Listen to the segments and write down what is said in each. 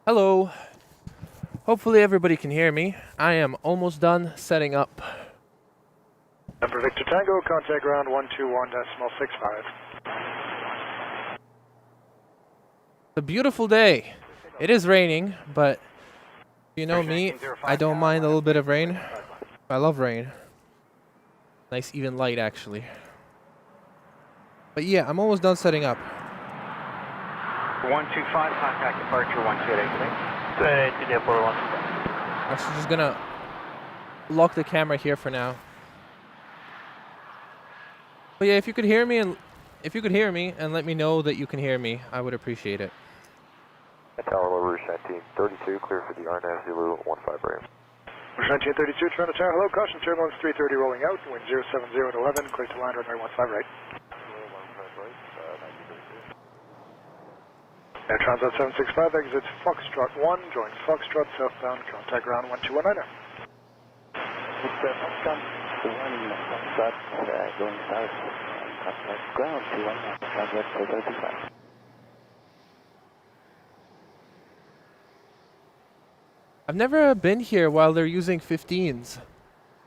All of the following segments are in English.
Hello. Hopefully everybody can hear me. I am almost done setting up. Number Victor Tango, contact ground 121.65. It's a beautiful day. It is raining, but you know me, I don't mind a little bit of rain. I love rain. Nice even light actually. But yeah, I'm almost done setting up. 125, contact departure 128. Actually just gonna lock the camera here for now. But yeah, if you could hear me and let me know that you can hear me, I would appreciate it. Tower Rouge 1932, clear for the RNAV Zulu 15 right. Rouge 1932, Toronto Tower, hello, caution, turbulence 330 rolling out, wind 070 at 11, clear to land, runway 15 right. Air Transat 765, exit Foxtrot 1, join Foxtrot, southbound, contact ground 1219. It's Foxtrot 1, Foxtrot, going south, contact ground 219, Transat 765. I've never been here while they're using 15s.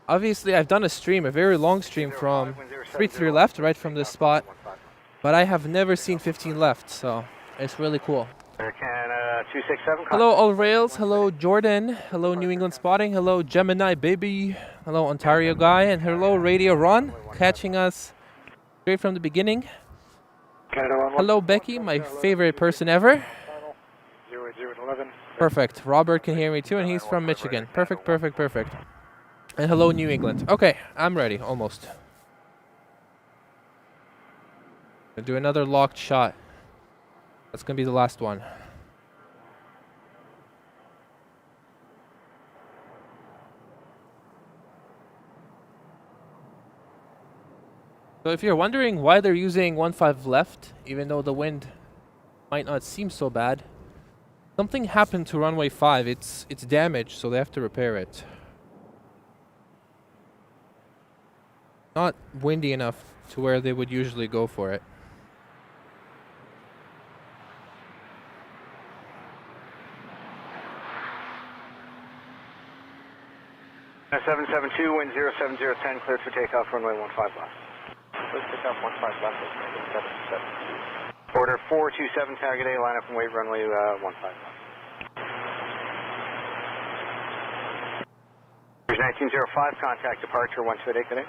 Obviously, I've done a stream, a very long stream from 33 left, right from this spot. But I have never seen 15 left, so it's really cool. Hello, All Rails. Hello, Jordan. Hello, New England Spotting. Hello, Gemini Baby. Hello, Ontario Guy. And hello, Radio Ron, catching us straight from the beginning. Hello, Becky, my favorite person ever. 08011. Perfect. Robert can hear me too, and he's from Michigan. Perfect, perfect, perfect. And hello, New England. Okay, I'm ready, almost. Gonna do another locked shot. That's gonna be the last one. So if you're wondering why they're using 15 left, even though the wind might not seem so bad, something happened to runway 5. It's damaged, so they have to repair it. Not windy enough to where they would usually go for it. Now 772, wind 07010, cleared for takeoff, runway 15 left. Let's pick up 15 left, let's make it 772. Order 427, target A, line up and wait, runway 15 left. Rouge 1905, contact departure 128, good day.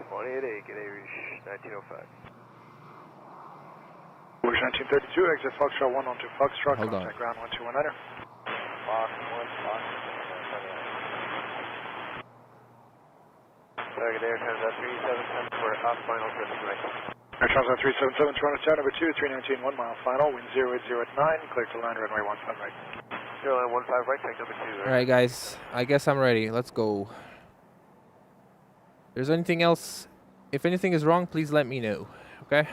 188, good day, Rouge 1905. Rouge 1932, exit Foxtrot 1 onto Foxtrot, Hold contact ground 1219. Fox 1, Fox. Target Air Transat 377 for off final drift right. Air Transat 377, Toronto Tower, number 2, 319, 1 mile final, wind 080 at 9, clear to land, runway 15 right. 0915 right, take number 2. Alright guys, I guess I'm ready. Let's go. If there's anything else, if anything is wrong, please let me know. Okay?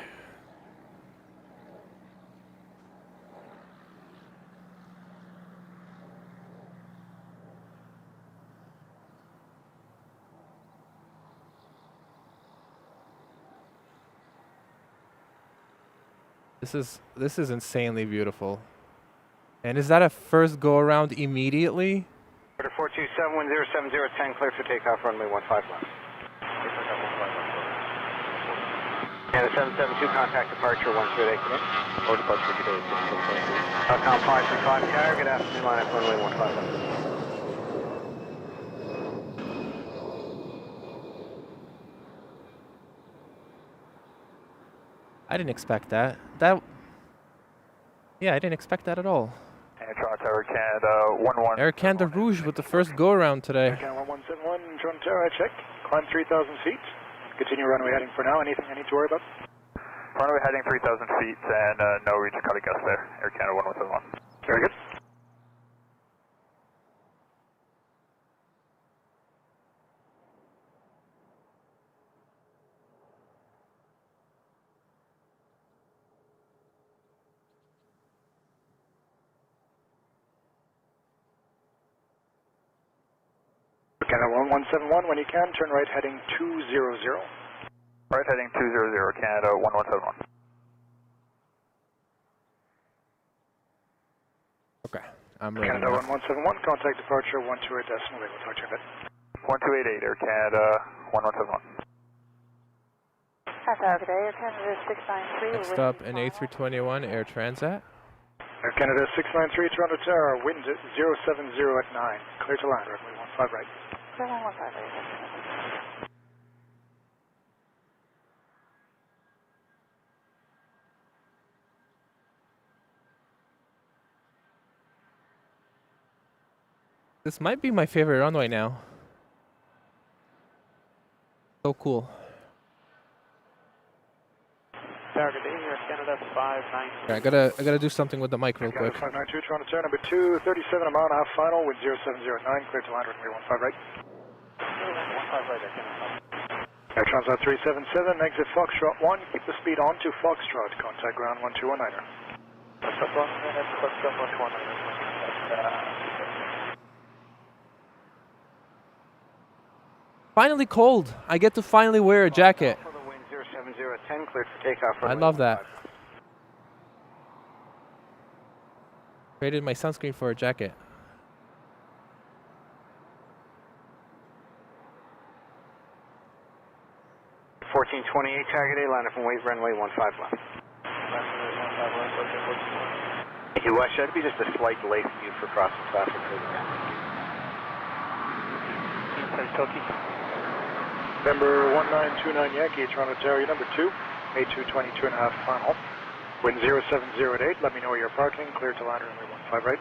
This is insanely beautiful. And is that a first go around immediately? Order 427, wind 07010, cleared for takeoff, runway 15 left. And the 772, contact departure 128, good day. Or departure, good day. Falcon 535 tower, good afternoon, line up runway 15 left. I didn't expect that. Yeah, I didn't expect that at all. And Toronto Tower, Canada 11. Air Canada Rouge with the first go around today. Canada 1171, Toronto Tower, check. Climb 3,000 feet. Continue runway heading for now. Anything I need to worry about? Runway heading 3,000 feet and no region cut gust there. Air Canada 1171. Very good. Canada 1171, when you can, turn right heading 200. Right heading 200, Canada 1171. Okay. I'm ready Canada now. 1171, contact departure 128 decimal 8. We'll talk to you in a bit. 1288 Air Canada 1171. Good day, Air Canada 693. Next up, an A321 Air Transat. Air Canada 693, Toronto Tower, wind 070 at 9. Clear to land, runway 15 right. Clear 115 right. This might be my favorite runway now. So cool. Tower, good day, Air Canada 593. Okay, I gotta do something with the mic real Canada quick. 592, Toronto Tower, number 2, 37 a mile and a half final, wind 070 at 9. Clear to land, runway 15 right. 15 right, Air Canada. Air Transat 377, exit Foxtrot 1, keep the speed on to Foxtrot, contact ground 1219er. Foxtrot 1, that's Foxtrot 119er. Finally cold. I get to finally wear a jacket. For the wind 070 at 10, cleared for takeoff. I love that. Traded my sunscreen for a jacket. Fourteen 28 target A, line up and wait, runway 15 left. Thank you, West. Should be just a slight delay for you for crossing traffic. November 1929 Yankee, Toronto Tower, number 2, A222 and a half final. Wind 070 at 8, let me know where you're parking, clear to land, runway 15 right.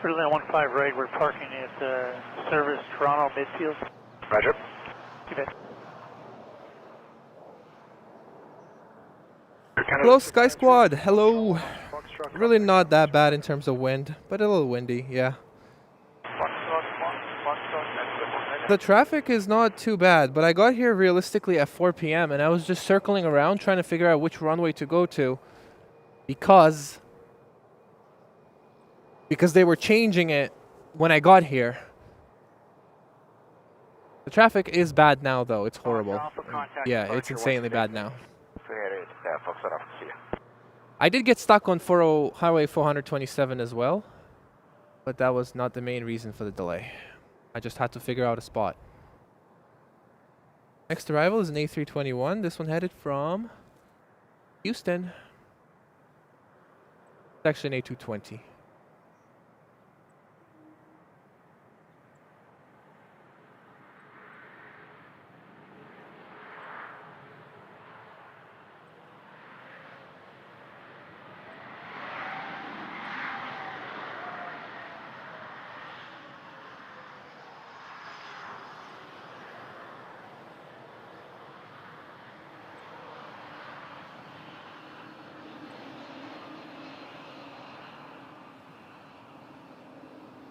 Clear to land 15 right, we're parking at Service Toronto Midfield. Roger. You bet. Hello, Sky Squad. Hello. Really not that bad in terms of wind, but a little windy, yeah. The traffic is not too bad, but I got here realistically at 4 p.m. and I was just circling around trying to figure out which runway to go to because they were changing it when I got here. The traffic is bad now, though. It's horrible. Yeah, it's insanely bad now. I did get stuck on Highway 427 as well, but that was not the main reason for the delay. I just had to figure out a spot. Next arrival is an A321. This one headed from Houston. It's actually an A220.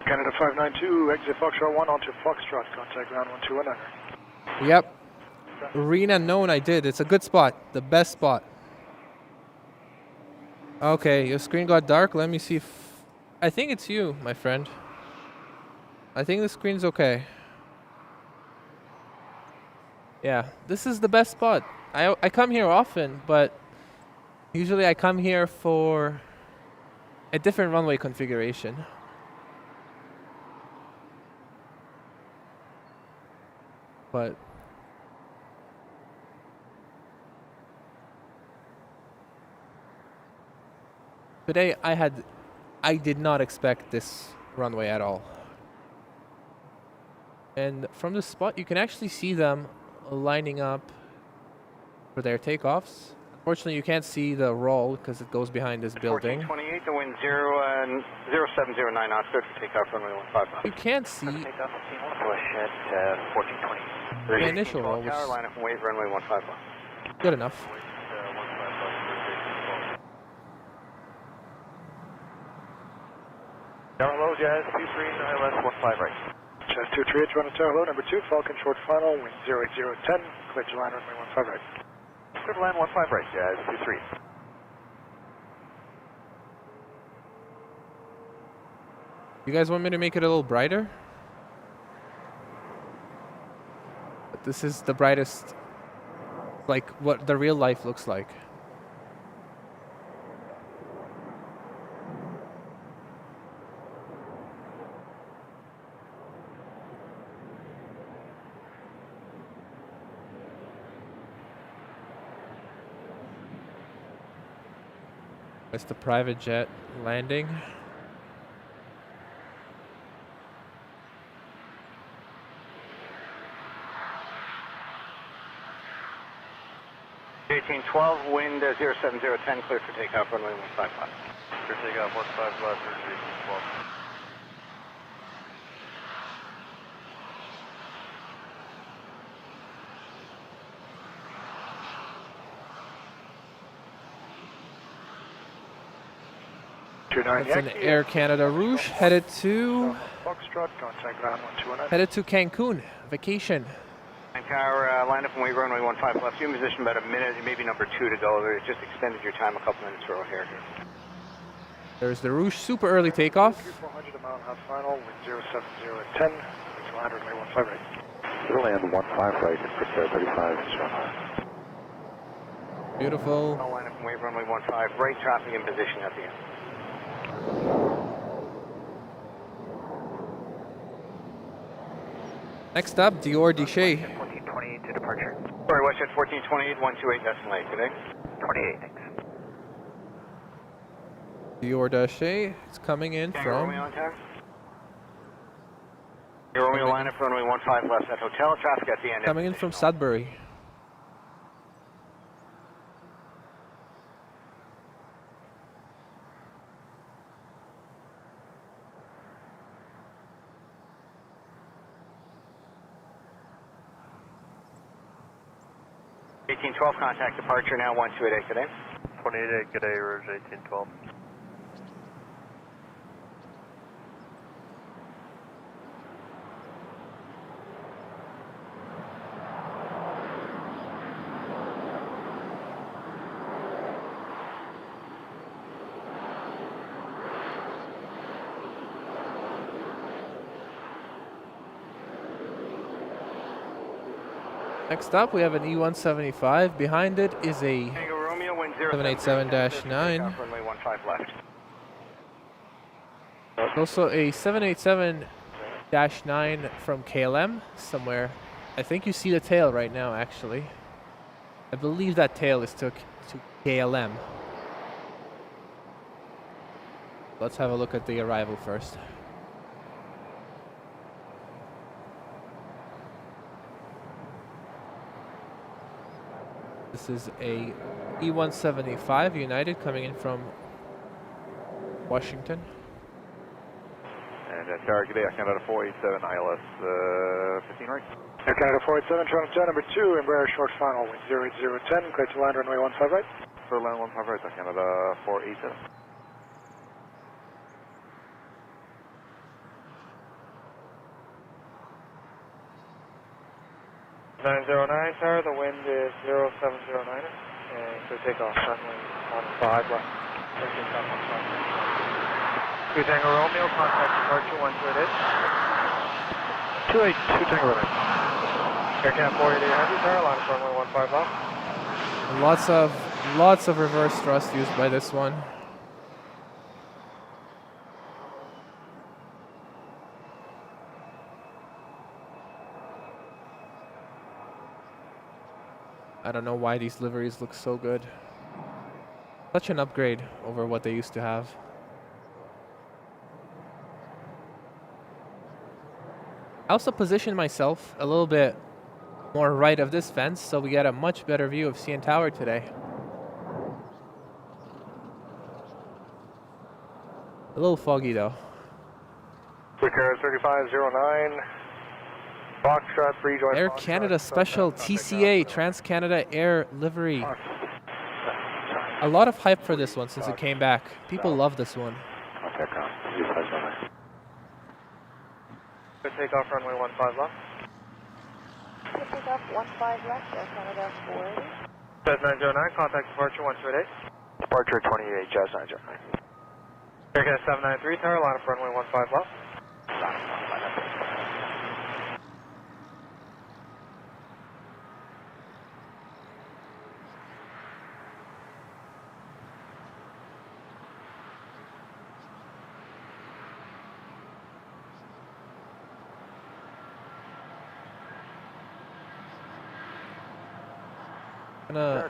Canada 592, exit Foxtrot 1 onto Foxtrot, contact ground 1219er. Yep. Arena known I did. It's a good spot. The best spot. Okay, your screen got dark. Let me see if... I think it's you, my friend. I think the screen's okay. Yeah, this is the best spot. I come here often, but usually I come here for a different runway configuration. But today I did not expect this runway at all. And from this spot you can actually see them lining up for their takeoffs. Unfortunately you can't see the roll because it goes behind this building. 1428, the wind 0709 knots, cleared for takeoff, runway 15 left. You can't see the initial roll, which Tower, line up and wait, runway 15 left. is good enough. Tower low, Jazz 23, ILS 15 right. Jazz 238, Toronto Tower, hello, number 2, Falcon short final, wind 080 at 10, clear to land, runway 15 right. Clear to land 15 right, Jazz 23. You guys want me to make it a little brighter? But this is the brightest, like what the real life looks like. That's the private jet landing. #1812, wind 07010, clear for takeoff, runway 155. Clear takeoff, 15 left, 1812. That's an Air Canada Rouge headed to Foxtrot, contact ground 121. headed to Cancun vacation. And car, line up and wave runway 15 left. You're in position about a minute, maybe number 2 to go. They just extended your time a couple minutes for O'Hare here. There's the Rouge super early takeoff. 400 a mile and a half final, wind 070 at 10, to land runway 15 right. We'll land 15 right, prepare 35 instrument. Beautiful. I'll line up and wave runway 15 right, traffic in position at the end. Next up, Dior Dichet. 1428 to departure. Sorry, Westjet 1428, 128 decimal 8 today. 28, thanks. Dior Dichet is coming in Tango Romeo from on time. Tango Romeo line up runway 15 left at hotel, traffic at the end. coming in from Sudbury. #1812, contact departure now 1288 today. 28, good day, Rouge 1812. Next up, we have an E175. Behind it is a Tango Romeo, wind 787-9. runway 15 left. Also a 787-9 from KLM somewhere. I think you see the tail right now, actually. I believe that tail is to KLM. Let's have a look at the arrival first. This is a E175 United coming in from Washington. And Tower, good day, Canada 487, ILS 15 right. Air Canada 487, Toronto 10, number 2, Embraer short final, wind 08010, clear to land runway 15 right. For land 15 right, Canada 487. 909, sir. The wind is 0709, and so takeoff runway 15 left. Two Tango Romeo, contact departure 128. 282 Tango Romeo. Air Canada 488 heavy, sir. Line up runway 15 left. Lots of reverse thrust used by this one. I don't know why these liveries look so good. Such an upgrade over what they used to have. I also positioned myself a little bit more right of this fence so we get a much better view of CN Tower today. A little foggy though. Quicker 3509. Foxtrot 3 joint. Air Canada Special TCA Trans-Canada Air livery. A lot of hype for this one since it came back. People love this one. Okay, come. You guys on Good takeoff runway 15 left. Good takeoff 15 left, Air Canada 480. Jazz 909, contact departure 128. Departure 28, Jazz 909. Air Canada 793, tower, line up runway 15 left.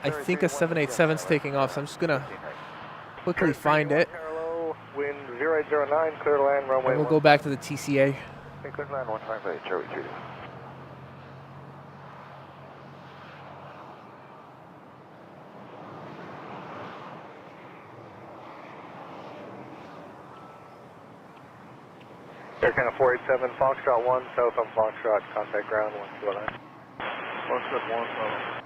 I think a 787's taking off, so I'm just gonna quickly find it. Carlo, wind 0809, clear to land, runway And we'll go back to the TCA. Clear to land 158, Charlie 3. Air Canada 487, Foxtrot 1, south on Foxtrot, contact ground 129. Foxtrot 1,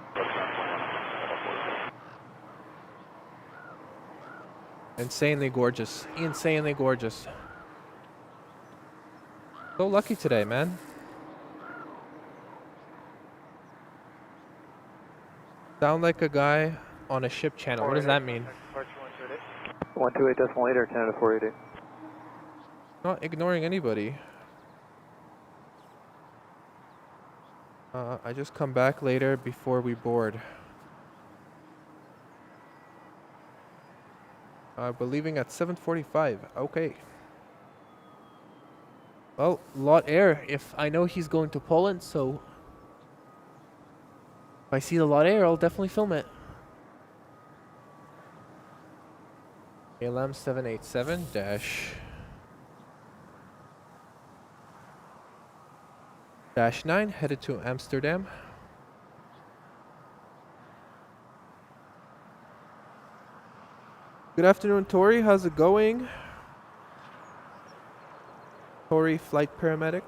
Insanely gorgeous. Insanely gorgeous. So lucky today, man. Sound like a guy on a ship channel. What does that mean? 128.8 Air Canada 488. Not ignoring anybody. I just come back later before we board. We're leaving at 7:45. Okay. Well, lot air. If I know he's going to Poland, so if I see the lot air, I'll definitely film it. KLM 787 -9 headed to Amsterdam. Good afternoon, Tori. How's it going? Tori, flight paramedic.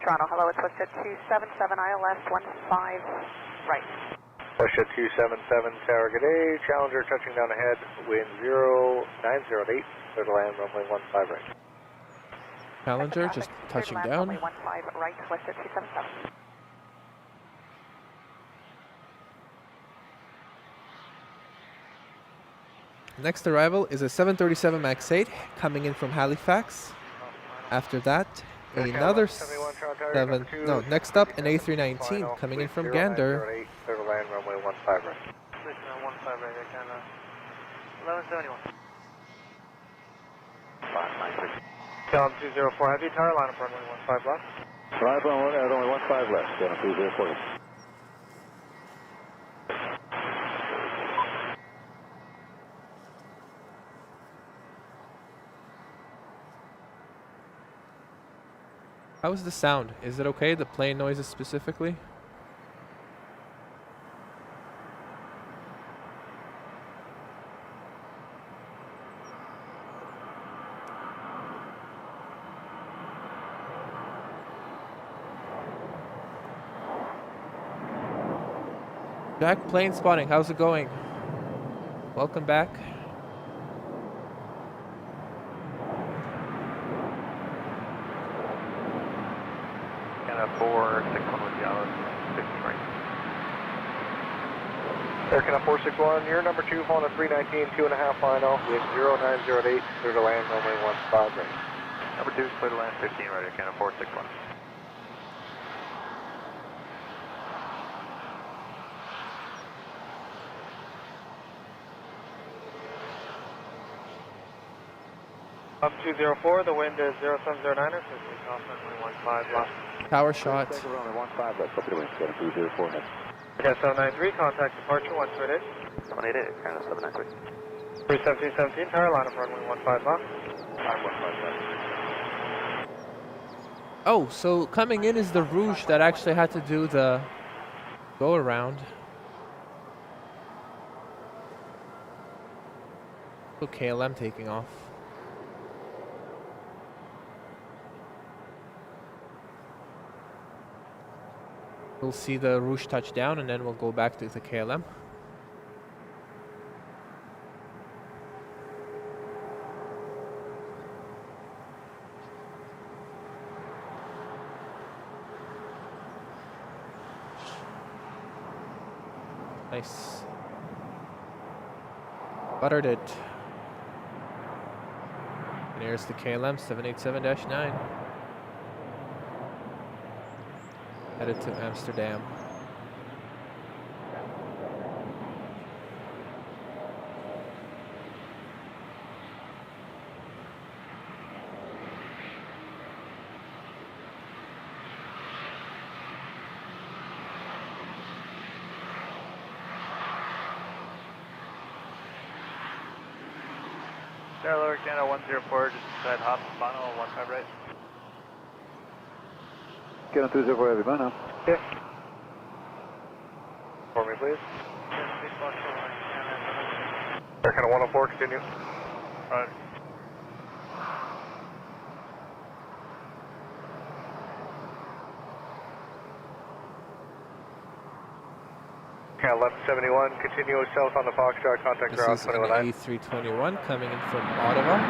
Toronto, hello, it's Westjet 277 ILS 15 right. Westjet 277, Tower, good day. Challenger touching down ahead, wind 0908, clear to land, runway 15 right. Challenger just touching down. Runway 15 right, Westjet 277. Next arrival is a 737 MAX 8 coming in from Halifax. After that, another next up an A319 coming in from Gander. Clear to land, runway 15 right. 15 right, Air Canada 1171. 596. KLM 204 Heavy, tower, line up runway 15 left. Drive on one, only 15 left, 204. How is the sound? Is it okay? The plane noises specifically? Jack, plane spotting. How's it going? Welcome back. Canada 461 with Dallas, 15 right. Air Canada 461, you're number 2, phone at 319, 2.5 final, wind 0908, clear to land, runway 15 right. Number 2 is clear to land, 15 right, Air Canada 461. Up 204, the wind is 0709, so take off runway 15 left. Power shot. Runway 15 left, copy the wind, 204 next. Okay, 793, contact departure 128. 188, Canada 793. 31717, tower, line up runway 15 left. 15 left. Oh, so coming in is the Rouge that actually had to do the go around. So KLM taking off. We'll see the Rouge touch down and then we'll go back to the KLM. Nice. Buttered it. And here's the KLM 787-9. Headed to Amsterdam. Lower Canada 104, just inside hop, final 15 right. Get on 204 heavy, bye now. Okay. For me, please. Air Canada 104, continue. Right. Canada 1171, continue south on the Foxtrot, contact This ground is an 219. A321 coming in from Ottawa.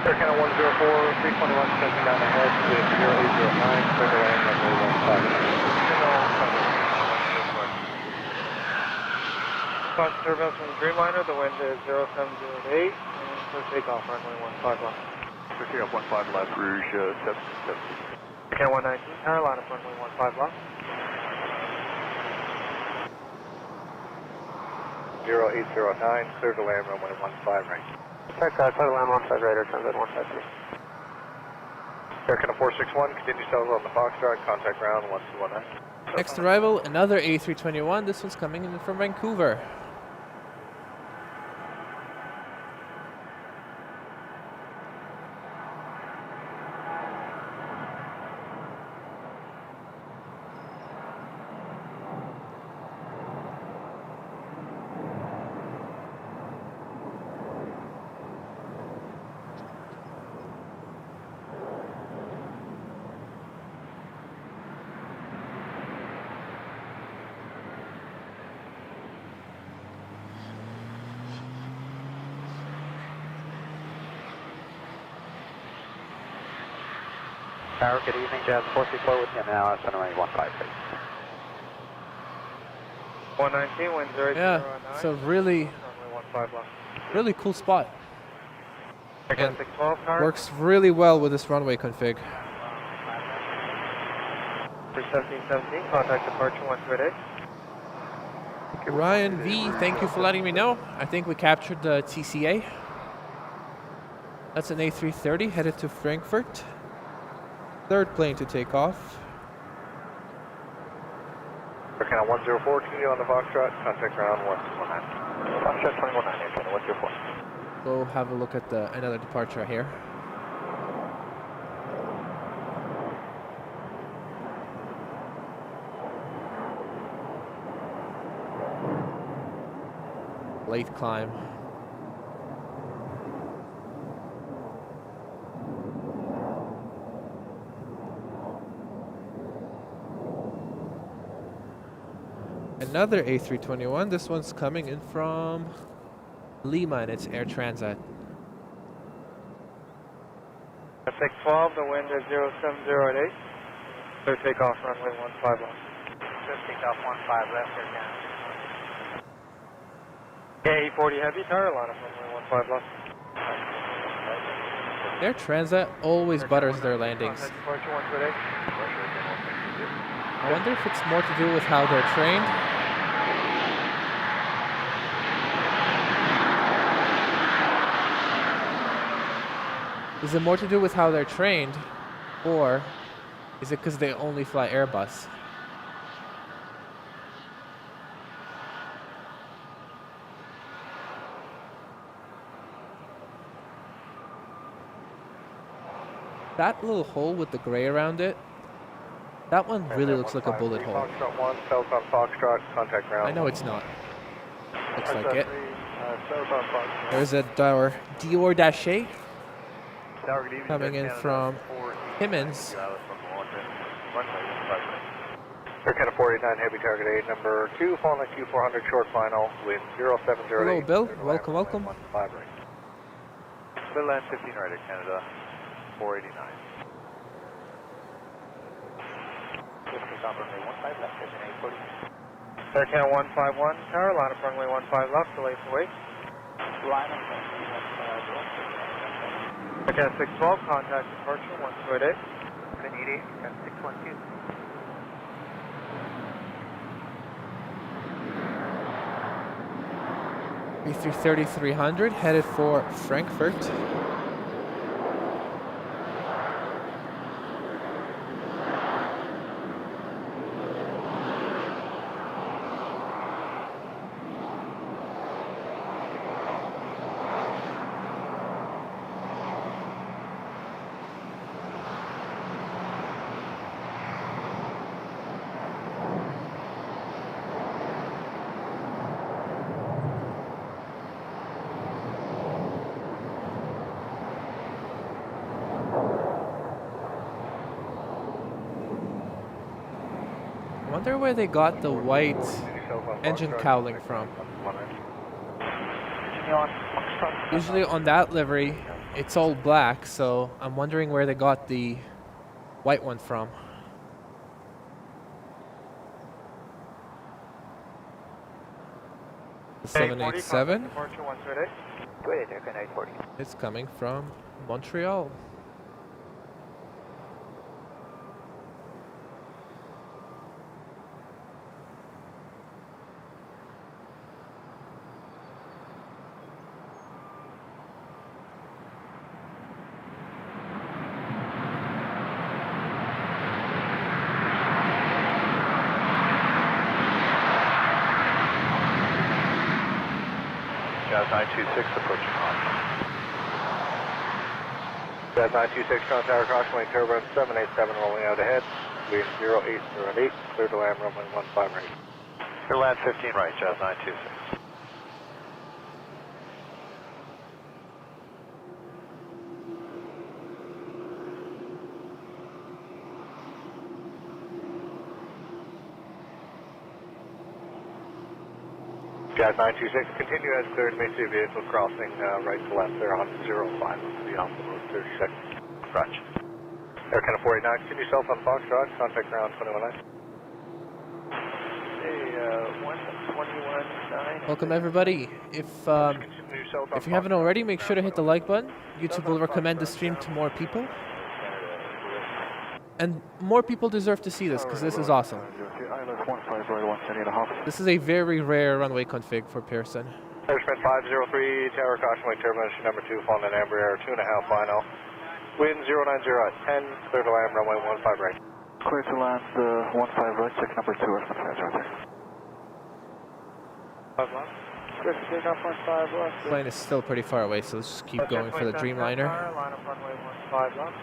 Air Canada 104, 321, stepping down ahead with 0809, clear to land runway 15. Caution turbulence from the Dreamliner, the wind is 0708, and clear takeoff, runway 15 left. Picking up 15 left, Rouge 7. Can 119, Carolina, runway 15 left. 0809, clear to land runway 15 right. Clear to land 15 right, or transit 153. Air Canada 461, continue south on the Foxtrot, contact ground 1219. Next arrival, another A321. This one's coming in from Vancouver. Tower, good evening, Jazz 434 with you now, runway 15. 119, wind 0809. Yeah, it's a really, Runway 15 left. really cool spot. Again, 612, Tower. Works really well with this runway config. For 1717, contact departure 128. Ryan V, thank you for letting me know. I think we captured the TCA. That's an A330 headed to Frankfurt. Third plane to take off. Air Canada 104, continue on the Foxtrot, contact ground 1219. Foxtrot 219, Air Canada 104. Go have a look at the another departure here. Late climb. Another A321. This one's coming in from Lima and it's Air Transat. 612, the wind is 0708. Clear takeoff, runway 15 left. Just takeoff 15 left, Air Canada. A40 heavy, Carolina, runway 15 left. Air Transat always butters their landings. Contact departure 128. I wonder if it's more to do with how they're trained. Is it more to do with how they're trained, or is it because they only fly Airbus? That little hole with the gray around it, that one really looks like a bullet hole. Foxtrot 1, south on Foxtrot, contact ground. I know it's not. Looks like it. South on Foxtrot. There's a Dior Daché Tower, good evening. coming in from Timmins. Air Canada 489, heavy target 8, number 2, falling Q400, short final, wind 0708. Hello, Bill. clear to land Welcome, runway welcome. 15 right. Clear land 15 right, Air Canada 489. Just takeoff runway 15 left, Air Canada 840. Air Canada 151, Carolina, runway 15 left, delay for wait. Line up, Air Canada 612, contact departure 128. 188, 612. A330-300 headed for Frankfurt. Wonder where they got the white engine cowling from. Usually on that livery, it's all black, so I'm wondering where they got the white one from. The 787 is coming from Montreal. Jazz 926 approaching on. Jazz 926, Toronto Tower, caution, turbine 787 rolling out ahead. Wind 0808, clear to land, runway 15 right. Clear land 15 right, Jazz 926. Jazz 926, continue as cleared, may see vehicle crossing right to left there on 05, beyond the road, 30 seconds. Roger. Air Canada 489, continue south on Foxtrot, contact ground 219. Hey, 121.9. Welcome everybody. If you haven't already, make sure to hit the like button. YouTube will recommend the stream to more people. And more people deserve to see this, because this is awesome. This is a very rare runway config for Pearson. Airspan 503, tower caution, wing turbine issue number 2, falling in amber air, 2.5 final. Wind 090 at 10, clear to land, runway 15 right. Clear to land 15 right, check number 2, estimate right there. 5 left. Clear to take off 15 left. The plane is still pretty far away, so let's just keep going for the Dreamliner. Line up runway 15 left.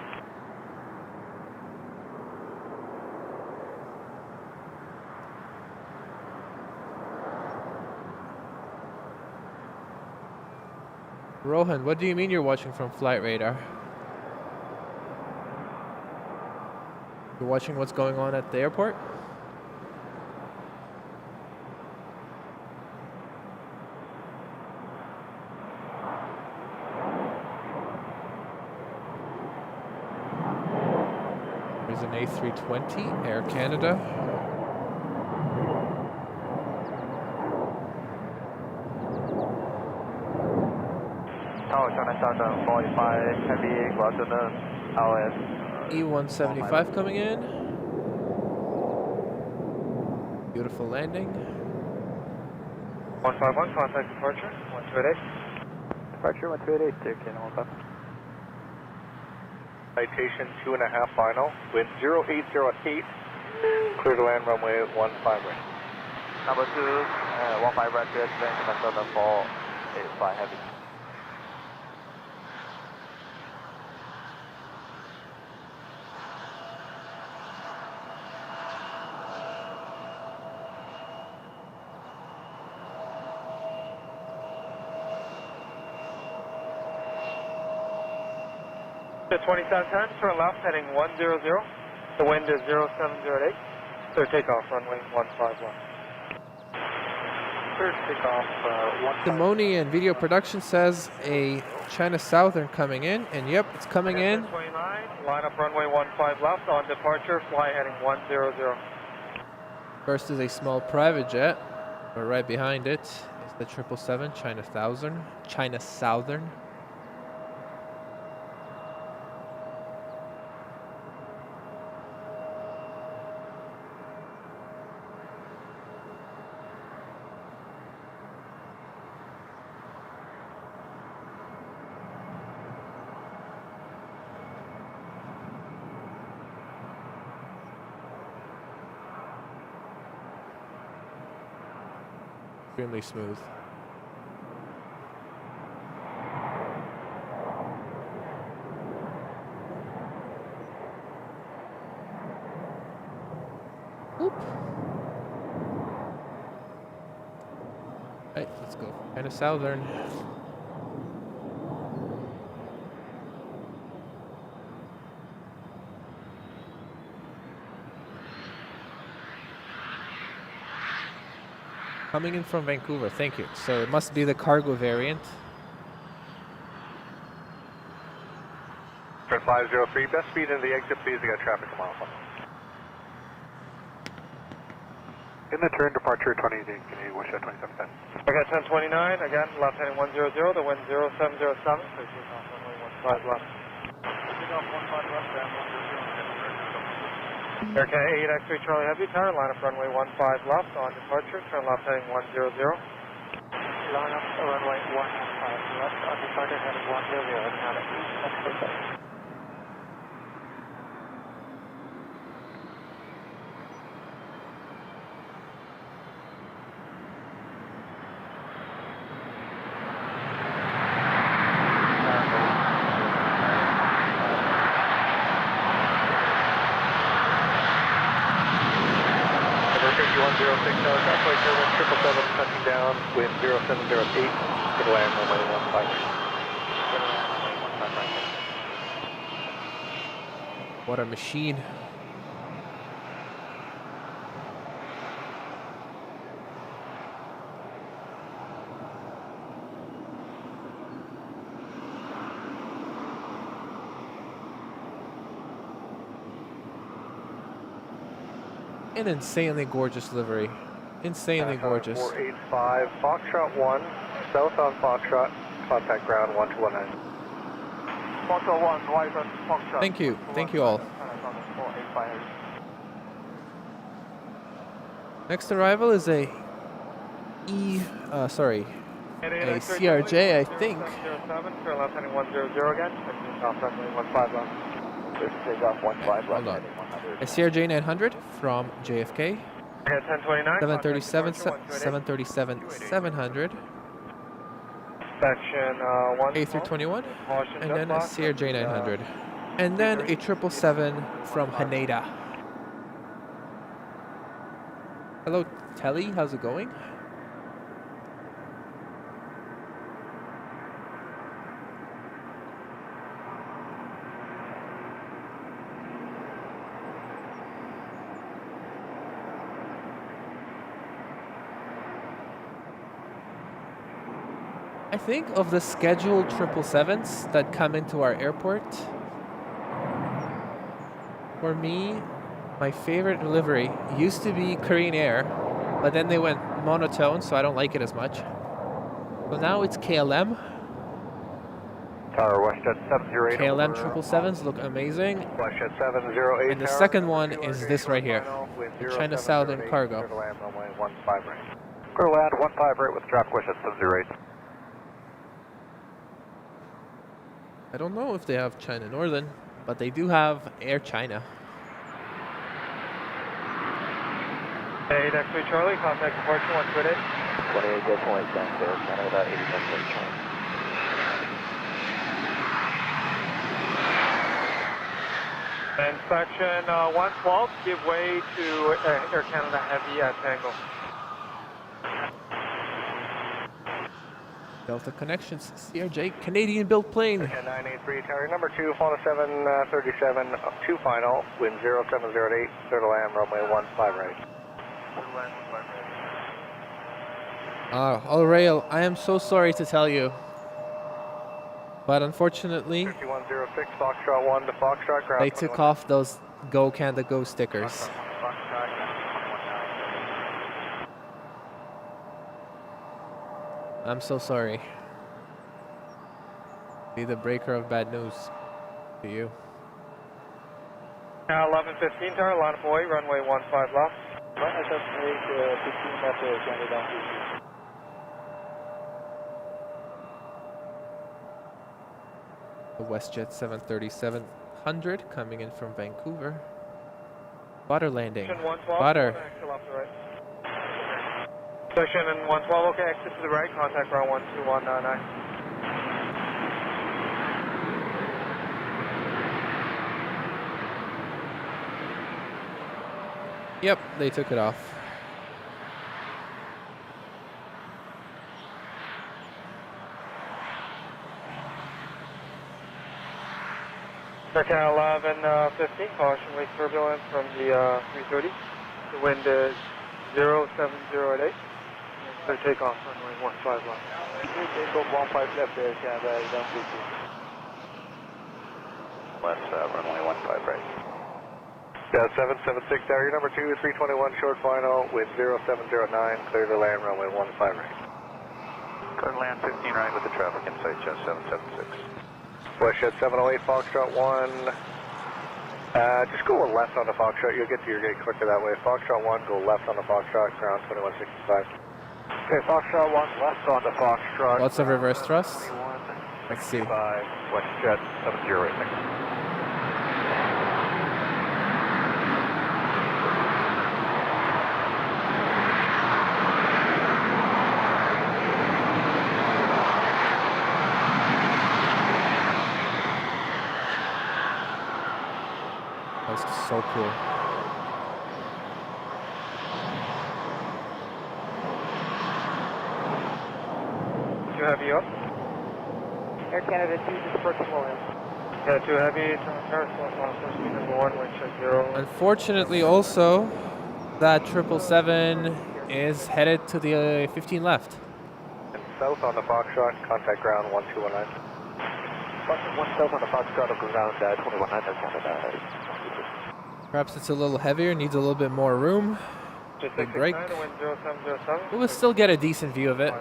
Rohan, what do you mean you're watching from Flight Radar? You're watching what's going on at the airport? There's an A320, Air Canada. E175 coming in. Beautiful landing. 151, contact departure, 1288. Departure 1288, there, Canada 15. Citation 2.5 final, wind 0808, clear to land, runway 15 right. Number 2, 15 right, clear to land, Minnesota 485 heavy. The 20 south turn, turn left, heading 100. The wind is 0708. Clear takeoff, runway 15 Clear takeoff, 15. Simone and Video Production says a China Southern coming in, and yep, it's coming in. 29, line up runway 15 left, on departure, fly heading 100. First is a small private jet, but right behind it is the 777 China Southern. China Southern. Extremely smooth. Oop. Right, let's go. Kind of southern. Coming in from Vancouver, thank you. So it must be the cargo variant. For 503, best speed in the exit, please. We got traffic a mile. In the turn, departure 20, can you wish at 2710? I got 1029, again, left heading 100, the wind 0707, so take off runway 15 left. Take off 15 left, Air Canada 8 X-ray Charlie Heavy, tower, line up runway 15 left, on departure, turn left heading 100. Line up runway 15 left, on departure heading 100, Air Canada 8 X-ray. Wind 0708, to land runway 15. What a machine. An insanely gorgeous livery. Insanely gorgeous. 485, Foxtrot 1, south on Foxtrot, contact ground 1219. Foxtrot 1, right on Foxtrot. Thank you. Thank you all. Next arrival is a CRJ, I think. 07, turn left heading 100 again, off runway 15 left. Take off 15 left. Hold on. A CRJ 900 from JFK. 1029. 737, 700. Section 1. A321. And then a CRJ 900. And then a 777 from Haneda. Hello, Telly. How's it going? I think of the scheduled 777s that come into our airport. For me, my favorite livery used to be Korean Air, but then they went monotone, so I don't like it as much. So now it's KLM. Tower, WestJet 708. KLM 777s look amazing. WestJet 708. And the second one is this right here, the China Southern Cargo. Clear to land runway 15 right. Clear to land 15 right with traffic WestJet 708. I don't know if they have China Northern, but they do have Air China. 8 X-ray Charlie, contact departure 128. 28.8 down there, Canada 80 X-ray Charlie. And section 112, give way to Air Canada Heavy at Tango. Delta Connections, CRJ, Canadian built plane. 983, tower number 2, Fauna 737, 2 final, wind 0708, clear to land, runway 15 right. All rail, I am so sorry to tell you, but unfortunately, 5106, Foxtrot 1 to Foxtrot ground. they took off those Go Canada Go stickers. I'm so sorry. Be the breaker of bad news to you. Now 1115, tower, line up away, runway 15 left. Right, SS 15 left, Canada down The WestJet 737-100 coming in from Vancouver. Butter landing. Butter. Section 112, okay, exit to the right, contact ground 12199. Yep, they took it off. Section 1115, caution wake turbulence from the 330. The wind is 0708. Clear takeoff, runway 15 left. Clear takeoff 15 left, Air Canada, down 50. Left, runway 15 right. Yeah, 776 Tower, your number 2, 321 short final, wind 0709, clear to land, runway 15 right. Clear to land 15 right with the traffic in sight, just 776. Westshed 708, Foxtrot 1. Just go left on the Foxtrot, you'll get to your gate quicker that way. Foxtrot 1, go left on the Foxtrot, ground 2165. Okay, Foxtrot 1, left on the Foxtrot. Lots of reverse thrust. Let's see. Westjet 70 right next. That's so cool. Too heavy up. Air Canada 2, just approaching Williams. Yeah, too heavy, turn first speed number 1, wind check 0. Unfortunately, also, that 777 is headed to the 15 left. And south on the Foxtrot, contact ground 1219. One south on the Foxtrot, will go ground 219, Canada. Perhaps it's a little heavier, needs a little bit more room. Just Big break. 669, wind 0707. But we'll still get a decent view of it.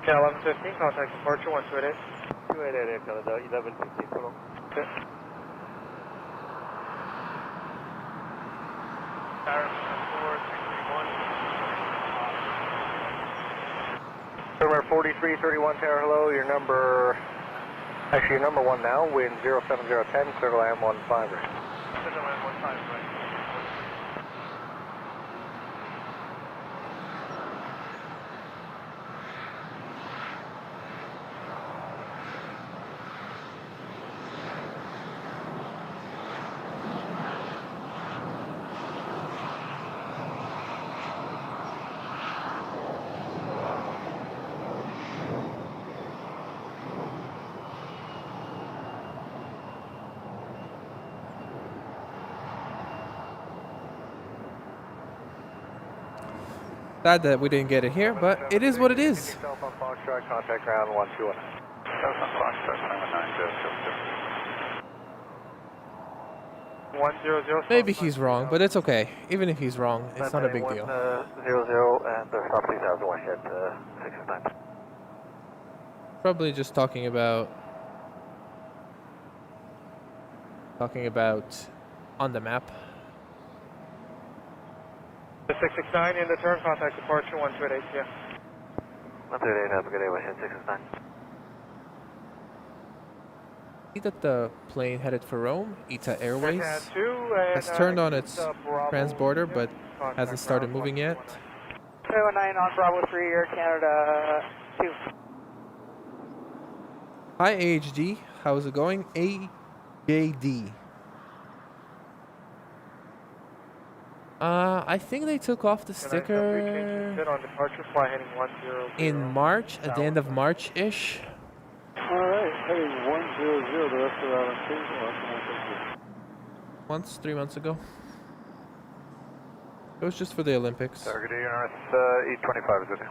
Okay, 1115, contact departure 1288. 288 Air Canada, 1115, follow. Okay. Firmware 4331 Tower, hello, your number, actually your number 1 now, wind 07010, clear to land 15 right. Clear to land 15 right. Sad that we didn't get it here, but it is what it is. South on Foxtrot, contact ground 121. South on Foxtrot, 919, 100. Maybe he's wrong, but it's okay. Even if he's wrong, it's not a big deal. 00 and stop please have the one hit 669. Probably just talking about on the map. The 669 in the turn, contact departure 1288, yeah. 138, have a good day, one hit 669. See that the plane headed for Rome, ITA Airways, has has turned on its transborder, but hasn't started moving yet. 319 on Bravo 3, Air Canada 2. Hi AHD, how's it going? AJD. I think they took off the sticker in March, at the end of March-ish. Alright, heading 100, the rest of the Months, 3 months ago. It was just for the Olympics. Target A, Earth 825 is with you.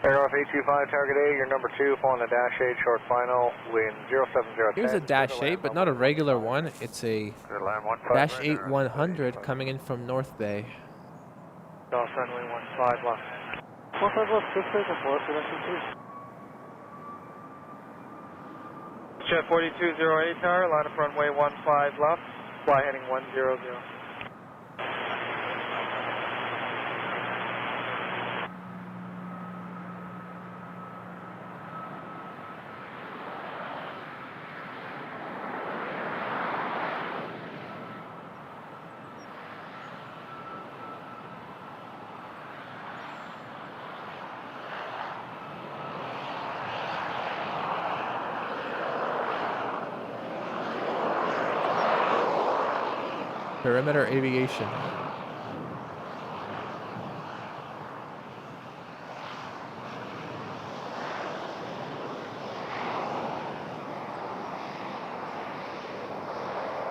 Aircraft 825, target A, your number 2, following the dash 8, short final, wind 07010. Here's a dash 8, but not a regular one. It's a dash 8 100 coming in from North Bay. Dallas runway 15 left. 15 left, 6 and 4, production 2. Jet 4208 tower, line up runway 15 left, fly heading 100. Perimeter Aviation.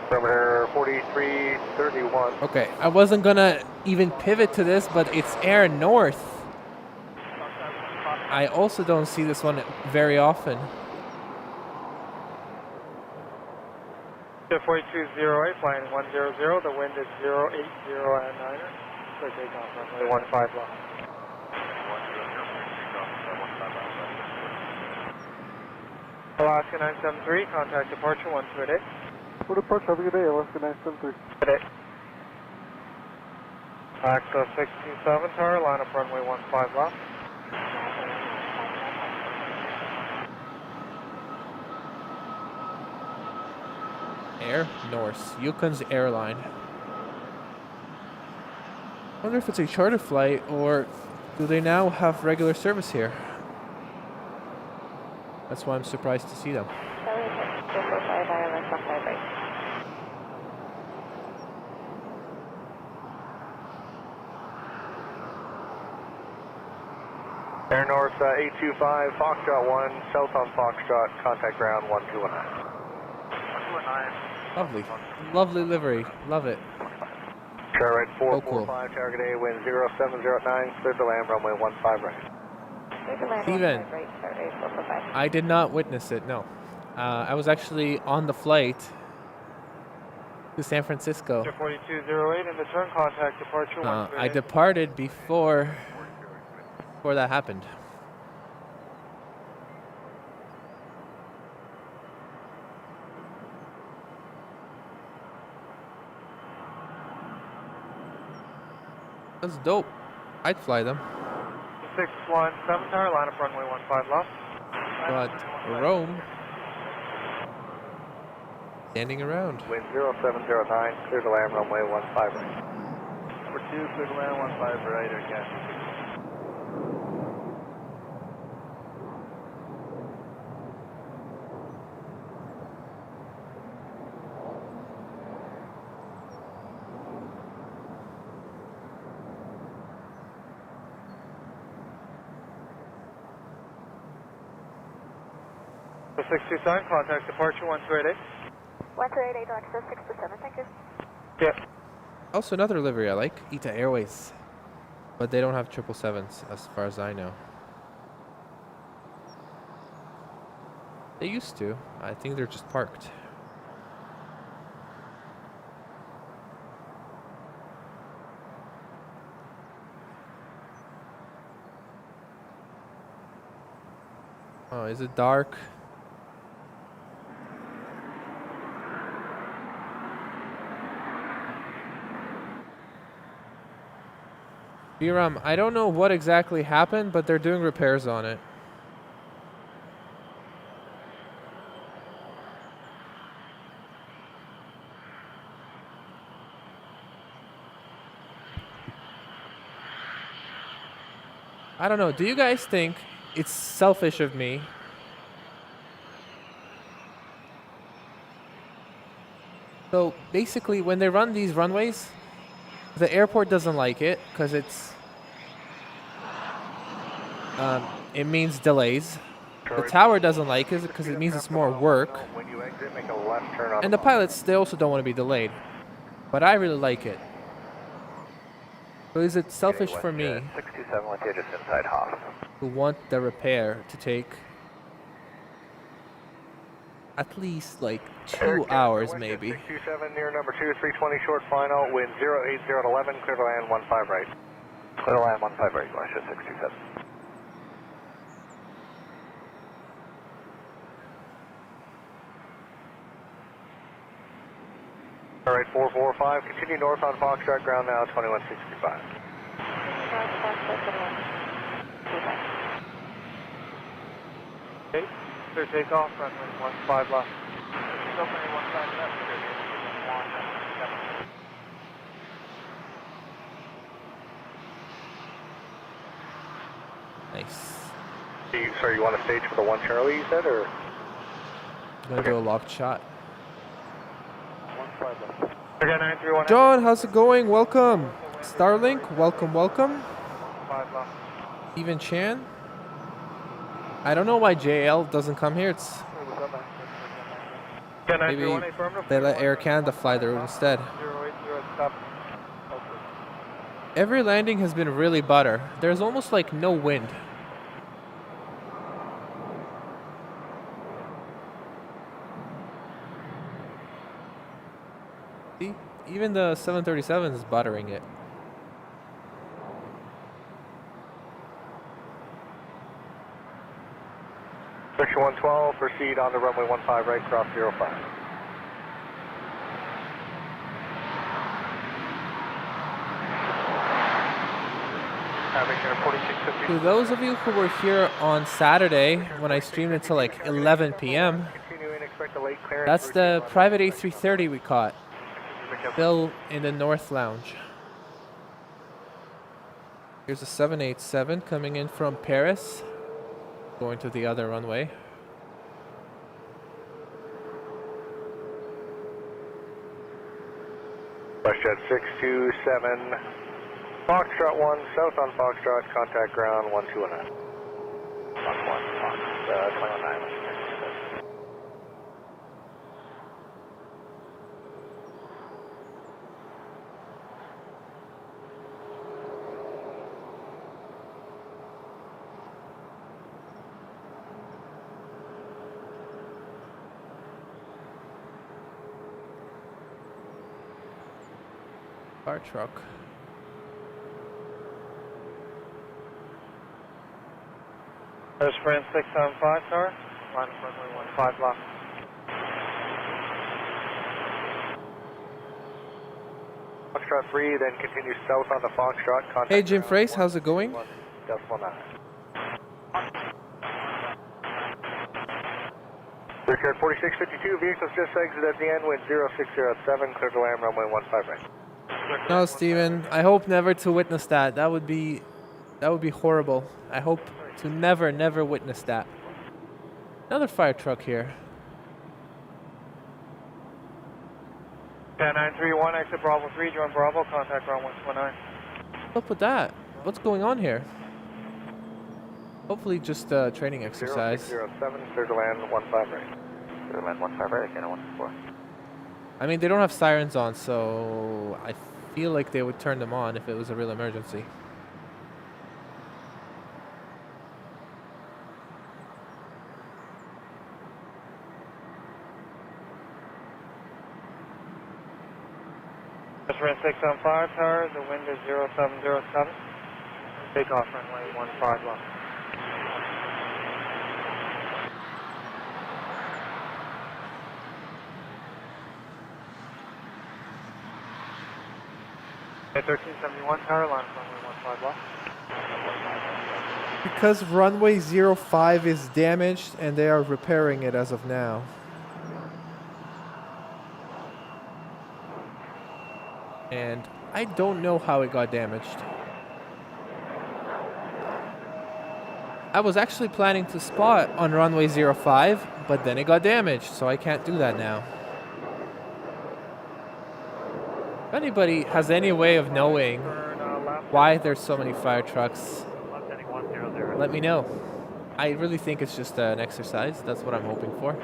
Perimeter 4331. Okay, I wasn't gonna even pivot to this, but it's air north. I also don't see this one very often. 4208, flying 100. The wind is 080 at 9er. So takeoff runway 15 left. Alaska 973, contact departure 128. For departure, have a good day, Alaska 973. Good day. Access 627 tower, line up runway 15 left. Air Norse, Yukon's airline. I wonder if it's a charter flight or do they now have regular service here? That's why I'm surprised to see them. Air North 825, Foxtrot 1, south on Foxtrot, contact ground 1219. Lovely. Lovely livery. Love it. Sure, right, Oh, cool. 445, target A, wind 0709, clear to land, runway 15 right. Steven, I did not witness it, no. I was actually on the flight to San Francisco. 4208 in the turn, contact departure 128. I departed before that happened. That's dope. I'd fly them. 617 tower, line up runway 15 left. But Rome, standing around. Wind 0709, clear to land, runway 15 right. Number 2, clear to land 15 right, again. The 627, contact departure 1288. 1288, access 627, thank you. Yeah. Also another livery I like, Ita Airways. But they don't have 777s as far as I know. They used to. I think they're just parked. Oh, is it dark? Biram, I don't know what exactly happened, but they're doing repairs on it. I don't know. Do you guys think it's selfish of me? So basically, when they run these runways, the airport doesn't like it because it means delays. The tower doesn't like it because it means it's more work. When you exit, make a left turn on And the pilots, they also don't want to be delayed. But I really like it. So is it selfish for me 627 with you just inside Hoff. who want the repair to take at least like 2 hours maybe? 627 near number 2, 320 short final, wind 080 at 11, clear to land 15 right. Clear to land 15 right, Glacier 627. Alright, 445, continue north on Foxtrot, ground now 2165. Okay, clear takeoff, runway 15 left. Nice. Sorry, you want to stage for the 1 Charlie, you said, or? I'm gonna do a locked shot. 15 left. Okay, 931. John, how's it going? Welcome. Starlink, welcome, welcome. 5 left. Steven Chan. I don't know why JL doesn't come here. It's Yeah, Maybe they let Air Canada fly the route instead. 080 stop. Every landing has been really butter. There's almost like no wind. See? Even the 737 is buttering it. Section 112, proceed on the runway 15 right, cross 05. To those of you who were here on Saturday when I streamed until like 11 p.m., that's the private A330 we caught. Still in the North Lounge. Here's a 787 coming in from Paris, going to the other runway. WestJet 627, Foxtrot 1, south on Foxtrot, contact ground 1219. Fox 1, Fox 219. Fire truck. There's Sprint 675, sir. Line of runway 15 left. Foxtrot 3, then continue south on the Foxtrot, contact Hey Jim ground Frace, how's it going? 1.9. Richard 4652, vehicles just exited at the end, wind 0607, clear to land, runway 15 right. No, Steven, I hope never to witness that. That would be horrible. I hope to never witness that. Another fire truck here. 10931, exit Bravo 3, join Bravo, contact ground 119. What's up with that? What's going on here? Hopefully just a training exercise. 0607, clear to land 15 right. Clear to land 15 right, again, 114. I mean, they don't have sirens on, so I feel like they would turn them on if it was a real emergency. Sprint 675, tower, the wind is 0707. Takeoff runway 15 left. A1371, tower, line of runway 15 left. Because runway 05 is damaged and they are repairing it as of now. And I don't know how it got damaged. I was actually planning to spot on runway 05, but then it got damaged, so I can't do that now. If anybody has any way of knowing why there's so many fire trucks, let me know. I really think it's just an exercise. That's what I'm hoping for.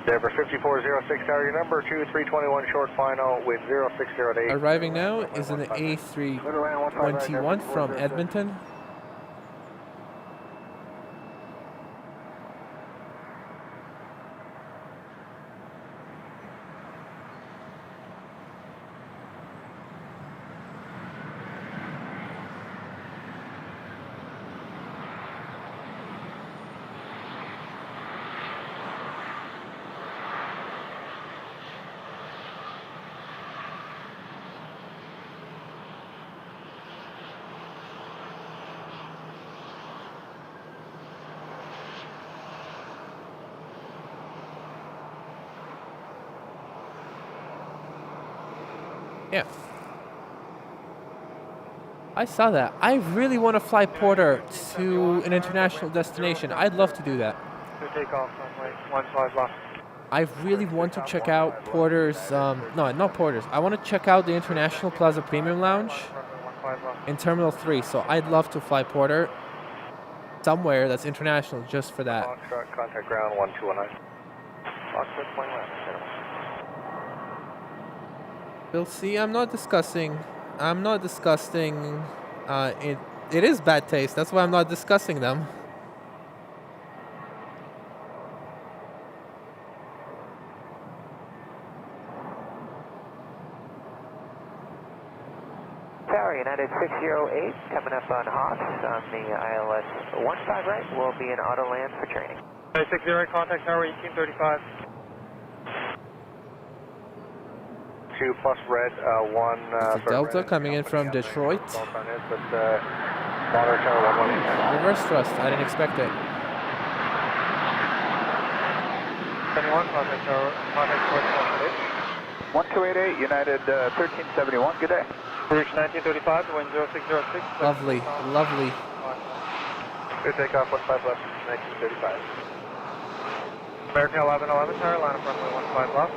Denver 5406, tower, your number 2321, short final with 0608. Arriving now is an A321 from Edmonton. Yeah. I saw that. I really want to fly Porter to an international destination. I'd love to do that. Takeoff runway 15 left. I really want to check out Porter's, no, not Porter's. I want to check out the International Plaza Premium Lounge in Terminal 3. So I'd love to fly Porter. somewhere that's international just for that. Foxtrot, contact ground 1219. Foxtrot, point left. We'll see. I'm not discussing. It is bad taste. That's why I'm not discussing them. Tower, United 608, coming up on Haas on the ILS 15 right. We'll be in auto land for training. 608, contact tower 1835. 2 plus red, 1. It's a Delta coming in from Detroit. Water tower 118. Reverse thrust. I didn't expect it. 71, contact tower, contact 1288, United 1371, good day. Bridge 1935, wind 0606. Lovely, lovely. Good takeoff, 15 left, 1935. American 1111 tower, line up runway 15 left.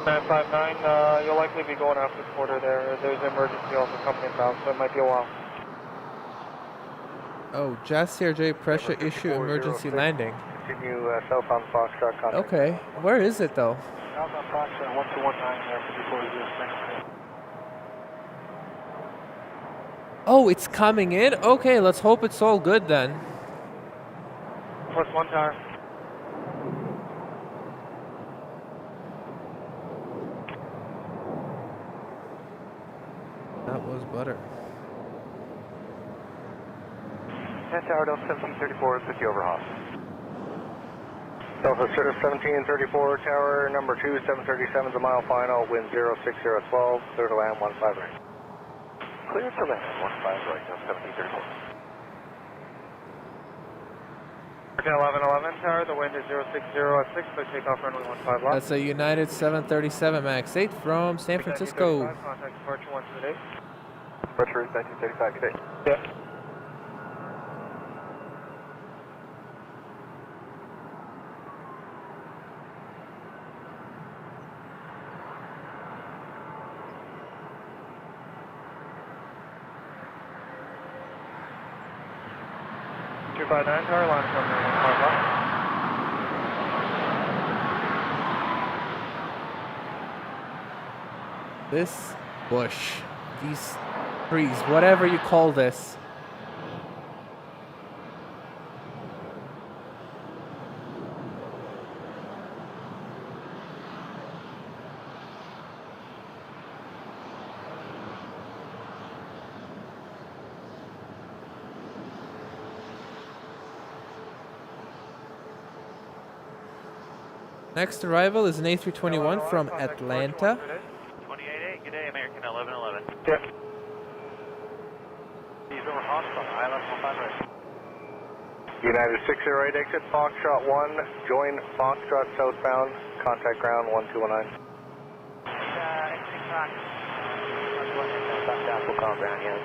959, you'll likely be going after the quarter there. There's an emergency also coming inbound, so it might be a while. Oh, JAS CRJ pressure issue emergency landing. Continue southbound Foxtrot contact. Okay, where is it though? Southbound Foxtrot 1219 there, 5406. Oh, it's coming in? Okay, let's hope it's all good then. Plus 1 tower. That was butter. 10 tower, Delta 1734, 50 over Haas. Delta 1734, tower number 2, 737 is a mile final, wind 06012, clear to land 15 right. Clear to land 15 right, Delta 1734. American 1111 tower, the wind is 06006, so takeoff runway 15 left. That's a United 737 MAX 8 from San Francisco. Contact departure 128. Departure is 1935, good day. Yeah. Tower, line from 15 left. This bush, these trees, whatever you call this. Next arrival is an A321 from Atlanta. 288, good day, American 1111. Yeah. He's over Haas on ILS 15 right. United 608, exit Foxtrot 1, join Foxtrot southbound, contact ground 1219. We'll call ground, yeah,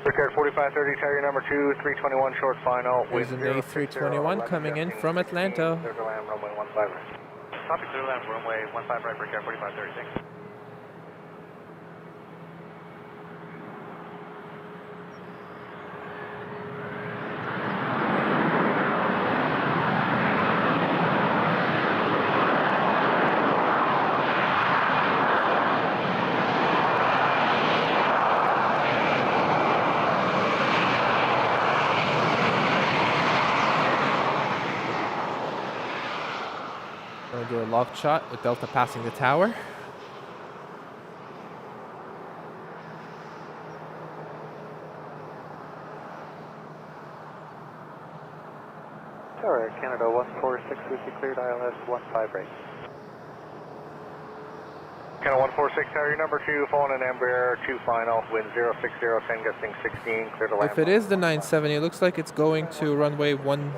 Ricard 4530, tower number 2, 321 short final. There's an A321 coming in from Atlanta. Clear to land runway 15 right. Copy, clear to land runway 15 right, Ricard 4536. Gonna do a locked shot with Delta passing the tower. Tower, Canada 146, we cleared ILS 15 right. Canada 146, tower number 2, falling in Embraer, 2 final, wind 06010, gusting 16, clear to land. If it is the 970, it looks like it's going to runway 15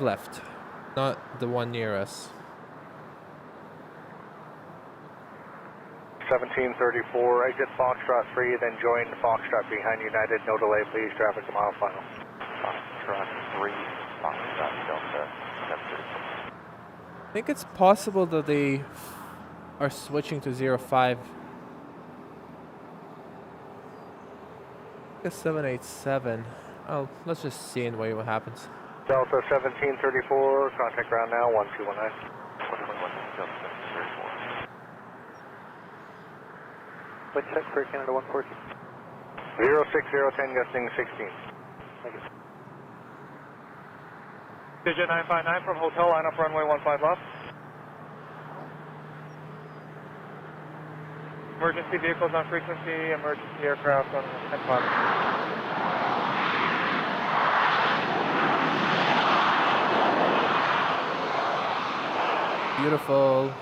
left, not the one near us. 1734, exit Foxtrot 3, then join Foxtrot behind United, no delay please, traffic to mile final. Foxtrot 3, Foxtrot Delta 734. I think it's possible that they are switching to 05. A 787. Oh, let's just see and wait what happens. Delta 1734, contact ground now, 1219. 121, Delta 1734. What's check for Canada 140? 06010, gusting 16. Thank you. Digit 959 from hotel, line up runway 15 left. Emergency vehicles on frequency, emergency aircraft on 10-5. Beautiful.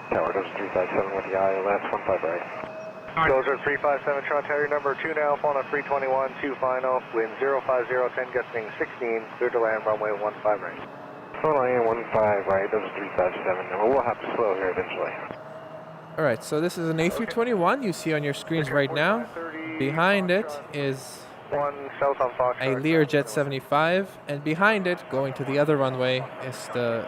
Tower, does 357 with the ILS, 15 right. Dozer 357, Toronto Tower, number 2 now, phone on 321, 2 final, wind 05010, gusting 16, clear to land, runway 15 right. Phone on 15 right, Dozer 357, and we'll have to slow here eventually. Alright, so this is an A321 you see on your screens right now. Behind it is One south on Fox. a Learjet 75, and behind it, going to the other runway, is the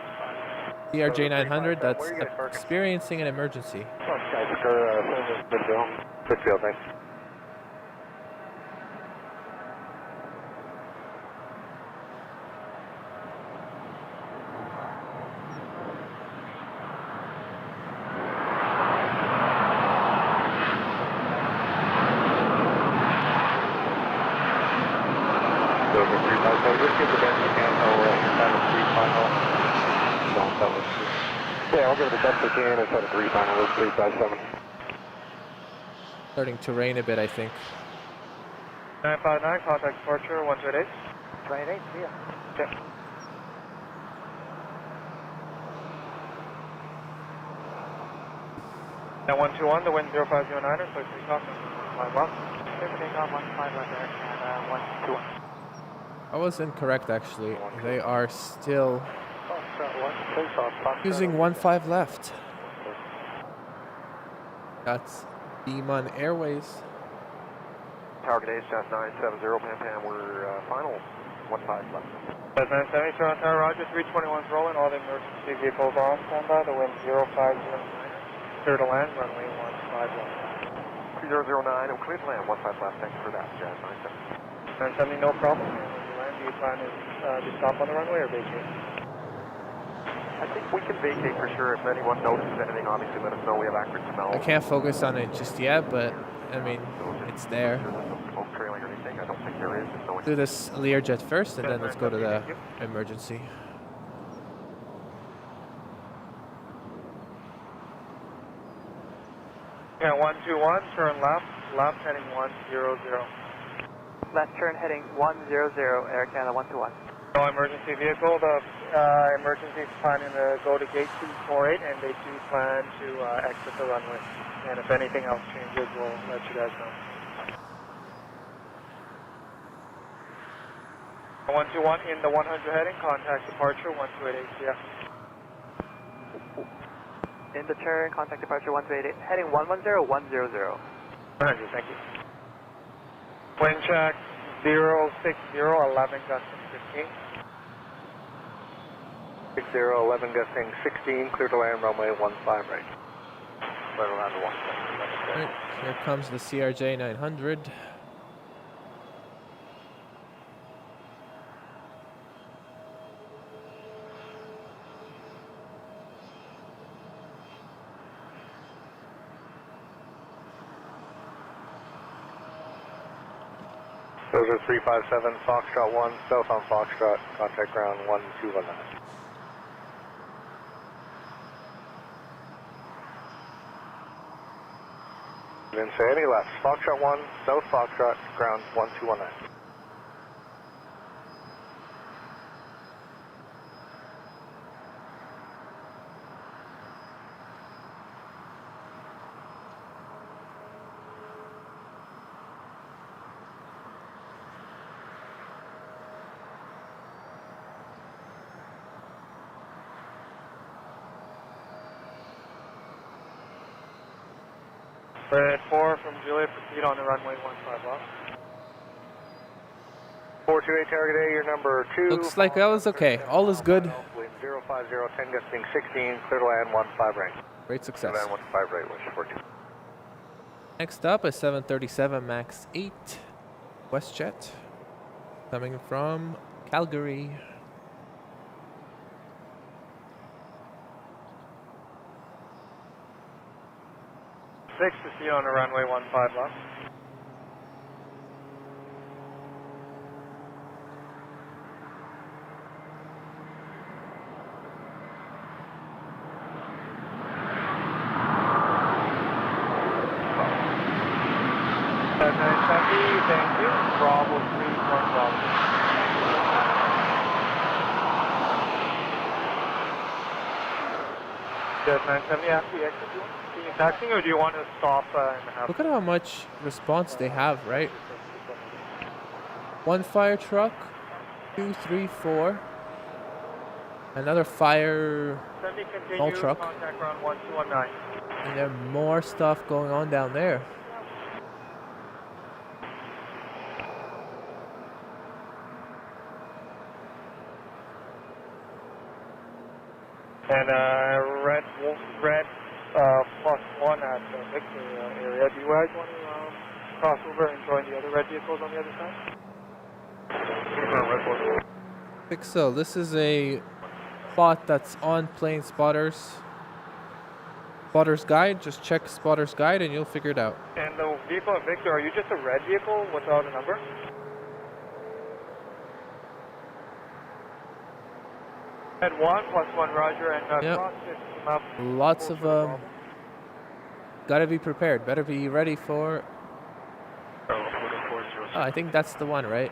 CRJ 900 that's experiencing an emergency. Midfield, thanks. Dover 357, just give the best you can, final 3 final. Don't tell us. Yeah, I'll give it the best I can instead of 3 final, 357. Starting to rain a bit, I think. 959, contact departure 128. 28, see ya. Okay. Now 121, the wind 0509er, so take off and 5 left. Take off 15 left there, and 121. I was incorrect actually. They are still using 15 left. That's Beaman Airways. Tower G'day, Staff 970, Pan Pan, we're final, 15 left. That's 970, Toronto Tower, Roger, 321's rolling, all the emergency vehicles on standby, the wind 0509, clear to land, runway 15 left. 3009, clear to land, 15 left, thanks for that, Jazz 970. 970, no problem. When you land, do you plan to stop on the runway or vacate? I think we can vacate for sure. If anyone notices anything, obviously let us know. We have accurate smell. I can't focus on it just yet, but I mean, it's there. Smoke trailing or anything, I don't think there is. No, Do this Learjet first, and then let's go to the emergency. Yeah, 121, turn left heading 100. Left turn heading 100, Air Canada 121. No emergency vehicle. The emergency is planning to go to gate 248, and they do plan to exit the runway. And if anything else changes, we'll let you guys know. 121 in the 100 heading, contact departure 128 ACF. In the turn, contact departure 128, heading 110, 100. 100, thank you. Wind check 060, 11 gusting 15. 60, 11 gusting 16, clear to land, runway 15 right. Right around the 1. Right, here comes the CRJ 900. Those are 357, Foxtrot 1, south on Foxtrot, contact ground 1219. Didn't say any left. Foxtrot 1, south Foxtrot, ground 1219. Red 4 from Juliet, proceed on the runway 15 left. 428 target A, your number 2. Looks like that was okay. All is good. Wind 050, 10 gusting 16, clear to land 15 right. Great success. Land 15 right, wish 14. Next up, a 737 MAX 8 WestJet coming from Calgary. 6 to see on the runway 15 left. Thank you. Bravo 3, 1 Bravo. Jet 970, after the exit, are you taxiing or do you want to stop and have... Look at how much response they have, right? 1 fire truck, 2, 3, 4. Another fire small truck. Contact ground 1219. And there are more stuff going on down there. And red +1 at the Victor area. Do you guys want to cross over and join the other red vehicles on the other side? Pixel, this is a spot that's on plane spotter's guide. Just check spotter's guide and you'll figure it out. And the vehicle at Victor, are you just a red vehicle without a number? Red 1 +1 Roger and Yep. cross system up. Lots of gotta be prepared. Better be ready for. Oh, I think that's the one, right?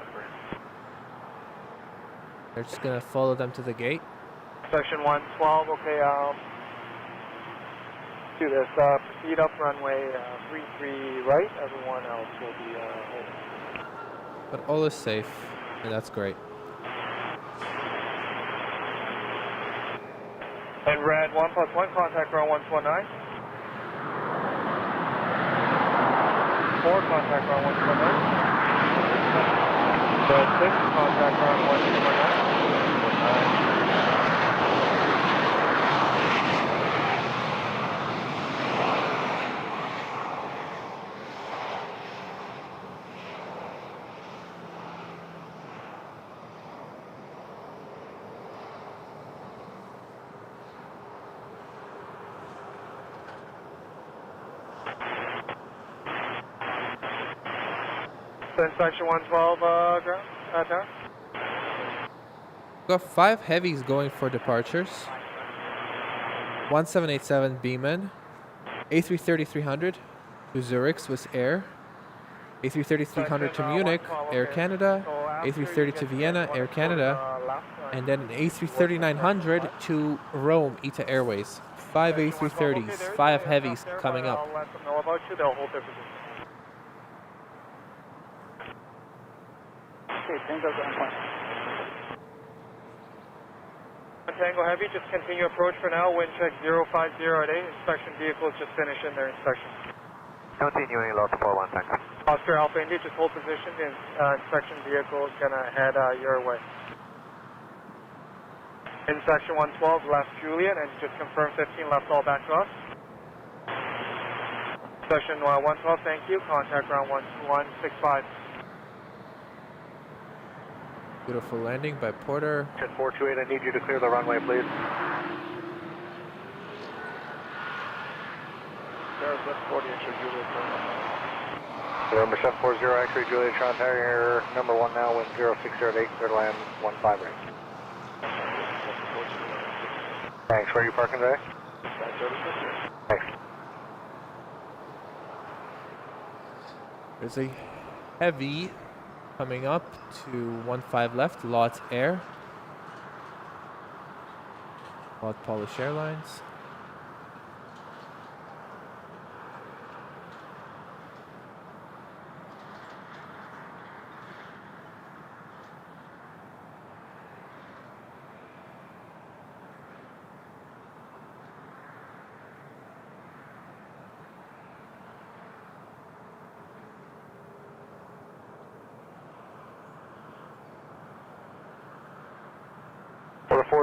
They're just gonna follow them to the gate. Section 112, okay, do this, proceed up runway 33 right, everyone else will be holding. But all is safe, and that's great. And red 1 +1, contact ground 119. 4, contact ground 119. Red 6, contact ground 119. In section 112, ground, down. We've got 5 heavies going for departures. 1787 Beeman, A330-300 to Zurich Swiss Air, A330-300 to Munich Air Canada, A330 to Vienna Air Canada, and then an A330-900 to Rome ITA Airways. 5 A330s, 5 heavies coming up. I'll let them know about you, they'll hold their position. Tango Heavy, just continue approach for now. Wind check 050 at 8. Inspection vehicles just finishing their inspection. Continuing loss 41, thanks. Oscar Alpha India, just hold position. The inspection vehicle is going to head your way. In section 112, left Juliet, and just confirm 15 left all back to us. Section 112, thank you. Contact ground 12165. Beautiful landing by Porter. 428, I need you to clear the runway, please. There's that 40 X-ray Juliet. Number 740, X-ray Juliet, Tron Terrier, number 1 now, wind 0608, clear to land 15 right. Thanks, where are you parking today? Thanks. There's a heavy coming up to 15 left, Lot Air. Lot Polish Airlines.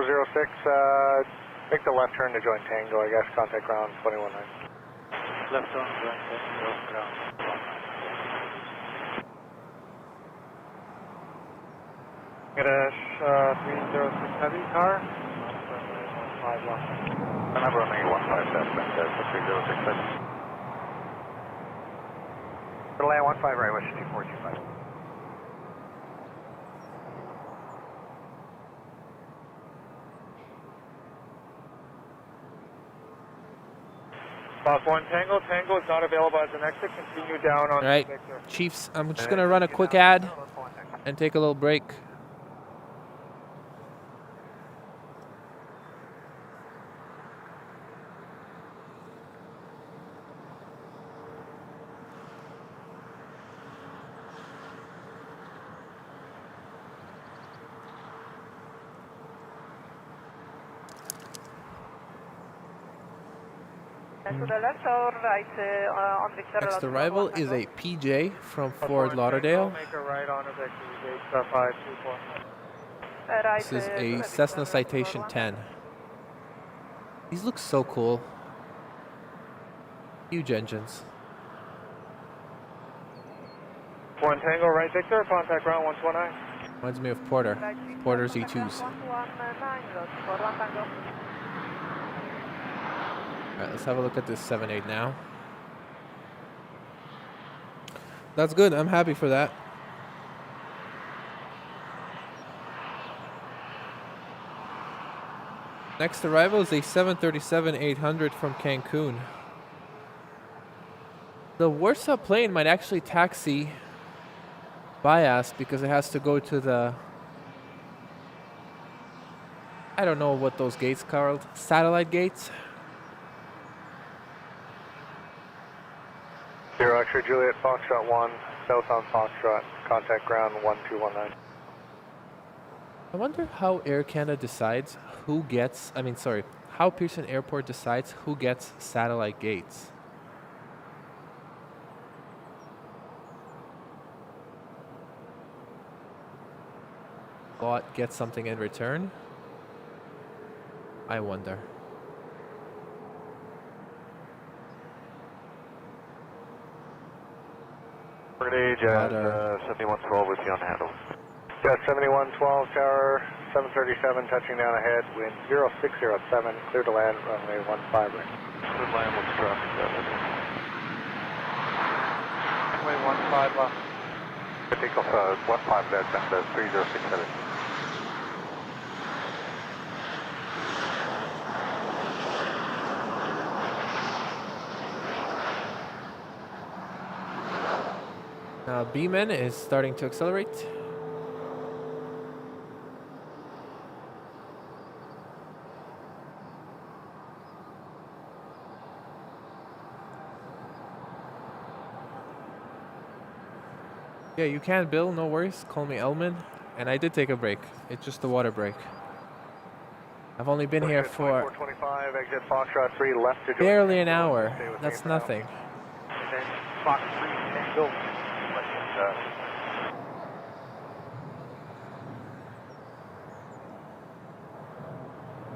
006, make the left turn to join Tango, I guess, contact ground 219. Left on ground. Get a 306 heavy car. Runway 15 left. And I'm running 15 left, and that's 306 heavy. Land 15 right, wish 2425. Boss 1 Tango. Tango is not available as an exit. Continue down on All right, Victor. Chiefs, I'm just going to run a quick ad and take a little break. To the left or right on Victor? Next arrival is a PJ from Fort Lauderdale. Make a right on Victor, gate 524. Right, This is a Cessna Citation 10. These look so cool. Huge engines. 1 Tango, right Victor, contact ground 129. Reminds me of Porter. Porter's E2s. Alright, let's have a look at this 7.8 now. That's good. I'm happy for that. Next arrival is a 737-800 from Cancun. The Warsaw plane might actually taxi bias because it has to go to the... I don't know what those gates called. Satellite gates? Zero X-ray Juliet, Foxtrot 1, southbound Foxtrot, contact ground 1219. I wonder how Air Canada decides who gets, how Pearson Airport decides who gets satellite gates. Bot gets something in return? I wonder. Age at 7112 with you on the handle. Yeah, 7112 tower, 737 touching down ahead, wind 0607, clear to land, runway 15 right. Clear to land, what's traffic? Runway 15 left. Takeoff 15 left and 3067. Now B-Men is starting to accelerate. Yeah, you can, Bill, no worries. Call me Elman. And I did take a break. It's just a water break. I've only been here for 2425, exit Foxtrot 3, left to join. barely an hour. That's nothing. Fox 3, Tango.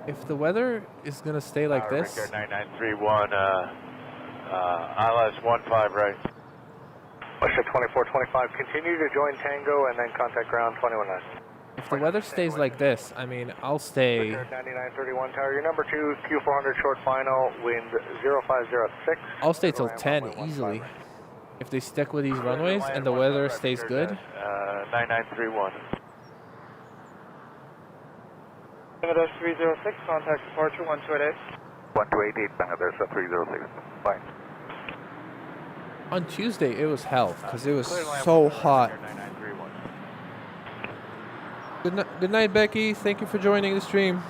If the weather is gonna stay like this, 9931, ILS 15 right. Western 2425, continue to join Tango and then contact ground 219. if the weather stays like this, I'll stay. 9931 tower, your number 2, Q400 short final, wind 0506. I'll stay till 10 easily. If they stick with these runways and the weather stays good. 9931. Bangladesh 306, contact departure 1288. 1288, Bangladesh 306. Bye. On Tuesday, it was hell because it was so hot. Good night, Becky. Thank you for joining the stream.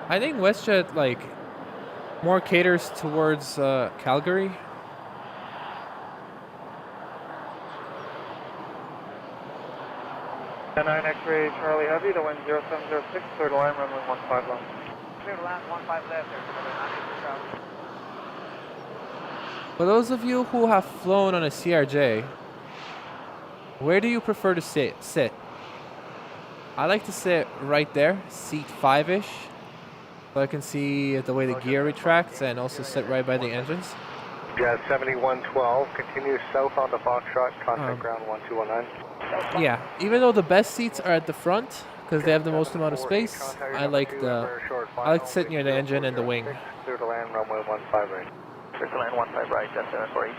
I think WestJet more caters towards Calgary. The 9 X-ray Charlie Heavy, the wind 0706, clear to land, runway 15 left. Clear to land 15 left, there's another For those of you who have flown on a CRJ, where do you prefer to sit? I like to sit right there, seat 5-ish, so I can see the way the gear retracts and also sit right by the engines. Jazz 7112, continue south on the Foxtrot, contact ground 1219. Yeah, even though the best seats are at the front because they have the most amount of space, I like to sit near the engine and the wing. Clear to land, runway 15 right. Clear to land 15 right, Jazz 748.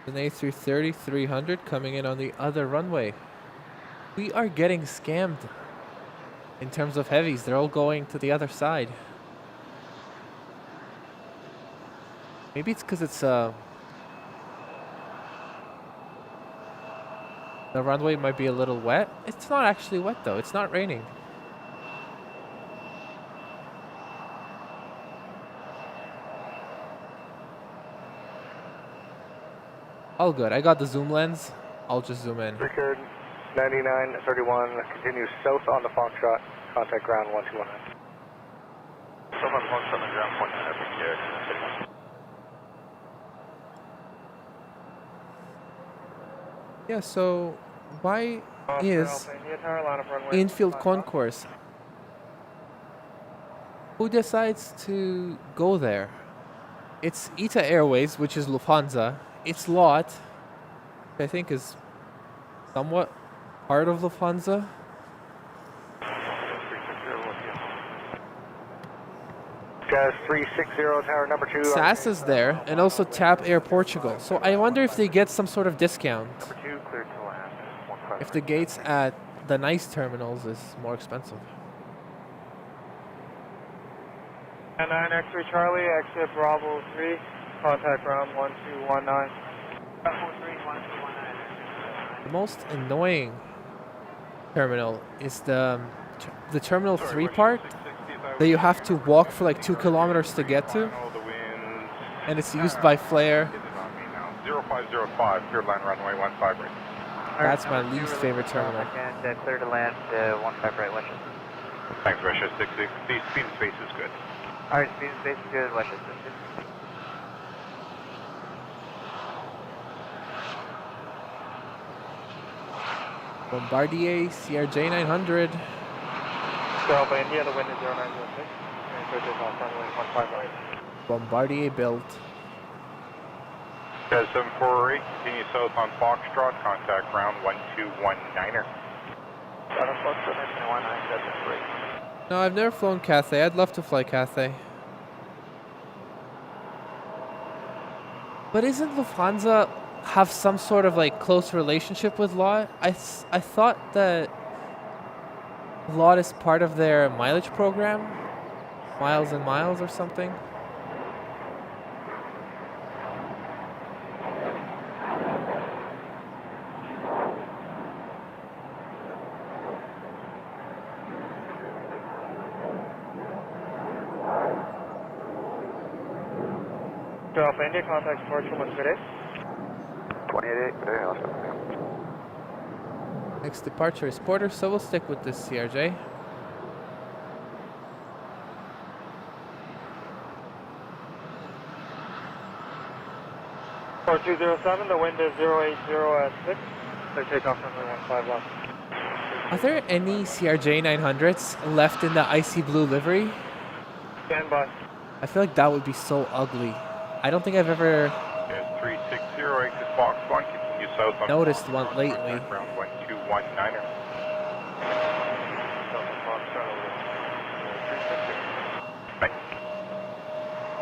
An A330-300 coming in on the other runway. We are getting scammed in terms of heavies. They're all going to the other side. Maybe it's because it's the runway might be a little wet. It's not actually wet though. It's not raining. All good. I got the zoom lens. I'll just zoom in. Richard, 9931, continue south on the Foxtrot, contact ground 1219. South on Foxtrot on ground 19, Yeah, so why is infield concourse? Who decides to go there? It's ITA Airways, which is Lufthansa. It's LOT, I think is somewhat part of Lufthansa. Jazz 360, tower number 2. SAS is there, and also TAP Air Portugal. So I wonder if they get some sort of discount. Number 2, clear to land. If the gates at the nice terminals is more expensive. And 9 X3 Charlie, exit Bravo 3, contact ground 1219. Bravo 3, 1219. The most annoying terminal is the Terminal 3 part that you have to walk for like 2 kilometers to get to. And it's used by Flair. 0505, clear line runway 15 right. That's my least favorite terminal. And clear to land 15 right, Westchester. Thanks, Russia 66. Speed and space is good. Alright, speed and space is good, Westchester. Bombardier CRJ 900. Alpha India, the wind is 0906. And clear to off runway 15 right. Bombardier built. Jazz 748, continue south on Foxtrot, contact ground 1219er. South on Foxtrot 1919, Jazz 748. No, I've never flown Cathay. I'd love to fly Cathay. But isn't Lufthansa have some sort of like close relationship with LOT? I thought that LOT is part of their mileage program, Miles and Miles or something. Alpha India, contact Portugal, what's good? 28, good day, Oscar. Next departure is Porter, so we'll stick with this CRJ. Or 207, the wind is 080 at 6. So takeoff runway 15 left. Are there any CRJ 900s left in the icy blue livery? Stand by. I feel like that would be so ugly. I don't think I've ever Jazz 360, exit Fox 1, continue south on noticed one lately. contact ground 1219er.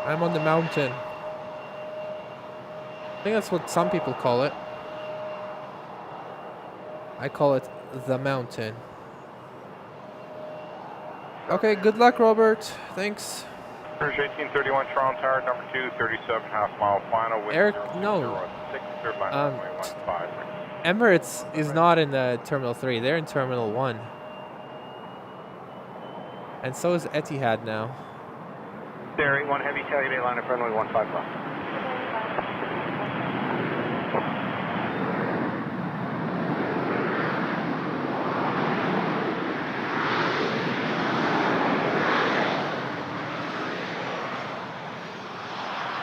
I'm on the mountain. I think that's what some people call it. I call it the mountain. Okay, good luck, Robert. Thanks. Cruise 1831, Toronto Tower, number 2, 37 half-mile final. Wind Eric, 060 no. at 6, clear line runway 15. Emirates is not in the Terminal 3. They're in Terminal 1. And so is Etihad now. There, 1 heavy, Talia Bay line of runway 15 left.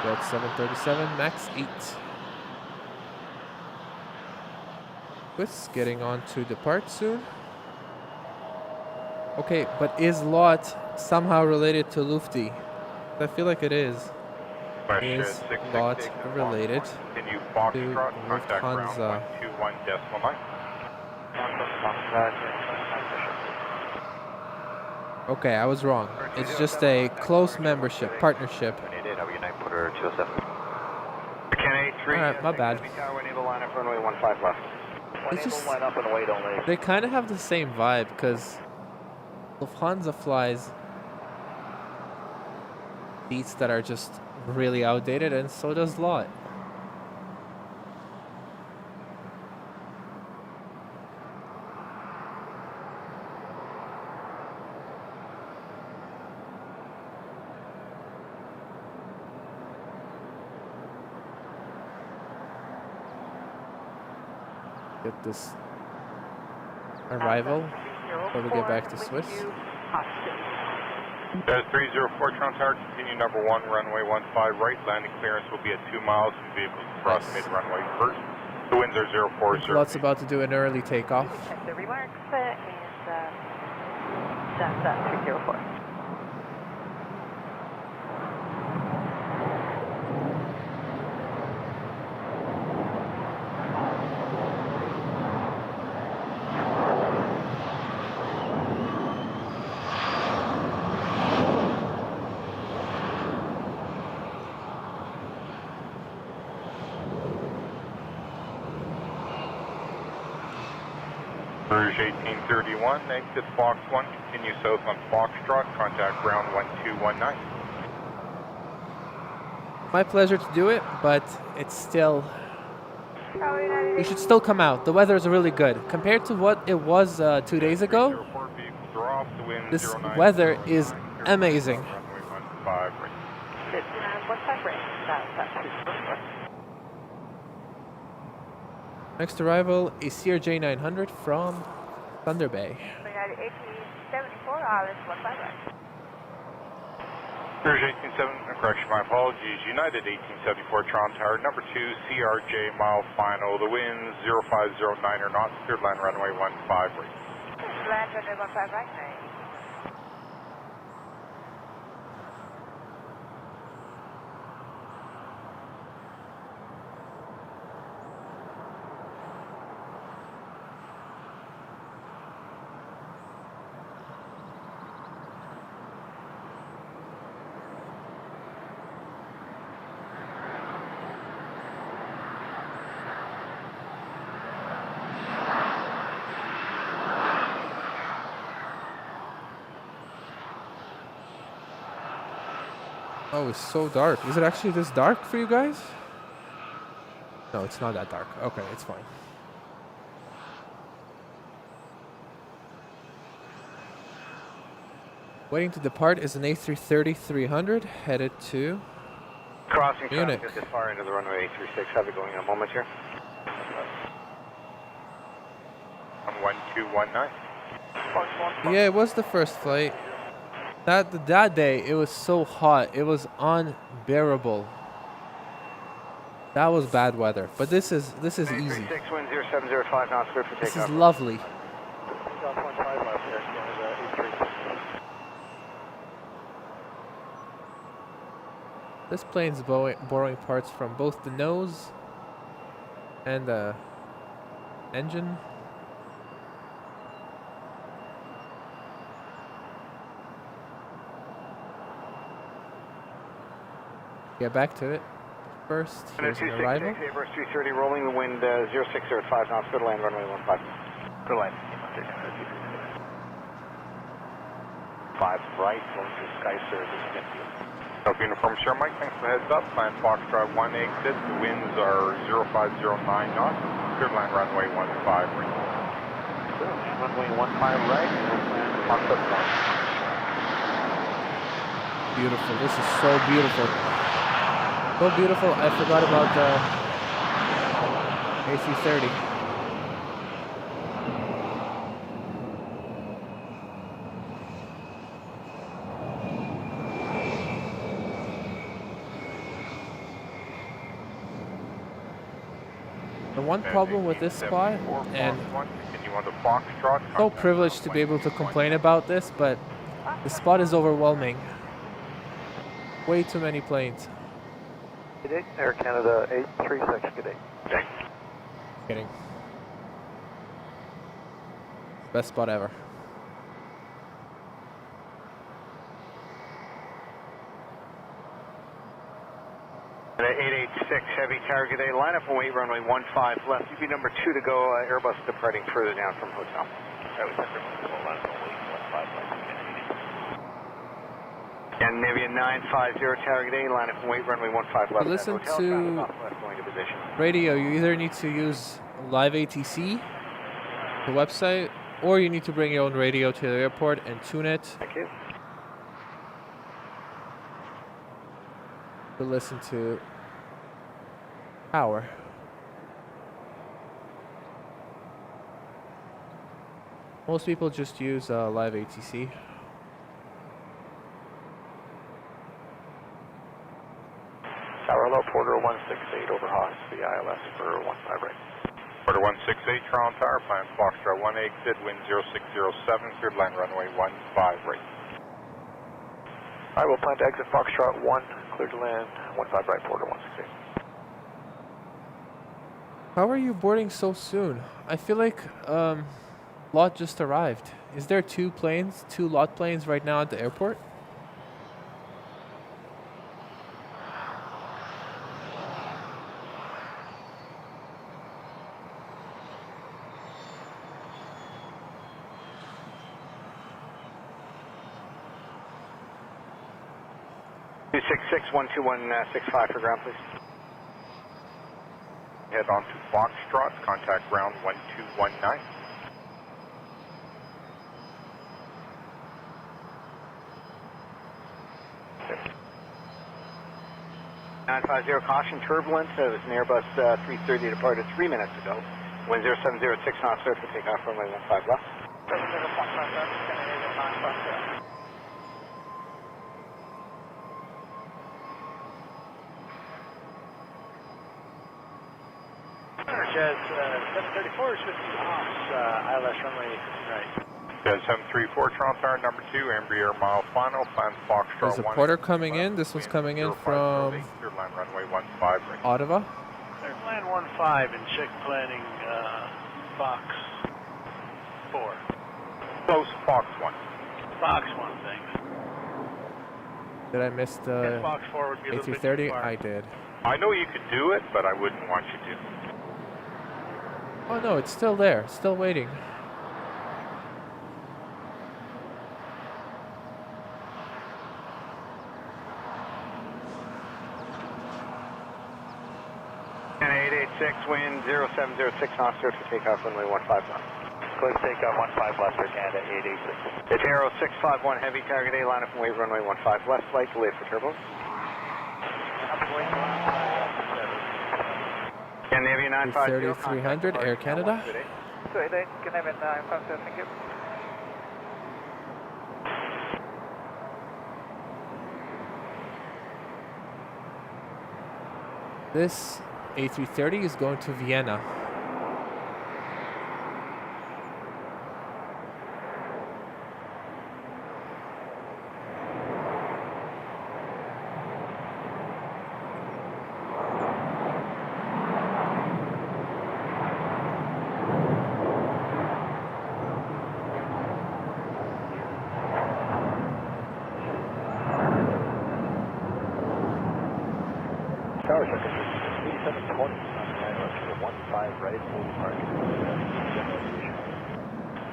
Got 737, max 8. Swiss getting on to depart soon. Okay, but is LOT somehow related to Lufti? I feel like it is. Is LOT related Continue to Foxtrot, contact ground Lufthansa? 121.9. Okay, I was wrong. It's just a close membership, partnership. Alright, my bad. Line up runway 15 left. It's just, Line up and wait only. they kind of have the same vibe because Lufthansa flies beats that are just really outdated, and so does LOT. Get this arrival before we get back to Swiss. There's 304 Toronto Tower, continue number 1, runway 15 right. Landing clearance will be at 2 miles and vehicles across mid runway first. The winds are 040. LOT's about to do an early takeoff. Check the remarks and that's 304. Rouge 1831, exit Fox 1, continue south on Foxtrot, contact ground 1219. My pleasure to do it, but it's still... You should still come out. The weather is really good. Compared to what it was 2 days ago, this weather is amazing. Next arrival is CRJ 900 from Thunder Bay. United 1874, ILS 15 right. Rouge 1870, correction, my apologies. United 1874 Toronto Tower, number 2, CRJ mile final. The winds 0509 or not, cleared land runway 15 right. Land runway 15 right. Oh, it's so dark. Is it actually this dark for you guys? No, it's not that dark. Okay, it's fine. Waiting to depart is an A330-300 headed to Crossing Munich. traffic this far into the runway 836. Have it going in a moment here. On 1219. Yeah, it was the first flight. That day, it was so hot. It was unbearable. That was bad weather. But this is easy. 36, wind 0705 knots, clear for takeoff. This is lovely. This plane's borrowing parts from both the nose and the engine. Get back to it. First, here's an arrival. 330 rolling, the wind 0605 knots, good land, runway 15. Good land. 5 right, going to Sky Service, Midfield. South Uniform Sure Mike, thanks for the heads up. Plan Foxtrot 1 exit, the winds are 0509 knots, good land runway 15 right. Runway 15 right, and Foxtrot 1. Beautiful. This is so beautiful. So beautiful, I forgot about the AC-30. The one problem with this spot, and Continue on to Foxtrot. so privileged to be able to complain about this, but the spot is overwhelming. Way too many planes. Good day, Air Canada 836, good day. Kidding. Best spot ever. At 886 Heavy Tower, good day. Line up and wait, runway 15 left. UV number 2 to go. Airbus departing further down from hotel. And Navy 950 Tower, good day. Line up and wait, runway 15 left. Listen hotel, to left, going to position. radio. You either need to use live ATC, the website, or you need to bring your own radio to the airport and tune it Thank you. to listen to power. Most people just use live ATC. Tower hello, Porter 168 over Haas, the ILS for 15 right. Porter 168, Toronto Tower, plan Foxtrot 1 exit, wind 0607, cleared line runway 15 right. I will plan to exit Foxtrot 1, clear to land 15 right, Porter 168. How are you boarding so soon? I feel like lot just arrived. Is there two lot planes right now at the airport? Two 12165 for ground, please. Head on to Foxtrot, contact ground 1219. Okay. 950, caution turbulence. It was an Airbus 330 departed 3 minutes ago. Wind 0706 knots, clear for takeoff, runway 15 left. Jazz 734 is 50 off, ILS runway right. Jazz 734, Toronto Tower, number 2, Embraer mile final, plan Foxtrot 1. There's a porter coming in. This one's coming in from Cleared line runway 15 right. Ottawa. Clear plan 15 and check planning Fox 4. Close Fox 1. Fox 1, thanks. Did I miss the Fox 4 would be a little bit too A330? far. I did. I know you could do it, but I wouldn't want you to. Oh no, it's still there. Still waiting. And 886, wind 0706 knots, clear for takeoff, runway 15 left. Clear to takeoff 15 left, Air Canada 886. It's Aero 651 Heavy, target A, line up and wave runway 15 left, flight delayed for turbulence. And Navy 950. 3300 Air Canada. So then, can I have 950, thank you. This A330 is going to Vienna. Tower circuit 8720, 15 right, full park.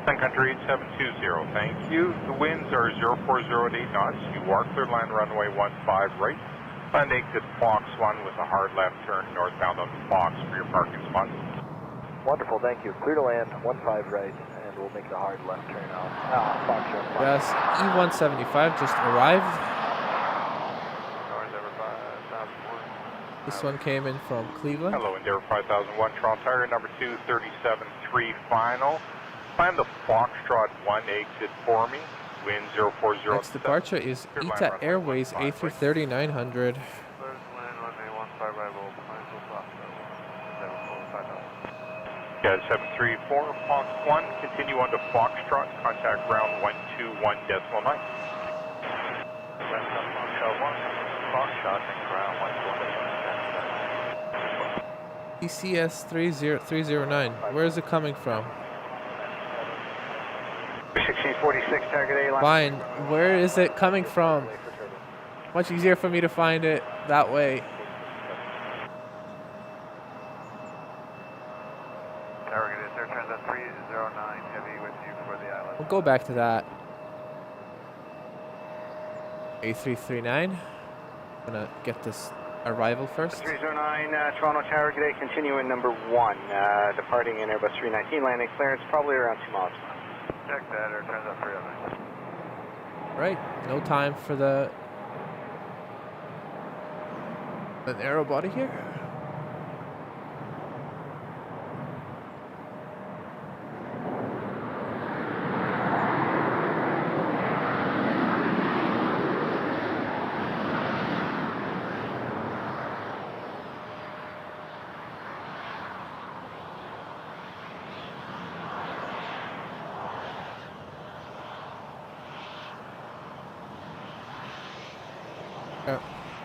Sun Country 8720, thank you. The winds are 0408 knots. You are clear line runway 15 right. Plan to exit Fox 1 with a hard left turn northbound on Fox for your parking spot. Wonderful, thank you. Clear to land 15 right, and we'll make the hard left turn out. Fox Run. Yes, E175 just arrived. This one came in from Cleveland. Hello, Endeavour 5001, Toronto Tower, number 2, 373 final. Plan the Foxtrot 1 exit for me. Wind 0407. Next departure is ITA Airways A330 900. Land runway 15 right, we'll find full Fox. Yeah, 734, Fox 1, continue on to Foxtrot, contact ground 121.9. TCS 309. Where is it coming from? 1646, target A line. Fine. Where is it coming from? Much easier for me to find it that way. Target is there, turns at 309, heavy with you for the island. We'll go back to that. A339. Gonna get this arrival first. 309, Toronto Tower, good day, continue in number 1, departing in Airbus 319, landing clearance probably around 2 miles. Check that, air turns at 309. Right, no time for an aero body here.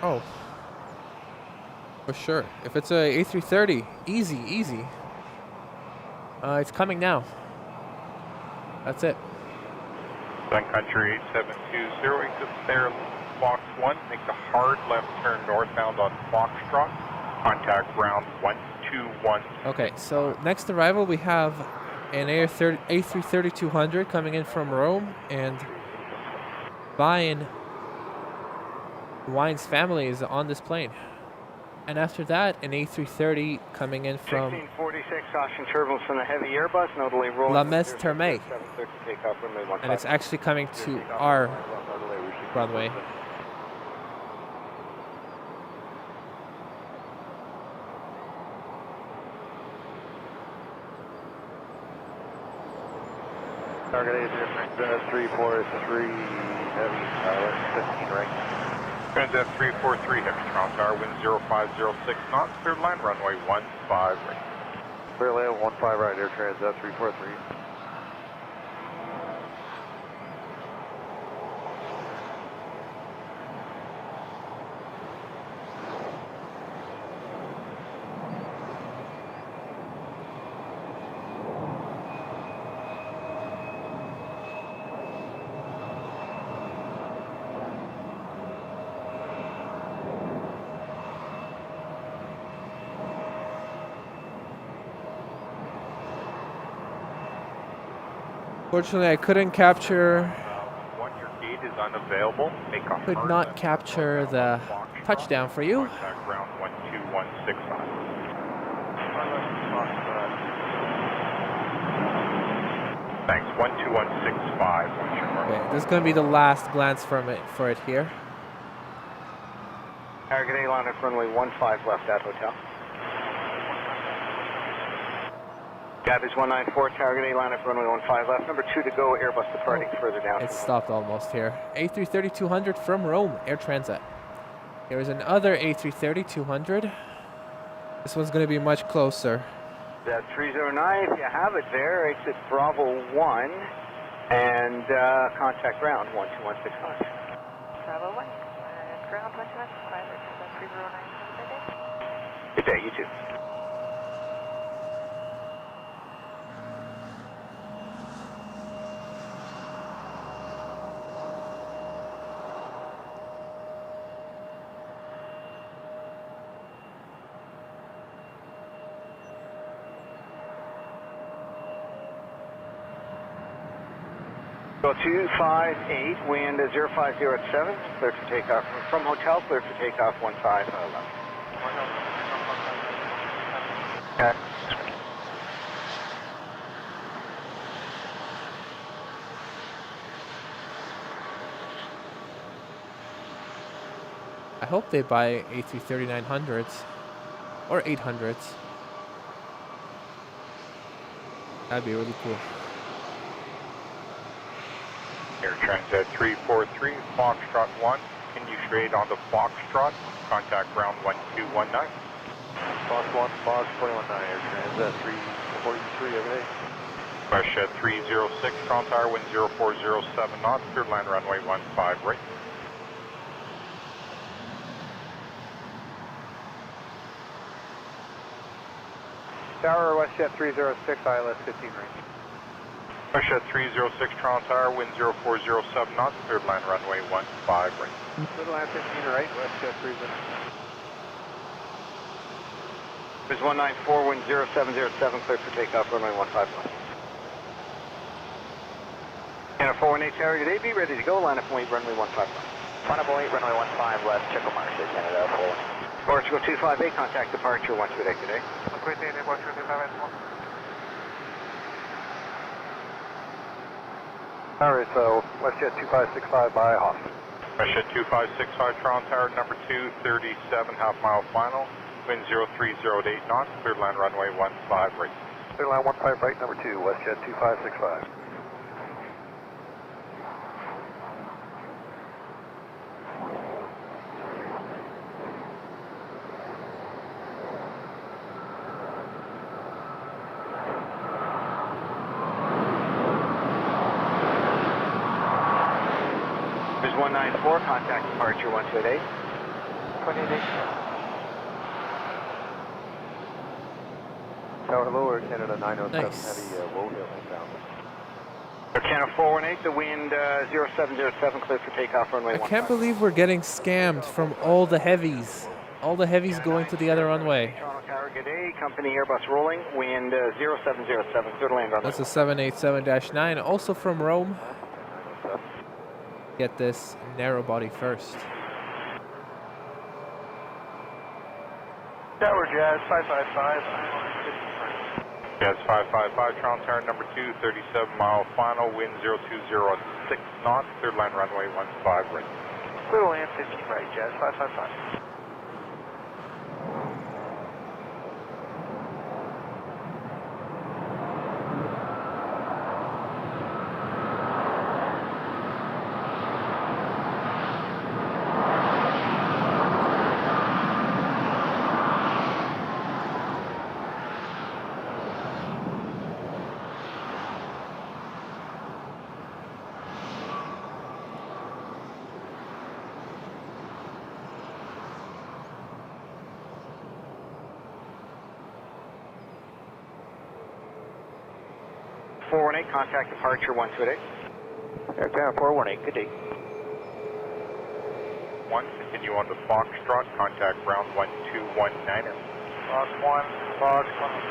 Oh, for sure. If it's a A330, easy. It's coming now. That's it. Sun Country 8720, exit there, Fox 1, make the hard left turn northbound on Foxtrot, contact ground 121. Okay, so next arrival we have an A330-200 coming in from Rome, and Wine's family is on this plane. And after that, an A330 coming in from 1646, caution turbulence from the heavy Airbus, notably rolling. La Messe Terme. Takeoff, runway 15. And it's actually coming to our runway. Target A is there, 343, heavy, 15 right. Transat 343, heavy Toronto Tower, wind 0506 knots, clear line, runway 15 right. Clear layout 15 right, air transat 343. Fortunately, I couldn't capture. One, your gate is unavailable. Make a Could hard not left capture turn the Foxtrot, touchdown for you. Contact ground 12165. Thanks, 12165. Okay, this is going to be the last glance for it here. Target A line at runway 15 left at hotel. Gab is 194, target A line at runway 15 left. Number 2 to go, Airbus departing further down. It stopped almost here. A330-200 from Rome, Air Transat. Here is another A330-200. This one's going to be much closer. That 309, if you have it there, exit Bravo 1 and contact ground 12165. Bravo 1, ground 12165, 309. Good day, you too. Go 258, wind 050 at 7, clear for takeoff. From hotel, clear for takeoff 15 left. Okay. I hope they buy A330-900s or 800s. That'd be really cool. Air Transat 343, Foxtrot 1, continue straight on to Foxtrot, contact ground 1219. Fox 1, Fox 21-9, Air Trans 343 over there. WestJet 306, Toronto Tower, wind 0407 knots, cleared line runway 15 right. Tower, WestJet 306, ILS 15 range. WestJet 306, Toronto Tower, wind 0407 knots, cleared line runway 15 right. Cleared line 15 right, WestJet 306. There's 194, wind 0707, cleared for takeoff, runway 15 left. Canada 418 Tower, good day, be ready to go, line up and wait, runway 15 left. Line up and wait, runway 15 left, check on Marshall, Canada 418. Portugal 258, contact departure 128 today. Alright, so WestJet 2565 by Hoff. WestJet 2565, Toronto Tower, number 2, 37, half mile final, wind 0308 knots, cleared line runway 15 right. Cleared line 15 right, number 2, WestJet 2565. There's 194, contact departure 128. 28. Tower, hello, Air Canada 907, Nice. heavy low hill inbound. Air Canada 418, the wind 0707, cleared for takeoff, runway I 15. can't believe we're getting scammed from all the heavies. All the heavies going to the other runway. Toronto Tower, good day, company Airbus rolling, wind 0707, clear to land runway. That's a 787-9, also from Rome. Get this narrow body first. Tower Jazz 555. Jazz 555, Toronto Tower, number 2, 37 mile final, wind 0206 knots, cleared line runway 15 right. Clear land 15 right, Jazz 555. Contact departure 128. Air Canada 418, good day. 1, continue on to Foxtrot, contact ground 1219er. Fox 1, Fox 20.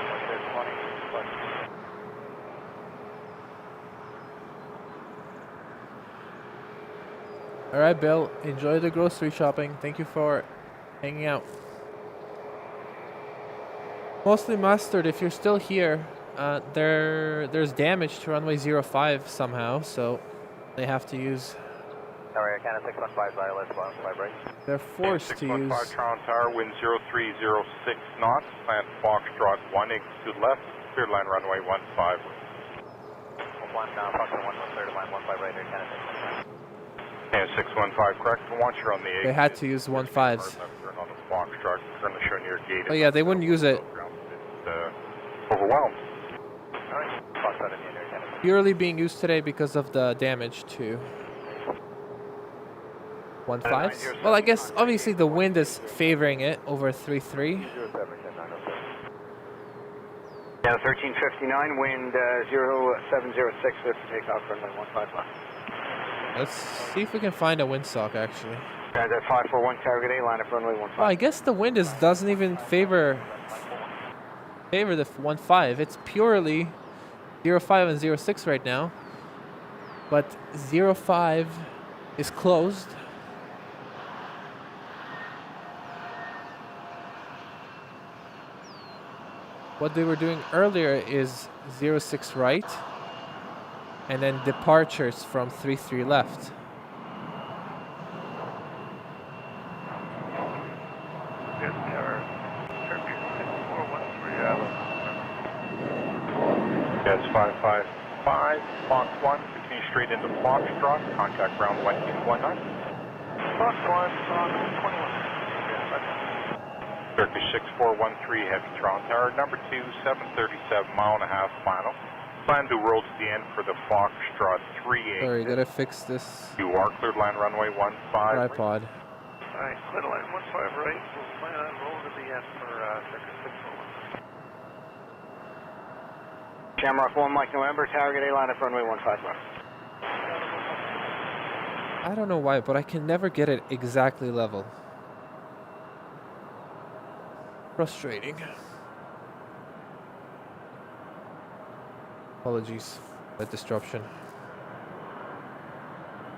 Alright, Bill, enjoy the grocery shopping. Thank you for hanging out. Mostly Mustard, if you're still here, there's damage to runway 05 somehow, so they have to use. Tower Air Canada 615 ILS 15 right. They're forced to use. 615 Toronto Tower, wind 0306 knots, plant Foxtrot 1, exit left, clear line runway 15 right. 1 now, Fox 1, 1 line 15 right, Air Canada 615. And 615, correct. Once you're on the They had to use 15s. turn on the Foxtrot, currently showing your gate. Oh yeah, they wouldn't use it. It's overwhelmed. Fox 7 in Air Canada. Purely being used today because of the damage to 15s. Well, I guess obviously the wind is favoring it over 3-3. Yeah, 1359, wind 0706, clear for takeoff, runway 15 left. Let's see if we can find a windsock actually. Transit 541, Tower, good day, line up runway 15. Oh, I guess the wind doesn't even favor the 15. It's purely 05 and 06 right now. But 05 is closed. What they were doing earlier is 06 right, and then departures from 33 left. That's 555, Fox 1, continue straight into Foxtrot, contact ground 1219. Fox 1, Fox 21. Turkish 6413, heavy Toronto Tower, number 2, 737, mile-and-a-half final. Plan to roll to the end for the Foxtrot 38. Sorry, gotta fix this You are cleared line runway 15. tripod. Alright, clear line 15 right. We'll plan on rolling to the end for Turkish 641. Shamrock 1, Mike November, Tower Gate A, line up runway 15 left. I don't know why, but I can never get it exactly level. Frustrating. Apologies for that disruption.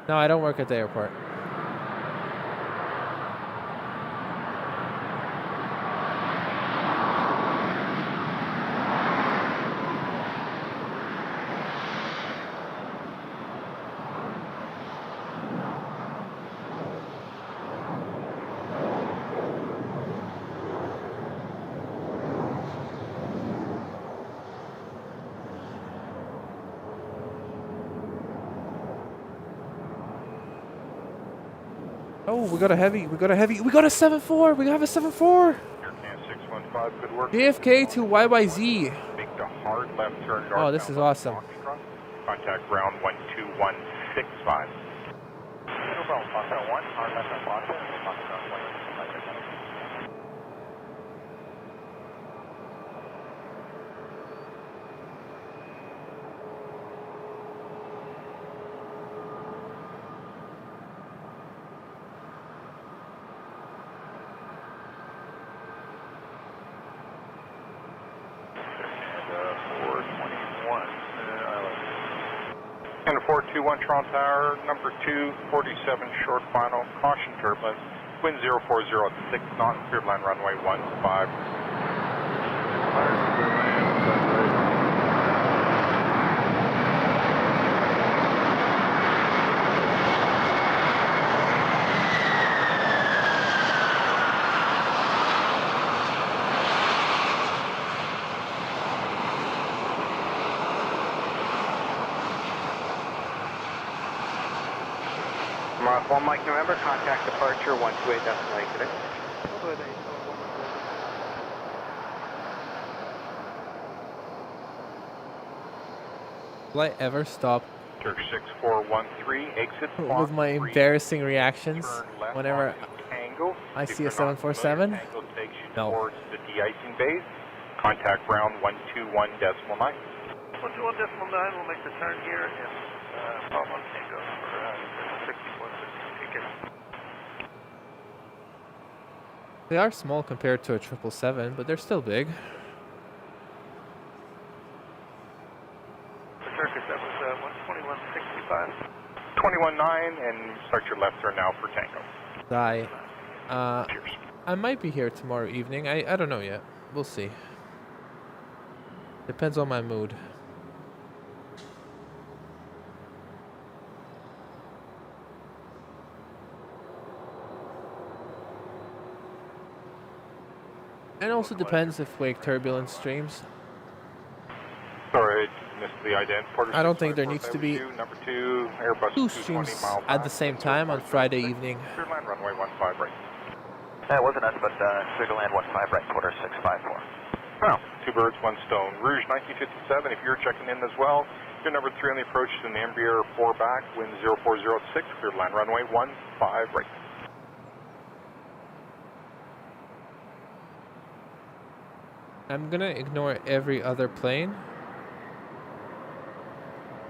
No, I don't work at the airport. Oh, we got a heavy, we got a 7-4, we have a 7-4. 615, good work. JFK to YYZ. Make the hard left turn north. Oh, this is awesome. Contact ground 12165. No problem, Foxtrot 1, hard left on Foxtrot, Foxtrot 1. And 421 Toronto Tower, number 2, 47 short final, caution turbulence, wind 040 at 6 knots, cleared line runway 15. Mark 1, Mike November, contact departure 128 decimal 8 today. Will I ever stop Turkish 6413, exit with my embarrassing reactions whenever I see a 747? No. Towards the de-icing bays. Contact ground 121 decimal 9. 121 decimal 9, we'll make the turn here and follow on Tango for 61. Take care. They are small compared to a 777, but they're still big. Turkish, that was 121.65. 21.9 and start your left turn now for Tango. Cheers. I might be here tomorrow evening. I don't know yet. We'll see. Depends on my mood. And also depends if Wake Turbulence streams. Sorry, missed the ident. I don't think there needs to be number 2, Airbus 2 streams at the same time on Friday evening. Clear line runway 15 right. That wasn't us, but clear to land 15 right, quarter 654. Well, 2 birds, 1 stone. Rouge 1957, if you're checking in as well, you're number 3 on the approach to the Embraer 4 back, wind 0406, clear line runway 15 right. I'm gonna ignore every other plane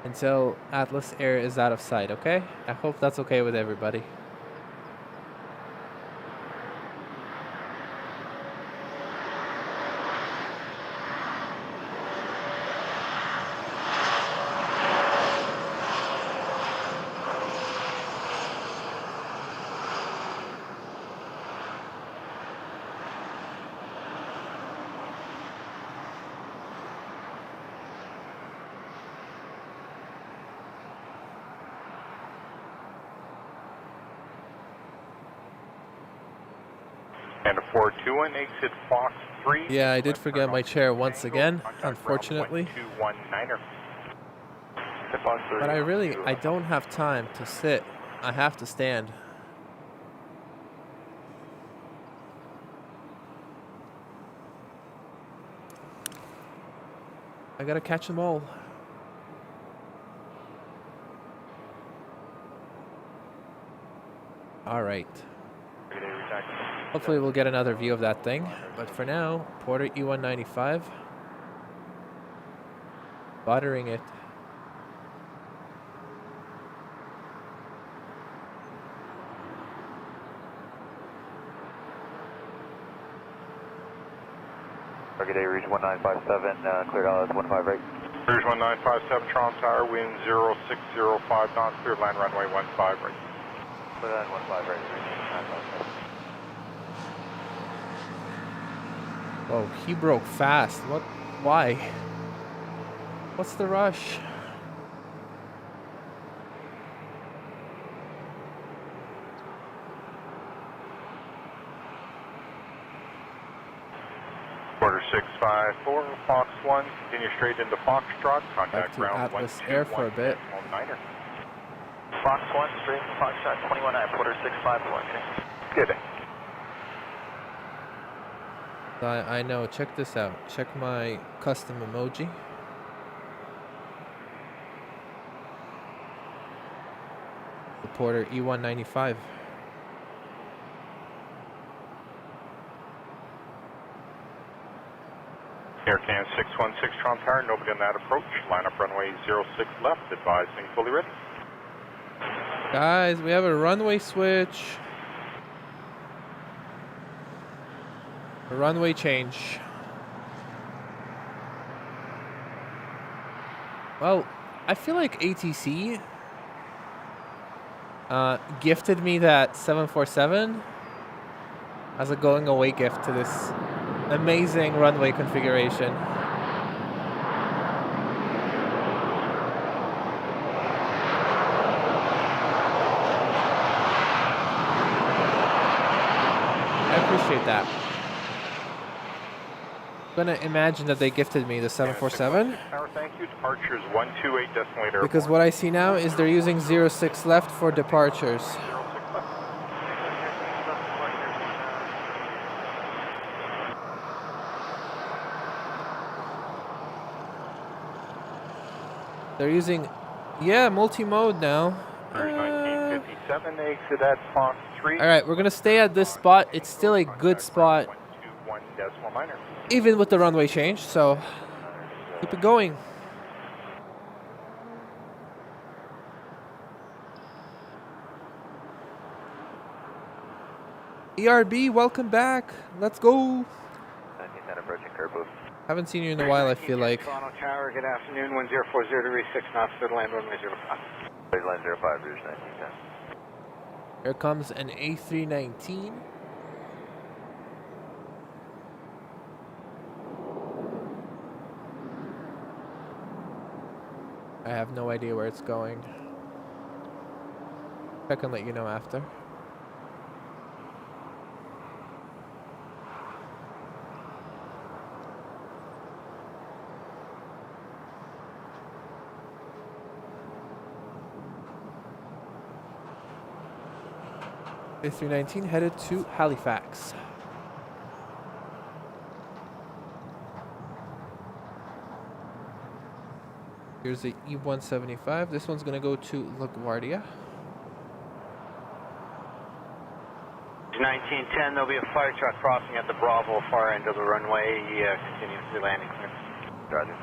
until Atlas Air is out of sight, okay? I hope that's okay with everybody. And a 421, exit Fox 3. Yeah, I did forget my chair once again, unfortunately. But I don't have time to sit. I have to stand. I gotta catch them all. All right. Hopefully we'll get another view of that thing. But for now, Porter E195. Buttering it. Target A, reach 1957, cleared out at 15 right. Rouge 1957, Toronto Tower, wind 0605 knots, cleared land runway 15 right. Clear that 15 right, Oh, he broke fast. What? Why? What's the rush? Quarter 654, Fox 1, continue straight into Foxtrot, Back contact to ground Atlas Air for a bit. 129er. Fox 1, straight Foxtrot 21-9, quarter 654. Good. I know. Check this out. Check my custom emoji. The Porter E195. Air Can 616 Toronto Tower, nobody on that approach. Line up runway 06 left, advising fully ready. Guys, we have a runway switch. A runway change. Well, I feel like ATC gifted me that 747 as a going away gift to this amazing runway configuration. I appreciate that. I'm gonna imagine that they gifted me the 747 Thank you. Departures 128 decimal eight because what I see now is they're using 06 left for departures. 06 left. They're using, yeah, multi-mode now. 1957, exit at Fox 3. All right, we're gonna stay at this spot. It's still a good spot, 121 decimal minor. even with the runway change. So keep it going. ERB, welcome back. Let's go. 1910 approaching curve boost. Haven't seen you in a while, I feel like. Toronto Tower, good afternoon, 1040 degrees 6 knots, third land runway 05. Third line 05, Rouge 1910. Here comes an A319. I have no idea where it's going. I can let you know after. A319 headed to Halifax. Here's the E175. This one's going to go to LaGuardia. 1910, there'll be a fire truck crossing at the Bravo far end of the runway. Continue through landing clearance. Roger.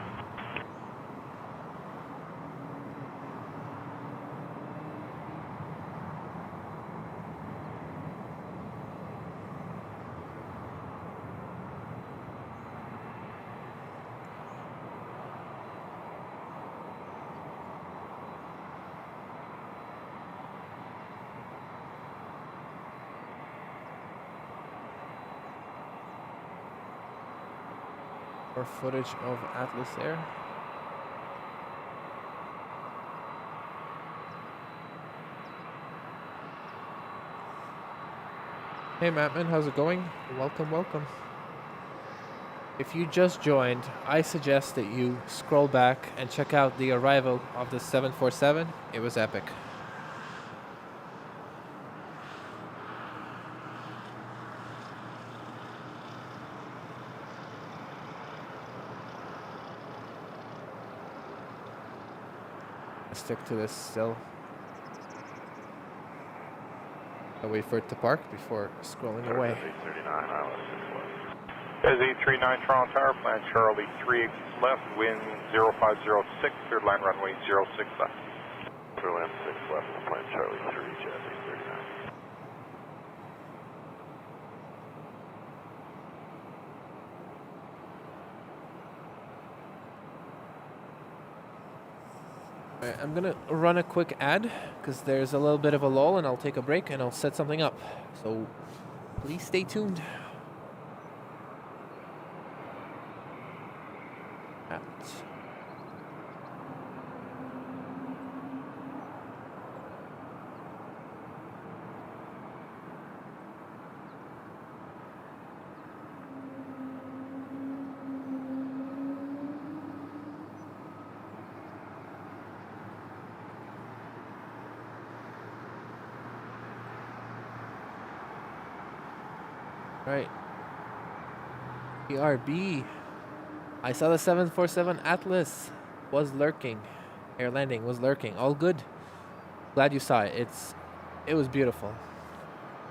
More footage of Atlas Air. Hey Mattman, how's it going? Welcome, welcome. If you just joined, I suggest that you scroll back and check out the arrival of the 747. It was epic. stick to this still. I'll wait for it to park before scrolling away. 39 ILS 6 left. As 839 Toronto Tower, plan Charlie 38 left, wind 0506, cleared line runway 06 left. Clear land 6 left, plan Charlie 3, jet 839. Alright, I'm gonna run a quick ad because there's a little bit of a lull and I'll take a break and I'll set something up. So please stay tuned. Right. PRB. I saw the 747 Atlas was lurking. Air landing was lurking. All good. Glad you saw it. It was beautiful.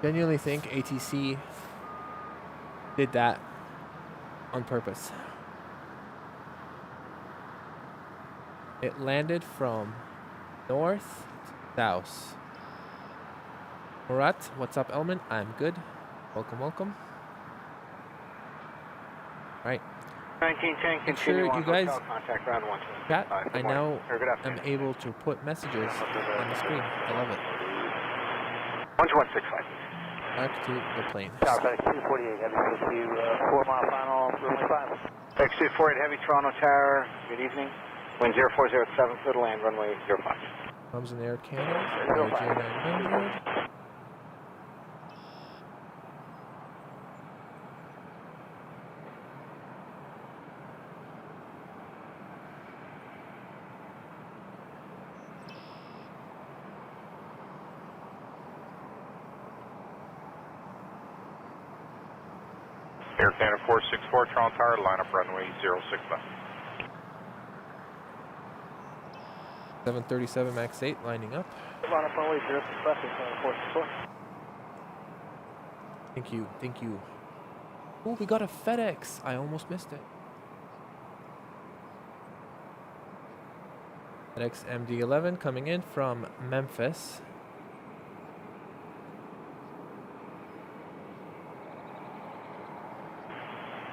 Genuinely think ATC did that on purpose. It landed from north to south. Murat, what's up, Elman? I'm good. Welcome, welcome. Right. 1910, Make sure continue on you guys hotel contact round 1. chat. Good I morning. now Or good am afternoon. able to put messages on the screen. I love it. 12165. Back to the plane. Southwest 248, heavy to 4 mile final, runway 5. X248 Heavy Toronto Tower, good evening. Wind 0407, clear to land, runway 05. Comes in Air Canada. RJ900. Air Canada 464 Toronto Tower, line up runway 06 left. 737 MAX 8 lining up. Line up runway 06 left, 464. Thank you, thank you. Oh, we got a FedEx. I almost missed it. FedEx MD11 coming in from Memphis.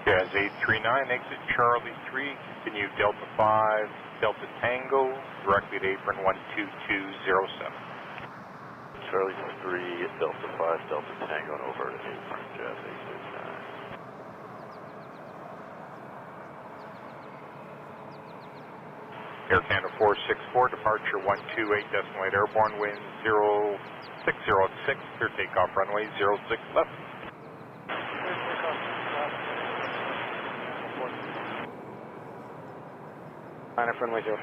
Jazz 839, exit Charlie 3, continue Delta 5, Delta Tango, directly to apron 12207. Charlie 3, Delta 5, Delta Tango, and over to apron, jet 869. Air Canada 464, departure 128.8 airborne, wind 0606, clear takeoff runway 06 left. Line up runway 05.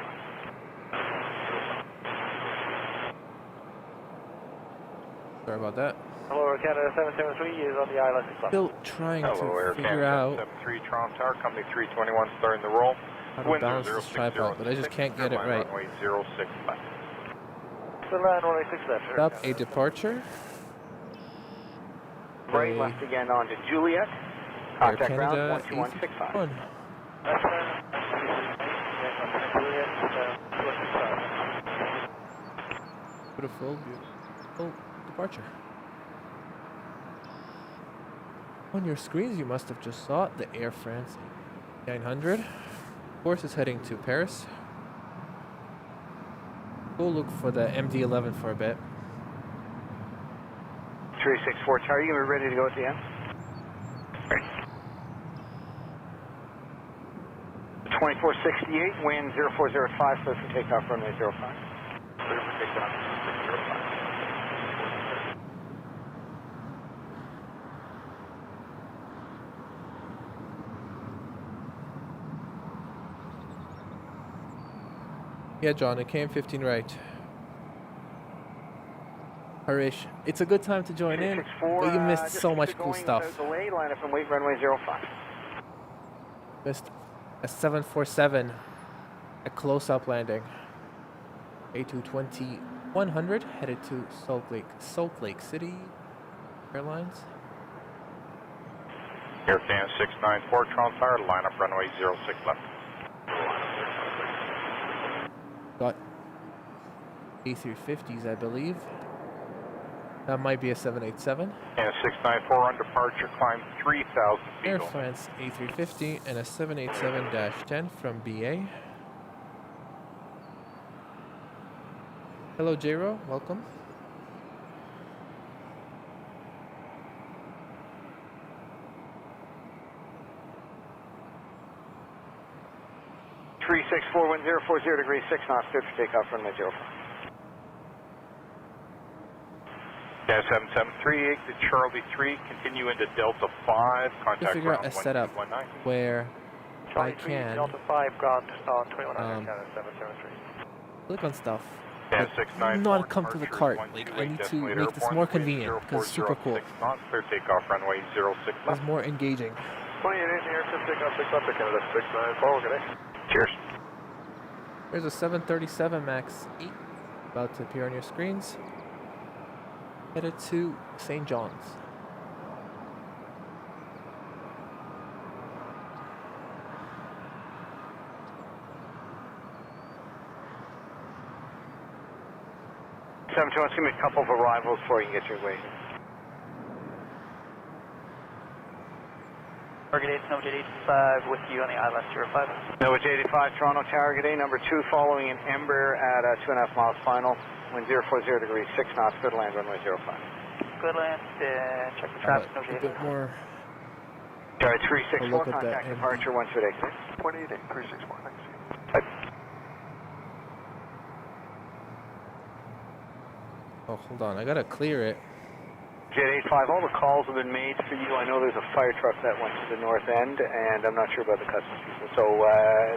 Sorry about that. Hello, Air Canada 773 is on the ILS 6 left. Still trying Hello, to Air figure Canada out 73 Toronto Tower, company 321 starting the roll. how to Winds balance are this tripod, but I just 0606, can't get it line right. Runway 06 left. Clear land runway 6 left. Air Stop a Canada. departure. Right, A left again on to Juliet. Air Contact ground Canada 12165. A351. Left land, Juliet, Beautiful, beautiful departure. On your screens, you must have just saw the Air France 900. Of course, it's heading to Paris. Go look for the MD11 for a bit. 364 Tower, you gonna be ready to go at the end? Great. 2468, wind 0405, clear for takeoff runway 05. Clear for takeoff 0605. Yeah, John, it came 15 right. Harish, it's a good time to join in, but you missed so much cool stuff. Delay, line up and wait, runway 05. Missed a 747, a close-up landing. A220-100 headed to Salt Lake City Airlines. Air France 694, Toronto Tower, line up runway 06 left. Got A350s, I believe. That might be a 787. And 694 on departure, climb 3,000 feet. Air France A350 and a 787-10 from BA. Hello, J-Ro. Welcome. Three 641 degrees 6 knots, good for takeoff, runway 05. Yeah, 7738 to Charlie 3, continue into Delta 5, To contact figure out ground a setup 1219. where Charlie I 3, can Delta 5, ground 2100, Canada 773. click on stuff, Yeah, but 694, not come to the departure cart. Like, 128, I need to decimal make this airborne, more wind convenient because it's super cool. 0406 knots, clear takeoff, runway 06 It's left. more engaging. 28 Air 6 takeoff 6 left to Canada 694, good day. Cheers. There's a 737 MAX 8 about to appear on your screens. Headed to St. John's. Give me a couple of arrivals before you can get your way. Target 8, Novage 85 with you on the ILS 05. Novage 85, Toronto Tower, good day. Number 2 following an Embraer at 2.5 miles final. Wind 040 degrees 6 knots, good land, runway 05. Good land, check the traffic, A Novage bit 85. more. Sorry, A 364, look at the contact MD. departure 128. 28 364, thanks. Oh, hold on. I gotta clear it. Jet 85, all the calls have been made for you. I know there's a fire truck that went to the north end, and I'm not sure about the customs people. So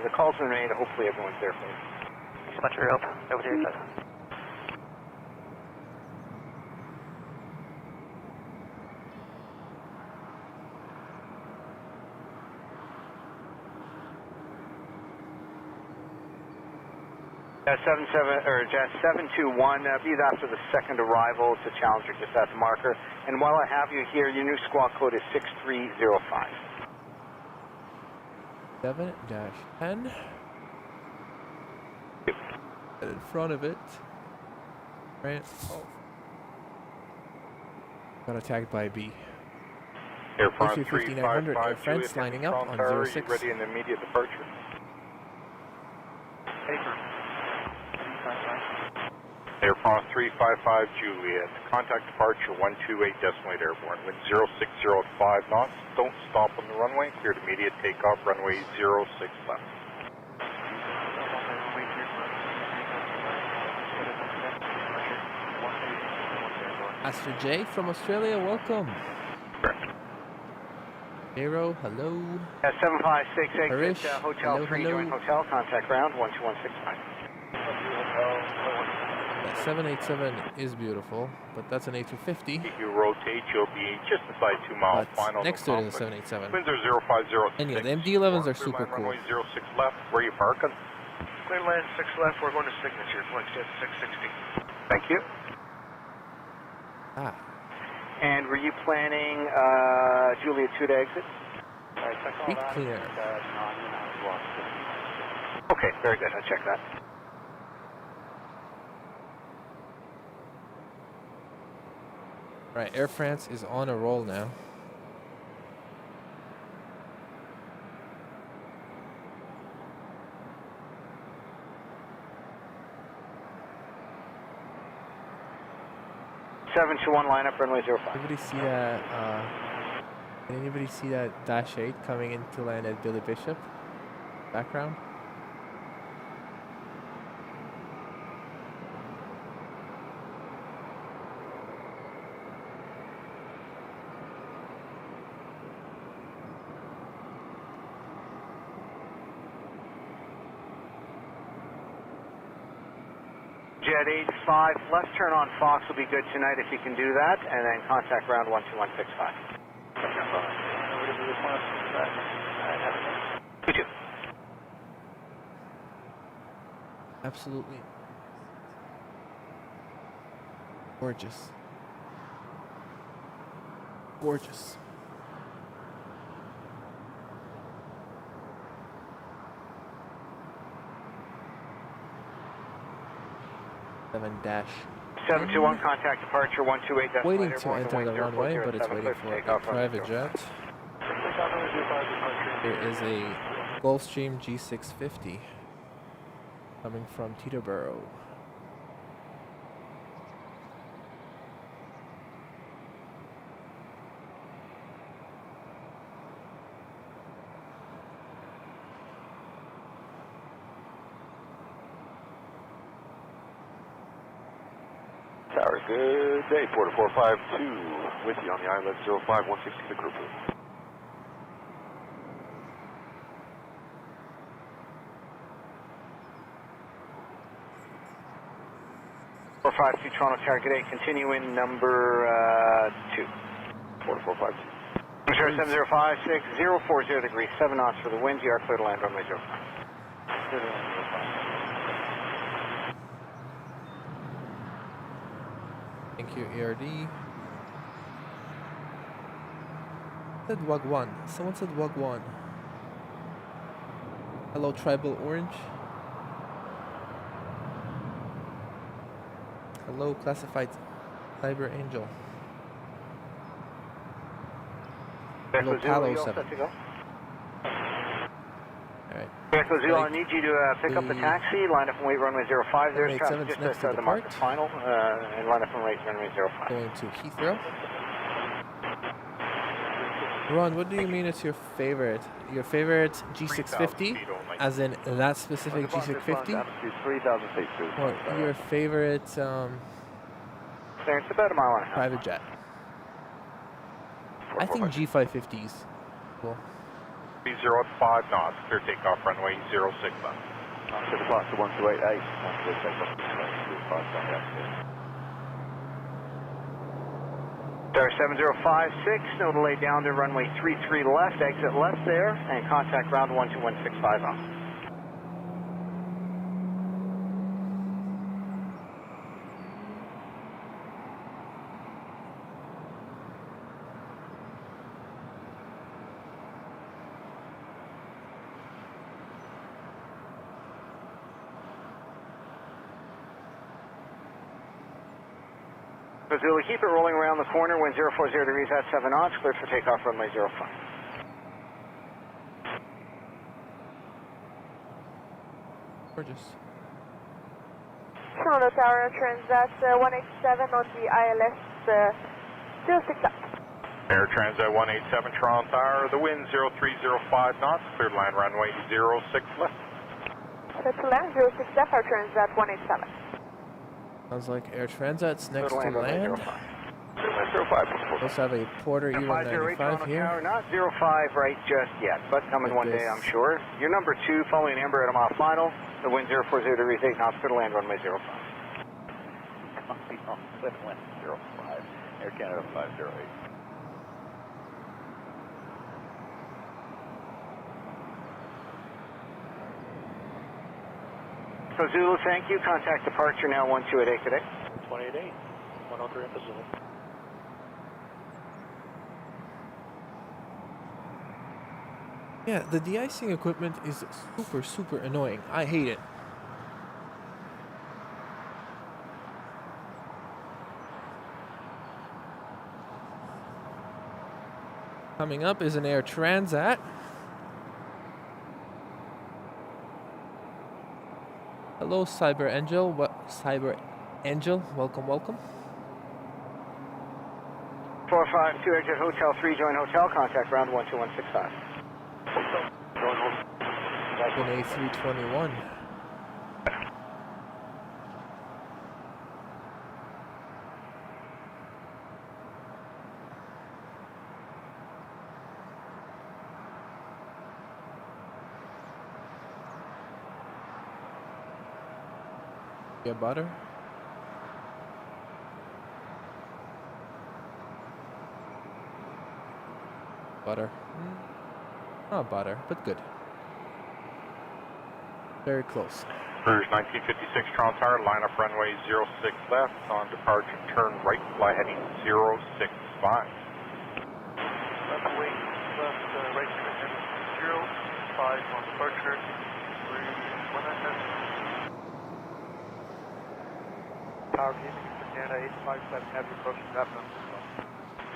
the calls have been made. Hopefully everyone's there for you. Thanks so much for your help. Novage 85. Jet 721, be after the second arrival to Challenger, just at the marker. And while I have you here, your new squawk code is 6305. 7-10. In front of it. Right. Oh. Got attacked by a bee. Air France A350-900 Air France Juliet, lining up on Toronto Tower, 06. ready in immediate departure. Air France 355 Juliet, contact departure 128 decimal 8 airborne, wind 060 knots, don't stop on the runway, cleared immediate takeoff, runway 06 left. Master J from Australia, welcome. Correct. Aero, hello. 7568, Harish, Hotel hello, 3, hello. join hotel, contact ground 12165. That 787 is beautiful, but that's an A350. If you rotate, you'll be just inside 2 mile But final. next to it is a 787. Winds are 050. And yeah, the MD11s are super cool. Runway 06 left, where are you parking? Clear land 6 left, we're going to signature, flight jet 660. Thank you. Ah, And were you planning Juliet 2 to exit? be clear. Okay, very good. I'll check that. Right, Air France is on a roll now. Seven to one lineup, runway 05. Anybody see that? Can anybody see that Dash 8 coming in to land at Billy Bishop? Background. Jet 85, left turn on Fox will be good tonight if you can do that, and then contact ground 12165. You too. Absolutely. Gorgeous. Gorgeous. Dash. 721, contact departure 128. Waiting to enter the runway, but it's waiting for a private jet. There is a Gulfstream G650 coming from Teterboro. Tower, good day. Porter 452 with you on the ILS 05-160 the crew. Please. 452 Toronto Tower, good day. Continuing number 2. Porter 452. Sure, 7056, 040 degrees, 7 knots for the wind. You are clear to land runway 05. Thank you, ARD. Said Wagwan. Someone said Wagwan. Hello, Tribal Orange. Hello, Classified Cyber Angel. Hello, Palo 7. Alright. Echo Zero, I need you to pick up the taxi, line up and wait runway 05. There's traffic just outside the market final, and line up and wait runway 05. Going to Heathrow. Ron, what do you mean it's your favorite? Your favorite G650? As in that specific G650? 3,000 feet. Or your favorite It's about a mile and a half. private jet? I think G550s. Cool. 30 at 5 knots, clear takeoff runway 06 left. To the class of 1288. Clear takeoff. 25 Tower 7056, no delay down to runway 33 left, exit left there, and contact ground 12165 on. Zulu, keep it rolling around the corner, wind 040 degrees at 7 knots, cleared for takeoff runway 05. Gorgeous. Toronto Tower, Transat 187 on the ILS 06 up. Air Transat 187 Toronto Tower, the wind 0305 knots, cleared line runway 06 left. Clear to land 06 left, our Transat 187. Sounds like Air Transat's next to land. 05. Let's have a Porter E195 here. Tower, not 05 right just yet, but coming one day, I'm sure. You're number 2, following Amber at a mile final. The wind 040 degrees 8 knots, clear to land runway 05. Wind 05. Air Canada 508. So Zulu, thank you. Contact departure now 1288 today. 188, 103 at the Zulu. Yeah, the de-icing equipment is super annoying. I hate it. Coming up is an Air Transat. Hello, Cyber Angel. Cyber Angel, welcome. 452 exit Hotel 3, join hotel. Contact ground 12165. An A321. Yeah, butter. Butter. Not butter, but good. Very close. Rouge 1956 Toronto Tower, line up runway 06 left, on departure turn right, fly heading 065. Runway left, right turn heading 05 on departure, Rouge 197. Tower Gaming for Canada 857 Heavy approaching Dublin.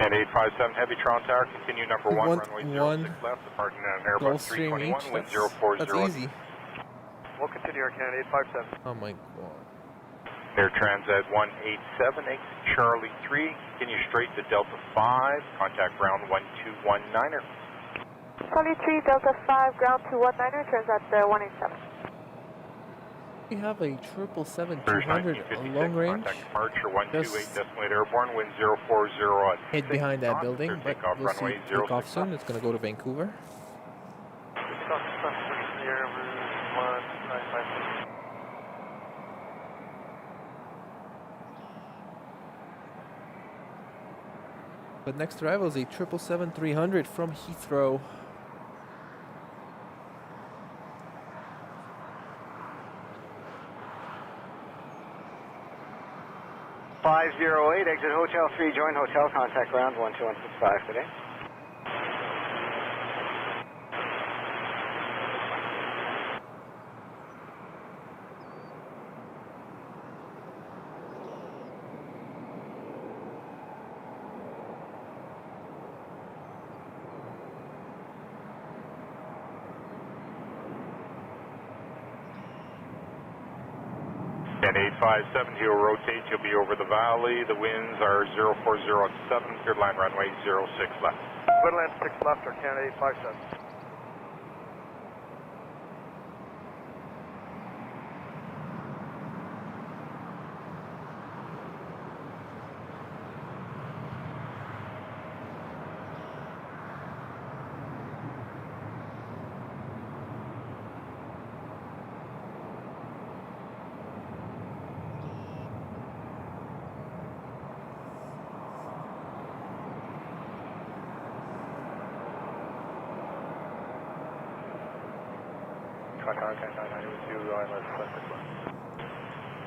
And 857 Heavy Toronto Tower, continue number 1, Want runway one 06 left, departing on Airbus Gulfstream 321, each? wind That's 040. easy. We'll continue our Canada 857. Oh my god. Air Transat 187, exit Charlie 3, continue straight to Delta 5, contact ground 1219er. Charlie 3, Delta 5, ground 219er, turns at 187. We have a 777-200 1956, long range. contact departure 128 Just decimal airborne, wind 040 at hid 6 behind that knots, building, clear but takeoff we'll see runway takeoff 06 soon. It's going to go to Vancouver. Stop pushing the air, Rouge 1956. But next arrival is a 777-300 from Heathrow. Exit Hotel 3, join hotel, contact ground 12165 today. And 857, he'll rotate, you'll be over the valley, the winds are 040 at 7, cleared line runway 06 left. Woodland 6 left, or Canada 857.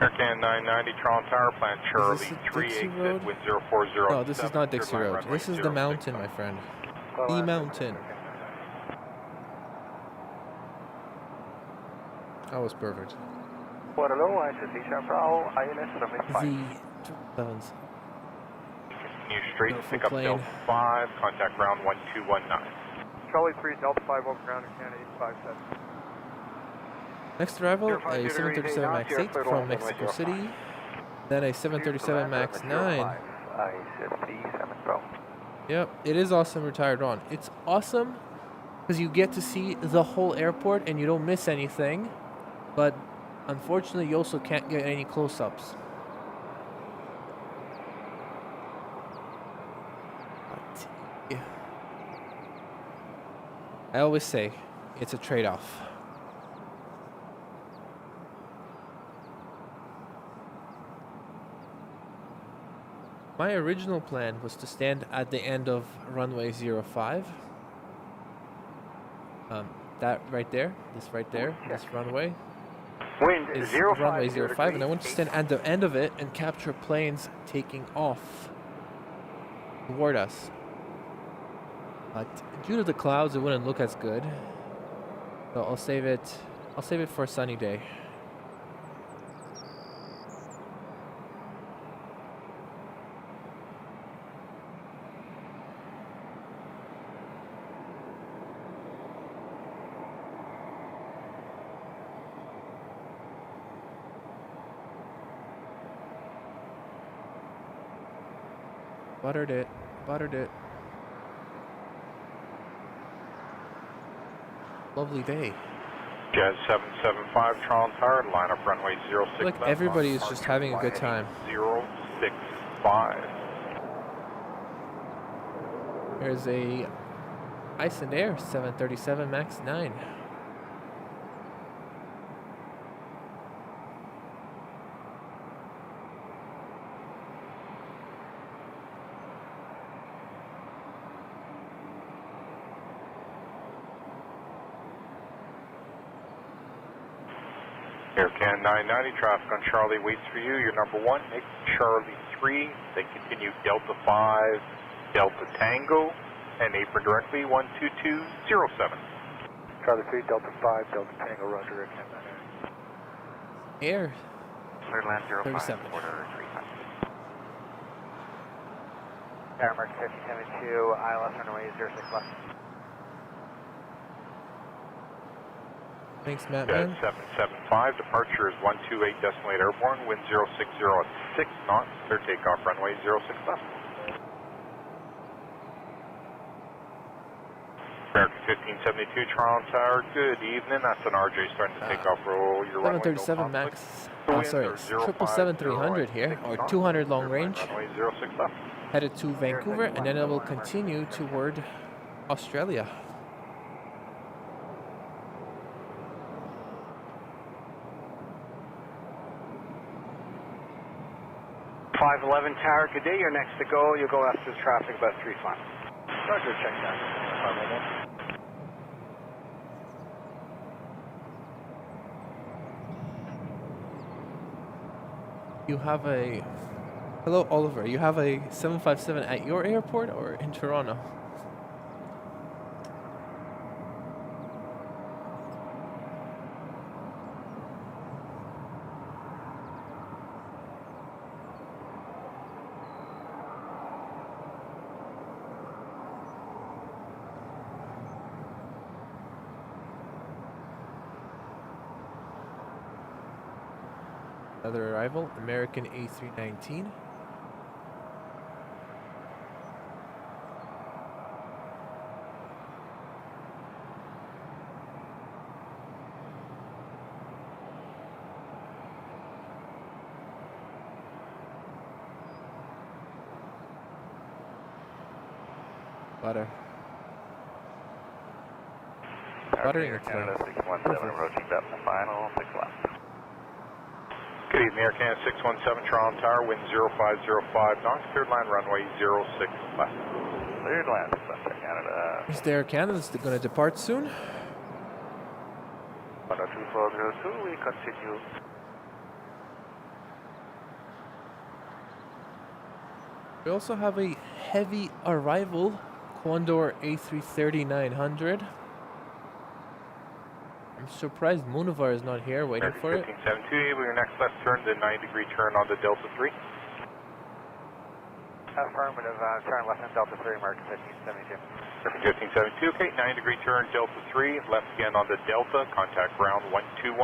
Aircan 990, Toronto Tower, plan Charlie Is this a 3, Dixie exit, Road? wind 040 No, at this is 7, not cleared Dixie line Road. runway This is the 06 mountain, left. my friend. The mountain. That was perfect. Waterloo, ISS Sharp Bravo, ILS runway 5. The 7s. Continue straight, Beautiful pick up plane. Delta 5, contact ground 1219. Charlie 3, Delta 5 over ground, or Canada 857. Next arrival, a 737 MAX 8 from Mexico City. Then a 737 MAX 9. Yep, it is awesome retired on. It's awesome because you get to see the whole airport and you don't miss anything. But unfortunately, you also can't get any close-ups. But, yeah. I always say, it's a trade-off. My original plan was to stand at the end of runway 05. That right there, this right there, this runway Wind is 05 runway 05, and I want to stand at the end of it and capture planes taking off toward us. But due to the clouds, it wouldn't look as good. So I'll save it for a sunny day. Buttered it. Buttered it. Lovely day. Jet 775, Toronto Tower, line up runway 06 I feel like left, everybody on is just departure, having a fly good heading time. 065. There's a Ice and Air 737 MAX 9. Air Canada 990, traffic on Charlie waits for you. You're number 1, make Charlie 3, then continue Delta 5, Delta Tango, and apron directly 12207. Charlie 3, Delta 5, Delta Tango, Roger, Air Canada 990. Air Clear land 05, 37. order 35. Tower mark 1572, ILS runway 06 left. Thanks, Matt, Jet man. 775, departure is 128 decimal 8 airborne, wind 060 at 6 knots, clear takeoff runway 06 left. American 1572, Toronto Tower, good evening, that's an RJ starting to take off, roll your runway, no 737 conflict. max. The Oh, winds sorry, are it's 050 777-300 here, at 6 or knots, 200 long clear range. runway 06 left. Headed to Vancouver, and then it will continue toward Australia. 511 Tower, good day, you're next to go. You'll go after the traffic about 3 fun. Roger, check that. 511. You have a... Hello, Oliver. You have a 757 at your airport or in Toronto? Another arrival, American A319. Butter. Buttering it Canada 617, approaching depth, final 6 left. Good evening, Air Canada 617, Toronto Tower, wind 0505 knots, cleared line runway 06 left. Cleared land, West Air Canada. Is Air Canada going to depart soon? 12402, we continue. We also have a heavy arrival, Condor A330-900. I'm surprised Munivar is not here waiting for it. 1572, able your next left turn, the 90-degree turn on the Delta 3. Affirmative, turn left on Delta 3, American 1572. 1572, okay, 90-degree turn, Delta 3, left again on the Delta, contact ground 1219.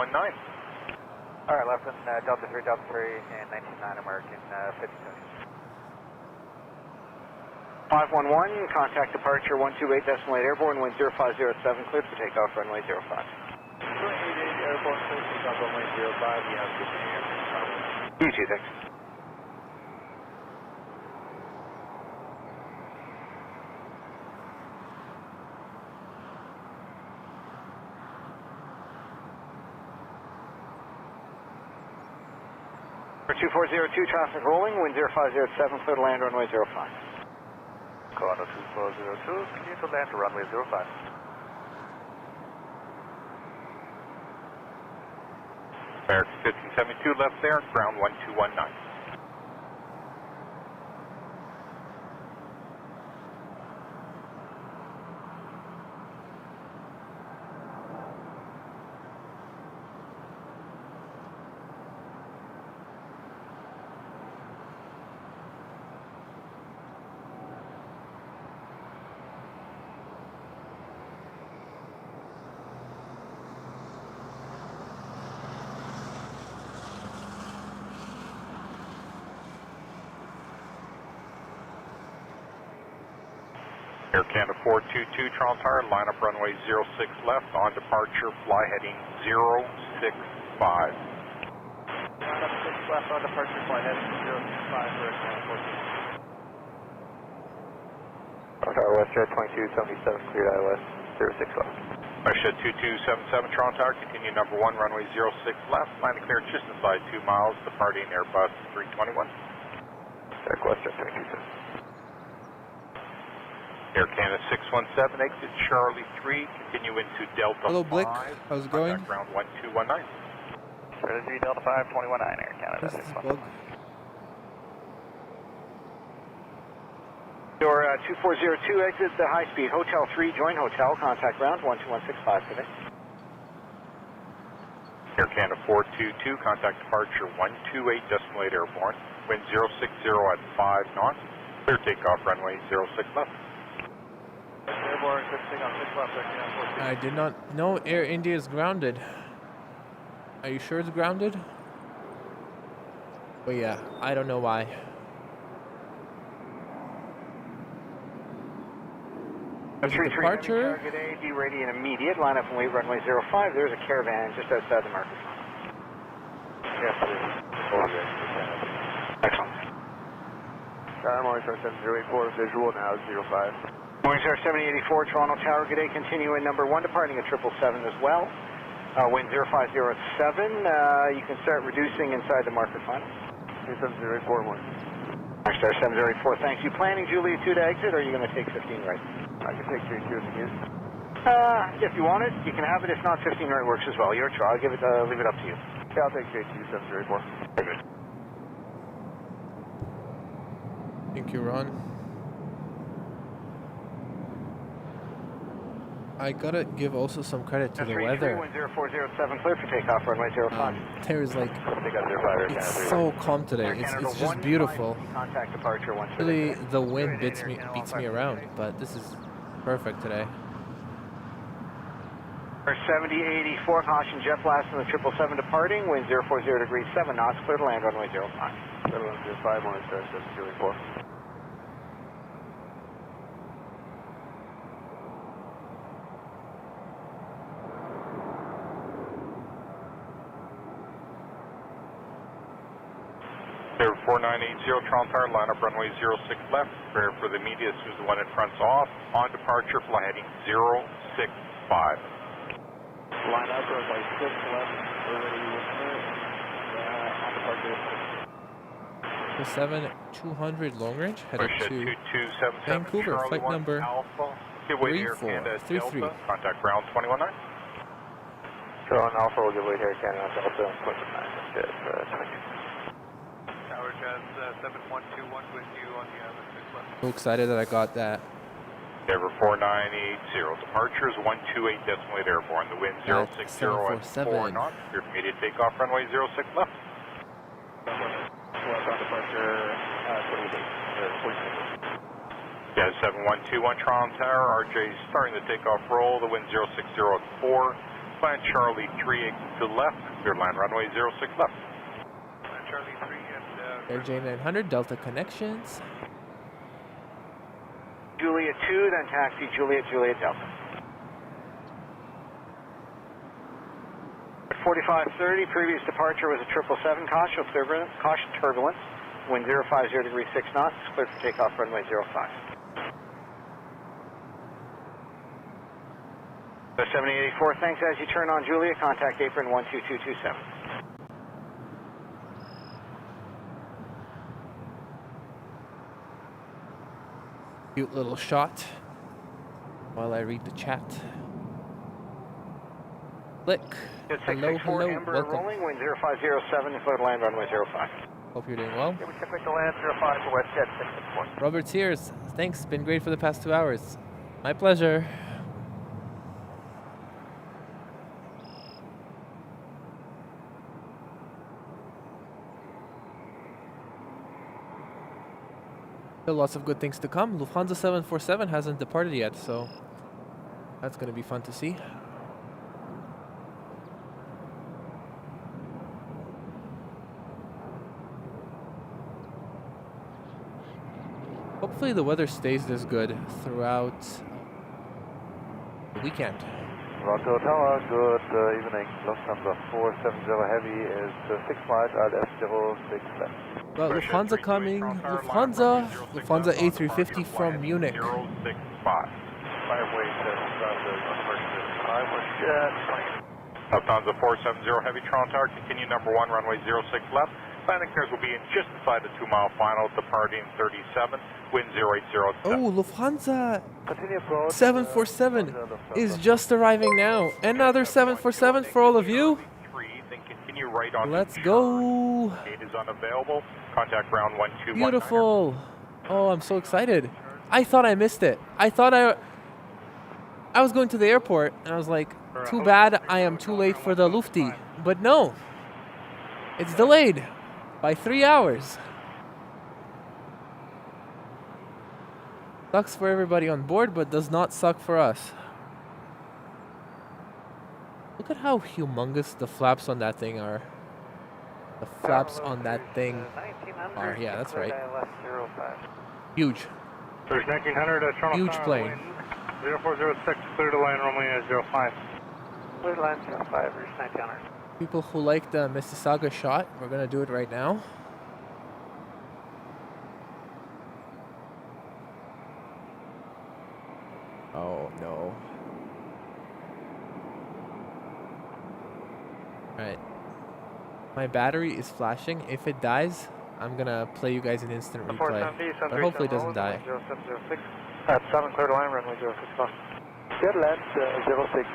Alright, left on Delta 3, and 199, American 1572. 511, contact departure 128 decimal 8 airborne, wind 0507, cleared for takeoff, runway 05. 288 airborne, clear takeoff, runway 05, we have good air. You too, thanks. For 2402, traffic rolling, wind 0507, clear to land, runway 05. Condor 2402, clear to land to runway 05. American 1572, left there, ground 1219. Air Canada 422, Toronto Tower, line up runway 06 left, on departure, fly heading 065. Line up 6 left on departure, flight heading 065 for Toronto Tower, West Jet 2277, cleared ILS 06 left. Westjet 2277, Toronto Tower, continue number 1, runway 06 left, landing clear just inside 2 miles, departing Airbus 321. Derek Westjet 2277. Air Canada 617, exit Charlie 3, continue into Delta Hello, 5. Blick. How's it going? Contact ground 1219. 33 Delta 5, 21-9 Air Canada. This is bug. Your 2402 exit the high speed Hotel 3, join hotel, contact ground 12165 today. Air Canada 422, contact departure 128 decimal 8 airborne, wind 060 at 5 knots, clear takeoff runway 06 left. Airborne, good thing on 6 left, Air Canada 422. I did not know Air India is grounded. Are you sure it's grounded? But yeah, I don't know why. Departure. Today, be ready and immediate. Line up and wait runway 05. There's a caravan just outside the market. Yes, Excellent. Morningstar 7084, visual now 05. Morningstar 7084, Toronto Tower. Good day. Continuing number 1, departing at 777 as well. Wind 0507. You can start reducing inside the market final. 7084, morning. Morningstar 7084, thank you. Planning Julia 2 to exit, or are you going to take 15 right? I can take 32 if you use. If you want it, you can have it. If not, 15 right works as well. Your choice. I'll leave it up to you. Yeah, I'll take 32, 7084. Very good. Thank you, Ron. I gotta give also some credit to the weather. 0407, clear for takeoff, runway 05. There's like, it's so calm today. It's just beautiful. Contact departure Really, the wind beats me around, but this is perfect today. 7084, caution jet blast on the 777 departing, wind 040 degrees 7 knots, clear to land runway 05. 7105, Morningstar 7084. Air 4980, Toronto Tower, line up runway 06 left, prepare for the media as soon as the one in front's off, on departure, fly heading 065. Line up runway 6 left, we're ready with on departure. 7-200 long range, headed to 2277, Vancouver, Charlie flight 1 number Alpha. Give way to Air Canada 3433. Delta, contact ground 219. Charlie 1 Alpha will give way to Air Canada Delta, 29. Tower Jazz 7121 with you on the island 6 left. So excited that I got that. Ever 4980, departures 128 decimal 8 airborne, the wind 060 at 4 knots, clear for immediate takeoff, runway 06 left. On departure, 28. Yeah, 7121 Toronto Tower, RJ starting the takeoff roll, the wind 060 at 4, plan Charlie 3 exit to left, clear land runway 06 left. Plan Charlie 3 and... Air J900, Delta Connections. Juliet 2, then taxi Juliet Delta. 4530, previous departure was a 777, caution turbulence, wind 050 degrees 6 knots, clear for takeoff runway 05. The 7884, thanks. As you turn on Julia, contact apron 12227. Cute little shot while I read the chat. Click. Hello, hello, Ember welcome. rolling, wind 0507, clear to land runway 05. Hope you're doing well. We can make the land 05 for West Jet 661. Robert Sears, thanks. Been great for the past 2 hours. My pleasure. Still lots of good things to come. Lufthansa 747 hasn't departed yet, so that's going to be fun to see. Hopefully the weather stays this good throughout the weekend. Rocco Tower, good evening. Lufthansa 470 Heavy is 6 miles at F06 left. Well, Lufthansa coming. Lufthansa A350 from Munich. 065. Lufthansa 470 Heavy, Toronto Tower, continue number 1, runway 06 left. Landing clearance will be in just inside the 2-mile final, departing 37, wind 080. Oh, Lufthansa 747 is just arriving now. Another 747 for all of you. Then continue right on. Let's go. Gate is unavailable. Contact ground 1219. Beautiful. Oh, I'm so excited. I thought I missed it. I thought I was going to the airport, and I was like, too bad I am too late for the Lufti. But no, it's delayed by 3 hours. Sucks for everybody on board, but does not suck for us. Look at how humongous the flaps on that thing are. The flaps on that thing are, yeah, that's right. Huge. There's 1900, Toronto. Huge plane. 0406, clear to line runway 05. Clear to line 05, reach 1900. People who like the Mississauga shot, we're gonna do it right now. Oh no. Alright. My battery is flashing. If it dies, I'm gonna play you guys an instant replay. But hopefully it doesn't die. 0706. At 7, clear to line, runway 06 left. Get left, 06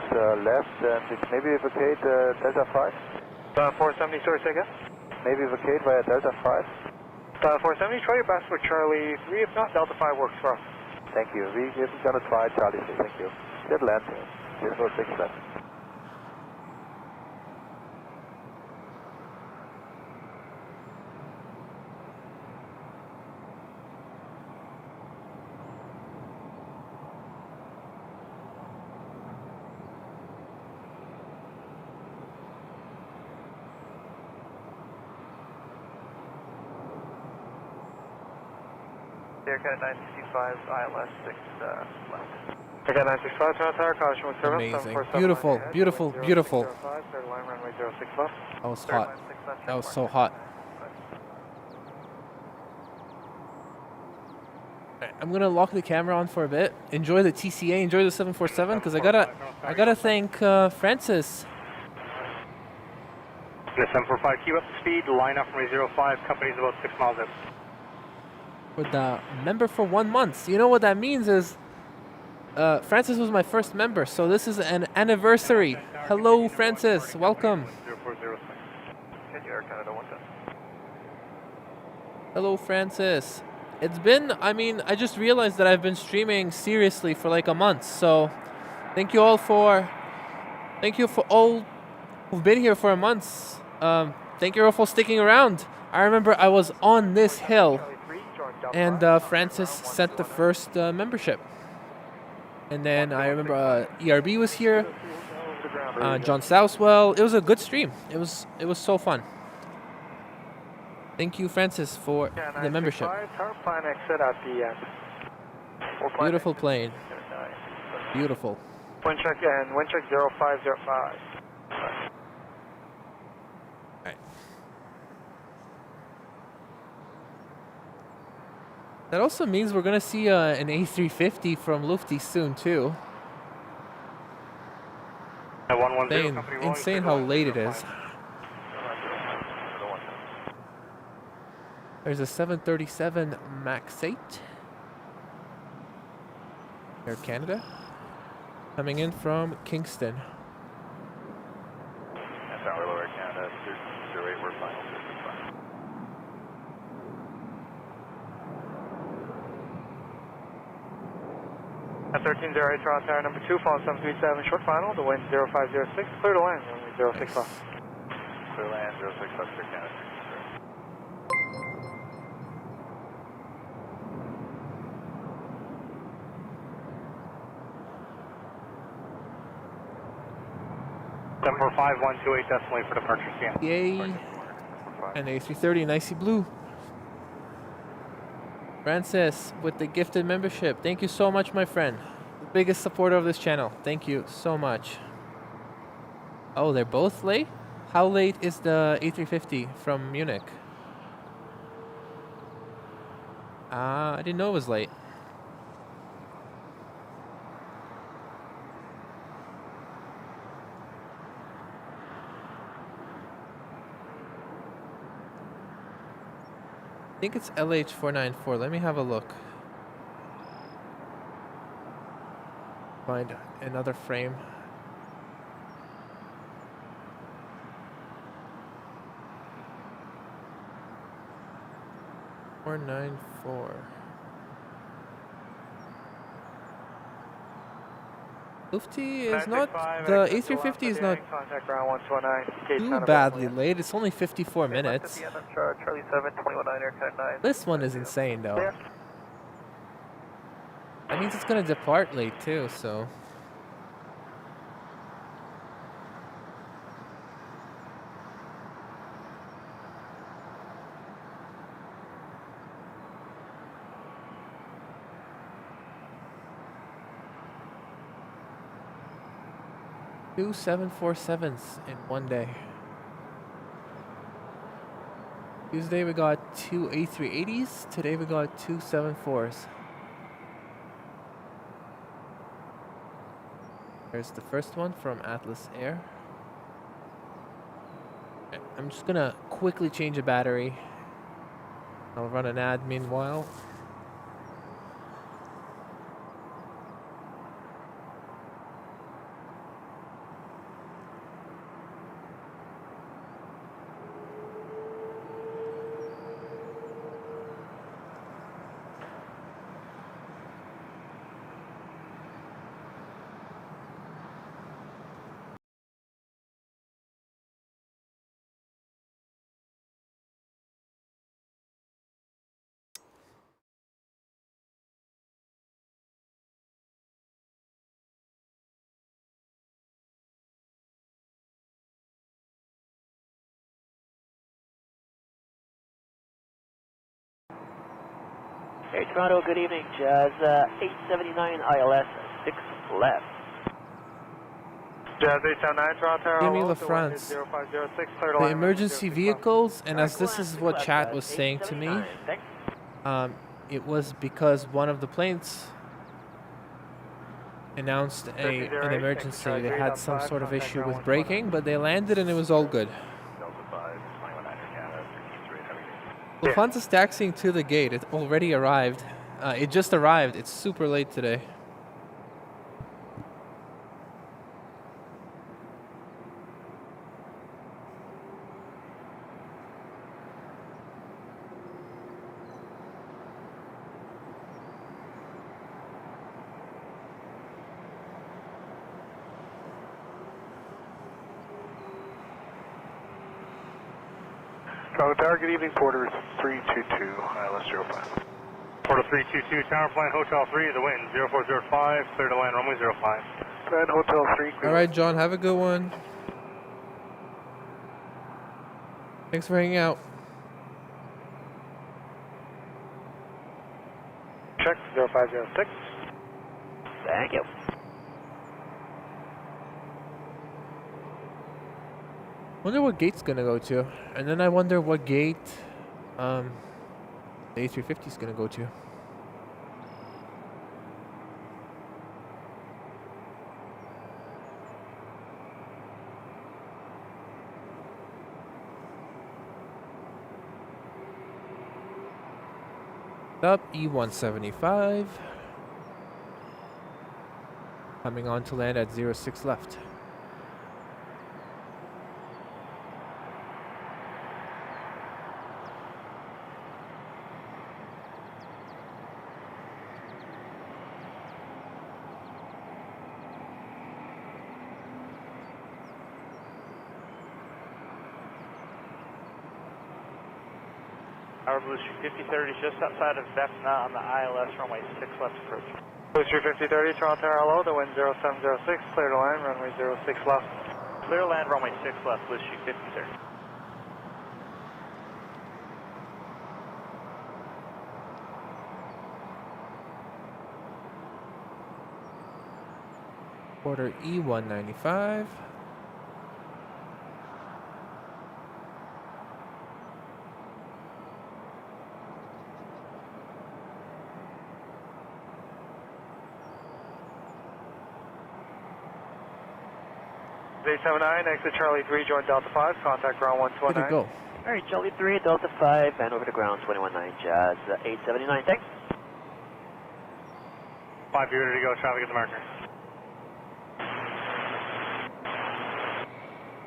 left, and maybe vacate Delta 5. 470, sorry, say again? Maybe vacate via Delta 5. 470, try your best with Charlie 3. If not, Delta 5 works for us. Thank you. We're gonna try Charlie 3, thank you. Get left, 06 left. Aircat 965, ILS 6 left. Aircat 965, Toronto Tower, caution with service. Amazing. Beautiful, beautiful, beautiful. 05, clear to line, runway 06 left. That was hot. That was so hot. Alright, I'm gonna lock the camera on for a bit. Enjoy the TCA, enjoy the 747, because I gotta thank Francis. The 745, keep up the speed, line up runway 05, company's about 6 miles in. For the member for 1 month. You know what that means is Francis was my first member, so this is an anniversary. Hello, Francis. Welcome. Hello, Francis. It's been, I mean, I just realized that I've been streaming seriously for like a month, so thank you all for who've been here for a month. Thank you all for sticking around. I remember I was on this hill and Francis sent the first membership. And then I remember ERB was here, John Southwell. It was a good stream. It was so fun. Thank you, Francis, for the membership. Beautiful plane. Beautiful. Wind check 0505. Right. That also means we're gonna see an A350 from Lufti soon too. Insane how late it is. There's a 737 MAX 8. Air Canada. Coming in from Kingston. That's our Air Canada, 08, we're final. At 1308 Toronto Tower number 2, follow 737 short final, the wind 0506, clear to land, runway 06 left. Clear land, 06 left, Air Canada. Number 5128 decimal for departure scan. Yay! And A330 in icy blue. Francis with the gifted membership. Thank you so much, my friend. The biggest supporter of this channel. Thank you so much. Oh, they're both late? How late is the A350 from Munich? I didn't know it was late. I think it's LH494. Let me have a look. Find another frame. 494. Lufty is not, the A350 is not Contact ground 129. too badly late. It's only 54 minutes. Charlie 7, 21 Aircraft 9. This one is insane though. That means it's gonna depart late too, so. Two 747s in one day. Tuesday we got two A380s. Today we got two 74s. There's the first one from Atlas Air. Okay, I'm just gonna quickly change a battery. I'll run an ad meanwhile. Hey Toronto, good evening. Jazz 879 ILS 6 left. Jazz 879 Toronto. Give me La France. 0506, clear to The line, emergency 06 vehicles, and as this is what chat was saying to me, it was because one of the planes announced an emergency. They had some sort of issue with braking, but they landed and it was all good. Lufthansa's taxiing to the gate. It already arrived. It just arrived. It's super late today. Toronto Tower, good evening, Porter 322, ILS 05. Porter 322, Tower Plan Hotel 3, the wind 0405, clear to land runway 05. Land Hotel 3, clear. Alright, John, have a good one. Thanks for hanging out. Check 0506. Thank you. Wonder what gate's gonna go to, and then I wonder what gate the A350 is gonna go to. Up E175, coming on to land at 06 left. Our Blue Street 5030 just outside of Vecna on the ILS runway 6 left approach. Blue Street 5030, Toronto Tower, hello, the wind 0706, clear to land, runway 06 left. Clear land runway 6 left, Blue Street 5030. Quarter E195. A79, exit Charlie 3, join Delta 5, contact ground 129. Where'd it go? Alright, Charlie 3, Delta 5, and over to ground 219, Jazz 879, thanks. 5, you're ready to go, traffic at the marker.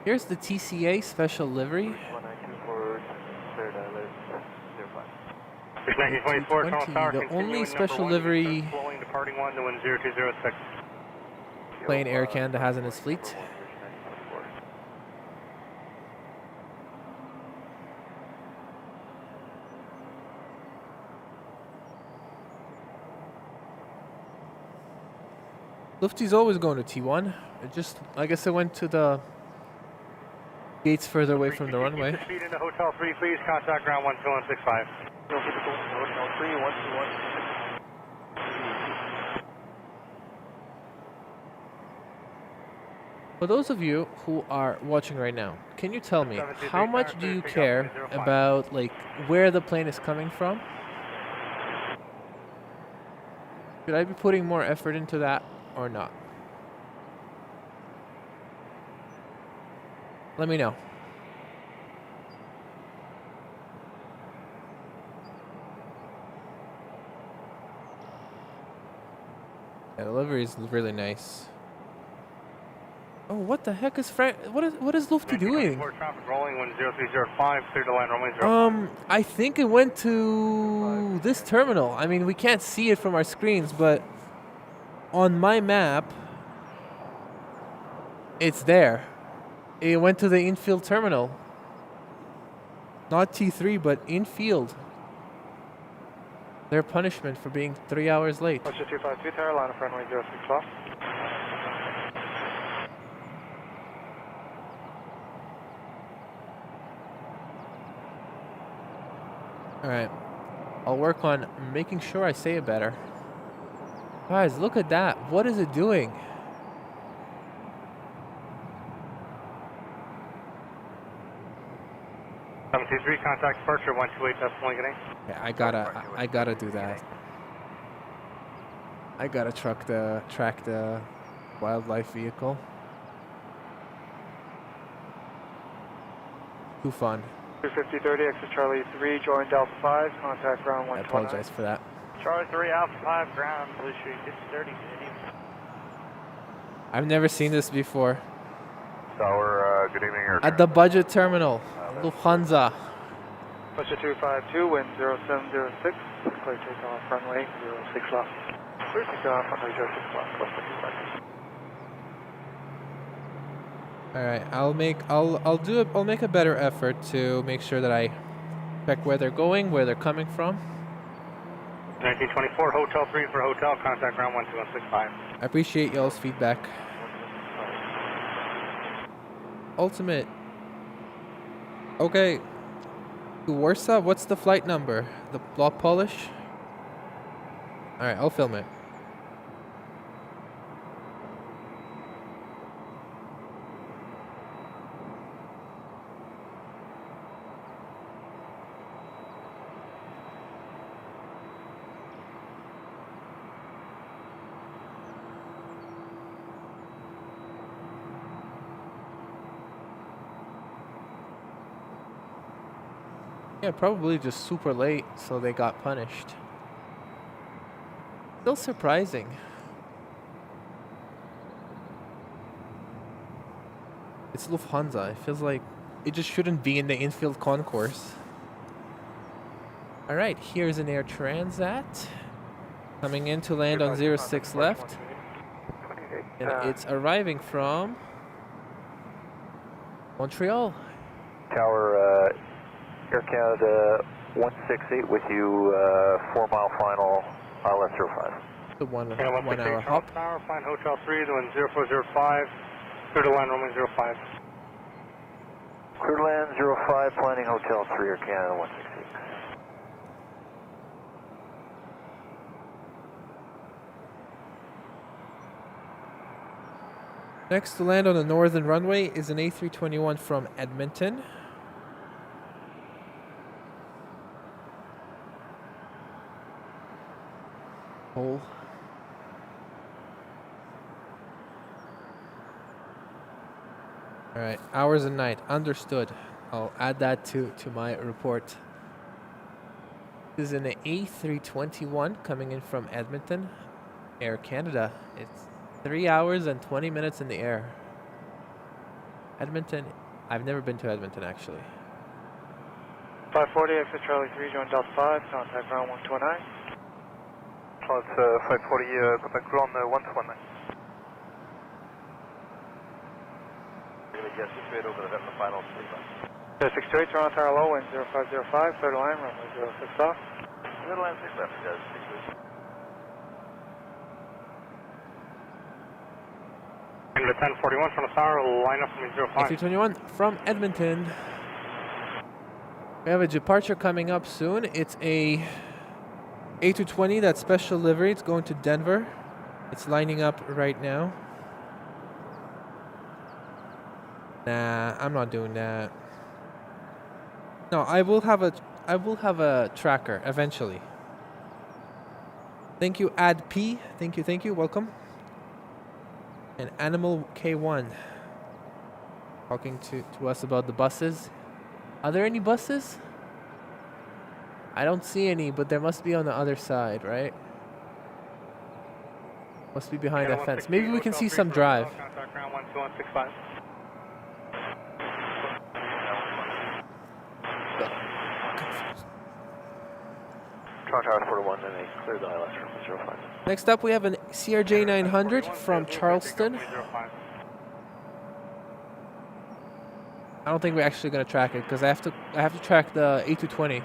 Here's the TCA special livery. 1924, cleared ILS 05. 1924, Toronto Tower, the only special livery flowing, departing 1 to wind 0206. plane Air Canada has in its fleet. Lufty's always going to T1. I guess I went to the gates further away from the runway. Proceed into Hotel 3, please. Contact ground 12165. Hotel 3, 121. For those of you who are watching right now, can you tell me how much do you care about like where the plane is coming from? Should I be putting more effort into that or not? Let me know. Yeah, the livery is really nice. Oh, what the heck is what is Lufty doing? Rolling 10305, clear to land runway 05. I think it went to this terminal. I mean, we can't see it from our screens, but on my map, it's there. It went to the infield terminal. Not T3, but infield. Their punishment for being 3 hours late. 252 tower, line of runway 06 left. Alright. I'll work on making sure I say it better. Guys, look at that. What is it doing? T3, contact departure 128 decimal getting. Yeah, I gotta do that. I gotta track the wildlife vehicle. Too fun. 25030, exit Charlie 3, join Delta 5, contact ground 129. I apologize for that. Charlie 3, Alpha 5, ground, Blue Street 5030. I've never seen this before. Tower, good evening. At the budget terminal, Lufthansa. Buster 252, wind 0706, clear takeoff runway 06 left. Clear takeoff runway 06 left, Buster 252. All right, I'll make a better effort to make sure that I check where they're going, where they're coming from. 1924, Hotel 3 for hotel, contact ground 12165. I appreciate y'all's feedback. Ultimate. Okay. To Warsaw, what's the flight number? The block polish? Alright, I'll film it. Yeah, probably just super late, so they got punished. Still surprising. It's Lufthansa. It feels like it just shouldn't be in the infield concourse. Alright, here's an Air Transat. Coming in to land on 06 left. And it's arriving from Montreal. Tower, Air Canada 168 with you, 4 mile final, ILS 05. The 1 hour hop. Tower, flying Hotel 3, the wind 0405, clear to land runway 05. Clear to land 05, planning Hotel 3, Air Canada 168. Next to land on the northern runway is an A321 from Edmonton. Hole. Alright, hours and night. Understood. I'll add that to my report. This is an A321 coming in from Edmonton, Air Canada. It's 3 hours and 20 minutes in the air. Edmonton, I've never been to Edmonton actually. 540, exit Charlie 3, join Delta 5, contact ground 129. It's 540, contact ground 129. We're going to get straight over the final 628, Toronto Tower low, wind 0505, clear to line, runway 06 off. Clear to line 6 left, guys. 6 Into 1041 from the tower, line up from 05. A321 from Edmonton. We have a departure coming up soon. It's a A220, that's special livery. It's going to Denver. It's lining up right now. Nah, I'm not doing that. No, I will have a tracker eventually. Thank you, Ad P. Thank you. Welcome. And Animal K1 talking to us about the buses. Are there any buses? I don't see any, but there must be on the other side, right? Must be behind that fence. Maybe we can see some drive. Contact ground 12165. Toronto Tower 41, and they cleared the ILS from 05. Next up, we have an CRJ 900 from Charleston. I don't think we're actually going to track it because I have to track the A220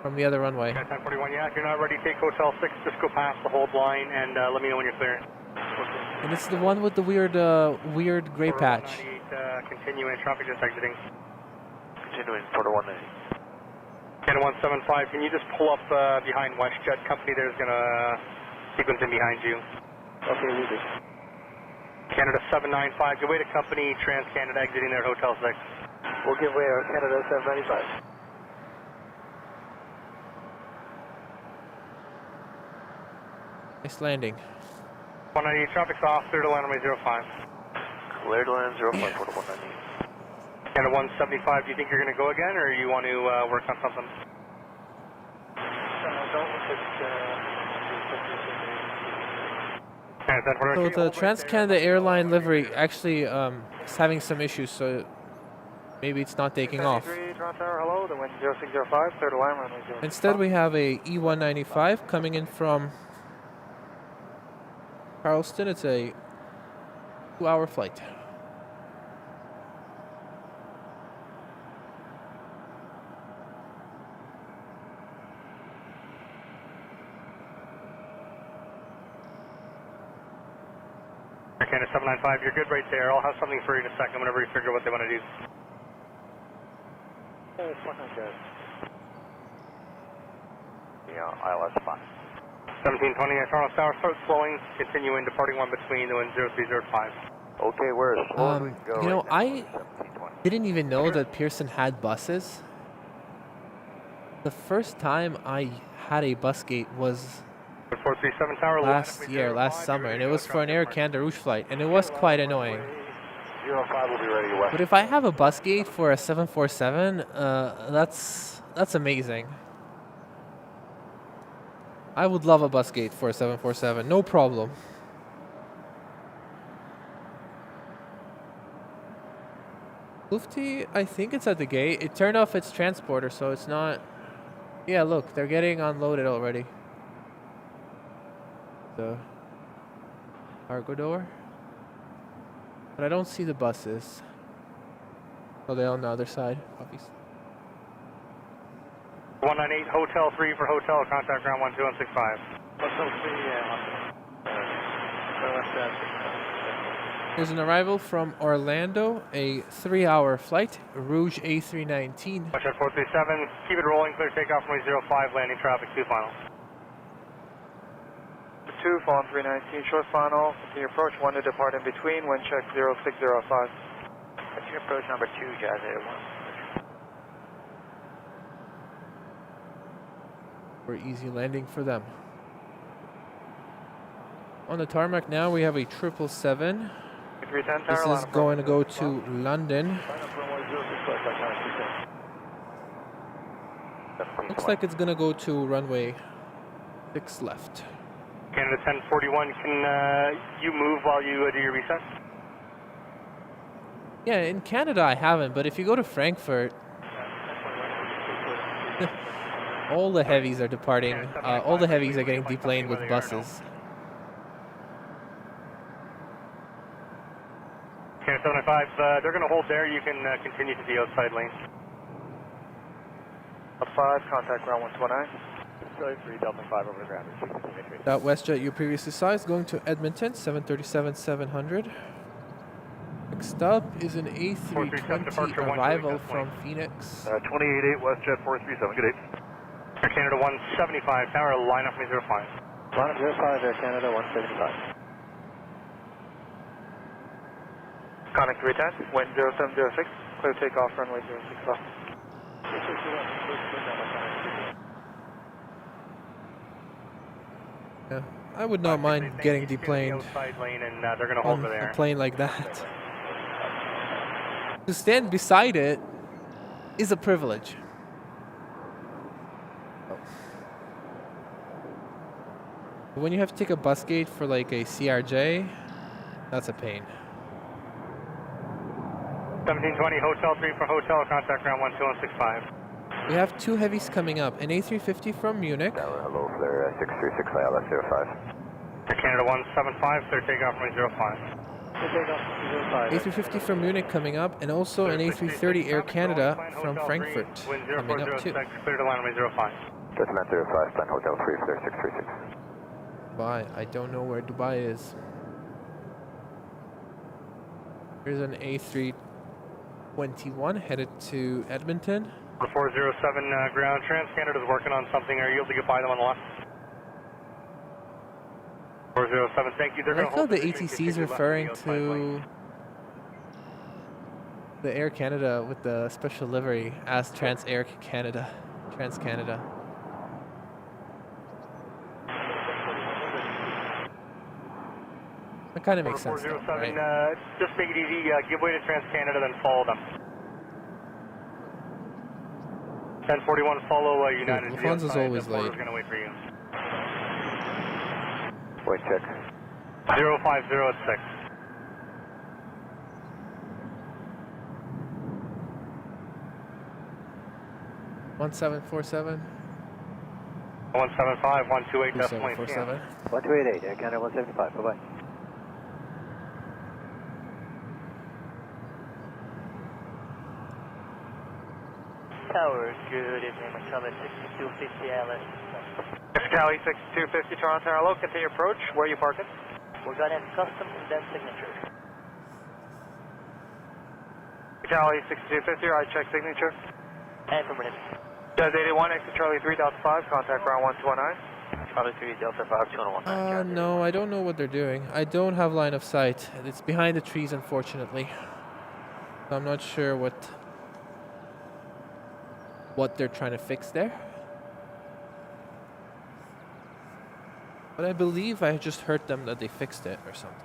from the other runway. 1041, yeah. If you're not ready, take Hotel 6. Just go past the hold line and let me know when you're clear. And it's the one with the weird gray patch. 98, continuing, traffic just exiting. Continuing, 4190. Canada 175, can you just pull up behind WestJet Company? There's going to sequence in behind you. Okay, we do. Canada 795, give way to company, Trans-Canada exiting there at Hotel 6. We'll give way to Canada 795. Nice landing. 198, traffic's off, clear to land runway 05. Clear to land 05, port 198. Canada 175, do you think you're going to go again, or you want to work on something? So the Trans-Canada airline livery actually is having some issues, so maybe it's not taking off. Hello, the wind 0605, clear to line, runway 05. Instead, we have a E195 coming in from Charleston. It's a 2-hour flight. Canada 795, you're good right there. I'll have something for you in a second whenever you figure what they want to do. Oh, fucking good. Yeah, ILS 5. 1720, Toronto Tower, start slowing, continuing, departing one between the wind 0305. Okay, we're as slow as we can go. You know, right I didn't even know that Pearson had buses. The first time I had a bus gate was 437 Tower, last summer, and it was for an Air Canada Rouge flight, and it was quite annoying. 05 will be ready to west. But if I have a bus gate for a 747, that's amazing. I would love a bus gate for a 747, no problem. Lufty, I think it's at the gate. It turned off its transporter, so it's not. Yeah, look, they're getting unloaded already. The cargo door, but I don't see the buses. Oh, they're on the other side, obviously. 198, Hotel 3 for Hotel, contact ground 12165. Hotel 3, There's an arrival from Orlando, a 3-hour flight, Rouge A319. Watch out 437, keep it rolling, clear takeoff runway 05, landing traffic 2 final. 2, falling 319, short final, continue approach, 1 to depart in between, wind check 0605. Continue approach number 2, Jazz Air 1. For easy landing for them. On the tarmac now, we have a 777. This is going to go to London. Looks like it's going to go to runway 6 left. Canada 1041, can you move while you do your reset? Yeah, in Canada I haven't, but if you go to Frankfurt, All the heavies are departing. All the heavies are getting deplaned with buses. Okay, 75, they're going to hold there. You can continue to the outside lane. 5, contact ground 129. Charlie 3, Delta 5 over the ground. That WestJet you previously saw is going to Edmonton, 737-700. Next up is an A320 arrival from Phoenix. 28-8 WestJet 437, good day. Air Canada 175, tower, line up me 05. Line up 05, Air Canada 175. Connect 310, wind 0706, clear takeoff, runway 06 left. Yeah, I would not mind getting deplaned on a plane like that. To stand beside it is a privilege. When you have to take a bus gate for like a CRJ, that's a pain. 1720, Hotel 3 for Hotel, contact ground 12165. We have two heavies coming up. An A350 from Munich. Hello, Flare 636 ILS 05. Air Canada 175, clear takeoff from 05. A350 from Munich coming up, and also an A330 Air Canada from Frankfurt coming up too. Clear to line 05. Judgment 05, plan Hotel 3, Flare 636. Dubai. I don't know where Dubai is. Here's an A321 headed to Edmonton. The 407 ground, TransCanada is working on something. Are you able to get by them on the left? 407, thank you. I like how the ATC is referring to the Air Canada with the special livery as TransAir Canada, TransCanada. That kind of makes sense, though, right? Just make it easy. Give way to TransCanada, then follow them. 1041, follow United. Lufthansa's always late. Going to wait for you. Wait, check. 0506. One 747. 175, 128, definitely. 747. 1288, Air Canada 175, bye-bye. Tower, good evening, Cali 6250 ILS. Cali 6250, Toronto Tower, hello, continue approach. Where are you parking? We're going to have customs and then signature. Cali 6250, I check signature. Affirmative. Jazz 81, exit Charlie 3, Delta 5, contact ground 1219. Charlie 3, Delta 5, 2119. No, I don't know what they're doing. I don't have line of sight. It's behind the trees, unfortunately. So I'm not sure what they're trying to fix there. But I believe I just heard them that they fixed it or something.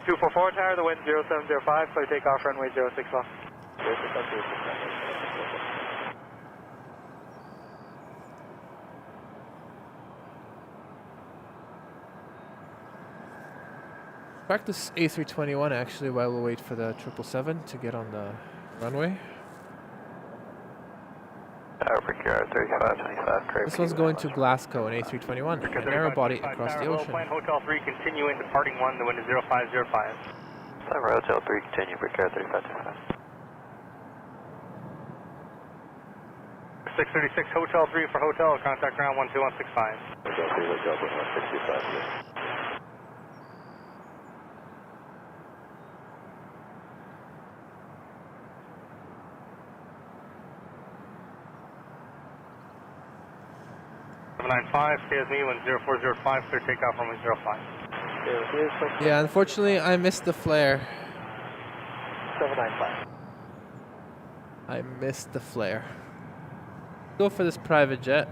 244 Tower, the wind 0705, clear takeoff, runway 06 left. Practice A321 actually while we wait for the 777 to get on the runway. This one's going to Glasgow, an A321, a narrow body across the ocean. Hotel 3, continuing, departing 1, the wind is 0505. Hotel 3, continue, Brickyard 3525. 636, Hotel 3 for Hotel, contact ground 12165. Hotel 3, Hotel 165. KSME 10405, clear takeoff from 05. Yeah, unfortunately, I missed the flare. 795. I missed the flare. Go for this private jet.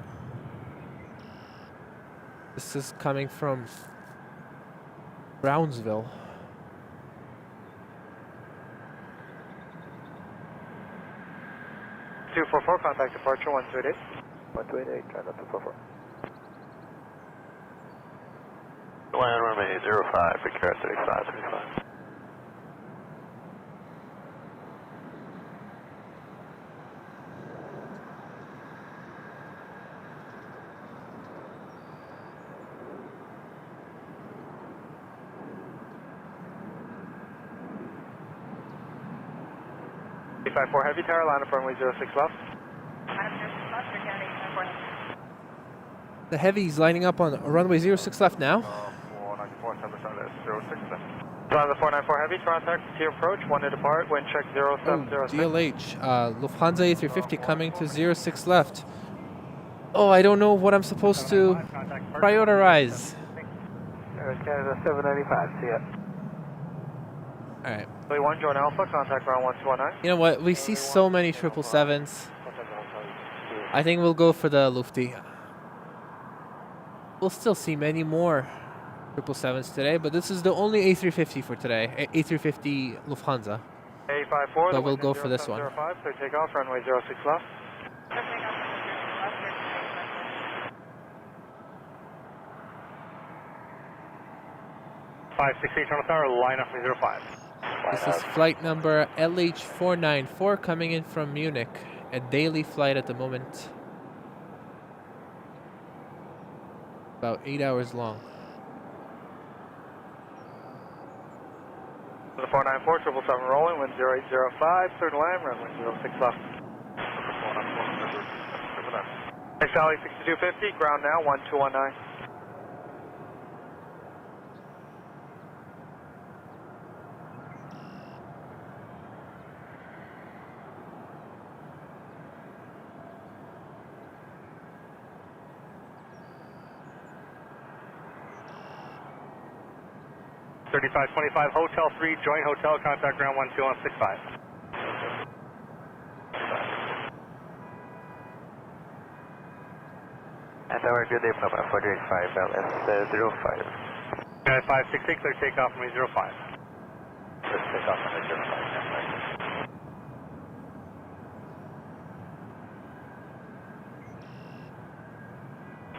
This is coming from Brownsville. .244, contact departure 128. 128, try not to 44. Land runway 05, Brickyard 3535. 854 heavy tower, line up runway 06 left. The heavies lining up on runway 06 left now. 494, 06 left. On the 494 heavy, contact to approach, 1 to depart, wind check 0706. DLH, Lufthansa A350 coming to 06 left. Oh, I don't know what I'm supposed to prioritize. Canada 795, see ya. Alright. 1, join Alpha, contact ground 1219. You know what? We see so many 777s. I think we'll go for the Lufty. We'll still see many more 777s today, but this is the only A350 for today. A350 Lufthansa. 854, but we'll go for this one. 05, so take off, runway 06 left. 568 Terminal Tower, line up for 05. This is flight number LH494 coming in from Munich. A daily flight at the moment. About 8 hours long. The 494, 777 rolling, wind 0805, third line, runway 06 left. Next Valley 6250, ground now, 1219. Hotel 3, joint hotel, contact ground 12165. And our good day, Papa 485 LS 05. 566, clear takeoff from 05. Let's take off from 05.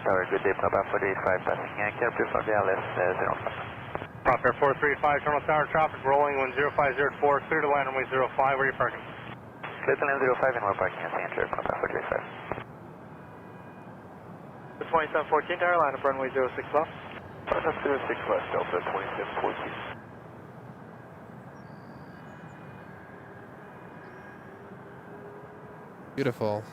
Tower, good day, Papa 485, passing Capri from the LS 05. Proper 435, Terminal Tower, traffic rolling, wind 0504, clear to land runway 05, where are you parking? Clear to land 05 and we're parking at the entry of Papa 435. The 2714 tower, line up runway 06 left. Papa 06 left, Delta 2714. Beautiful.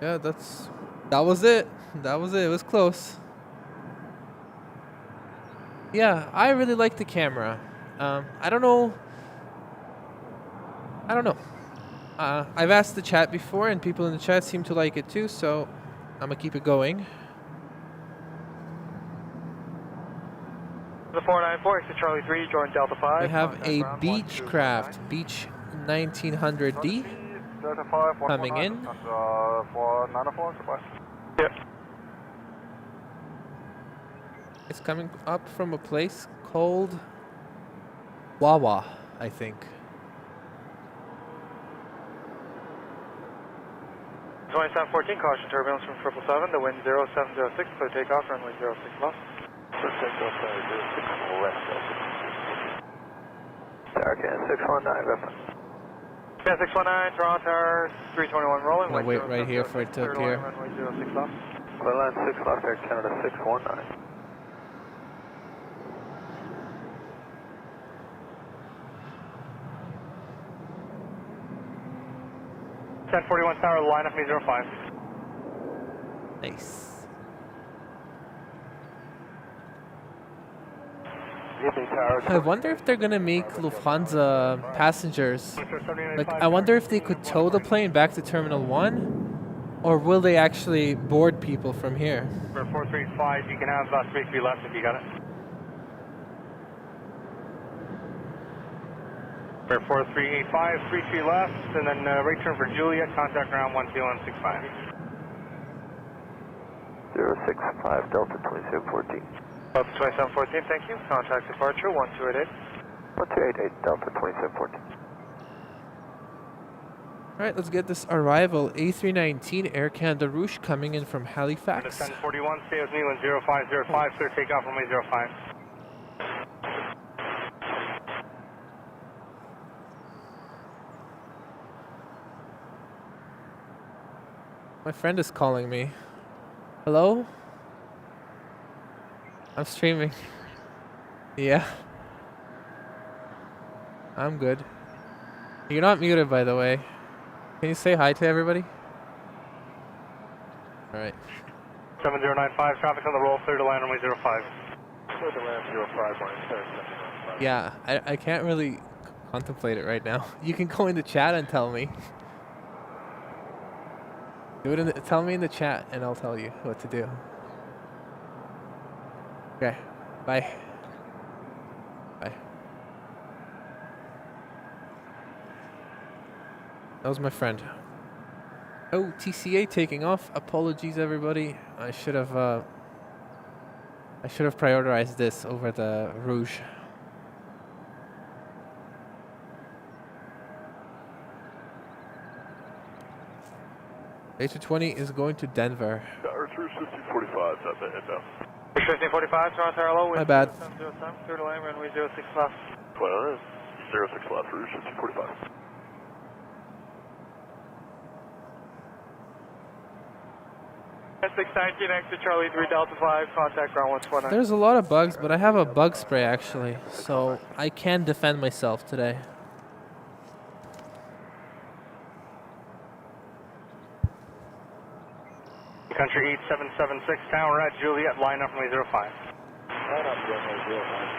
Yeah, that was it. That was it. It was close. Yeah, I really like the camera. I don't know. I've asked the chat before, and people in the chat seem to like it too, so I'm gonna keep it going. The 494, exit Charlie 3, join Delta 5. We have a Beechcraft, Beach 1900D coming in. Yep. It's coming up from a place called Wawa, I think. 2714, caution turbulence from 777, the wind 0706, clear takeoff, runway 06 left. Clear takeoff, 06 left, Tower, 619, reference. Yeah, 619, Toronto Tower, 321 rolling. I'm gonna wait right here for it to appear. Runway 06 left. Clear line 6 left, Air Canada 619. 1041 Tower, line up me 05. Nice. I wonder if they're gonna make Lufthansa passengers. Like, I wonder if they could tow the plane back to Terminal 1, or will they actually board people from here? For 435, you can have 33 left if you got it. For 4385, 33 left, and then right turn for Juliet, contact ground 12165. 065, Delta 2714. Delta 2714, thank you. Contact departure 1288. 1288, Delta 2714. Alright, let's get this arrival. A319 Air Canada Rouge coming in from Halifax. 1041, stay with me when 0505, clear takeoff runway 05. My friend is calling me. Hello? I'm streaming. Yeah. I'm good. You're not muted, by the way. Can you say hi to everybody? Alright. 7095, traffic on the roll, clear to land runway 05. Clear to land 05, line clear 7095. Yeah, I can't really contemplate it right now. You can go in the chat and tell me. Do it in the, tell me in the chat and I'll tell you what to do. Okay. Bye. Bye. That was my friend. Oh, TCA taking off. Apologies, everybody. I should have prioritized this over the Rouge. A220 is going to Denver. Tower through 1545, that's it, head down. 1545, Toronto Tower low, My bad. 707, clear to land runway 06 left. 06 left, Rouge 1545. S619, exit Charlie 3 Delta 5, contact ground 129. There's a lot of bugs, but I have a bug spray actually, so I can defend myself today. Country 8776, Tower at Juliet, line up runway 05. Line up runway 05.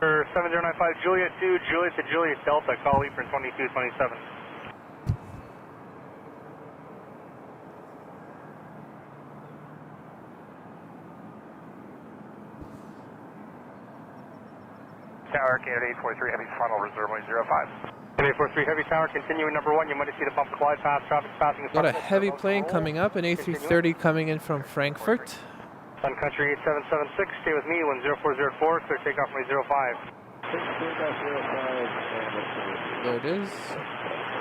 For 7095, Juliet 2, Juliet to Juliet Delta, call Apron 2227. Tower, Canada 843, heavy final reserve runway 05. Canada 843, heavy tower, continuing number 1, you might see the bump glide past, traffic passing. Got a heavy plane coming up, an A330 coming in from Frankfurt. Sun Country 8776, stay with me, 10404, clear takeoff runway 05. There it is.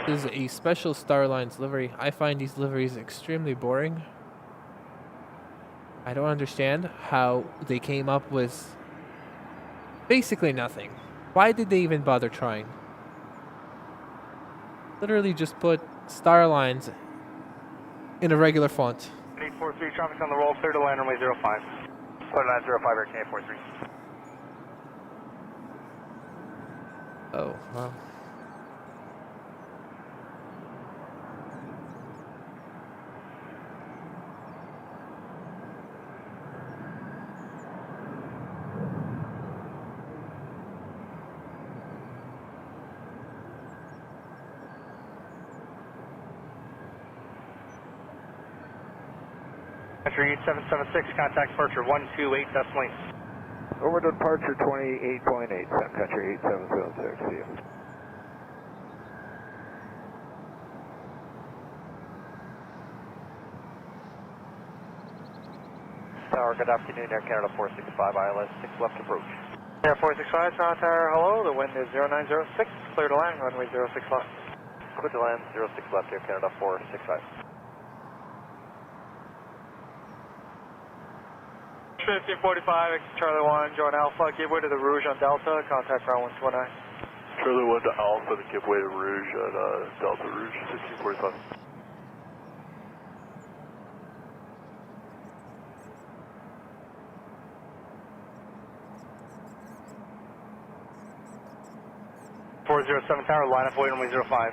This is a special Starlines livery. I find these liveries extremely boring. I don't understand how they came up with basically nothing. Why did they even bother trying? Literally just put Starlines in a regular font. 843, traffic on the roll, clear to land runway 05. Clear to land 05, Air Canada 843. Oh, wow. Country 8776, contact departure 128.8. Over to departure 28.8, Sun Country 8776, see you. Tower, good afternoon, Air Canada 465, ILS 6 left approach. Air 465, Toronto Tower, hello, the wind is 0906, clear to land, runway 06 left. Clear to land 06 left, Air Canada 465. 1545, Charlie 1, join Alpha, give way to the Rouge on Delta, contact ground 129. Charlie 1 to Alpha to give way to Rouge at Delta Rouge 1645. .407 Tower, line up, wait runway 05.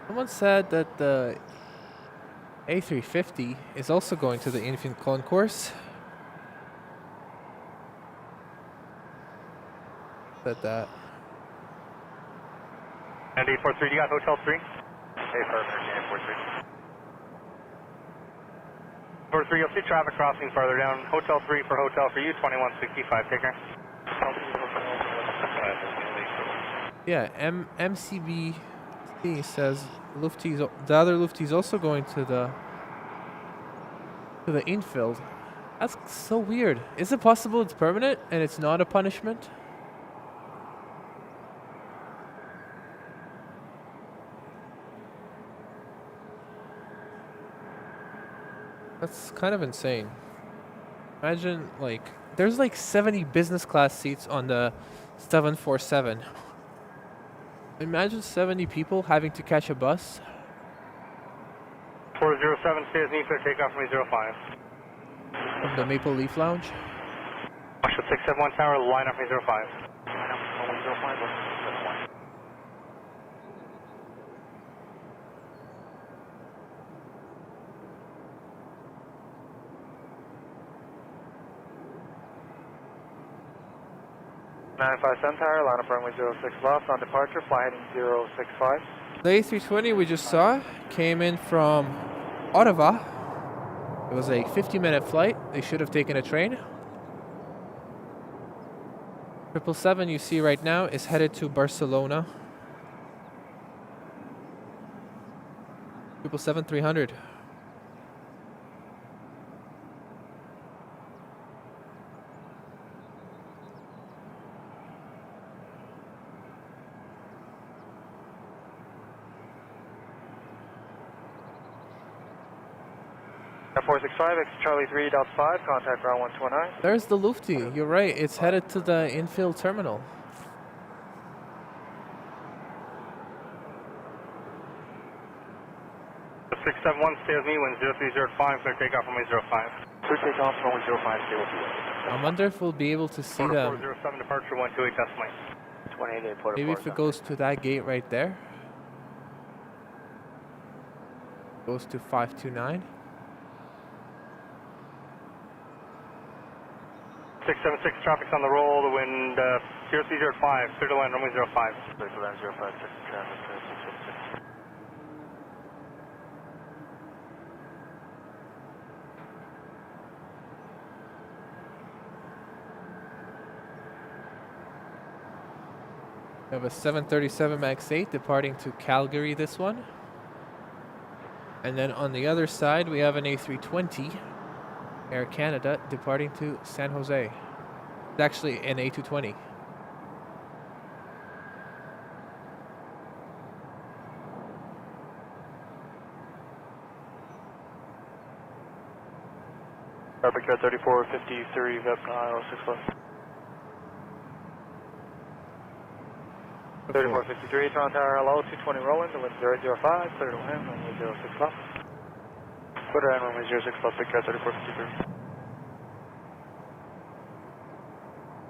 Someone said that the A350 is also going to the Infinite Concourse. Said that. And 843, you got Hotel 3? Affirmative, 843. 43, you'll see traffic crossing farther down. Hotel 3 for hotel for you, 2165, take care. Yeah, MCB He says the other Lufty's also going to the infield. That's so weird. Is it possible it's permanent and it's not a punishment? That's kind of insane. Imagine, like, there's like 70 business class seats on the 747. Imagine 70 people having to catch a bus. 407, stay as me for takeoff from 05. From the Maple Leaf Lounge. Marshall 671 Tower, line up from 05. Line up from 05, 957 Tower, line up runway 06 left, on departure, fly heading 065. The A320 we just saw came in from Ottawa. It was a 50-minute flight. They should have taken a train. 777 you see right now is headed to Barcelona. 777-300. F465, X Charlie 3, Delta 5, contact ground 129. There's the Lufty. You're right. It's headed to the infield terminal. The 671, stay with me, wind 0305, clear takeoff from 05. Clear takeoff from 05, stay with you. I wonder if we'll be able to see them. 407, departure 128, decimal. 28, port. Maybe if it goes to that gate right there. Goes to 529. 676, traffic's on the roll, the wind 0305, clear to land runway 05. Clear to land 05, check the traffic, 676. We have a 737 MAX 8 departing to Calgary, this one. And then on the other side, we have an A320 Air Canada departing to San Jose. It's actually an A220. Traffic at 3453, Vep 06 left. 3453, Toronto Tower, hello, 220 rolling, the wind 005, clear to land, runway 06 left. Clear to land, runway 06 left, big car 3453.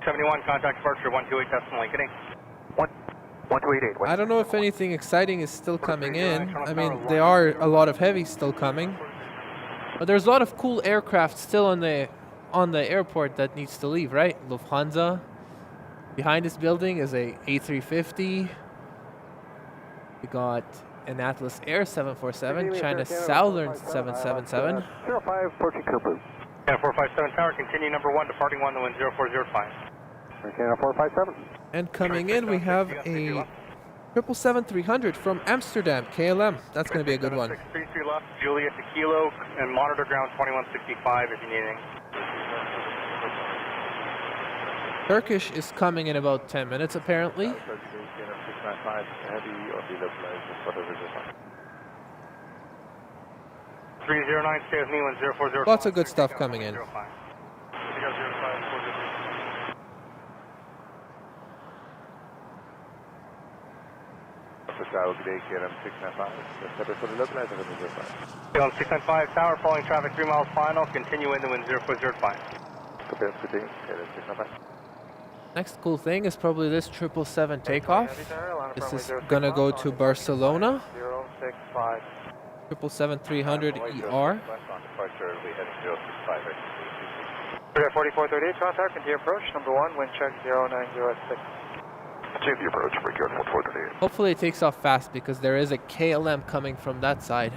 71, contact departure 128 decimal, getting 1288. I don't know if anything exciting is still coming in. I mean, there are a lot of heavies still coming. But there's a lot of cool aircraft still on the airport that needs to leave, right? Lufthansa. Behind this building is a A350. We got an Atlas Air 747, China Southern 777. 05, approaching Cooper. Yeah, 457 Tower, continue number 1, departing 1, the wind 0405. Canada 457. And coming in, we have a 777-300 from Amsterdam, KLM. That's going to be a good one. 633 left, Juliet to Kilo, and monitor ground 2165 if you need anything. Turkish is coming in about 10 minutes, apparently. 309, stay with me, 1040. Lots of good stuff coming in. On 695 Tower, following traffic 3 miles final, continue in the wind 0405. Next cool thing is probably this 777 takeoff. This is gonna go to Barcelona. 065. 777-300 ER. 4438, contact, continue approach, number 1, wind check 090 Continue the approach, breakyard 1438. Hopefully it takes off fast because there is a KLM coming from that side.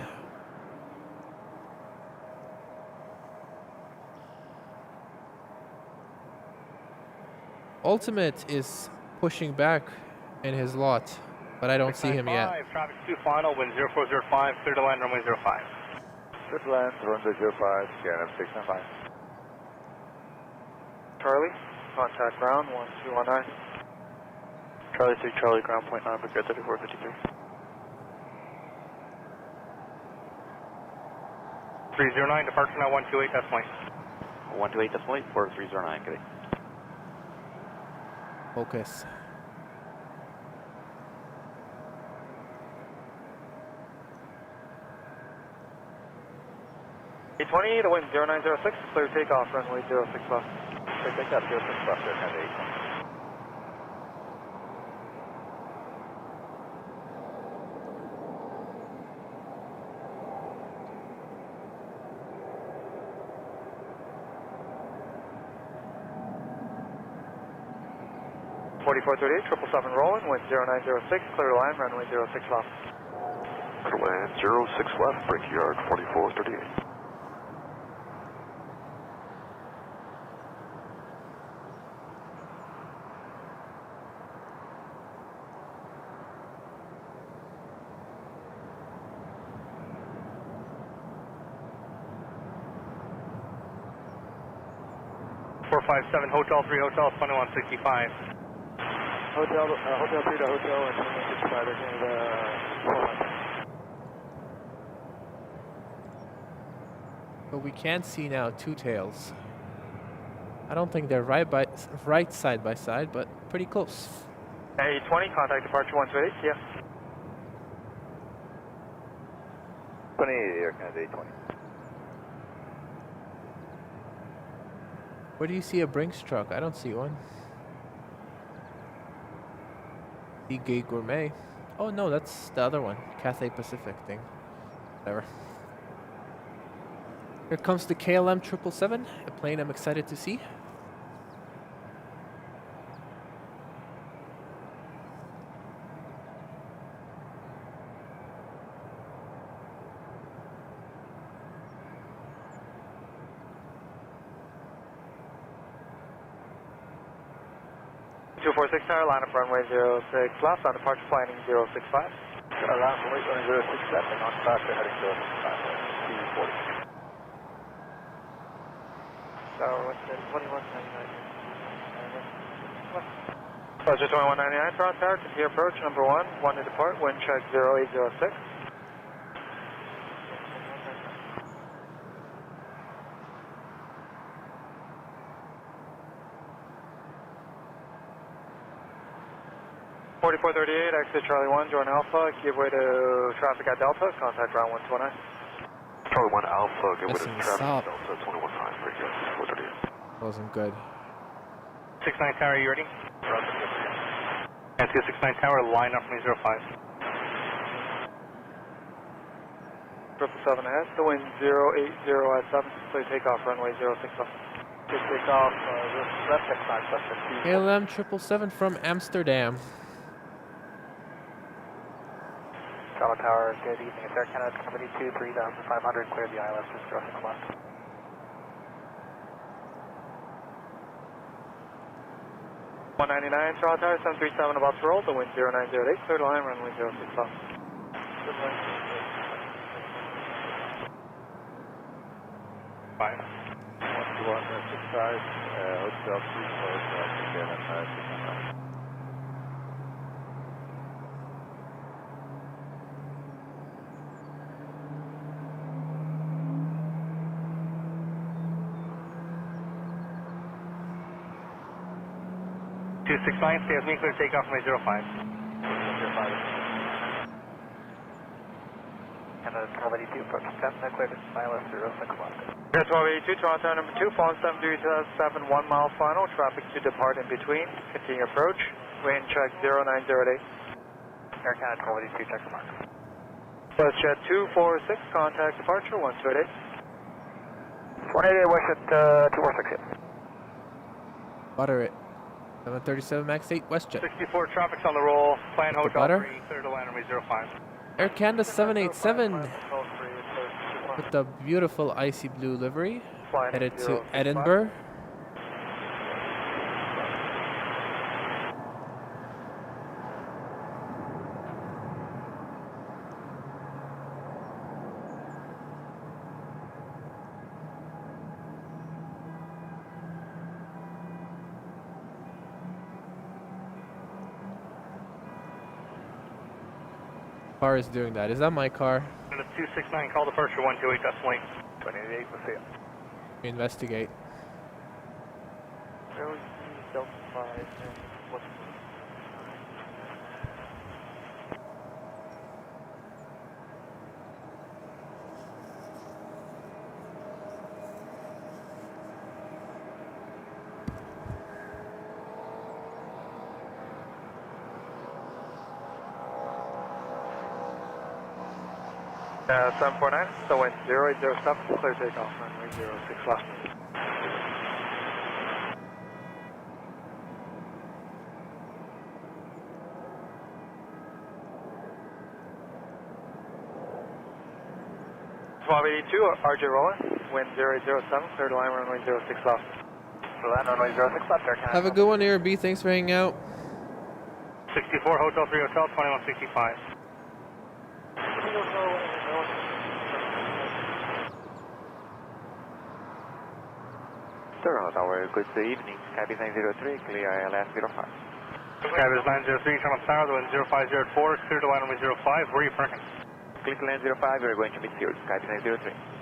Ultimate is pushing back in his lot. but I don't see him yet. Traffic 2 final, wind 0405, clear to land runway 05. Clear to land, runway 05, KLM 695. Charlie, contact ground 1219. Charlie 3, Charlie, ground point 9, prepare 3453. 309, departure now 128, that's point. 128, that's point, 4309, good. Focus. A20, the wind 0906, clear takeoff, runway 06 left. Clear takeoff, 06 left, Air Canada 820. 4438, 777 rolling, wind 0906, clear to line, runway 06 left. Clear land 06 left, break yard 4438. Hotel 3, Hotel, Funny 165. Hotel 3 to hotel, and 165, Air Canada, But we can see now two tails. I don't think they're right side by side, but pretty close. A20, contact departure 128, yeah. 20, Air Canada 820. Where do you see a Brinks truck? I don't see one. The Gay Gourmet. Oh no, that's the other one. Cathay Pacific thing. Whatever. Here comes the KLM 777, a plane I'm excited to see. Tower, line up runway 06 left, on departure planning 065. Line up runway 06 left, and on departure heading 065, 240. Tower, what's that? 2199. Pleasure 2199, Toronto Tower, continue approach, number 1, 1 to depart, wind check 0806. Exit Charlie 1, join Alpha, give way to traffic at Delta, contact ground 129. Charlie 1 Alpha, give way to Listen, traffic stop. Delta 215, break yard 438. Wasn't good. 69 Tower, are you ready? Answer 69 Tower, line up from 05. 777 ahead, the wind 080 at 7, clear takeoff, runway 06 left. Clear takeoff, left at 5, left at 2. KLM 777 from Amsterdam. Toronto Tower, good evening. It's Air Canada Company 2, 3500, clear the ILS to 06 left. $199, Toronto Tower, 737 about to roll, the wind 0908, clear to line, runway 06 left. Fine. 165, Hotel 2 for KLM 695. Stay with me, clear takeoff from 05. Canada Company 2, approach 10, clear to ILS 06 left. Air 1282, Toronto Tower number 2, falling 737, 1 mile final, traffic to depart in between, continue approach, wind check 0908. Air Canada Company 2, check the mark. WestJet 246, contact departure 1288. 188, WestJet 246, yeah. Butter it. 737 MAX 8 WestJet. 64 traffic's on the roll, plan The Hotel butter? 3, clear to land runway 05. Air Canada 787 with the beautiful icy blue livery. Headed to Edinburgh. car is doing that. Is that my car? And it's 269, call departure 128, decimal 8. 28, we'll see you. We investigate. Delta 5 and what's Uh, 749, so wind 0807, clear takeoff, runway 06 left. Swab 82, RJ rolling, wind 0807, clear to line, runway 06 left. For that, runway 06 left, Air Canada. Have a good one, ARB. Thanks for hanging out. 64, Hotel 3 Hotel, 2165. Sir, Tower, good evening. Cabin 903, clear ILS 05. Cabin 903, turn on south, wind 0504, clear to line runway 05. Where are you parking? Clear to land 05, we're going to meet you. Cabin 903.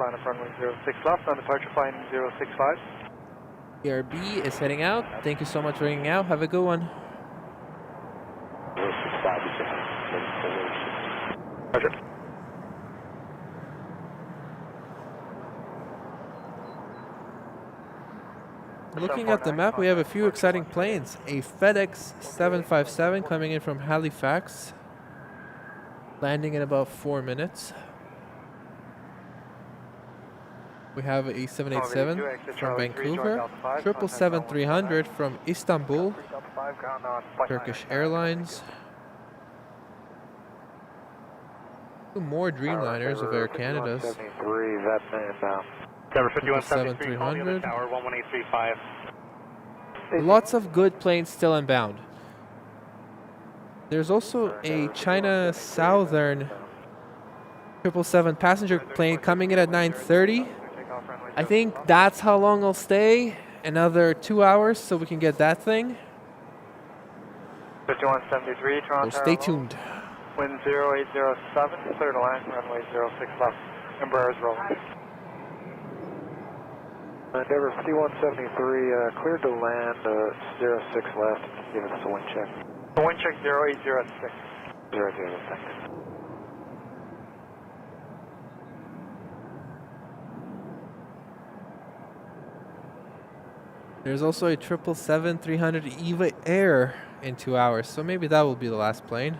line up runway 06 left, on departure flying 065. ARB is heading out. Thank you so much for hanging out. Have a good one. 065 Roger. Looking at the map, we have a few exciting planes. A FedEx 757 coming in from Halifax, landing in about 4 minutes. We have a 787 from Vancouver, 777-300 from Istanbul, Turkish Airlines. Two more Dreamliners of Air Canada's. 73, that man, Cover 5173, call the other 777-300. tower, 11835. Lots of good planes still inbound. There's also a China Southern 777 passenger plane coming in at 9:30. I think that's how long I'll stay. Another 2 hours so we can get that thing. 5173, Toronto. So stay tuned. Wind 0807, clear to line, runway 06 left. Embraer's rolling. Endeavour 5173, cleared to land, 06 left. Give us a wind check. Wind check 0806. 006. There's also a 777-300 EVA Air in 2 hours, so maybe that will be the last plane.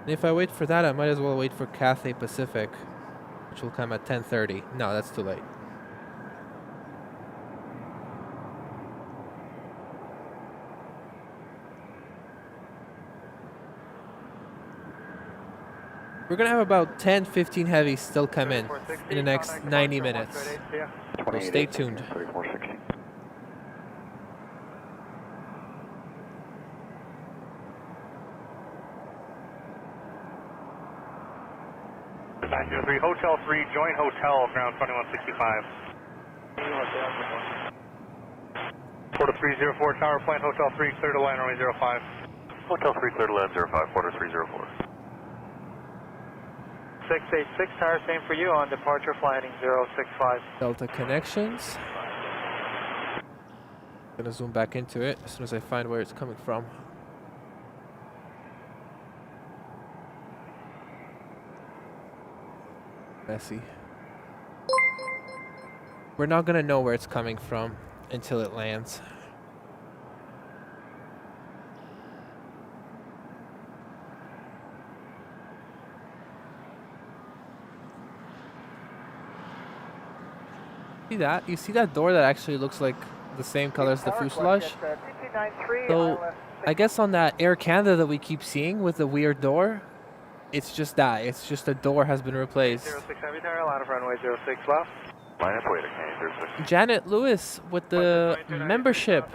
And if I wait for that, I might as well wait for Cathay Pacific, which will come at 10:30. No, that's too late. We're gonna have about 10-15 heavies still come in the next 90 minutes. So stay tuned. 3460. Hotel 3, joint hotel, ground 2165. Porter 304, tower plane, Hotel 3, clear to line, runway 05. Hotel 3, clear to land 05, Porter 304. 686, tower, same for you, on departure flying 065. Delta connections. Gonna zoom back into it as soon as I find where it's coming from. Messy. We're not gonna know where it's coming from until it lands. See that? You see that door that actually looks like the same color as the fuselage. So I guess on that Air Canada that we keep seeing with the weird door, it's just that. It's just the door has been replaced. 06 Heavy Tower, line up runway 06 left. Line up, wait, okay, Janet Lewis with the membership.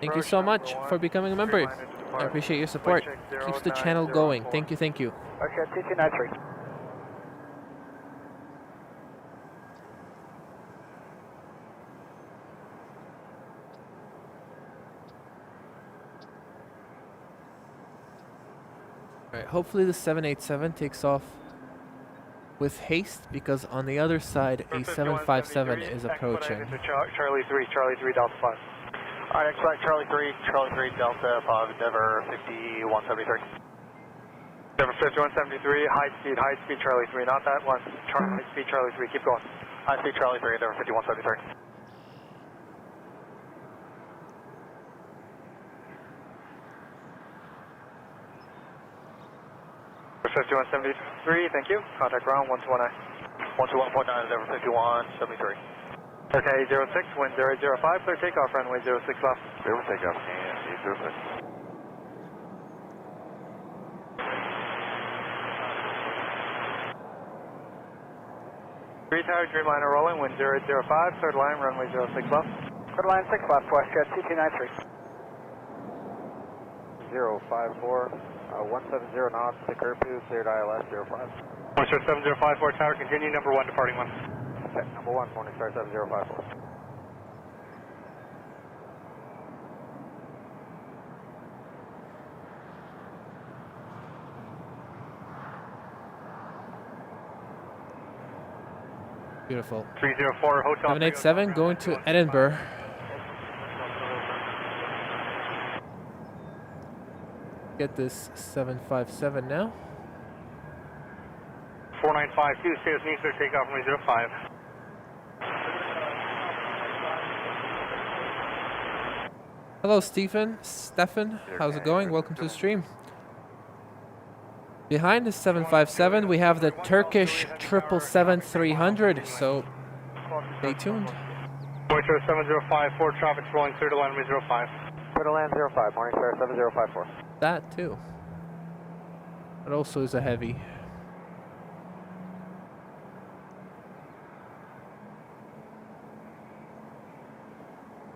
Thank you so much for becoming a member. I appreciate your support. Keeps the channel going. Thank you, thank you. Russia 2293. Alright, hopefully the 787 takes off with haste, because on the other side a 757 is approaching. Charlie 3, Delta 5. Alright, expect Charlie 3, Delta 5, Endeavour 5173. Endeavour 5173, high speed Charlie 3, not that one. High speed Charlie 3, keep going. High speed Charlie 3, Endeavour 5173. 5173, thank you. Contact ground 1219. 121.9, Endeavour 5173. Okay, 06, wind 005, clear takeoff, runway 06 left. Clear takeoff, and 806. Tower, Dreamliner rolling, wind 005, third line, runway 06 left. Third line 6 left, WestJet 2293. 054, 170 knots, to Curfew, cleared ILS 05. Morningstar 7054 Tower, continue, number 1, departing 1. Okay, number 1, Morningstar 7054. Beautiful. 304, hotel. 787 going to Edinburgh. Get this 757 now. 4952, stay with me, clear takeoff, runway 05. Hello, Stefan. How's it going? Welcome to the stream. Behind the 757, we have the Turkish 777-300, so stay tuned. Morningstar 7054, traffic's rolling, clear to line, runway 05. Clear to land 05, Morningstar 7054. That too. It also is a heavy.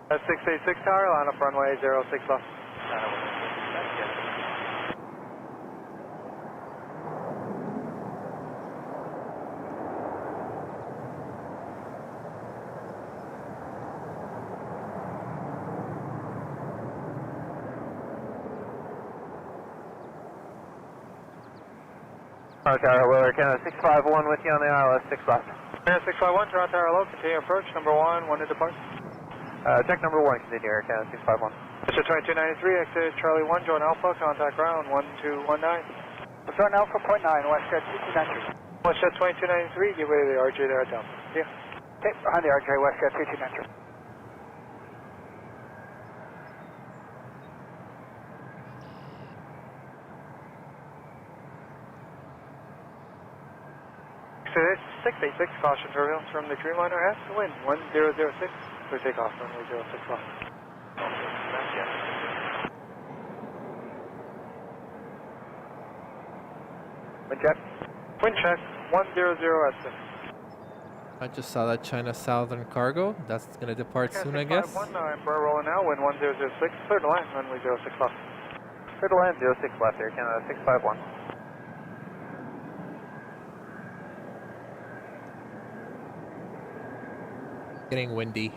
That's 686 Tower, line up runway 06 left. Tower, Weather Canada 651 with you on the ILS 6 left. 651, Toronto Tower hello, continue approach, number 1, 1 to depart. Check number 1, continue Air Canada 651. Mr. 2293, exit Charlie 1, join Alpha, contact ground 1219. Join Alpha point 9, WestJet 2293. WestJet 2293, give way to the RJ there at Delta. Yeah. Okay, behind the RJ, WestJet 2293. So 686, caution turbulence from the Dreamliner has to wind 1006, clear takeoff, runway 06 left. Wind check. Wind check, 100 estimate. I just saw that China Southern Cargo. That's going to depart soon, I guess. Emperor rolling now, wind 1006, clear to land, runway 06 left. Clear to land 06 left, Air Canada 651. Getting windy.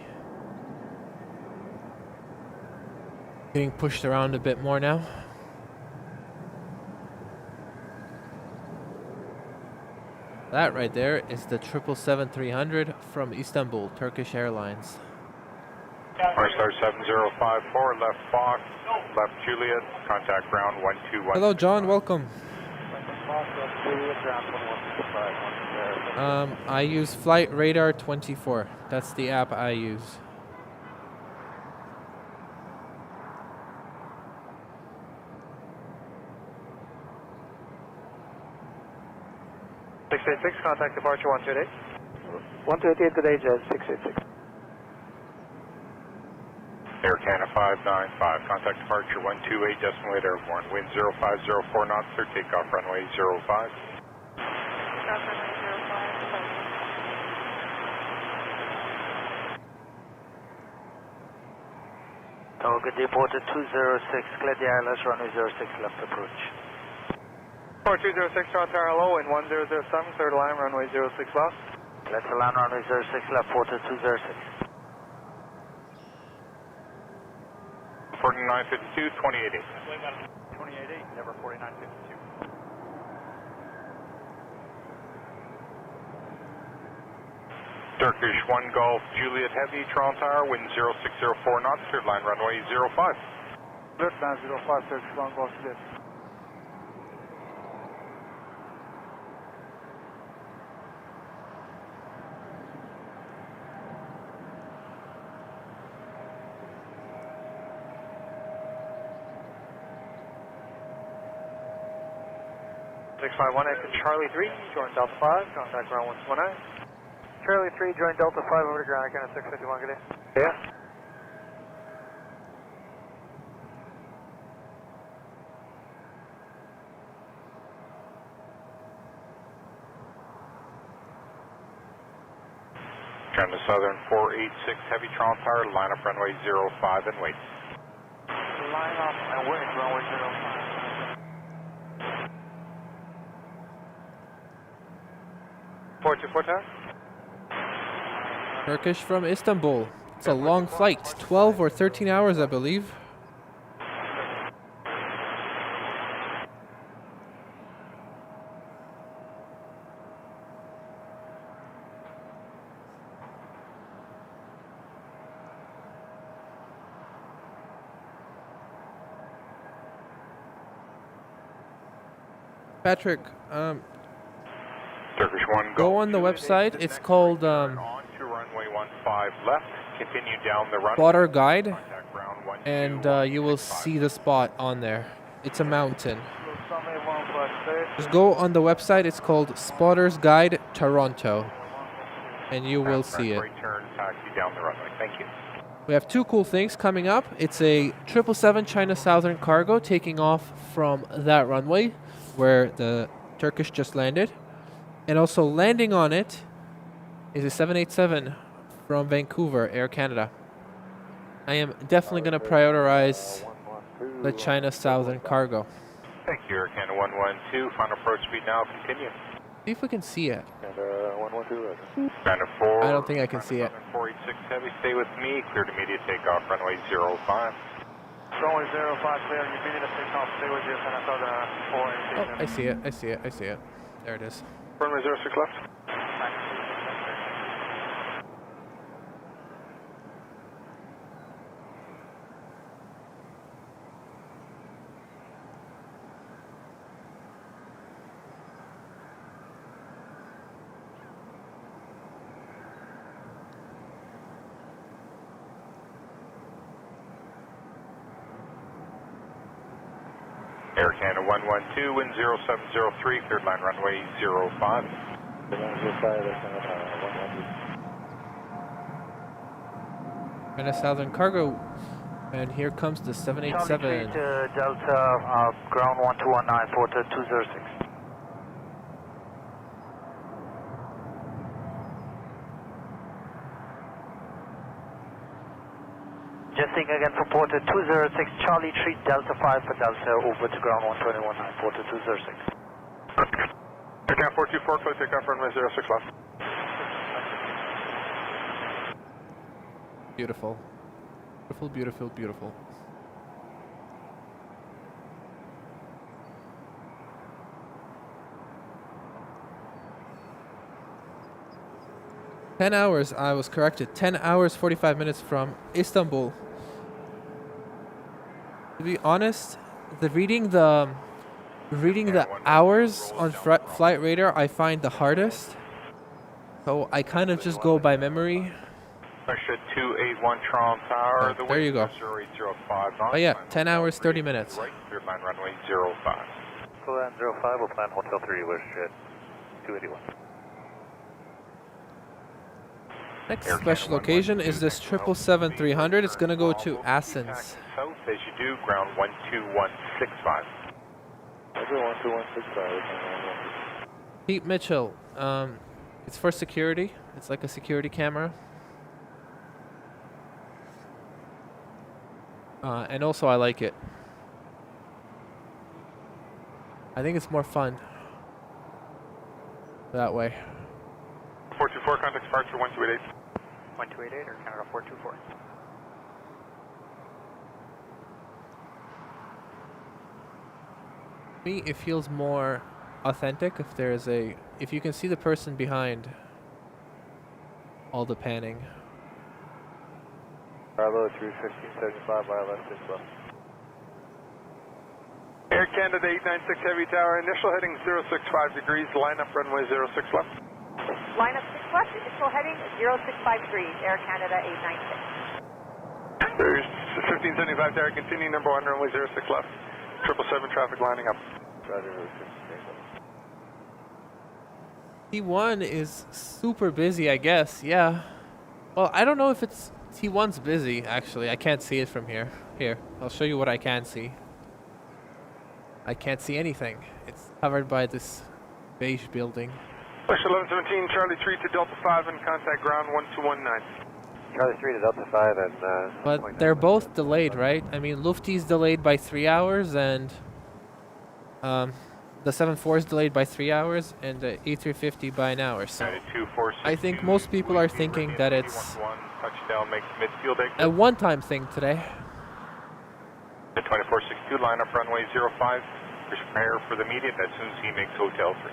Getting pushed around a bit more now. That right there is the 777-300 from Istanbul, Turkish Airlines. Morningstar 7054, left Fox, left Juliet, contact ground 121. Hello, John. Welcome. I use Flight Radar 24. That's the app I use. Contact departure 128. 128 today, Jazz 686. Air Canada 595, contact departure 128, decimal 8 airborne, wind 0504 knots, clear takeoff runway 05. Tower, good day, Porter 206, clear the ILS, runway 06, left approach. Porter 206, Toronto Tower, hello, and 1007, clear to land, runway 06 left. Let's land, runway 06 left, Porter 206. 4952, 28.8. 28.8, never 4952. Turkish 1 Golf Juliet Heavy, Toronto Tower, wind 0604 knots, cleared line runway 05. Cleared line 05, Turkish 1 Golf Juliet. One exit Charlie 3, join Delta 5, contact ground 129. Charlie 3, join Delta 5 over to ground, Canada 651, good day. Yeah. China Southern 486 Heavy, Toronto Tower, line up runway 05 and wait. Line up and wait, runway 05. Turkish from Istanbul. It's a long flight, 12 or 13 hours, I believe. Patrick, Turkish 1 go on the website. It's called on to runway 15 left, continue down the runway. Spotter Guide, and you will see the spot on there. It's a mountain. Just go on the website. It's called Spotter's Guide Toronto, and you will see it. Right turn, taxi down the runway. Thank you. We have two cool things coming up. It's a 777 China Southern cargo taking off from that runway where the Turkish just landed. And also landing on it is a 787 from Vancouver, Air Canada. I am definitely going to prioritize the China Southern cargo. Thank you, Air Canada 112. Final approach speed now, continue. See if we can see it. Canada 112. Canada 4. I don't think I can see it. 486 Heavy, stay with me. Cleared immediate takeoff, runway 05. Runway 05, clear, immediate takeoff, stay with you, Canada Southern 486. Oh, I see it, I see it, I see it. There it is. Runway 06 left. 112, wind 0703, cleared line runway 05. And a Southern cargo. And here comes the 787. Delta, ground 1219, Porter 206. Testing again for Porter 206, Charlie 3, Delta 5 for Delta, over to ground 1219, Porter 206. Aircraft 424, clear takeoff, runway 06 left. Beautiful. Beautiful, beautiful, beautiful. $10 hours, I was corrected. 10 hours, 45 minutes from Istanbul. To be honest, reading the hours on Flight Radar, I find the hardest. So I kind of just go by memory. Russia 281 Toronto Tower. Oh, there you go. 0805. Oh yeah, 10 hours, 30 minutes. Right, cleared line runway 05. Clear line 05, we'll plan Hotel 3, West Jet 281. Next Air special Canada occasion is 112, this next 777-300. It's going to go to Bravo, Athens. South as you do, ground 12165. Roger, 12165. Pete Mitchell. It's for security. It's like a security camera. And also I like it. I think it's more fun that way. 424, contact departure 1288. 1288 or Canada 424. To me, it feels more authentic if you can see the person behind all the panning. Bravo 31575 by left 6 left. Air Canada 896 Heavy Tower, initial heading 065 degrees, line up runway 06 left. Line up 6 left, initial heading 0653, Air Canada 896. There's 1575 Tower, continue number 1, runway 06 left. 777 traffic lining up. Roger, T1 is super busy, I guess. Yeah. Well, I don't know if it's T1's busy, actually. I can't see it from here. Here, I'll show you what I can see. I can't see anything. It's covered by this beige building. Push 1117, Charlie 3 to Delta 5 and contact ground 1219. Charlie 3 to Delta 5 and... But they're both delayed, right? I mean, Lufty's delayed by 3 hours and... the 74 is delayed by 3 hours and the A350 by an hour. So I think most people are thinking that it's a one-time thing today. The 2462 line up runway 05. Prepare for the immediate as soon as he makes hotel 3.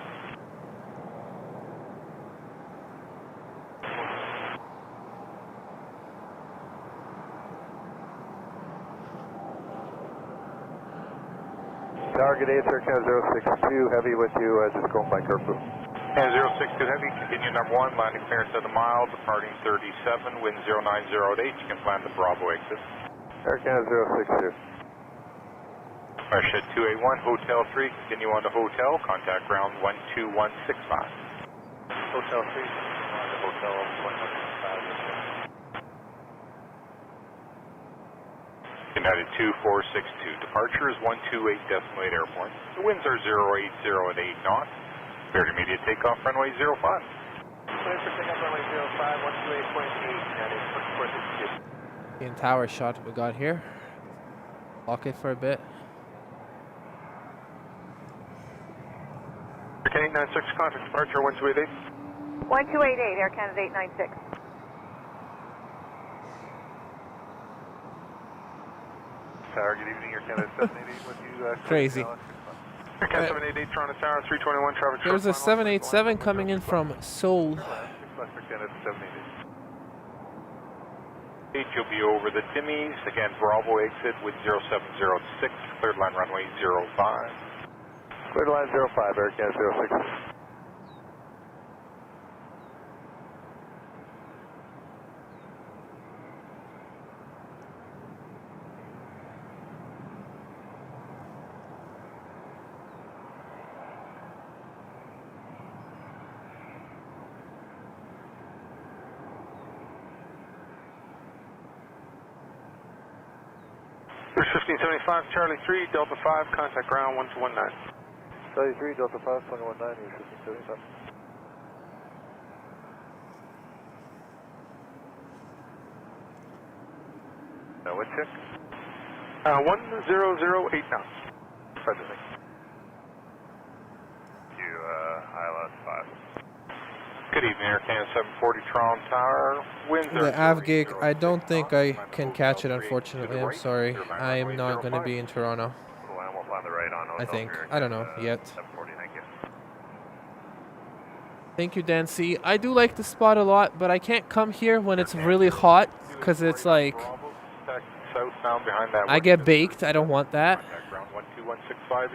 Target 8, Air Canada 062, heavy with you, just going by Kerfu. And 062 heavy, continue number 1, landing clearance at a mile, departing 37, wind 09008, you can plan the Bravo exit. Air Canada 062. Shed 281, Hotel 3, continue on to Hotel, contact ground 12165. Hotel 3, on to Hotel 115. United 2462, departure is 128.8 airborne. The winds are 080 at 8 knots. Cleared immediate takeoff, runway 05. Clear for takeoff, runway 05, 128.8, United 2462. In tower shot we got here. Lock it for a bit. Air Canada 896, contact departure 1288. 1288, Air Canada 896. Tower, good evening, Air Canada 788 with you. Crazy. Air Canada 788, Toronto Tower, 321, traffic. There's a 787 coming in from Seoul. Air Canada 788. You'll be over the Timmies. Again, Bravo exit with 0706, cleared line runway 05. Cleared line 05, Air Canada 06. There's 1575, Charlie 3, Delta 5, contact ground 1219. Charlie 3, Delta 5, 119, 1575. What check? 1008 knots. Presently. You, ILS 5. Good evening, Air Canada 740, Toronto Tower. Winds The AV gig, I don't think I can catch it, unfortunately. I'm sorry. I am not going to be in Toronto. I think. I don't know yet. Thank you, Dan C. I do like the spot a lot, but I can't come here when it's really hot because it's like I get baked. I don't want that.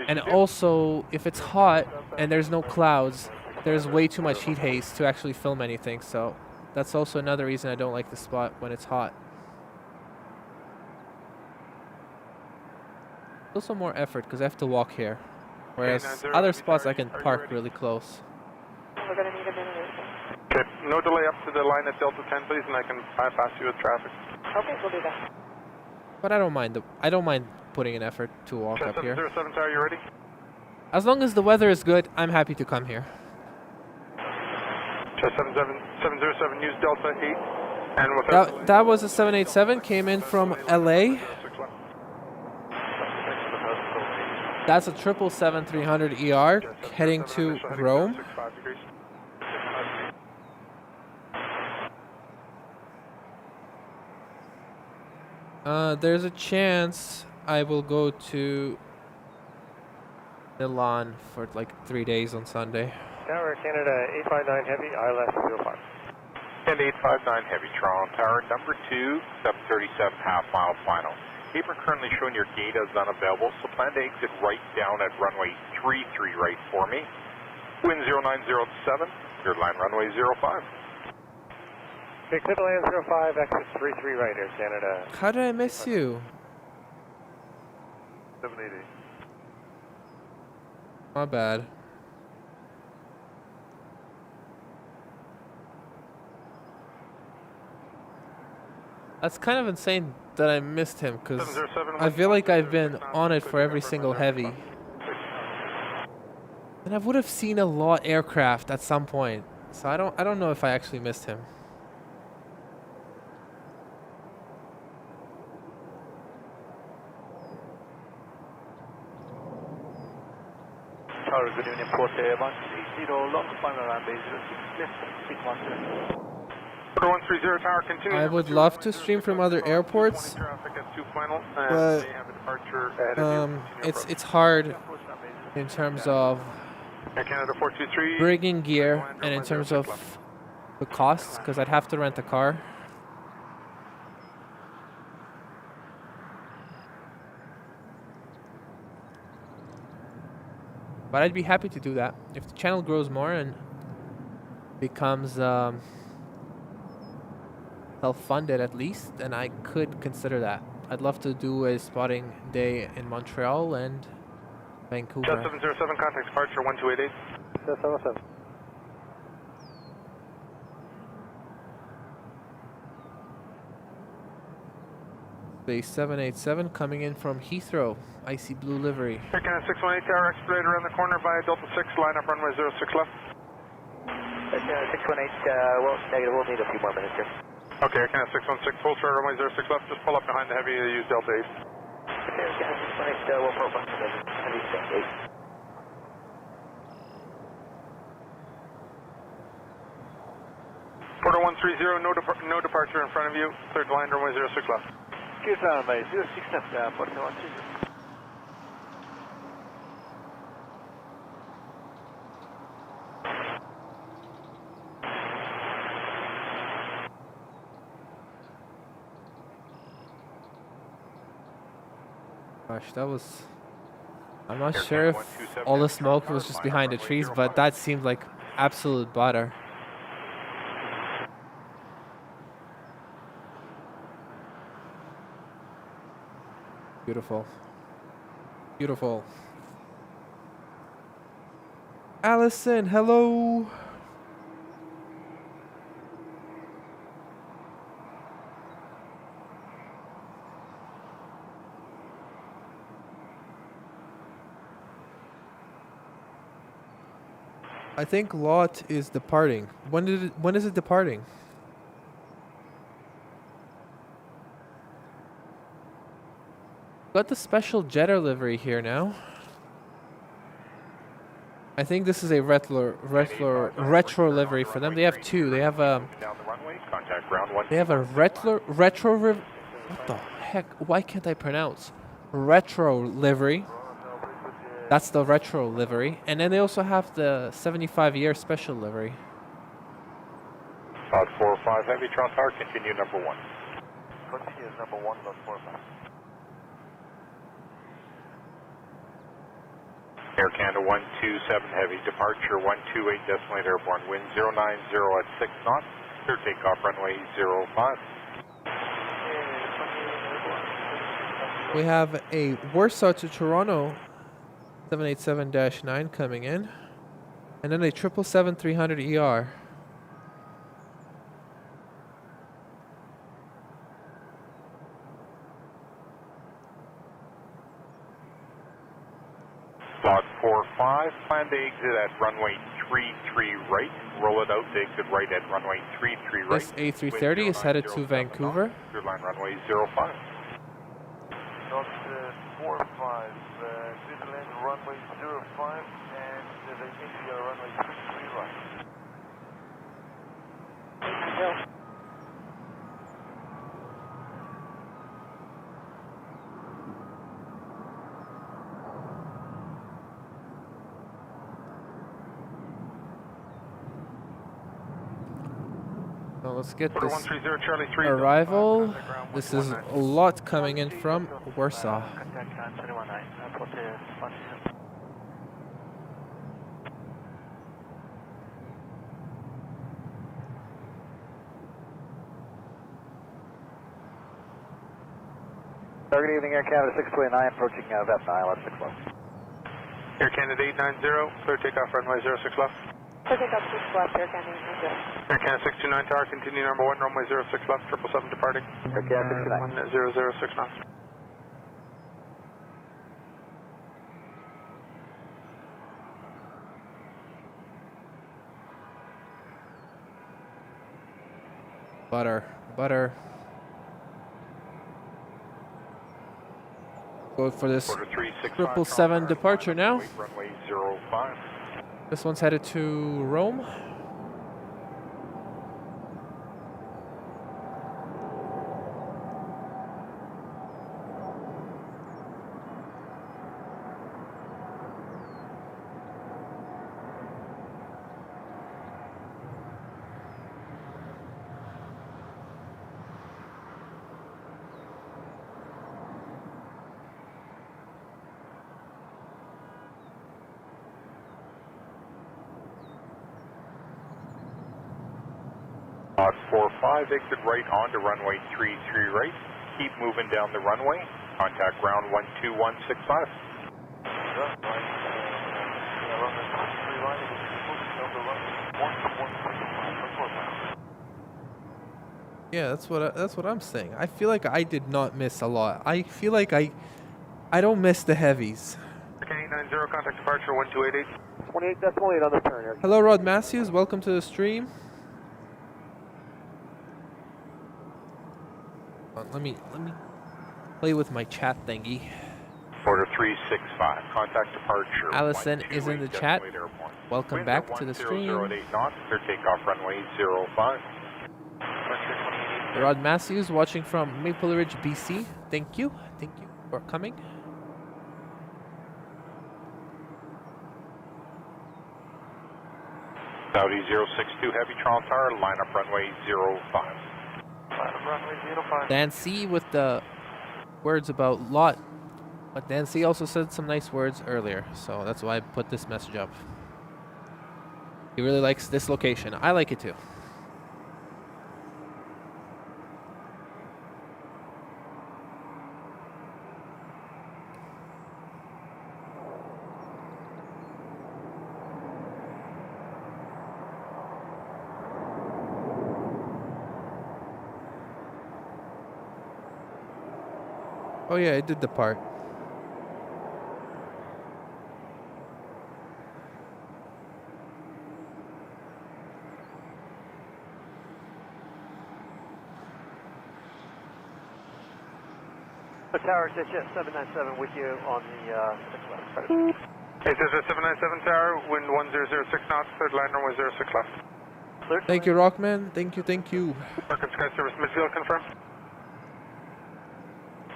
And also, if it's hot and there's no clouds, there's way too much heat haze to actually film anything. So that's also another reason I don't like the spot when it's hot. Also more effort because I have to walk here. Whereas other spots I can park really close. We're going to need a minute or so. Okay, no delay up to the line at Delta 10, please, and I can bypass you with traffic. Okay, we'll do that. But I don't mind putting an effort to walk up here. 707 Tower, you ready? As long as the weather is good, I'm happy to come here. 707, use Delta 8. And without That was a 787, came in from LA. That's a 777-300 ER heading to Rome. There's a chance I will go to Milan for like 3 days on Sunday. Tower Canada 859 Heavy, ILS 05. And 859 Heavy, Toronto Tower, number 2, 737 half-mile final. Apron currently showing your gate as unavailable, so plan to exit right down at runway 33 right for me. Wind 0907, cleared line runway 05. Okay, clear land 05, exit 33 right, Air Canada. How did I miss you? 780. My bad. That's kind of insane that I missed him, because I feel like I've been on it for every single heavy. And I would have seen a lot aircraft at some point, so I don't know if I actually missed him. Tower, good evening, Port 130, long final runway 06 left, 617. 130 Tower, continue. I would love to stream from other airports, but it's hard in terms of bringing gear and in terms of the costs, because I'd have to rent a car. But I'd be happy to do that if the channel grows more and becomes self-funded at least, then I could consider that. I'd love to do a spotting day in Montreal and Vancouver. 707, contact departure 1288. 707. Base 787 coming in from Heathrow, icy blue livery. Air Canada 618 Tower, expedite around the corner via Delta 6, line up runway 06 left. Air Canada 618, well, negative, we'll need a few more minutes here. Okay, Air Canada 616, full start runway 06 left, just pull up behind the heavy, use Delta 8. Okay, Air Canada 618, we'll pull up heavy 8. Porter 130, no departure in front of you, cleared line runway 06 left. Cleared runway 06 left, Porter 130. Gosh, that was... I'm not sure if all the smoke was just behind the trees, but that seemed like absolute butter. Beautiful. Beautiful. Allison, hello! I think Lot is departing. When is it departing? Got the special jetter livery here now. I think this is a retro livery for them. They have two. They have a retro what the heck? Why can't I pronounce? Retro livery. That's the retro livery. And then they also have the 75-year special livery. 545 Heavy, Toronto Tower, continue number 1. Continue number 1, 45. Air Canada 127 Heavy, departure 128 Decimal Airborne, wind 090 at 6 knots, clear takeoff runway 05. We have a Warsaw to Toronto 787-9 coming in, and then a 777-300 ER. Lot 45, plan to exit at runway 33 right. Roll it out to exit right at runway 33 right. This A330 is headed to Vancouver. Clear line runway 05. Not 45, clear to land runway 05 and the India runway 33 right. So let's get Order this 130 Charlie 3. arrival. This is a lot coming in from Warsaw. Target evening Air Canada 629 approaching VEP9, left 6 left. Air Canada 890, clear takeoff runway 06 left. Clear takeoff 6 left, Air Canada 890. Air Canada 629 tower, continue number 1, runway 06 left, 777 departing. Air Canada 629. 006 knots. Butter. Go for this 777 departure now. Runway 05. This one's headed to Rome. Lot 45, exit right onto runway 33 right. Keep moving down the runway. Contact ground 12165. Yeah, that's what I'm saying. I feel like I did not miss a lot. I feel like I don't miss the heavies. Okay, 890, contact departure 1288. 28.8 on the turn here. Hello, Rod Matthews. Welcome to the stream. Let me play with my chat thingy. Order 365, contact departure. Allison is in the chat. Welcome back to the stream. 1008 knots, clear takeoff runway 05. Rod Matthews watching from Maple Ridge, BC. Thank you for coming. Saudi 062 Heavy Trial Tower, line up runway 05. Dan C with the words about lot, but Dan C also said some nice words earlier, so that's why I put this message up. He really likes this location. I like it too. Oh yeah, it did the part. The tower, Jet 797 with you on the 6 left. Hey, this is 797 tower, wind 1006 knots, third line runway 06 left. Thank you, Rockman. Thank you. Market Sky Service midfield confirmed.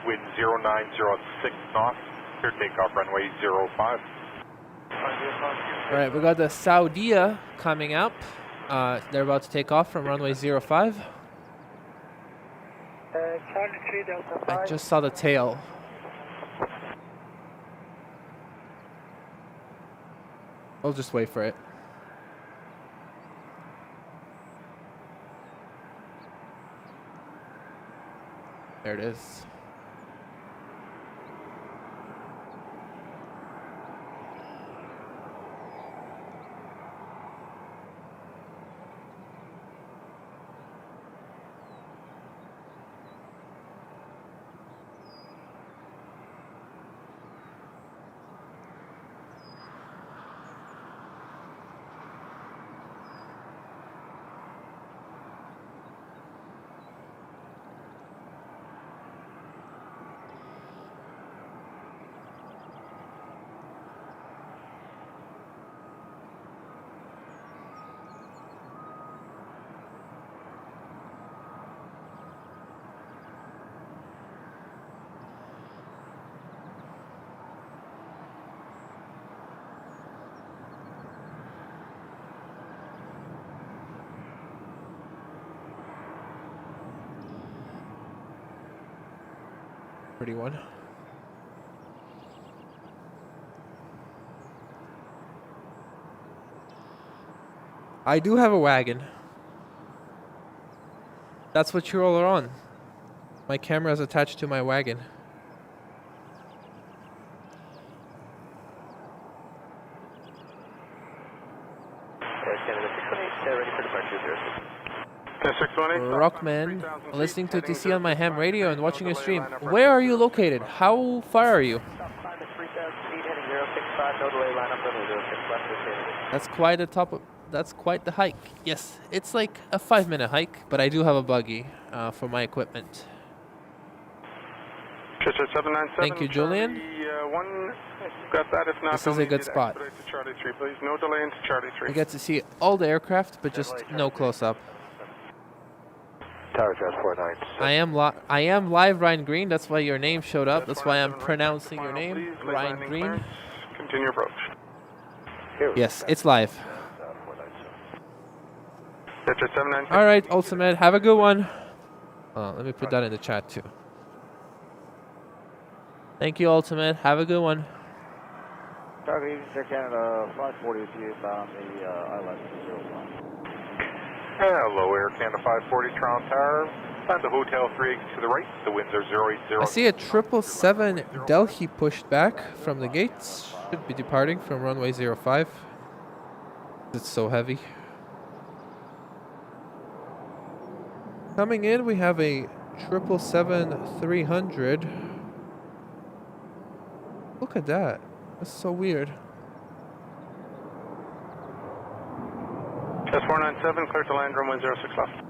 Wind 0906 knots, clear takeoff runway 05. Alright, we got the Saudia coming up. They're about to take off from runway 05. I just saw the tail. I'll just wait for it. There it is. Pretty one. I do have a wagon. That's what you all are on. My camera is attached to my wagon. Rockman, listening to TC on my ham radio and watching your stream. Where are you located? How far are you? That's quite a that's quite the hike. Yes, it's like a 5-minute hike, but I do have a buggy for my equipment. Thank you, Julian. This is a good spot. You get to see all the aircraft, but just no close-up. Tower Transport 9. I am live, Ryan Green. That's why your name showed up. That's why I'm pronouncing your name, Ryan Green. Continue approach. Yes, it's live. All right, Ultimate. Have a good one. Oh, let me put that in the chat too. Thank you, Ultimate. Have a good one. Target Air Canada 540 with you on the island 05. Hello, Air Canada 540, Toronto Tower. Find the Hotel 3 to the right. The winds are 080. I see a 777 Delhi pushed back from the gates. Should be departing from runway 05. It's so heavy. Coming in, we have a 777-300. Look at that. That's so weird. S497, clear to land, runway 06 left.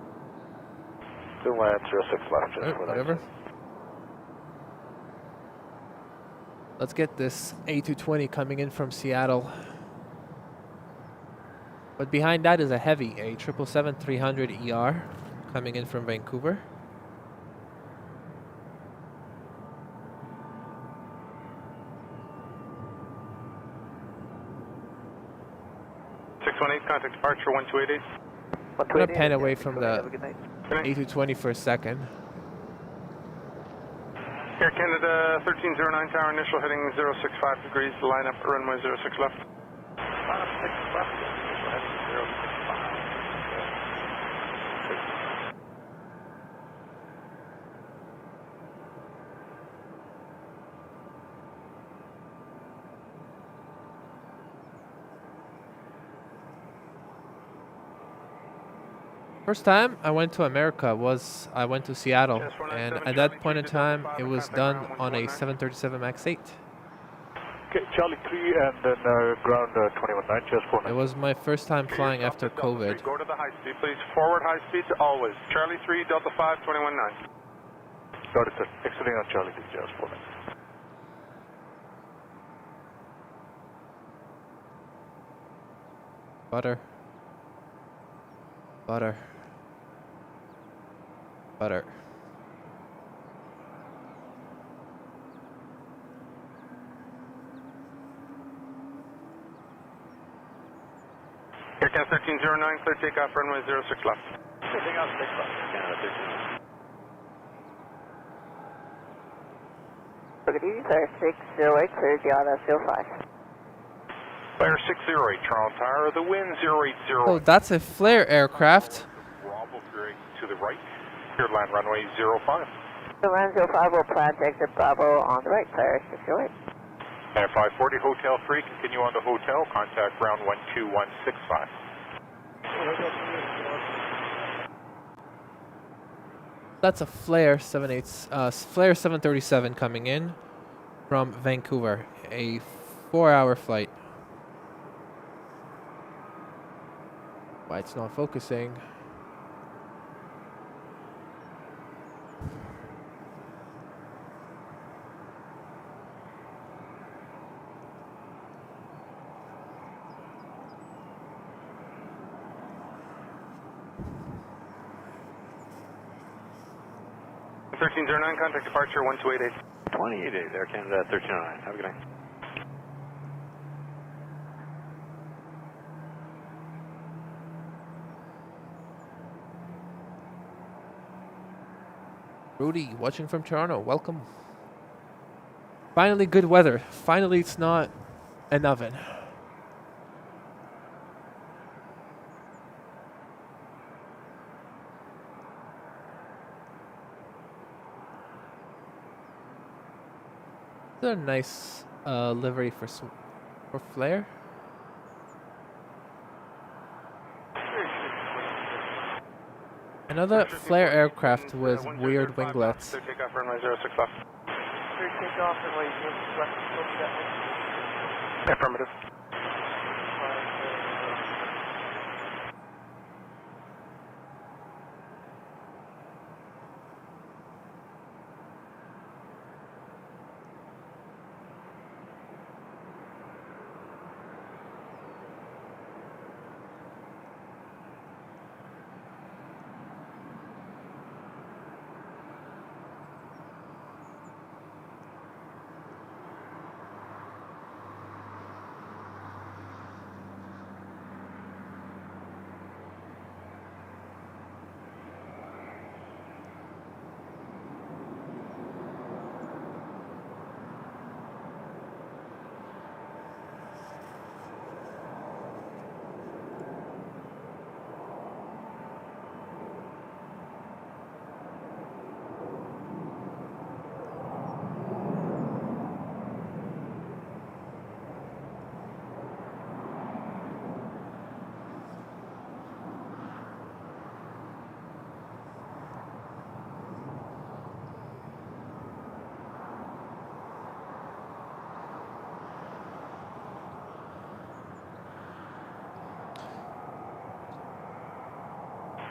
To land 06 left. Right, whatever. Let's get this A220 coming in from Seattle. But behind that is a heavy, a 777-300 ER coming in from Vancouver. Contact departure 1288. I'm going to pan away from the A220 for a second. Air Canada 1309 tower, initial heading 065 degrees, line up runway 06 left. Line up 6 left, heading 065. First time I went to America was I went to Seattle, and at that point in time it was done on a 737 MAX 8. Okay, Charlie 3 and then ground 219, just 49. It was my first time flying after COVID. Go to the high speed, please. Forward high speed always. Charlie 3, Delta 5, 219. Got it, sir. Exiting on Charlie 3, just 49. Butter. Butter. Butter. Air Canada 1309, clear takeoff, runway 06 left. Clear takeoff, 6 left, Canada 1309. Look at you, clear 608, clear Giada 05. Fire 608, Toronto Tower. The wind 080. Oh, that's a flare aircraft. Bravo to the right. Clear land runway 05. The land 05 will plan to exit Bravo on the right, clear 608. And 540, Hotel 3, continue on to Hotel. Contact ground 12165. That's a Flare 737 coming in from Vancouver. A 4-hour flight. Why it's not focusing? Contact departure 1288. 288, Air Canada 1309. Have a good night. Rudy, watching from Toronto. Welcome. Finally good weather. Finally it's not an oven. It's a nice livery for flare. Another flare aircraft with weird winglets. Takeoff runway 06 left. Takeoff runway 06 left. Affirmative.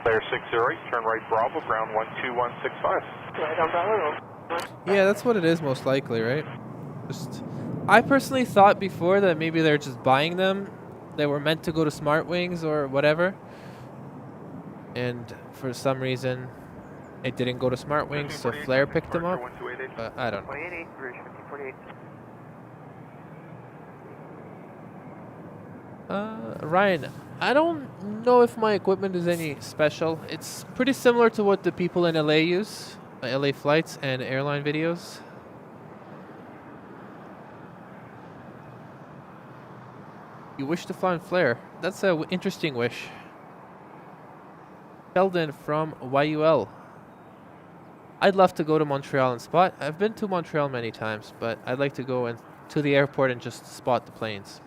Flare 608, turn right Bravo, ground 12165. Right on Bravo. Yeah, that's what it is most likely, right? I personally thought before that maybe they're just buying them. They were meant to go to Smart Wings or whatever. And for some reason, it didn't go to Smart Wings, so Flare picked them up. But I don't know. 48, Rouge 5048. Ryan, I don't know if my equipment is any special. It's pretty similar to what the people in LA use, LA flights and airline videos. You wish to fly on Flare. That's an interesting wish. Sheldon from YUL. I'd love to go to Montreal and spot. I've been to Montreal many times, but I'd like to go to the airport and just spot the planes.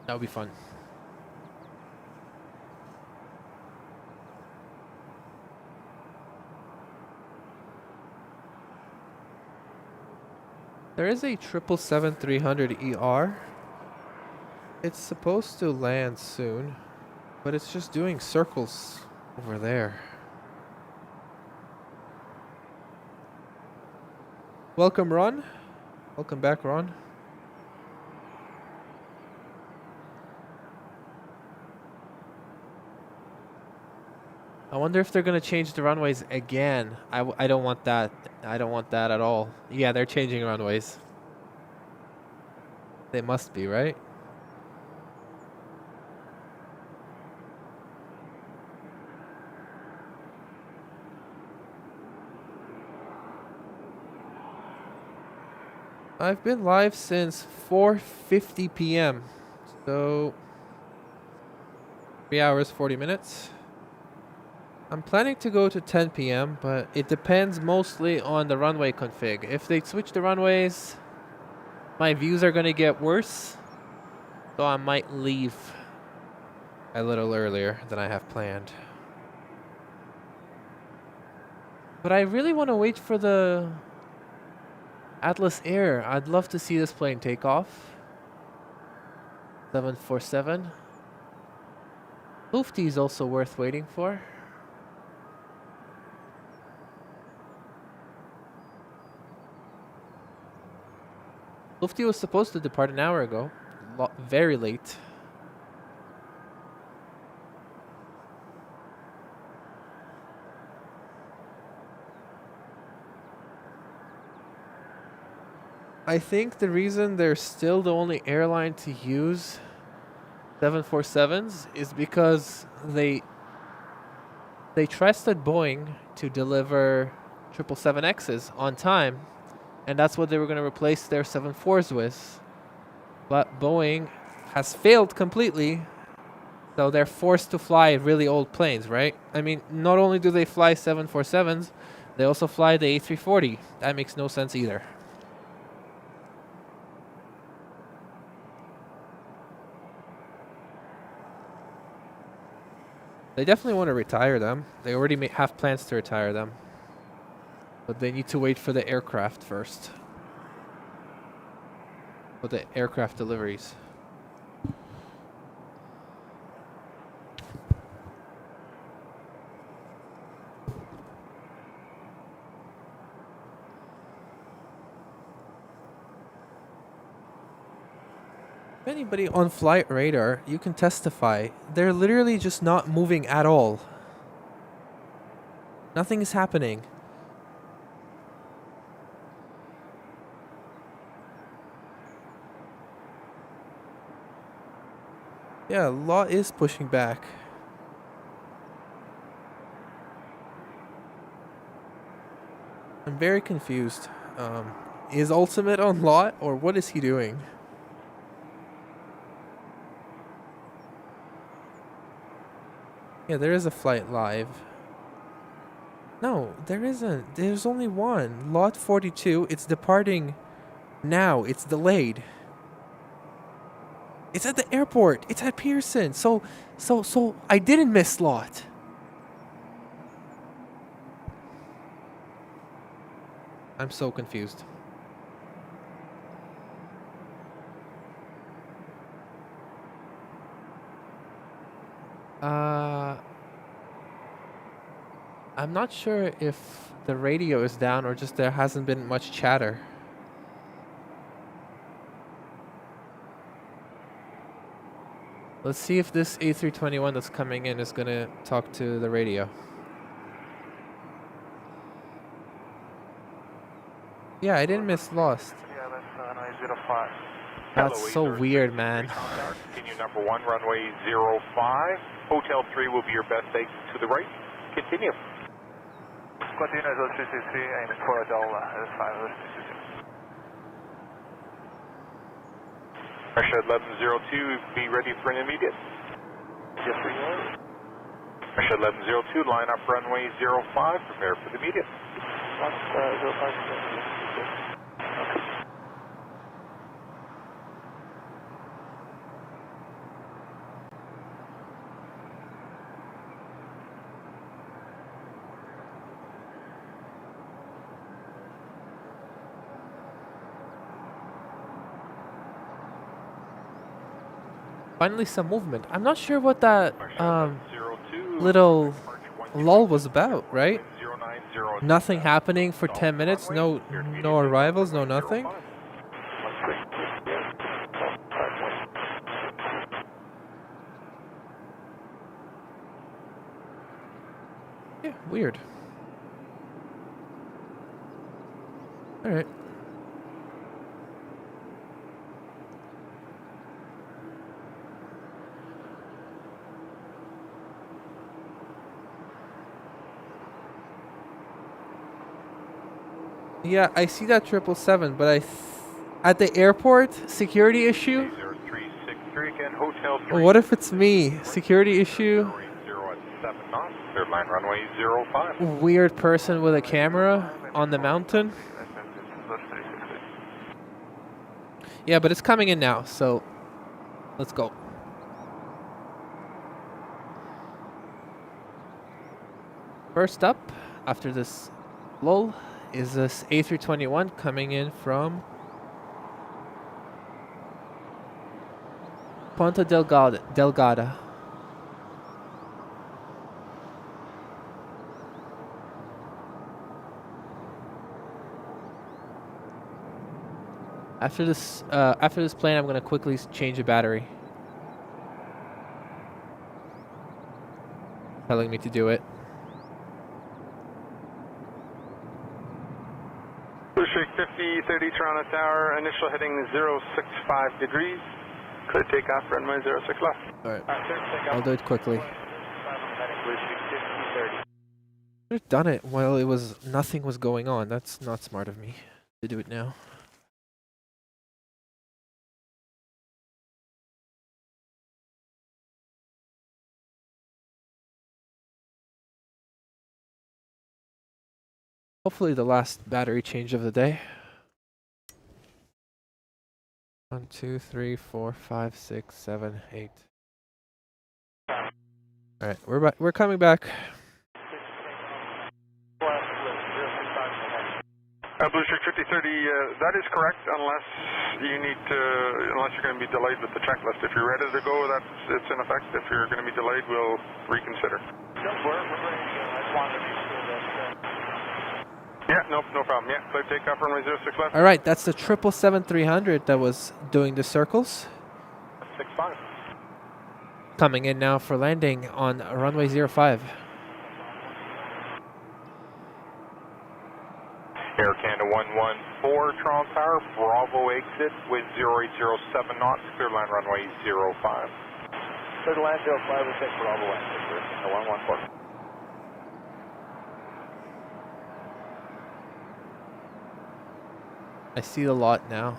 That would be fun. There is a 777-300ER. It's supposed to land soon, but it's just doing circles over there. Welcome, Ron. Welcome back, Ron. I wonder if they're going to change the runways again. I don't want that. I don't want that at all. Yeah, they're changing runways. They must be, right? I've been live since 4:50 p.m. So 3 hours, 40 minutes. I'm planning to go to 10 p.m., but it depends mostly on the runway config. If they switch the runways, my views are going to get worse. So I might leave a little earlier than I have planned. But I really want to wait for the Atlas Air. I'd love to see this plane take off. 747. Lufty is also worth waiting for. Lufty was supposed to depart an hour ago. Very late. I think the reason they're still the only airline to use 747s is because they trusted Boeing to deliver 777Xs on time, And that's what they were going to replace their 747s with. But Boeing has failed completely. So they're forced to fly really old planes, right? I mean, not only do they fly 747s, they also fly the A340. That makes no sense either. They definitely want to retire them. They already have plans to retire them. But they need to wait for the aircraft first. For the aircraft deliveries. If anybody on flight radar, you can testify. They're literally just not moving at all. Nothing is happening. Yeah, law is pushing back. I'm very confused. Is Ultimate on lot, or what is he doing? Yeah, there is a flight live. No, there isn't. There's only one. Lot 42, it's departing now. It's delayed. It's at the airport. It's at Pearson. So I didn't miss lot. I'm so confused. I'm not sure if the radio is down or just there hasn't been much chatter. Let's see if this A321 that's coming in is gonna talk to the radio. Yeah, I didn't miss lost. Yeah, that's 905. That's so weird, man. Continue number 1, runway 05. Hotel 3 will be your best exit to the right. Continue. Continue 0363, aim for Delta, 5366. Russia 1102, be ready for an immediate. Yes, we are. Russia 1102, line up runway 05, prepare for the immediate. 05. Finally some movement. I'm not sure what that little lull was about, right? Nothing happening for 10 minutes, no arrivals, no nothing. Yeah, weird. All right. Yeah, I see that 777, but at the airport, security issue? What if it's me? Security issue? Weird person with a camera on the mountain? Yeah, but it's coming in now, so let's go. First up, after this lull, is this A321 coming in from Ponta Delgada. After this plane, I'm gonna quickly change a battery. Telling me to do it. Streak 50, 30 Toronto Tower, initial heading 065 degrees. Clear takeoff, runway 06 left. Alright, I'll do it quickly. I've done it while nothing was going on. That's not smart of me. To do it now. Hopefully the last battery change of the day. 1, 2, 3, 4, 5, 6, 7, 8. All right, we're coming back. Blue Streak 5030, that is correct unless unless you're going to be delayed with the checklist. If you're ready to go, it's in effect. If you're going to be delayed, we'll reconsider. No, we're ready to go. I just wanted to be sure that... Yeah, no problem. Yeah, clear takeoff, runway 06 left. All right, that's the 777-300 that was doing the circles. 65. Coming in now for landing on runway 05. Air Canada 114, Toronto Tower, Bravo exit with 0807 knots, clear line runway 05. Clear to land 05, we take Bravo exit, Pearson, 114. I see a lot now.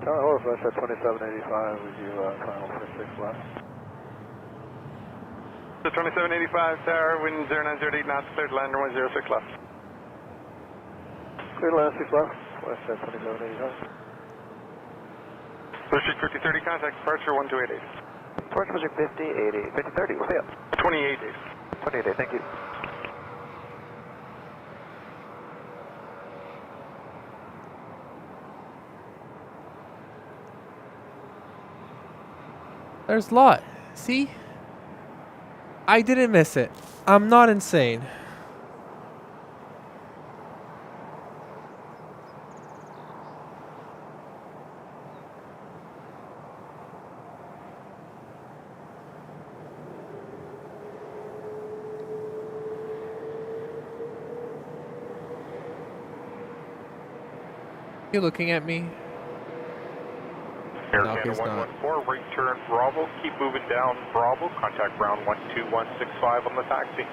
Tower Horse at 2785 with you, final for 6 left. The 2785 Tower, wind 0908 knots, clear to land runway 06 left. Clear to land 6 left, West at 2785. Blue Streak 5030, contact departure 1288. Departure Blue Streak 5080, 5030, we'll see you. 28 days. 28, thank you. There's a lot. See? I didn't miss it. I'm not insane. You looking at me? Air No, Canada he's not. 114, right turn Bravo, keep moving down Bravo, contact ground 12165 on the taxi.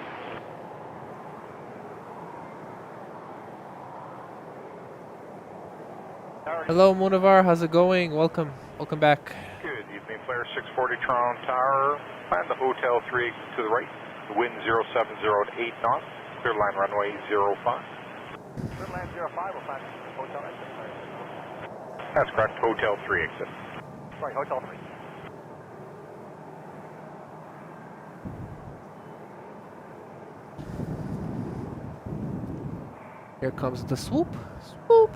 Hello, Monavar. How's it going? Welcome back. Good evening, Flare 640 Toronto Tower, plan the Hotel 3 exit to the right, wind 0708 knots, clear line runway 05. Clear land 05, we'll find Hotel exit. That's correct, Hotel 3 exit. Sorry, Hotel 3. Here comes the swoop. Swoop.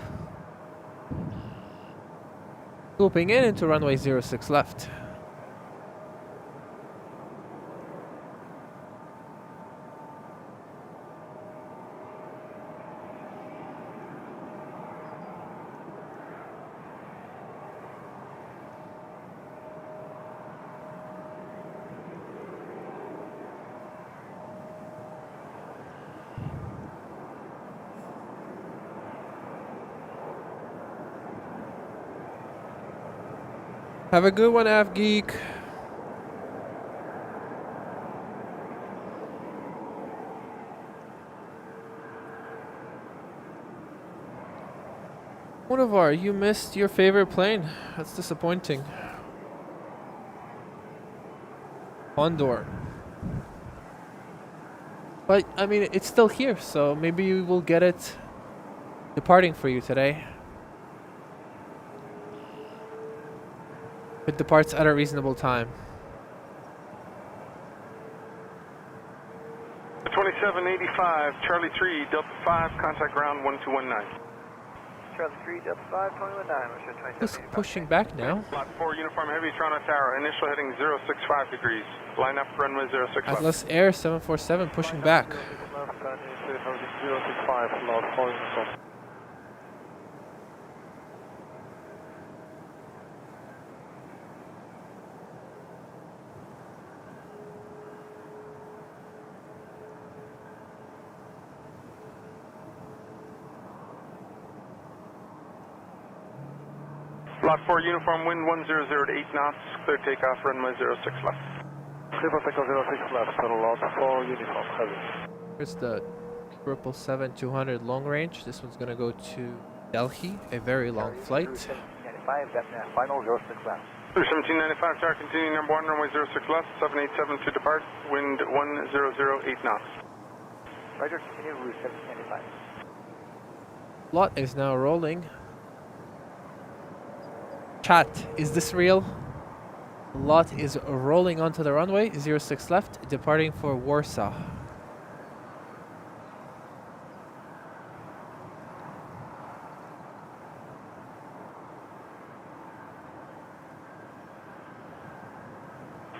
Swooping in into runway 06 left. Have a good one, Av Geek. Monavar, you missed your favorite plane. That's disappointing. Condor. But, I mean, it's still here, so maybe you will get it departing for you today. It departs at a reasonable time. The 2785 1795, Charlie 3, Delta 5, contact ground 1219. Charlie 3, Delta 5, 219, Who's pushing back now? Lot 4, Uniform Heavy, Toronto Tower, initial heading 065 degrees. Line up, runway 06 left. Atlas Air 747 pushing back. 065, lot 4 uniform. Lot 4, uniform wind 1008 knots, clear takeoff, runway 06 left. Clear for takeoff 06 left, total lot 4 uniform, heavy. Here's the 777-200 long range. This one's gonna go to Delhi, a very long flight. 1795, final 06 left. 1795, tower continuing number 1, runway 06 left, 787 to depart, wind 1008 knots. Roger, continue route 1795. Lot is now rolling. Chat, is this real? Lot is rolling onto the runway, 06 left, departing for Warsaw.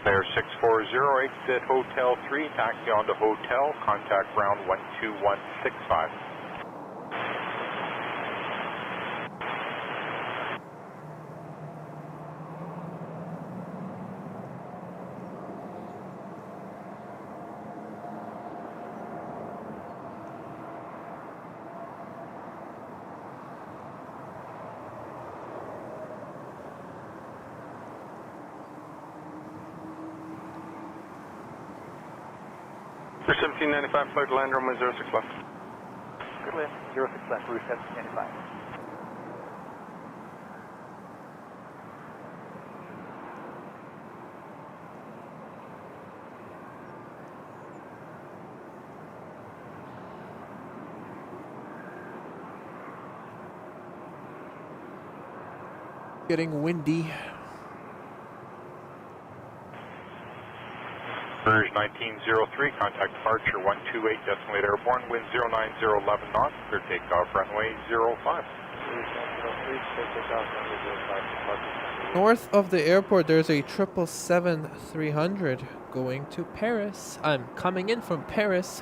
Air 640, exit Hotel 3, taxi on to Hotel, contact ground 12165. For 1795, flight to land, runway 06 left. Good wind, 06 left, route 1795. Getting windy. Surge 1903, contact departure 128, decimate airborne, wind 09011 knots, clear takeoff, runway 05. North of the airport, there's a 777-300 going to Paris. I'm coming in from Paris.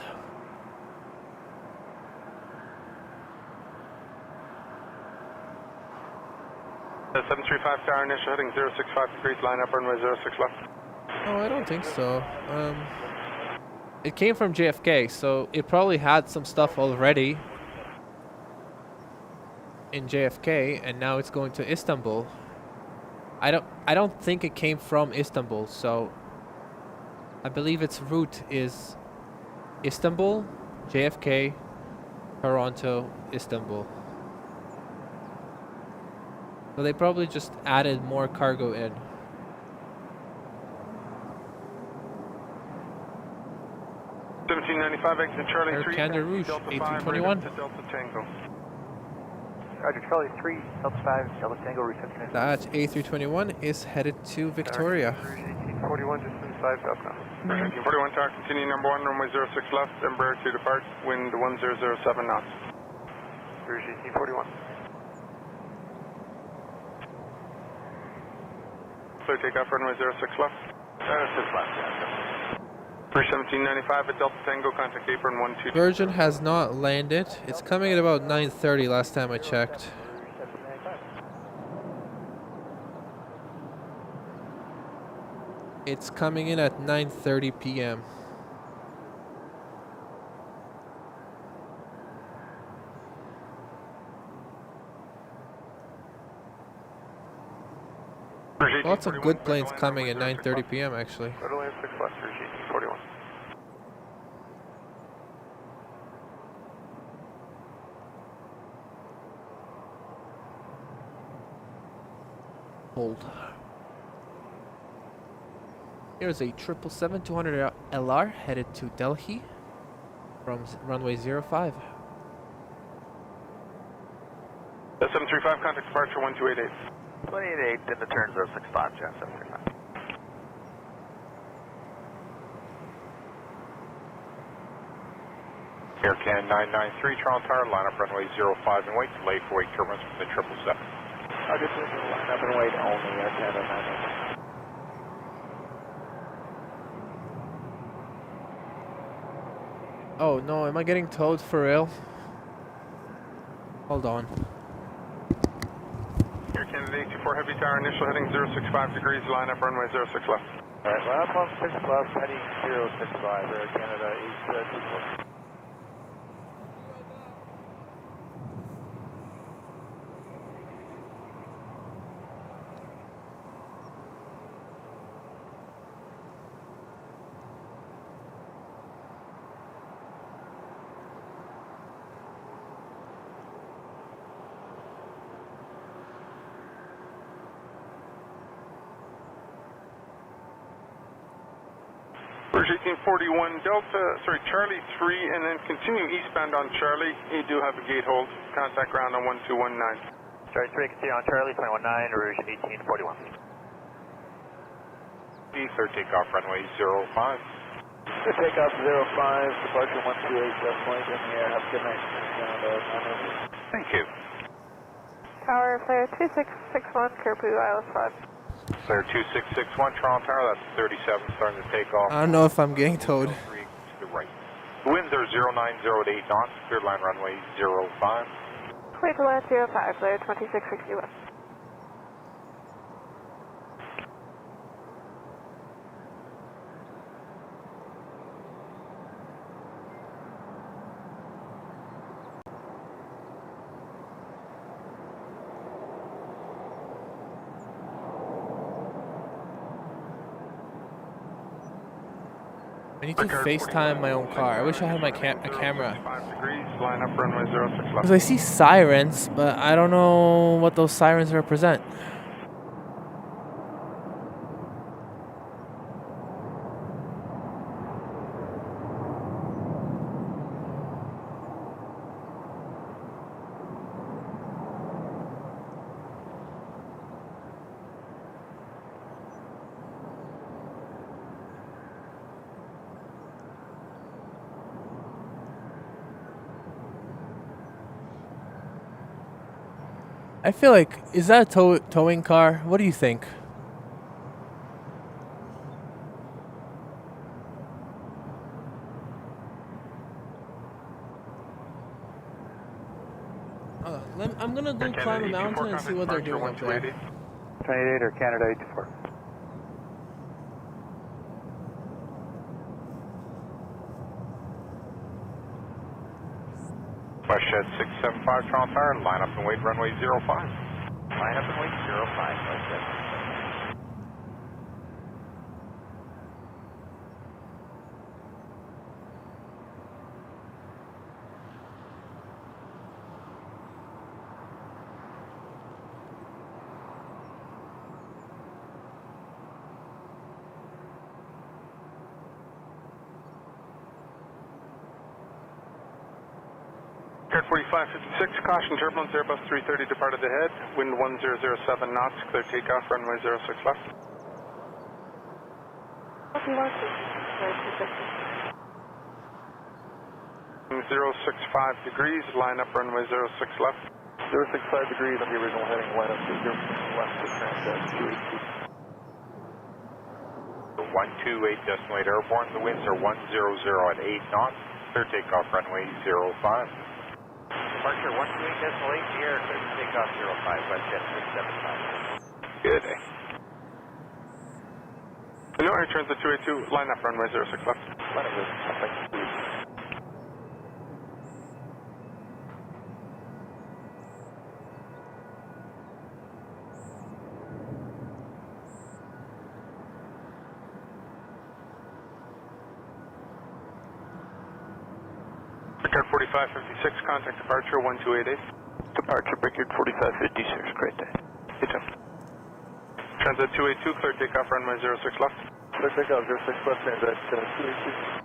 The 735 tower, initial heading 065 degrees, line up, runway 06 left. Oh, I don't think so. It came from JFK, so it probably had some stuff already in JFK, and now it's going to Istanbul. I don't think it came from Istanbul, so I believe its route is Istanbul, JFK, Toronto, Istanbul. So they probably just added more cargo in. Exit Charlie Air 3, Canada Rouge, Delta 5, A321. to Delta Tango. Roger, Charlie 3, Delta 5, Delta Tango, route 1795. That A321 is headed to Victoria. 1841, just inside Delta. 1841 tower, continuing number 1, runway 06 left, Embraer to depart, wind 1007 knots. Rouge 1841. Clear takeoff, runway 06 left. 06 left, yeah. For 1795 at Delta Tango, contact apron 12. Virgin has not landed. It's coming at about 9:30 last time I checked. It's coming in at 9:30 p.m. Lots of good planes coming at 9:30 p.m. actually. Hold. Here's a 777-200 LR headed to Delhi from runway 05. 735, contact departure 1288. 288, then the turn 065, Jeff 735. Air Canada 993, Toronto Tower, line up runway 05 and wait, delay for wake turbulence from the 777. Roger, line up and wait only, Air Canada 993. Oh no, am I getting towed for real? Hold on. Air Canada 824 Heavy Tower, initial heading 065 degrees, line up runway 06 left. Alright, line up on 6 left, heading 065, Air Canada 824. Bridge 1841 Delta, Charlie 3, and then continue eastbound on Charlie. You do have a gate hold. Contact ground on 1219. Charlie 3, continue on Charlie, 219, Rouge 1841. Clear takeoff runway 05. Clear takeoff 05, departure 128, just point in the air. Have a good night. Thank you. Tower, flare 2661, Kerpu, ILS 5. Clear 2661, Toronto Tower, that's 37, starting to take off. I don't know if I'm getting towed. To the right. The winds are 0908 knots, clear line runway 05. Clear to land 05, flare 2661. I need to FaceTime my own car. I wish I had my camera. 5 degrees, line up runway 06 left. Because I see sirens, but I don't know what those sirens represent. I feel like, is that a towing car? What do you think? I'm gonna go climb a mountain and see what they're doing up there. 28 or Canada 84. WestJet 675, Toronto Tower, line up and wait runway 05. Line up and wait 05, WestJet. Air 4556, caution turbulence, Airbus 330 departed ahead, wind 1007 knots, clear takeoff, runway 06 left. 065 degrees, line up runway 06 left. 065 degrees on the original heading, line up to 06 left to transect 282. 128 decimal 8 airborne, the winds are 100 at 8 knots, clear takeoff runway 05. Departure 128 decimal 8, the air, clear to takeoff 05, WestJet 675. Good day. No, air transit 282, line up runway 06 left. Line up, thank you. Brickyard 4556, contact departure 1288. Departure Brickyard 4556, great day. You too. Transit 282, clear takeoff runway 06 left. Clear takeoff 06 left, transit 282.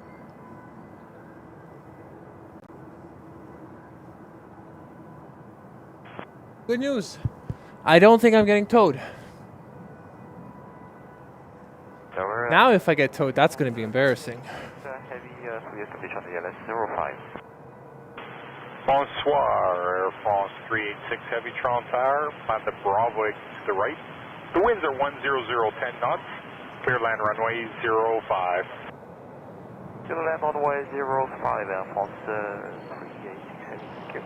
Good news. I don't think I'm getting towed. Now if I get towed, that's going to be embarrassing. Heavy, so you have to be on the LS 05. Bonsoir, Air France 386 Heavy Toronto Tower, plan the Bravo exit to the right. The winds are 10010 knots, clear land runway 05. Clear land runway 05, Air France 386 Heavy, thank you.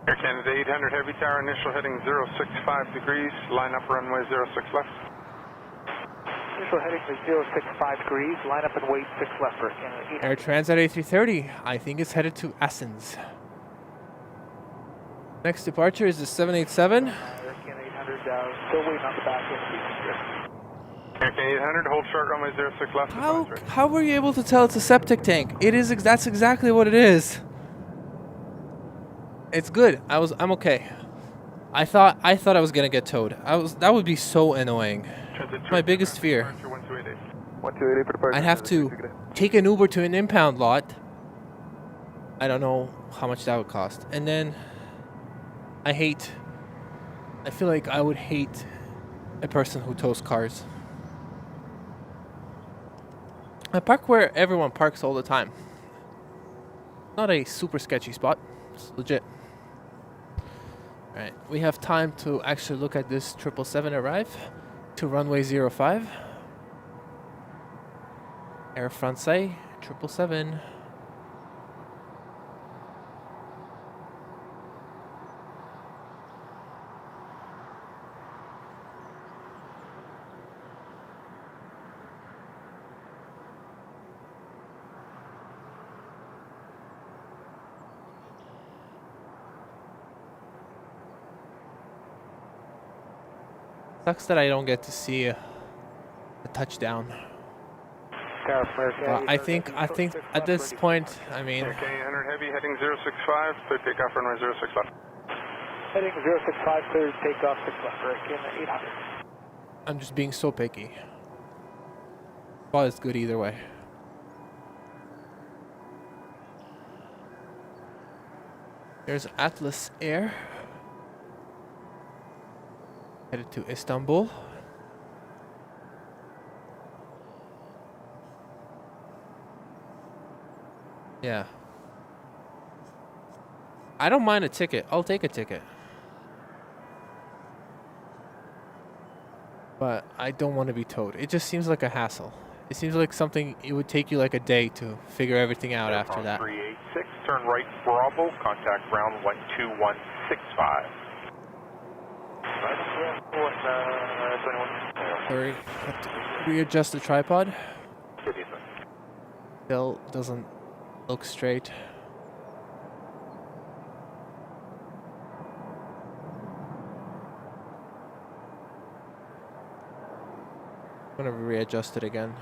Air Canada 800 Heavy Tower, initial heading 065 degrees, line up runway 06 left. Initial heading is 065 degrees, line up and wait 6 left for Canada 800. Air Transat A330, I think it's headed to Athens. Next departure is the 787. Air Canada 800, still waiting on the back end of the Air Canada 800, hold short runway 06 left. How were you able to tell it's a septic tank? It is. That's exactly what it is. It's good. I'm okay. I thought I was gonna get towed. That would be so annoying. My biggest fear. I'd have to take an Uber to an impound lot. I don't know how much that would cost. And then I feel like I would hate a person who tows cars. I park where everyone parks all the time. Not a super sketchy spot. It's legit. Alright, we have time to actually look at this 777 arrive to runway 05. Air France 777. Sucks that I don't get to see a touchdown. I think at this point, I mean. Okay, 100 Heavy, heading 065, clear takeoff runway 06 left. Heading 065, clear takeoff 6 left for Canada 800. I'm just being so picky. Well, it's good either way. There's Atlas Air. Headed to Istanbul. Yeah. I don't mind a ticket. I'll take a ticket. But I don't want to be towed. It just seems like a hassle. It seems like something it would take you like a day to figure everything out after that. 386, turn right Bravo, contact ground 12165. Sorry, have to readjust the tripod. Still doesn't look straight. I'm gonna readjust it again.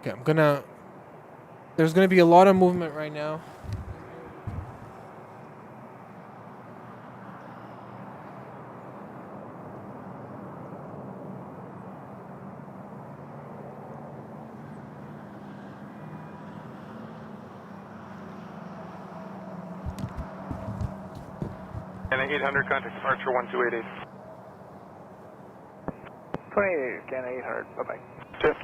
Okay, there's gonna be a lot of movement right now. And 800, contact departure 1288. 28, Canada 800, bye-bye. Cheers.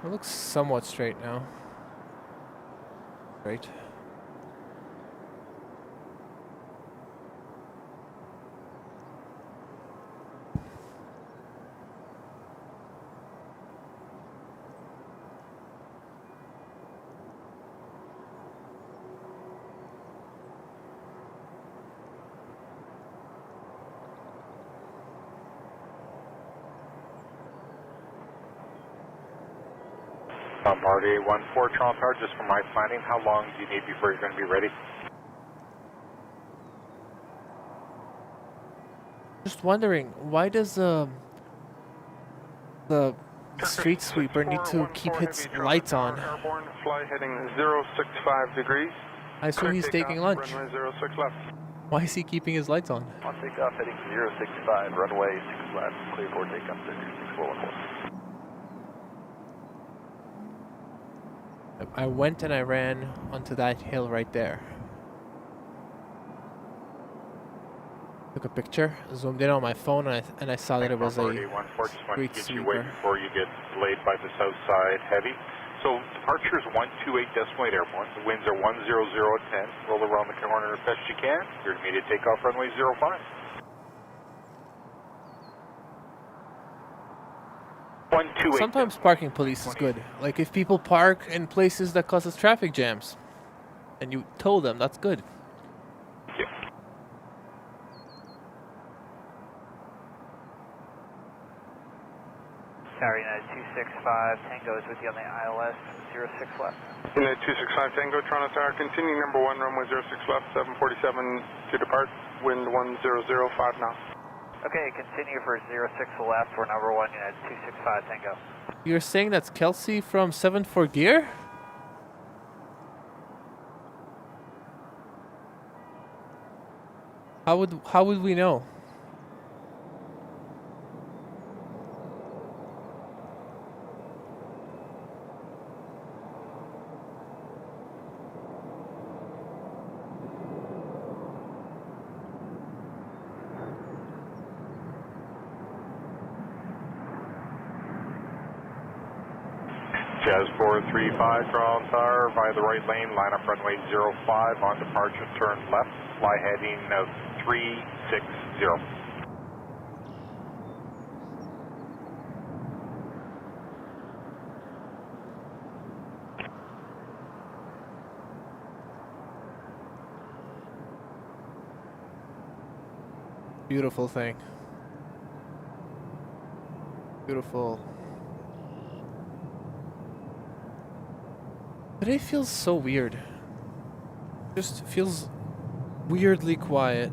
It looks somewhat straight now. Right. RDA 14 Toronto Tower, just for my planning, how long do you need before you're going to be ready? Just wondering, why does the street sweeper need to keep its lights on? Airborne, fly heading 065 degrees. I assume he's taking lunch. Runway 06 left. Why is he keeping his lights on? On takeoff, heading 065, runway 6 left, clear for takeoff, 6414. I went and I ran onto that hill right there. Took a picture, zoomed in on my phone, and I saw that it was a street sweeper. Before you get delayed by the south side heavy. So departure is 128.8 airborne. The winds are 100 at 10. Roll around the corner as best you can. Your immediate takeoff runway 05. 128. Sometimes parking police is good. Like if people park in places that causes traffic jams, and you tow them, that's good. Tower United 265, Tango is with you on the ILS, 06 left. United 265 Tango, Toronto Tower, continuing number 1, runway 06 left, 747 to depart, wind 1005 knots. Okay, continue for 06 left for number 1, United 265 Tango. You're saying that's Kelsey from 74 Gear? How would we know? Jazz 435, Toronto Tower, via the right lane, line up runway 05, on departure, turn left, fly heading 360. Beautiful thing. Beautiful. Today feels so weird. Just feels weirdly quiet.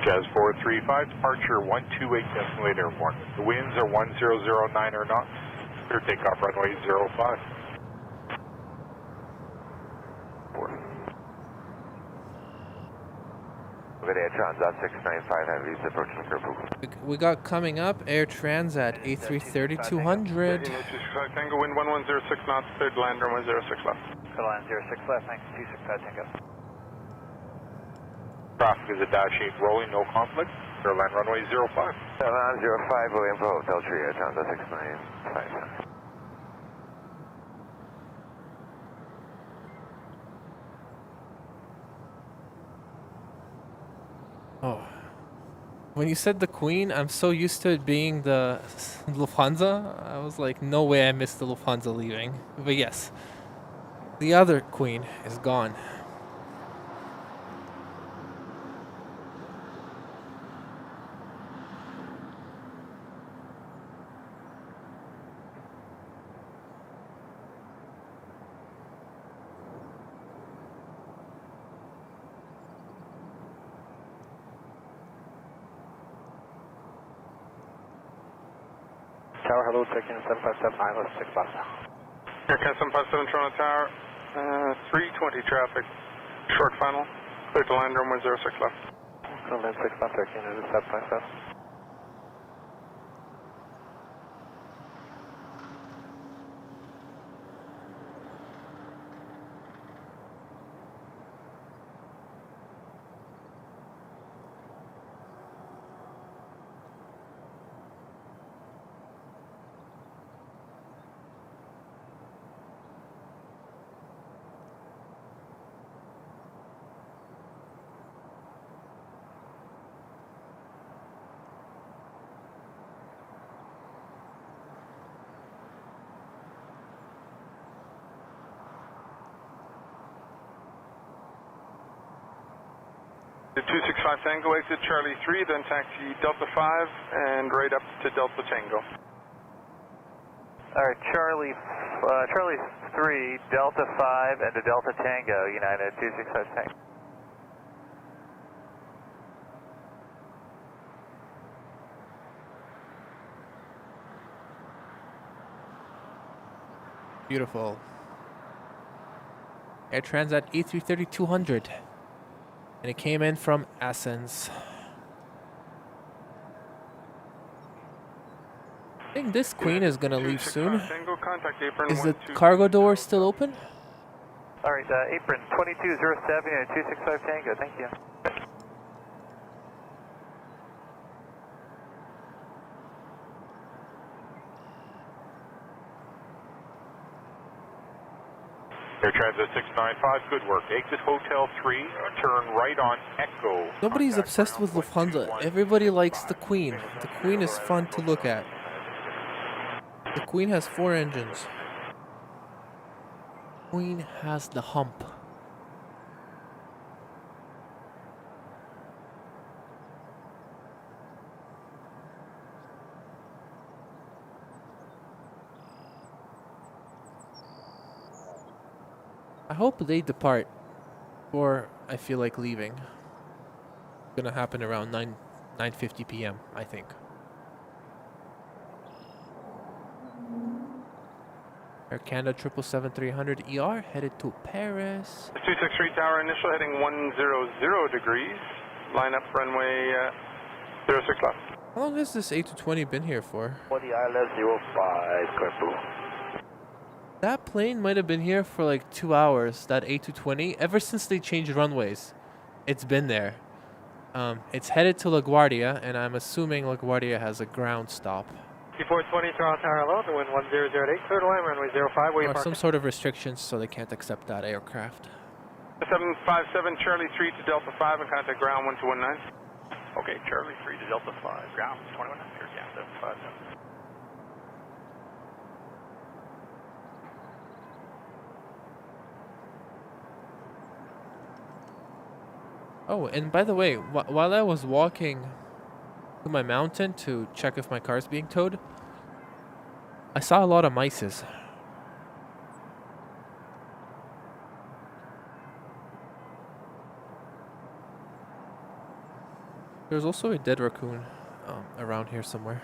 Jazz 435, departure 128.8 airborne. The winds are 1009 or knots. Clear takeoff runway 05. Air Transat 695 heavies approaching Vancouver. We got coming up Air Transat A330 200. Tango, wind 1106 knots, cleared land, runway 06 left. Clear land 06 left, thanks, 265 Tango. Traffic is a dash 8 rolling, no conflict. Clear land runway 05. 705, William for Hotel 3, Air Transat 695. Oh. When you said the Queen, I'm so used to it being the Lufthansa. I was like, no way I missed the Lufthansa leaving. But yes, the other Queen is gone. Tower, hello, check-in 757 ILS 6 left. Aircat 757 Toronto Tower, 320 traffic, short final, clear to land, runway 06 left. Clear land 6 left, check-in is 757. The 265 Tango, exit Charlie 3, then taxi Delta 5, and right up to Delta Tango. Alright, Charlie 3, Delta 5, and to Delta Tango, United 265 Tango. Beautiful. Air Transat A330-200. And it came in from Athens. I think this queen is gonna leave soon. Is the cargo door still open? Alright, apron 2207 and 265 Tango, thank you. Air Transit 695, good work. Exit Hotel 3, turn right on Echo. Nobody's obsessed with Lufthansa. Everybody likes the Queen. The Queen is fun to look at. The Queen has 4 engines. Queen has the hump. I hope they depart, or I feel like leaving. It's gonna happen around 9:50 p.m. I think. Air Canada 777-300 ER headed to Paris. 263 Tower, initial heading 100 degrees. Line up runway 06 left. How long has this A220 been here for? For the ILS 05, Corporal. That plane might have been here for like 2 hours, that A220, ever since they changed runways. It's been there. It's headed to LaGuardia, and I'm assuming LaGuardia has a ground stop. T420 Toronto Tower hello, the wind 1008, clear to land, runway 05, where you Or parking? some sort of restrictions, so they can't accept that aircraft. 757 Charlie 3 to Delta 5 and contact ground 1219. Okay, Charlie 3 to Delta 5, ground 21, Air Canada 57. Oh, and by the way, while I was walking to my mountain to check if my car's being towed, I saw a lot of mices. There's also a dead raccoon around here somewhere.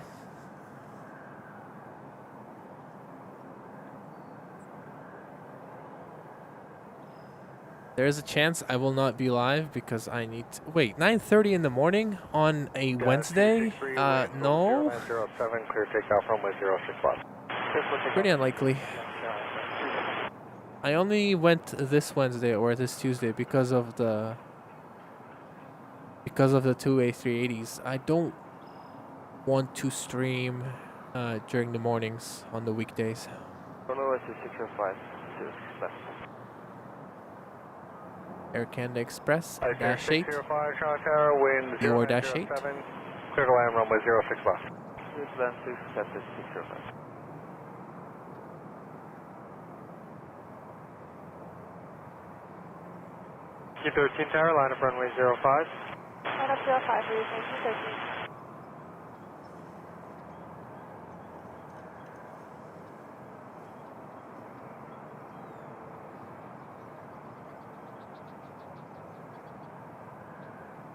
There's a chance I will not be live because I need to wait. 9:30 in the morning on a Wednesday? No. 907, clear takeoff runway 06 left. Pretty unlikely. I only went this Wednesday or this Tuesday because of the two A380s. I don't want to stream during the mornings on the weekdays. Runway 605, left. Air Canada Express, dash 8. 605 Tower, wind Your dash 8. Clear to land runway 06 left. Clear to land 605. T13 Tower, line up runway 05. Line up 05, please, thank you, 13.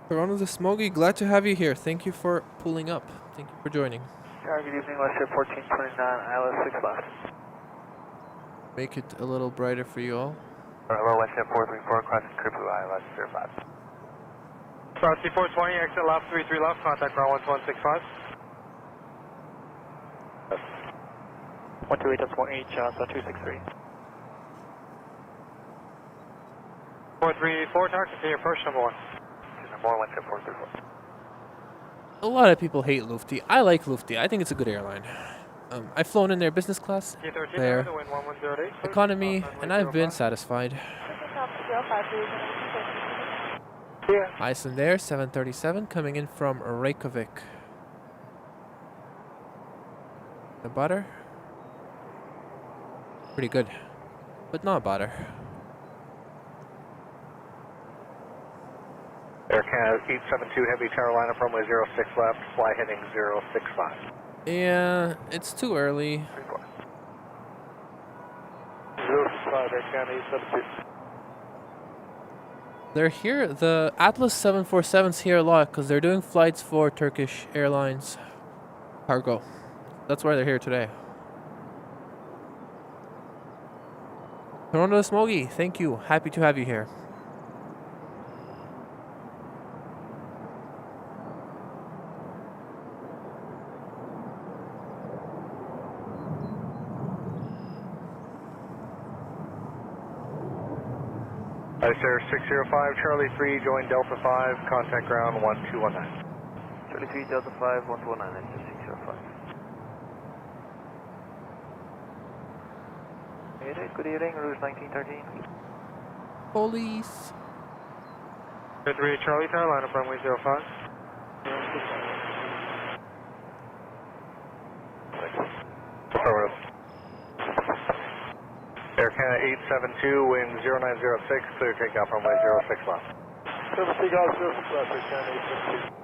Toronto the Smoggy, glad to have you here. Thank you for pulling up. Thank you for joining. Good evening, Western 1429, ILS 6 left. Make it a little brighter for you all. Hello, Western 434, crossing Kripu, ILS 05. Cross T420, exit left, 33 left, contact ground 1165. 128.8, so 263. 434 Tower, continue approach number 1. Number 1, Western 434. A lot of people hate Lufty. I like Lufty. I think it's a good airline. I've flown in their business class, their economy, and I've been satisfied. Iceland Air 737 coming in from Reykjavik. The butter? Pretty good, but not butter. Air Canada 872 Heavy Tower, line up runway 06 left, fly heading 065. Yeah, it's too early. 065, Air Canada 872. They're here, the Atlas 747's here a lot because they're doing flights for Turkish Airlines cargo. That's why they're here today. Toronto to Smoggy, thank you. Happy to have you here. Ice Air 605, Charlie 3, join Delta 5, contact ground 1219. Charlie 3, Delta 5, 1219, Ice Air 605. Good evening, Rouge 1913. Police. 3 Charlie Tower, line up runway 05. Affirmative. Air Canada 872, wind 0906, clear takeoff runway 06 left. Clear takeoff 06 left, Air Canada 872.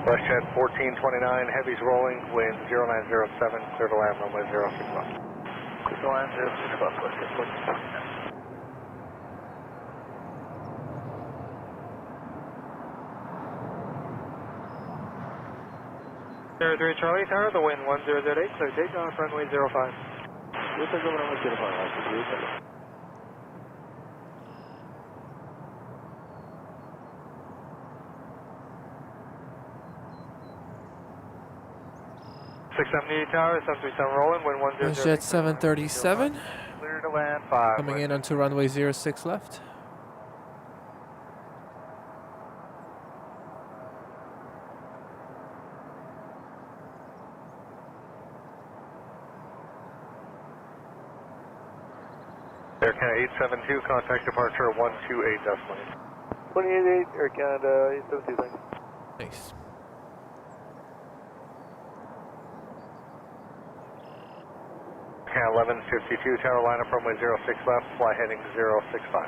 WestJet 1429, heavies rolling, wind 0907, clear to land runway 06 left. Clear to land 06 left, WestJet 1429. Air 3 Charlie Tower, the wind 1008, clear takeoff runway 05. Clear takeoff runway 05, Alpha 3. 670 Tower, 737 rolling, wind 1008. Jet 737. Clear to land 5. Coming in onto runway 06 left. Air Canada 872, contact departure 128 decimal. 288, Air Canada 872, thanks. Nice. Canada 1152, tower line up runway 06 left, fly heading 065.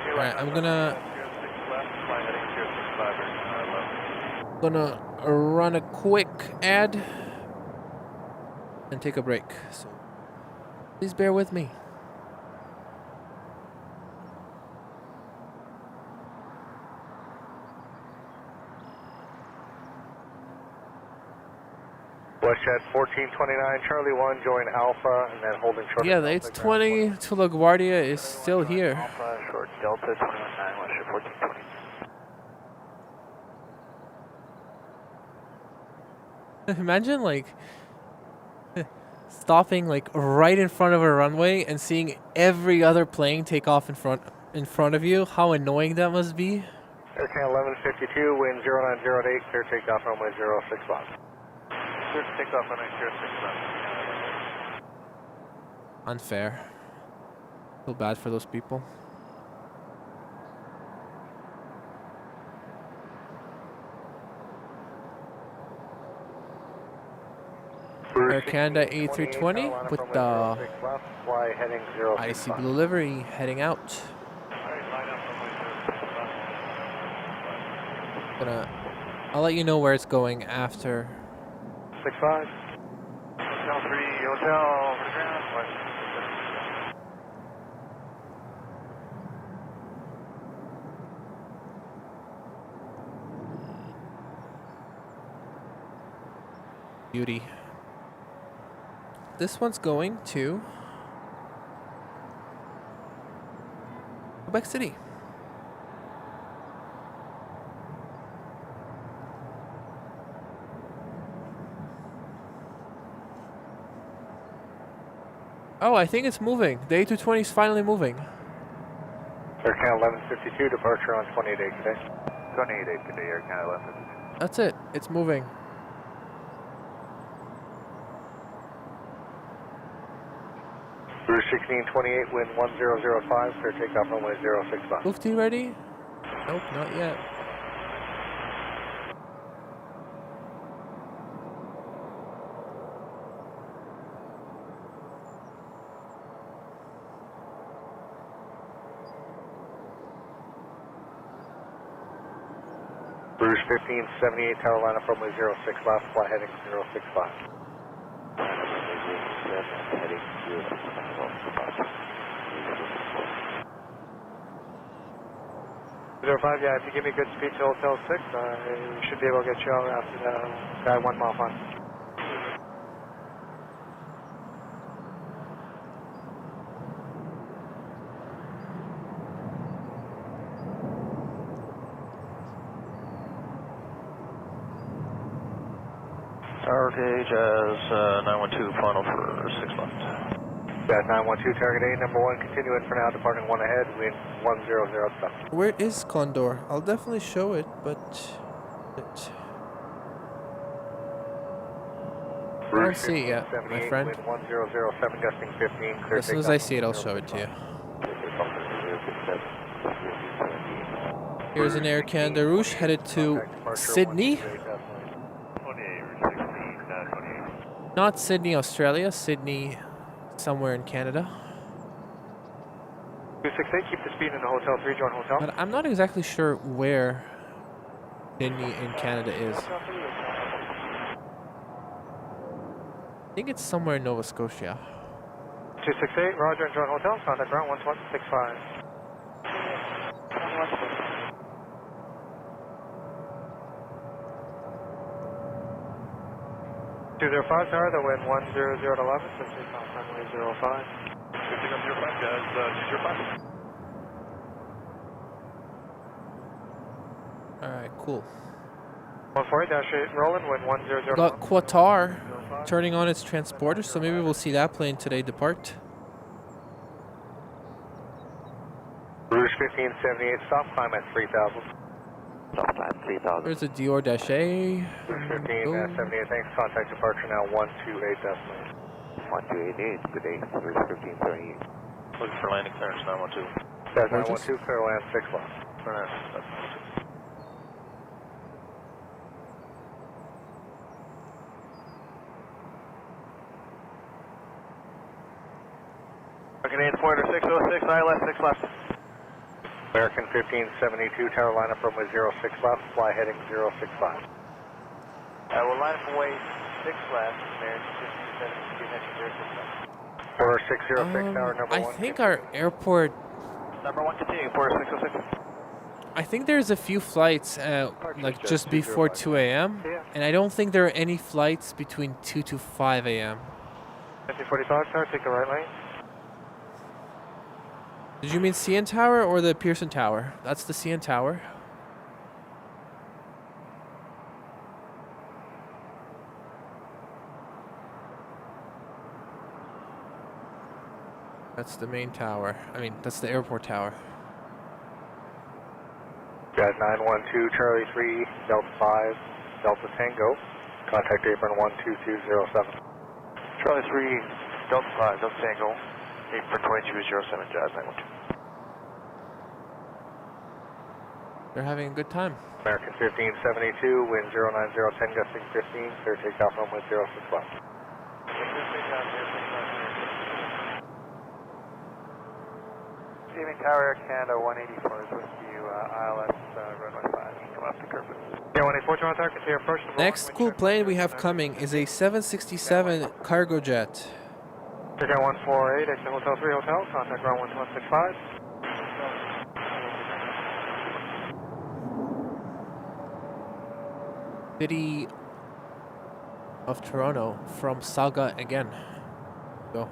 Alright, I'm gonna run a quick ad and take a break. So please bear with me. WestJet 1429, Charlie 1, join Alpha, and then holding short. Yeah, the 820 to LaGuardia is still here. Alpha, short Delta 219, WestJet 1420. Imagine like stopping like right in front of a runway and seeing every other plane take off in front of you. How annoying that must be. Air Canada 1152, wind 0908, clear takeoff runway 06 left. Clear takeoff runway 06 left. Unfair. Feel bad for those people. Air Canada A320 with the icy blue livery heading out. I'll let you know where it's going after. 65. Hotel 3, hotel over the ground. Beauty. This one's going to Quebec City. Oh, I think it's moving. The A220 is finally moving. Air Canada 1152, departure on 28 today. 28 today, Air Canada 1152. That's it. It's moving. Rouge 1628, wind 1005, clear takeoff runway 065. Lufty ready? Nope, not yet. Rouge 1578, tower line up runway 06 left, fly heading 065. heading 05, yeah, if you give me good speed to Hotel 6, we should be able to get you out after that 1 mile on. Tower gauge as 912, final for 6 left. Yeah, 912, target A, number 1, continue in for now, departing 1 ahead, wind 100 stop. Where is Condor? I'll definitely show it, but I don't see it yet, my friend. Wind 1007, gusting 15, clear As soon as I see it, I'll show it to you. Here's an Air Canada Rouge headed to Sydney. Not Sydney, Australia. Sydney, somewhere in Canada. 268, keep the speed in the Hotel 3, join Hotel. But I'm not exactly sure where Sydney in Canada is. I think it's somewhere in Nova Scotia. 268, roger, and join Hotel, contact ground 1165. 205, tower, the wind 100 at 11, 15 knots, runway 05. 15 up 05, guys, 205. Alright, cool. 148-8, rolling, wind 100 at Got 11. Qatar turning on its transporter, so maybe we'll see that plane today depart. Rouge 1578, stop climb at 3000. Stop climb 3000. There's a Dior-A. Rouge 1578, thanks, contact departure now 128 decimal. 1288, good day, Rouge 1578. Looking for landing clearance 912. That's 912, clear land 6 left. For now, that's 912. Canadian Pointer 606, ILS 6 left. American 1572, tower line up runway 06 left, fly heading 065. We'll line up away 6 left, American 1572, heading 06 left. Order 606, tower number 1. I think our airport... Number 1, continue, Porter 606. I think there's a few flights like just before 2 a.m. And I don't think there are any flights between 2 to 5 a.m. 1945, tower, take the right lane. Did you mean CN Tower or the Pearson Tower? That's the CN Tower. That's the main tower. I mean, that's the airport tower. Got 912, Charlie 3, Delta 5, Delta Tango. Contact apron 12207. Charlie 3, Delta 5, Delta Tango. Apron 2207, Jazz 912. They're having a good time. American 1572, wind 09010, gusting 15, clear takeoff runway 06 left. Receiving Tower Air Canada 184 is with you, ILS runway 5, come up to Kirkwood. Yeah, 184, Toronto Tower, continue approach. Next cool plane we have coming is a 767 cargo jet. Ticket 148, exit Hotel 3 Hotel, contact ground 1165. City of Toronto from Saga again. Go.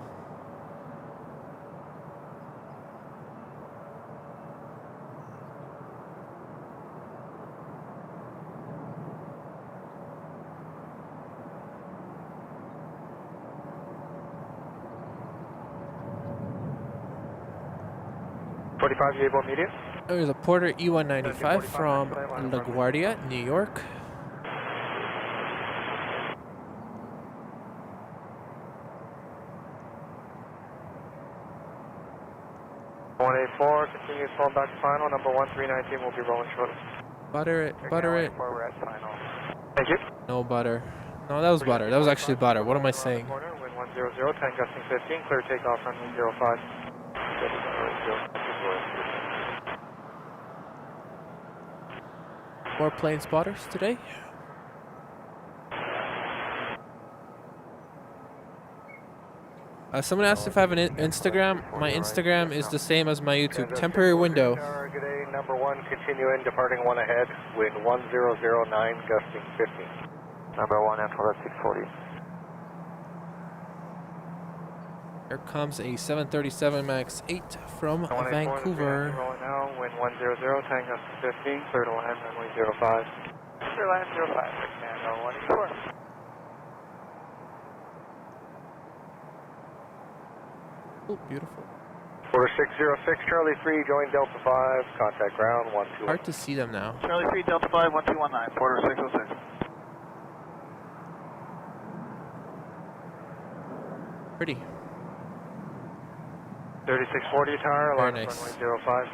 Able media. There's a Porter E195 from LaGuardia, New York. Continues fall back to final. Number 1319 will be rolling shortly. Butter it, butter it. We're at final. Thank you. No butter. No, that was butter. That was actually butter. What am I saying? Wind 100, 10 gusting 15, clear takeoff runway 05. More plane spotters today. Someone asked if I have an Instagram. My Instagram is the same as my YouTube. Temporary window. Good day, number 1, continue in, departing 1 ahead, wind 1009, gusting 15. Number 1, Antonov 640. Here comes a 737 MAX 8 from Vancouver. Rolling now, wind 100, Tango 15, clear to land, runway 05. Clear land 05, Tango 184. Oh, beautiful. Order 606, Charlie 3, join Delta 5, contact ground 121. Hard to see them now. Charlie 3, Delta 5, 1219, Porter 606. Pretty. 3640 tower, Very line nice. runway 05.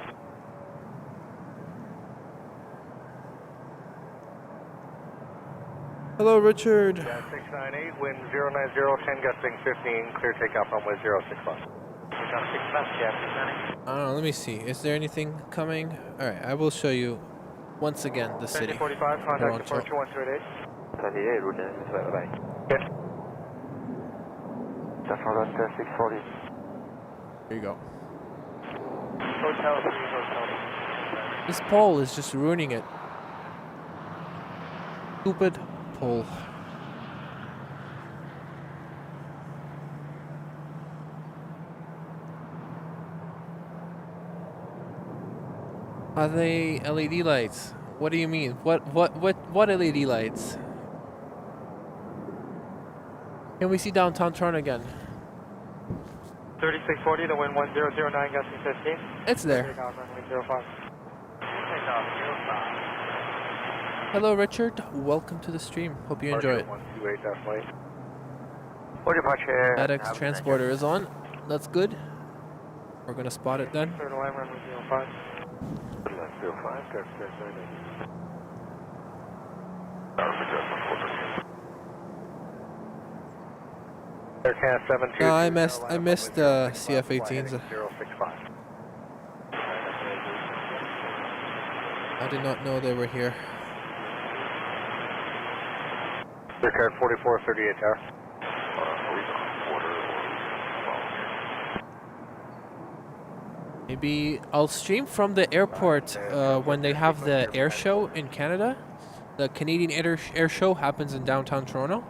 Hello, Richard. Yeah, 698, wind 090, 10 gusting 15, clear takeoff runway 06 left. I don't know, let me see. Is there anything coming? Alright, I will show you once again the city. 45, contact Toronto. departure 128. 28, route 9, bye-bye. Yes. Antonov 640. Here you go. Hotel 3, hotel. This pole is just ruining it. Stupid pole. Are they LED lights? What do you mean? What LED lights? Can we see downtown Toronto again? 3640 to wind 1009, gusting 15. It's there. Takeoff runway 05. Takeoff 05. Hello, Richard. Welcome to the stream. Hope you enjoy it. 128, definitely. What departure? FedEx transporter is on. That's good. We're gonna spot it then. Clear to land, runway 05. 05, that's Aircast 72. No, I missed CF-18s. 065. I did not know they were here. Aircraft 4438 tower. Maybe I'll stream from the airport when they have the air show in Canada. The Canadian air show happens in downtown Toronto.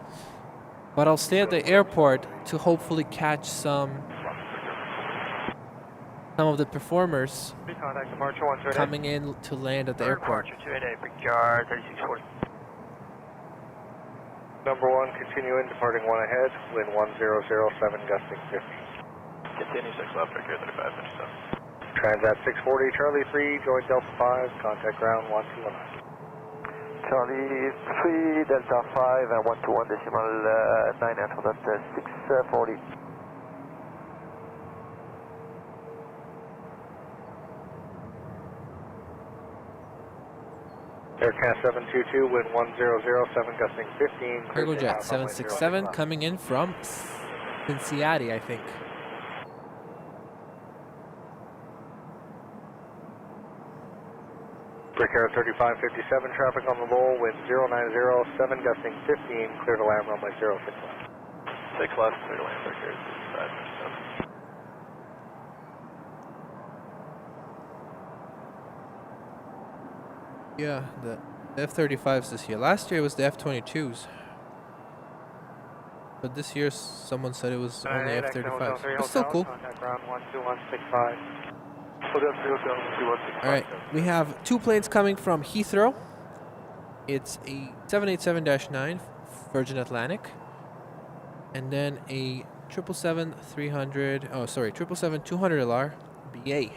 But I'll stay at the airport to hopefully catch some of the performers Contact departure 128. coming in to land at the airport. Departure 28, Brickyard 3640. Number 1, continue in, departing 1 ahead, wind 1007, gusting 50. Continue 6 left, right here, 3557. Transat 640, Charlie 3, join Delta 5, contact ground 121. Charlie 3, Delta 5, and 121 decimal 9, Antonov 640. Aircast 722, wind 1007, gusting 15. Cargo jet 767 coming in from Cincinnati, I think. Brickyard 3557, traffic on the lull, wind 090, 7 gusting 15, clear to land runway 06 left. 6 left, clear to land, Brickyard 557. Yeah, the F-35s this year. Last year it was the F-22s. But this year someone said it was only F-35s. But still cool. Contact ground 12165. Alright, we have 2 planes coming from Heathrow. It's a 787-9 Virgin Atlantic. And then a 777-200 LR BA.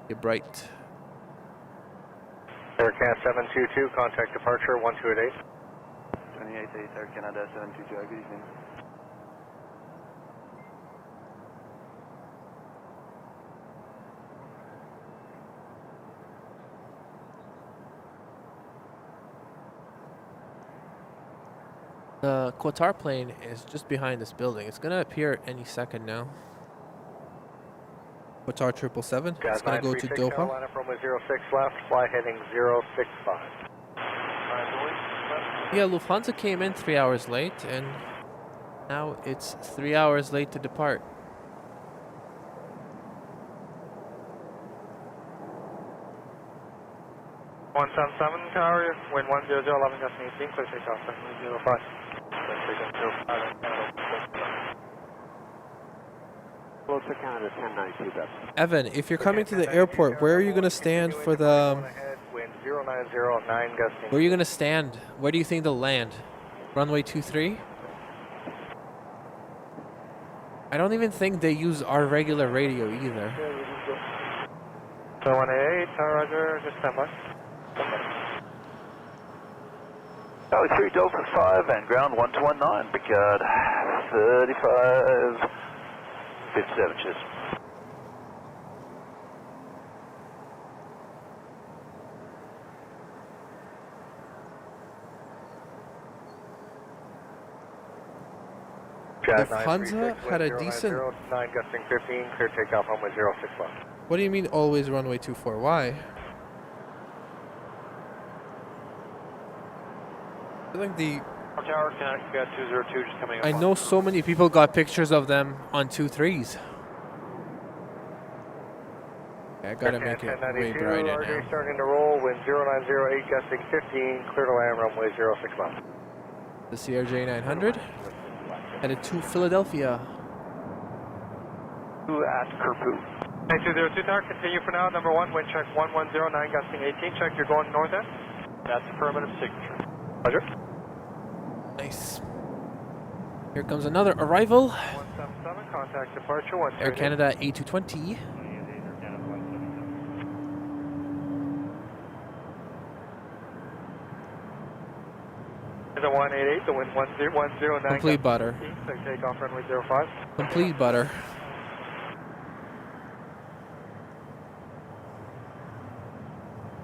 Get bright. Aircast 722, contact departure 1288. 28 Air Canada 722, good evening. The Qatar plane is just behind this building. It's gonna appear any second now. Qatar 777. It's gonna go to Doha. Carolina from 06 left, fly heading 065. Yeah, Lufthansa came in 3 hours late, and now it's 3 hours late to depart. One seven seven tower, wind 100, 11 gusting 18, clear takeoff, runway 05. Close to Canada 1092, that's. Evan, if you're coming to the airport, where are you gonna stand for the? Wind 0909 gusting. Where are you gonna stand? Where do you think they'll land? Runway 23? I don't even think they use our regular radio either. So 188, tower roger, just stand by. Charlie 3 Delta 5 and ground 1219, Picard 35 57, cheers. Lufthansa had a decent. 9 gusting 15, clear takeoff runway 06 left. What do you mean always runway 24? Why? I feel like the. Tower, Connect, got 202 just coming up. I know so many people got pictures of them on 23s. Okay, I gotta make it way brighter now. Starting to roll, wind 0908 gusting 15, clear to land runway 06 left. The CRJ 900 headed to Philadelphia. At Kerpu. 9202 tower, continue for now, number 1, wind check 1109 gusting 18, check you're going north end. That's affirmative signature. Roger. Nice. Here comes another arrival. 177, contact departure, Air Canada A220. The 188, the wind 109. Complete butter. Takeoff runway 05. Complete butter.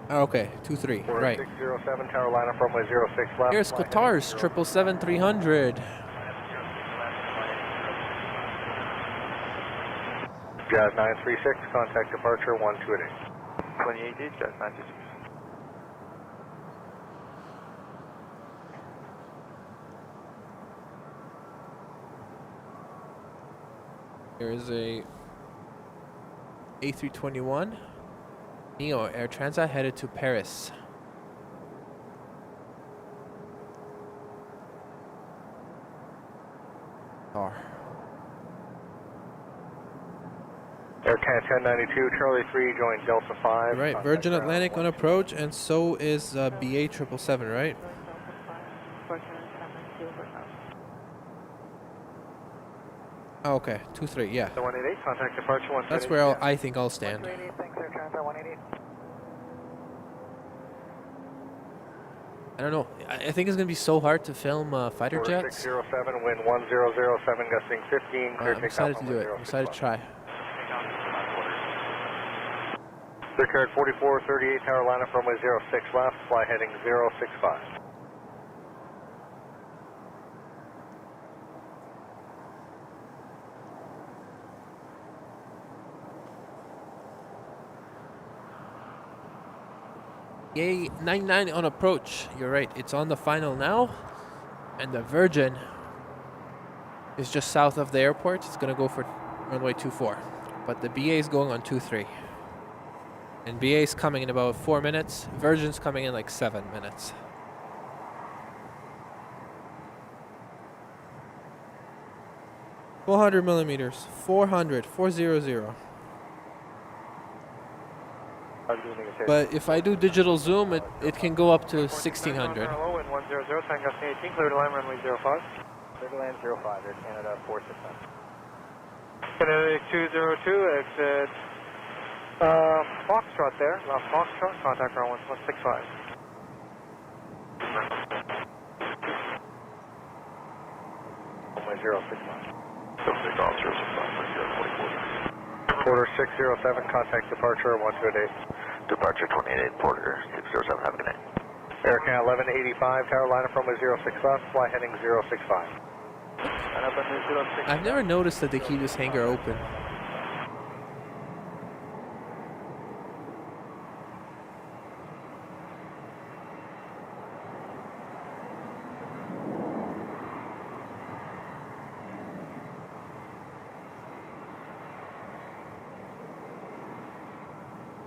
Okay, 23, right. 607 tower line up runway 06 left. Here's Qatar's 777-300. Jazz 936, contact departure 1288. 28 Jazz 936. Here is a A321 Neo Air Transat headed to Paris. Air Canada 1092, Charlie 3, join Delta 5. Right, Virgin Atlantic on approach, and so is BA 777, right? Oh, okay, 23, yeah. The 188, contact departure 128. That's where I think I'll stand. 188, thanks, Air Canada 188. I don't know. I think it's gonna be so hard to film fighter jets. 607, wind 1007, gusting 15. I'm excited to do it. I'm excited to try. Clear 4438, tower line up runway 06 left, fly heading 065. Yay, 99 on approach. You're right, it's on the final now. And the Virgin is just south of the airport. It's gonna go for runway 24. But the BA is going on 23. And BA is coming in about 4 minutes. Virgin's coming in like 7 minutes. $400 mm, 400. But if I do digital zoom, it can go up to 1600. Hello, wind 100, Tango 18, clear to land runway 05. Clear to land 05, Air Canada 469. Canada 202, exit Foxtrot there, left Foxtrot, contact runway 165. Runway 065. Takeoff 065, Porter 607, contact departure 1288. Departure 28 Porter 607, have a good night. Air Canada 1185, tower line up runway 06 left, fly heading 065. I've never noticed that they keep this hangar open.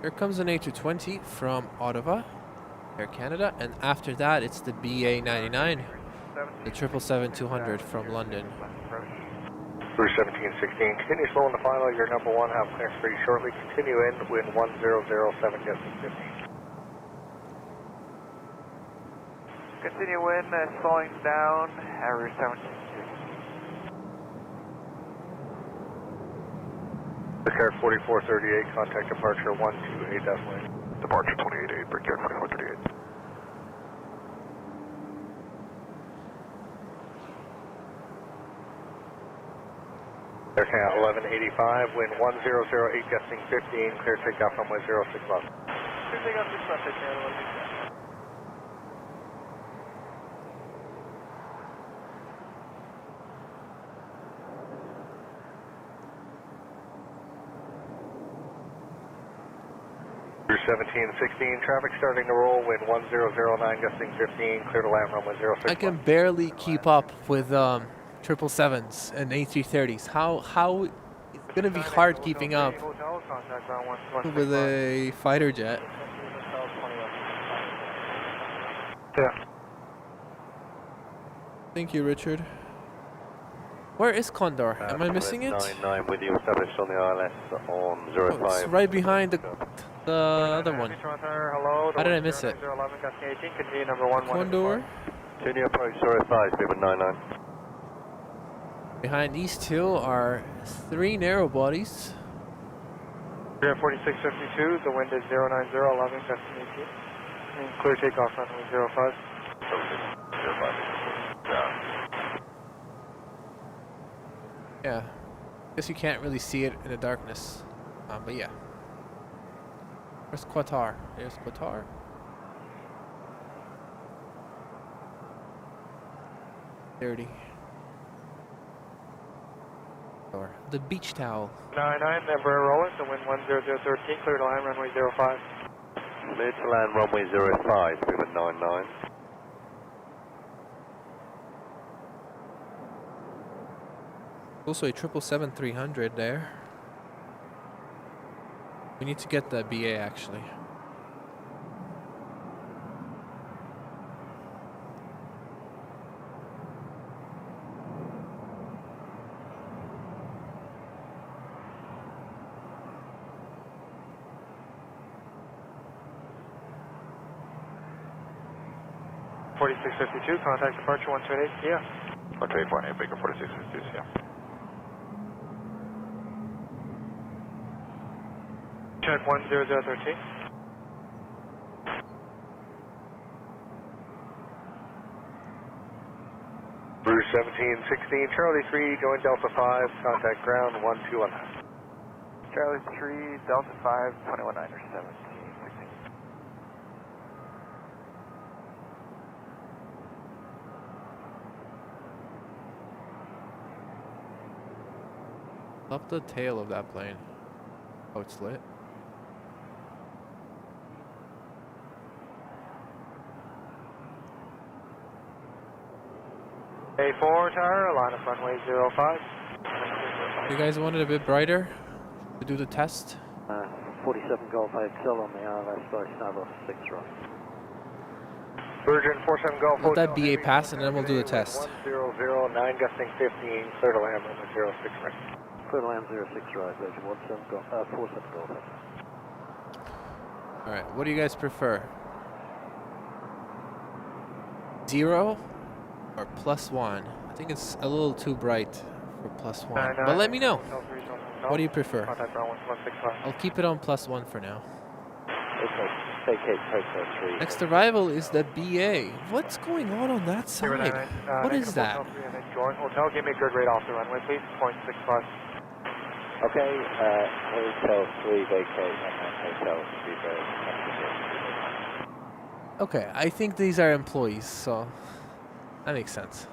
Here comes an A220 from Ottawa, Air Canada, and after that it's the BA99, the 777-200 from London. Bruce 1716, continue slow in the final, your number one, have clearance for you shortly. Continue in, wind 1007, gusting 15. Continue in, slowing down, Harrier 17. Brickyard 4438, contact departure 128.8. Departure 28.8, Brickyard 4438. Air Canada 1185, wind 1008, gusting 15, clear takeoff runway 06 left. Clear takeoff 6 left, Air Canada 1185. Bruce 1716, traffic starting to roll, wind 1009, gusting 15, clear to land runway 06 I can barely keep up with 777s and A330s. How it's gonna be hard keeping up with a fighter jet. Yeah. Thank you, Richard. Where is Condor? Am I missing it? 99 with you, established on the ILS on 05. Oh, it's right behind the other one. How did I miss it? Condor? Continue approach 05, speed 99. Behind these two are 3 narrow bodies. We have 4652, the wind is 090, 11, gusting 18. And clear takeoff runway 05. Yeah, guess you can't really see it in the darkness, but yeah. Where's Qatar? There's Qatar. Dirty. Or the beach towel. 99, Embraer rolling, the wind 10013, clear to land runway 05. Clear to land runway 05, speed 99. Also a 777-300 there. We need to get the BA actually. Contact departure 128, yeah. 128.8, Baker 4652, yeah. Check 10013. Bruce 1716, Charlie 3, going Delta 5, contact ground 121. Charlie 3, Delta 5, 219er 17. Up the tail of that plane. Oh, it's lit. A4 tower, line up runway 05. You guys want it a bit brighter to do the test? 47 Golf XL on the ILS by Snavos 6 right. Virgin 47 Golf. Let that BA pass and then we'll do the test. 1009, gusting 15, clear to land runway 06 right. Clear to land 06 right, Virgin 47 Golf. Alright, what do you guys prefer? 0 or +1? I think it's a little too bright for +1. But let me know. What do you prefer? I'll keep it on +1 for now. Next arrival is the BA. What's going on that side? What is that? Hotel, give me a good rate off the runway, please. 0.65. Okay, Hotel 3 vacate and then Hotel 3 vacate. Okay, I think these are employees, so that makes sense.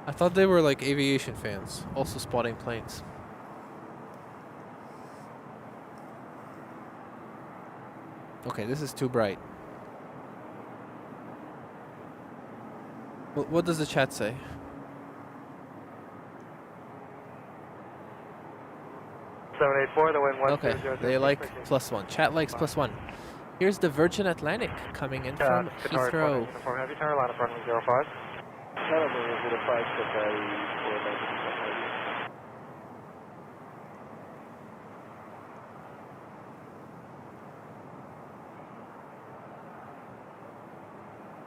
I thought they were like aviation fans, also spotting planes. Okay, this is too bright. What does the chat say? 784, the wind 1. Okay, they like +1. Chat likes +1. Here's the Virgin Atlantic coming in from Heathrow. Uniform Heavy Tower, line up runway 05.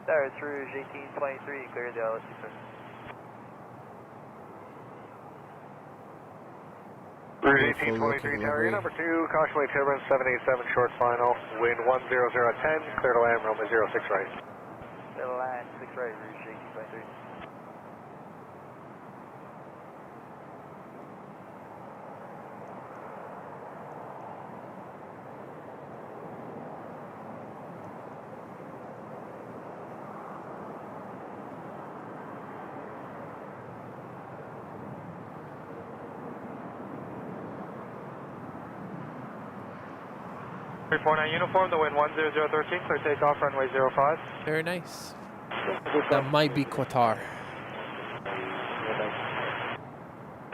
There, through 1823, clear the LSC, sir. Rouge 1823 Tower, number 2, caution wave turbulence 787 short final, wind 10010, clear to land, runway 06 right. Clear to land, 6 right, Rouge 1823. Uniform, the wind 10013, clear takeoff, runway 05. Very nice. That might be Qatar.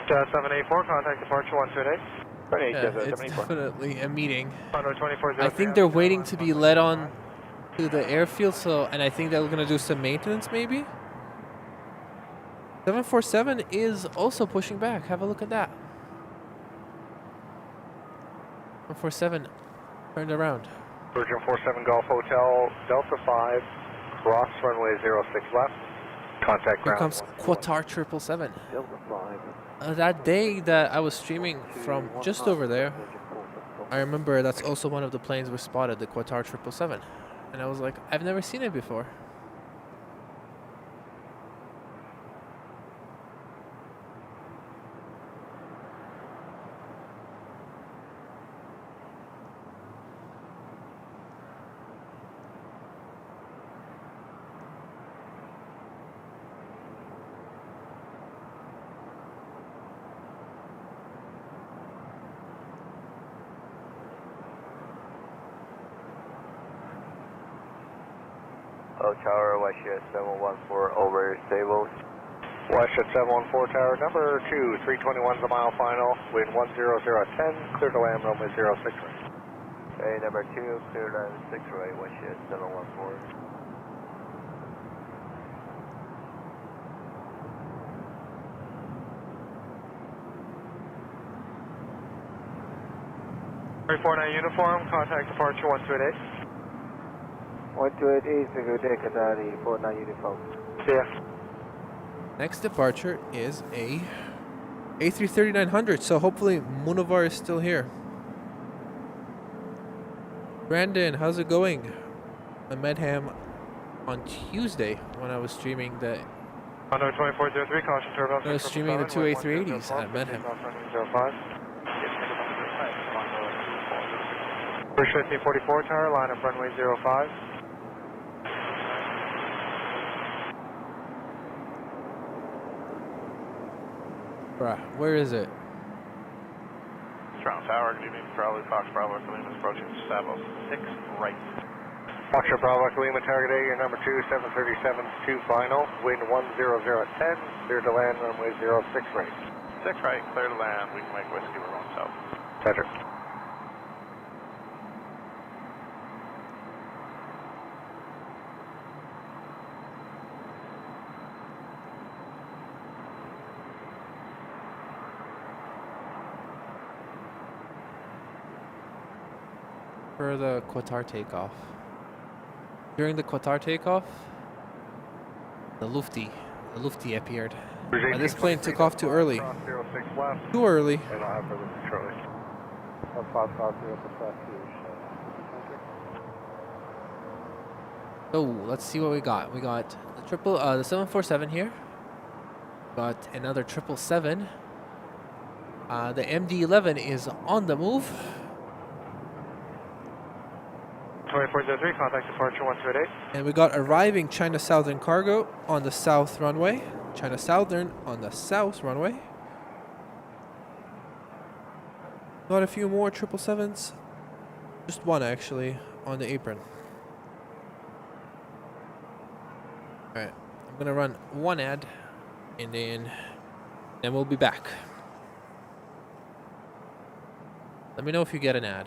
784, contact departure 128. Yeah, it's definitely a meeting. 24. I think they're waiting to be led on to the airfield, so, and I think they're gonna do some maintenance maybe. 747 is also pushing back. Have a look at that. 747 turned around. Virgin 47 Golf Hotel, Delta 5, cross runway 06 left. Contact Here ground. comes Qatar 777. Delta 5. That day that I was streaming from just over there, I remember that's also one of the planes we spotted, the Qatar 777. And I was like, I've never seen it before. Tower, YYZ 714 over stable. YYZ 714 Tower, number 2, 321 is a mile final, wind 10010, clear to land, runway 06 right. Okay, number 2, clear to land 6 right, YYZ 714. Uniform, contact departure 1288. 128 good day, Qatari 49 uniform. Yeah. Next departure is a A330-900, so hopefully Munavar is still here. Brandon, how's it going? I met him on Tuesday when I was streaming the 2403, caution turbulence. I was streaming the two A380s and I met him. First 1544 Tower, line up runway 05. Bruh, where is it? Toronto Tower, good evening. Charlie Fox Bravo, Lima is approaching 706 right. Foxtrot Bravo, Lima, target A, your number 2, 737, 2 final, wind 10010, clear to land, runway 06 right. 6 right, clear to land, we can make whiskey, we're going south. Center. For the Qatar takeoff. During the Qatar takeoff, the Lufti appeared. This plane took off too early. Too early. So let's see what we got. We got the 747 here. Got another 777. The MD11 is on the move. 2403, contact departure 128. And we got arriving China Southern cargo on the south runway. China Southern on the south runway. Got a few more 777s. Just one actually on the apron. Alright, I'm gonna run one ad and then we'll be back. Let me know if you get an ad.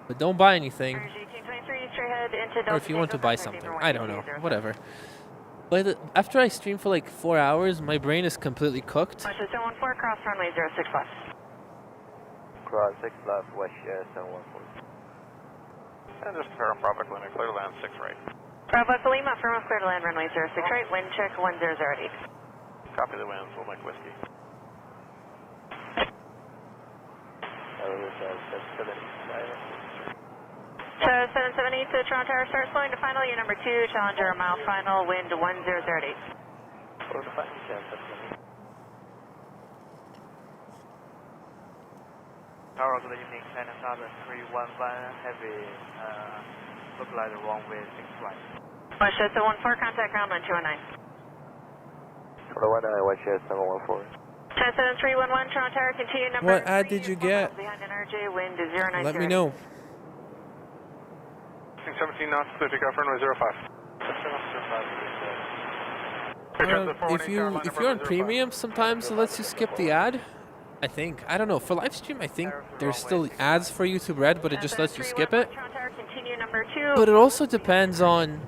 But don't buy anything. Or if you want to buy something. I don't know. Whatever. But after I stream for like 4 hours, my brain is completely cooked. 714, cross runway 06 left. Cross 6 left, West 714. And just confirm Bravo Lima, clear to land 6 right. Bravo Lima, affirm clear to land runway 06 right, wind check 1008. Copy the winds, we'll make whiskey. So 778 to Toronto Tower, start slowing to final, your number 2, Challenger, mile final, wind 1008. Tower, good evening, China Southern 311 Heavy, look like the wrong way, 6 right. West 714, contact ground 1219. For the 1 West 714. 77311, Toronto Tower, continue number What ad did you get? behind NRJ, wind 090. Let me know. 17 knots, clear to takeoff runway 05. If you're on premium, sometimes it lets you skip the ad. I think. I don't know. For live stream, I think there's still ads for YouTube Red, but it just lets you skip it. But it also depends on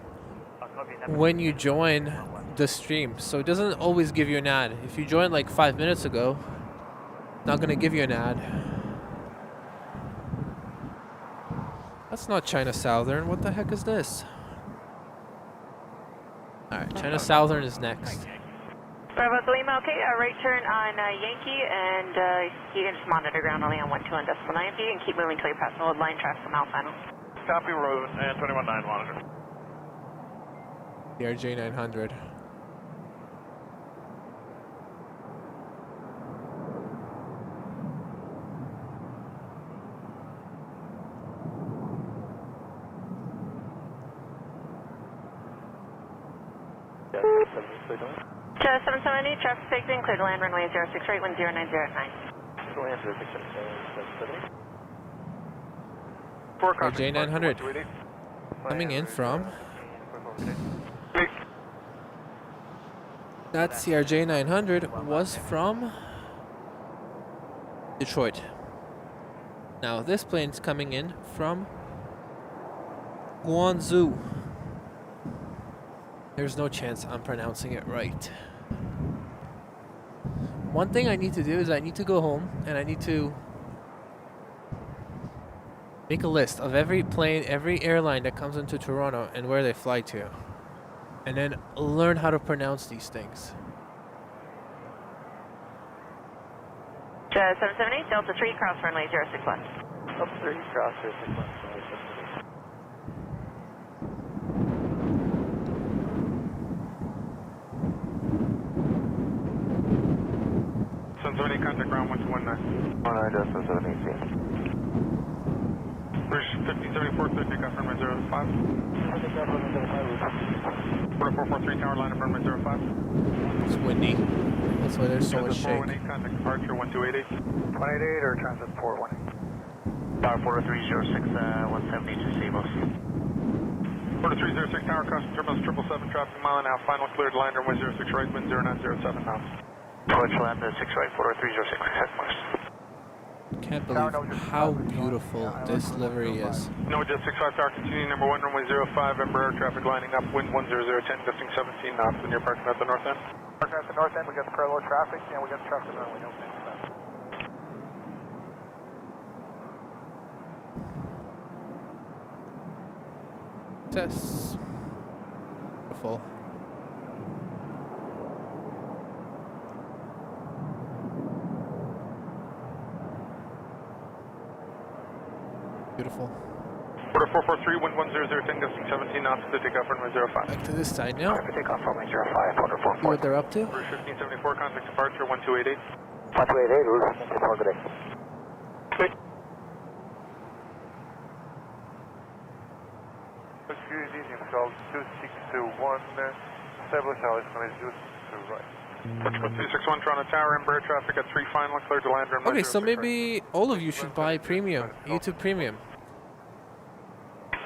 when you join the stream. So it doesn't always give you an ad. If you joined like 5 minutes ago, not gonna give you an ad. That's not China Southern. What the heck is this? Alright, China Southern is next. Bravo Lima, okay, right turn on Yankee, and you can just monitor ground only on 12 and decimal 9 feet and keep moving till you pass the hold line traffic from mile final. Copy road and 219 monitor. RJ 900. To 770, traffic taxi, clear to land runway 06 right, wind 090 at 9. RJ 900. Coming in from. That CRJ 900 was from Detroit. Now this plane's coming in from Guangzhou. There's no chance I'm pronouncing it right. One thing I need to do is I need to go home and I need to make a list of every plane, every airline that comes into Toronto and where they fly to. And then learn how to pronounce these things. 778, Delta 3, cross runway 06 left. Delta 3, cross 06 left. 778, contact ground 1219. 19, 778. Bridge 1574, clear takeoff runway 05. 4443, tower line of runway 05. It's windy. That's why there's so much shake. 418, contact departure 1288. 188 or transit 418. Tower 4306, 170 to Seabos. 4306, tower crossing terminals 777, traffic mile and a half, final cleared line runway 06 right, wind 0907 knots. Approach land 6 right, 4306, headwest. Can't believe how beautiful this livery is. No, Jet 65 tower, continuing number 1, runway 05, Embraer traffic lining up, wind 10010, gusting 17 knots, and you're parking at the north end. Parking at the north end, we got the parallel traffic, and we got the traffic runway, no sense. Test. Beautiful. Beautiful. Order 443, wind 10010, gusting 17 knots, to takeoff runway 05. Back to this side now. Takeoff runway 05, order 443. See what they're up to. Order 1574, contact departure 1288. 1288, route 54, good day. Excuse me, installed 2621, establish our estimate 262 right. Portugal 361, Toronto Tower, Embraer traffic at 3 final, clear to land runway Okay, so 06 maybe all of you should buy premium, YouTube premium.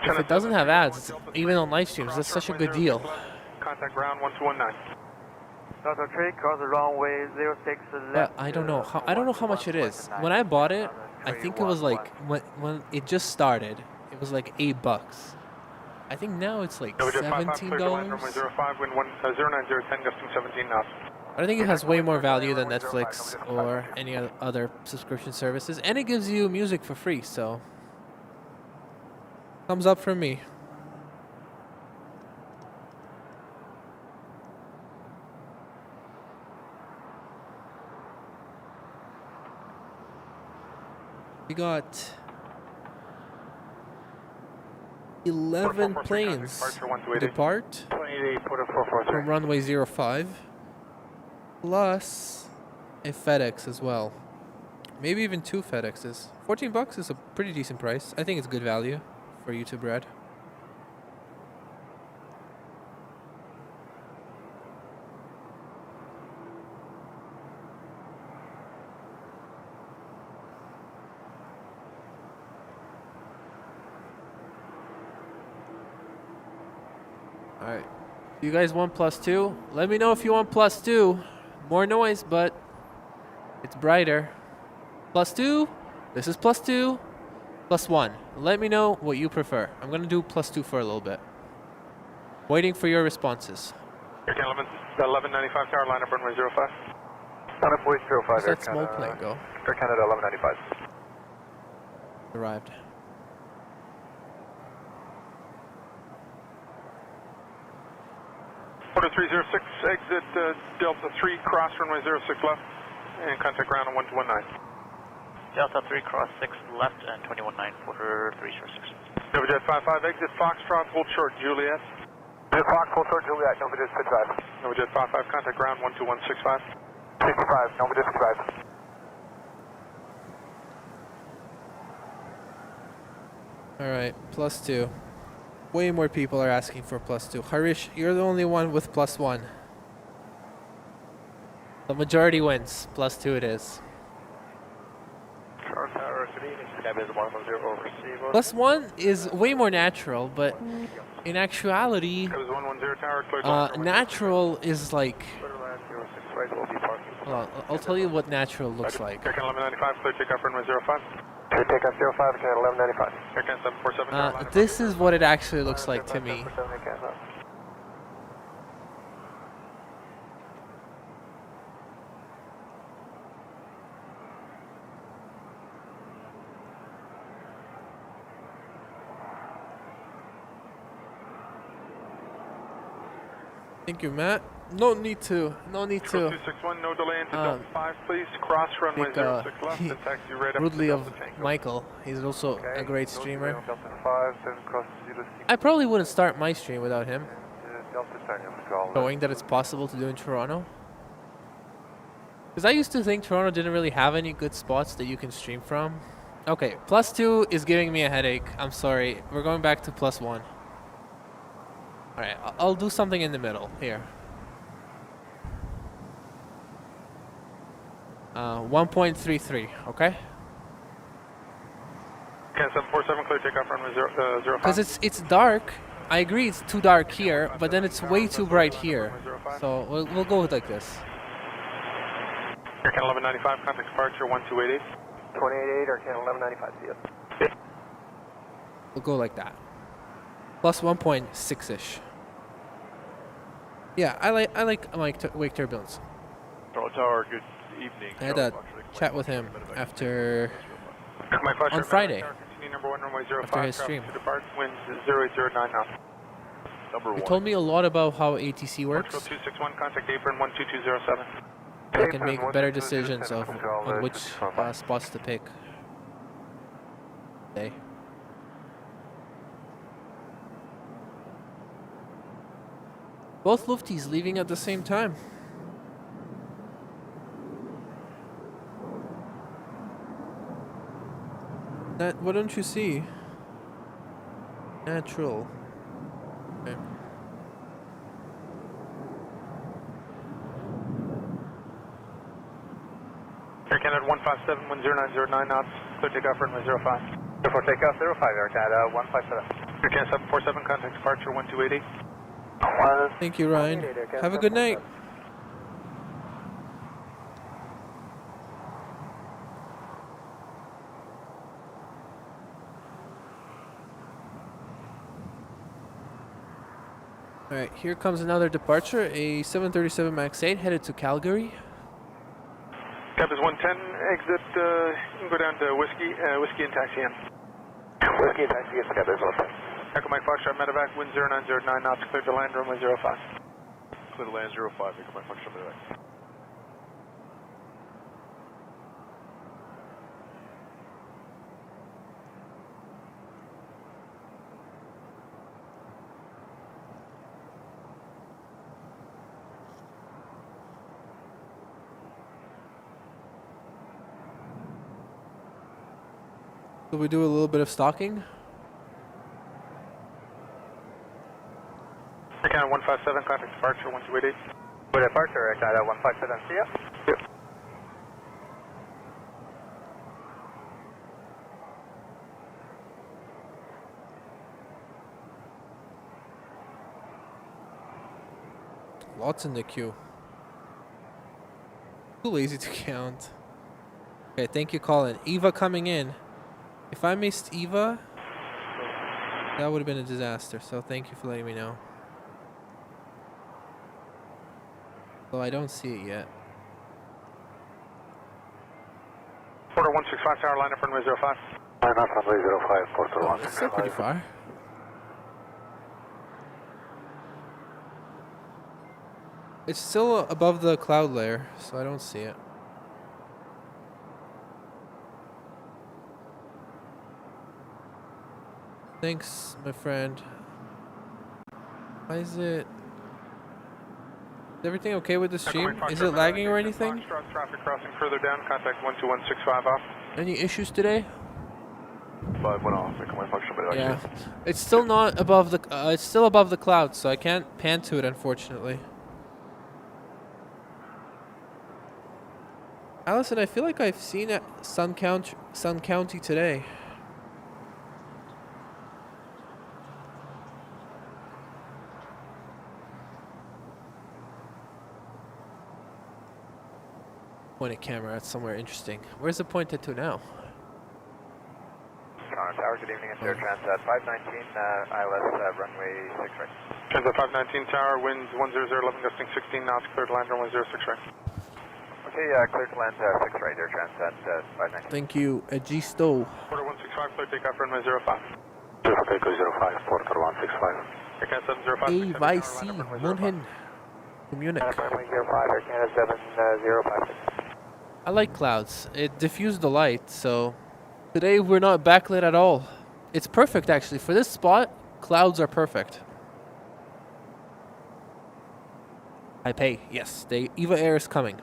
If it doesn't have ads, even on live streams, that's such a good deal. Contact ground 1219. Delta 3, cross the runway 06 left. But I don't know how much it is. When I bought it, I think it was like when it just started, it was like $8. I think now it's like $17. Wind 09010 gusting 17 knots. I think it has way more value than Netflix or any other subscription services, and it gives you music for free. So, thumbs up from me. We got 11 planes depart from runway 05, plus a FedEx as well. Maybe even 2 FedExes. $14 is a pretty decent price. I think it's good value for YouTube Red. Alright. You guys want +2? Let me know if you want +2. More noise, but it's brighter. +2. This is +2. +1. Let me know what you prefer. I'm going to do +2 for a little bit. Waiting for your responses. Air Canada 1195 tower, line up runway 05. On up voice 05, Where's that small plane go? Air Canada 1195. Arrived. Order 306, exit Delta 3, cross runway 06 left, and contact ground on 1219. Delta 3, cross 6 left and 219 for 306. Novajet 55, exit Foxtrot, hold short, Juliet. Fox, hold short, Juliet, Novajet 55. Novajet 55, contact ground 12165. 65, Novajet 65. Alright, +2. Way more people are asking for +2. Harish, you're the only one with +1. The majority wins. +2 it is. +1 is way more natural, but in actuality, natural is like... Hold on, I'll tell you what natural looks like. Air Canada 1195, clear takeoff runway 05. Clear takeoff 05, Canada 1195. Air Canada 747. This is what it actually looks like to me. Thank you, Matt. No need to. 261, no delay into Delta 5, please. Cross runway 06 left and taxi right up rudely to of Delta Tango. Michael. He's also a great streamer. Delta 5, 7 cross 06. I probably wouldn't start my stream without him. Delta Tango, Showing that it's possible to do in Toronto. Because I used to think Toronto didn't really have any good spots that you can stream from. Okay, +2 is giving me a headache. I'm sorry. We're going back to +1. Alright, I'll do something in the middle here. 1.33, okay? Can 747 clear takeoff runway 05. Because it's dark. I agree it's too dark here, but then it's way too bright here. So we'll go with like this. Air Canada 1195, contact departure 1288. 288, Air Canada 1195, see you. We'll go like that. Plus 1.6-ish. Yeah, I like wake turbulence. Tower, good evening. I had a chat with him after on Friday after his stream. He told me a lot about how ATC works. 261, contact apron 12207. I can make better decisions on which spots to pick. Okay. Both Lufties leaving at the same time. What don't you see? Natural. Okay. Air Canada 157, 10909 knots, clear takeoff runway 05. For takeoff 05, Air Canada 157. Air Canada 747, contact departure 1288. Thank you, Ryan. Have a good night. Alright, here comes another departure, a 737 MAX 8 headed to Calgary. Cap is 110, exit, you can go down to Whiskey and taxi in. Whiskey and taxi, Cap is 110. Echo Mike Foxtrot, medevac, wind 0909 knots, clear to land, runway 05. Clear to land 05, Echo Mike Foxtrot, medevac. So we do a little bit of stalking. Account 157, contact departure 1288. Good departure, China 157, see ya. Yep. Lots in the queue. Too lazy to count. Okay, thank you, Colin. Eva coming in. If I missed Eva, that would have been a disaster. So thank you for letting me know. Well, I don't see it yet. Quarter 165 tower, line up runway 05. Line up runway 05, quarter Oh, that's still pretty far. It's still above the cloud layer, so I don't see it. Thanks, my friend. Why is it... Is everything okay with the stream? Is it lagging or anything? Traffic crossing further down, contact 12165 off. Any issues today? 5 went off, Echo Mike Foxtrot, medevac. Yeah. It's still not above the... it's still above the clouds, so I can't pan to it, unfortunately. Allison, I feel like I've seen it Sun County today. Point a camera at somewhere interesting. Where's it pointed to now? Connor Tower, good evening, it's Air Transat 519, ILS runway 6 right. Transat 519 tower, winds 100, 11 gusting 16 knots, clear to land runway 06 right. Okay, clear to land 6 right, Air Transat 519. Thank you, Egisto. Quarter 165, clear takeoff runway 05. Echo 05, quarter 165. Air Canada 705. AYC, Munhin, Munich. Runway 05, Air Canada 705. I like clouds. It diffused the light, so today we're not backlit at all. It's perfect, actually. For this spot, clouds are perfect. I pay. Yes, the EVA Air is coming.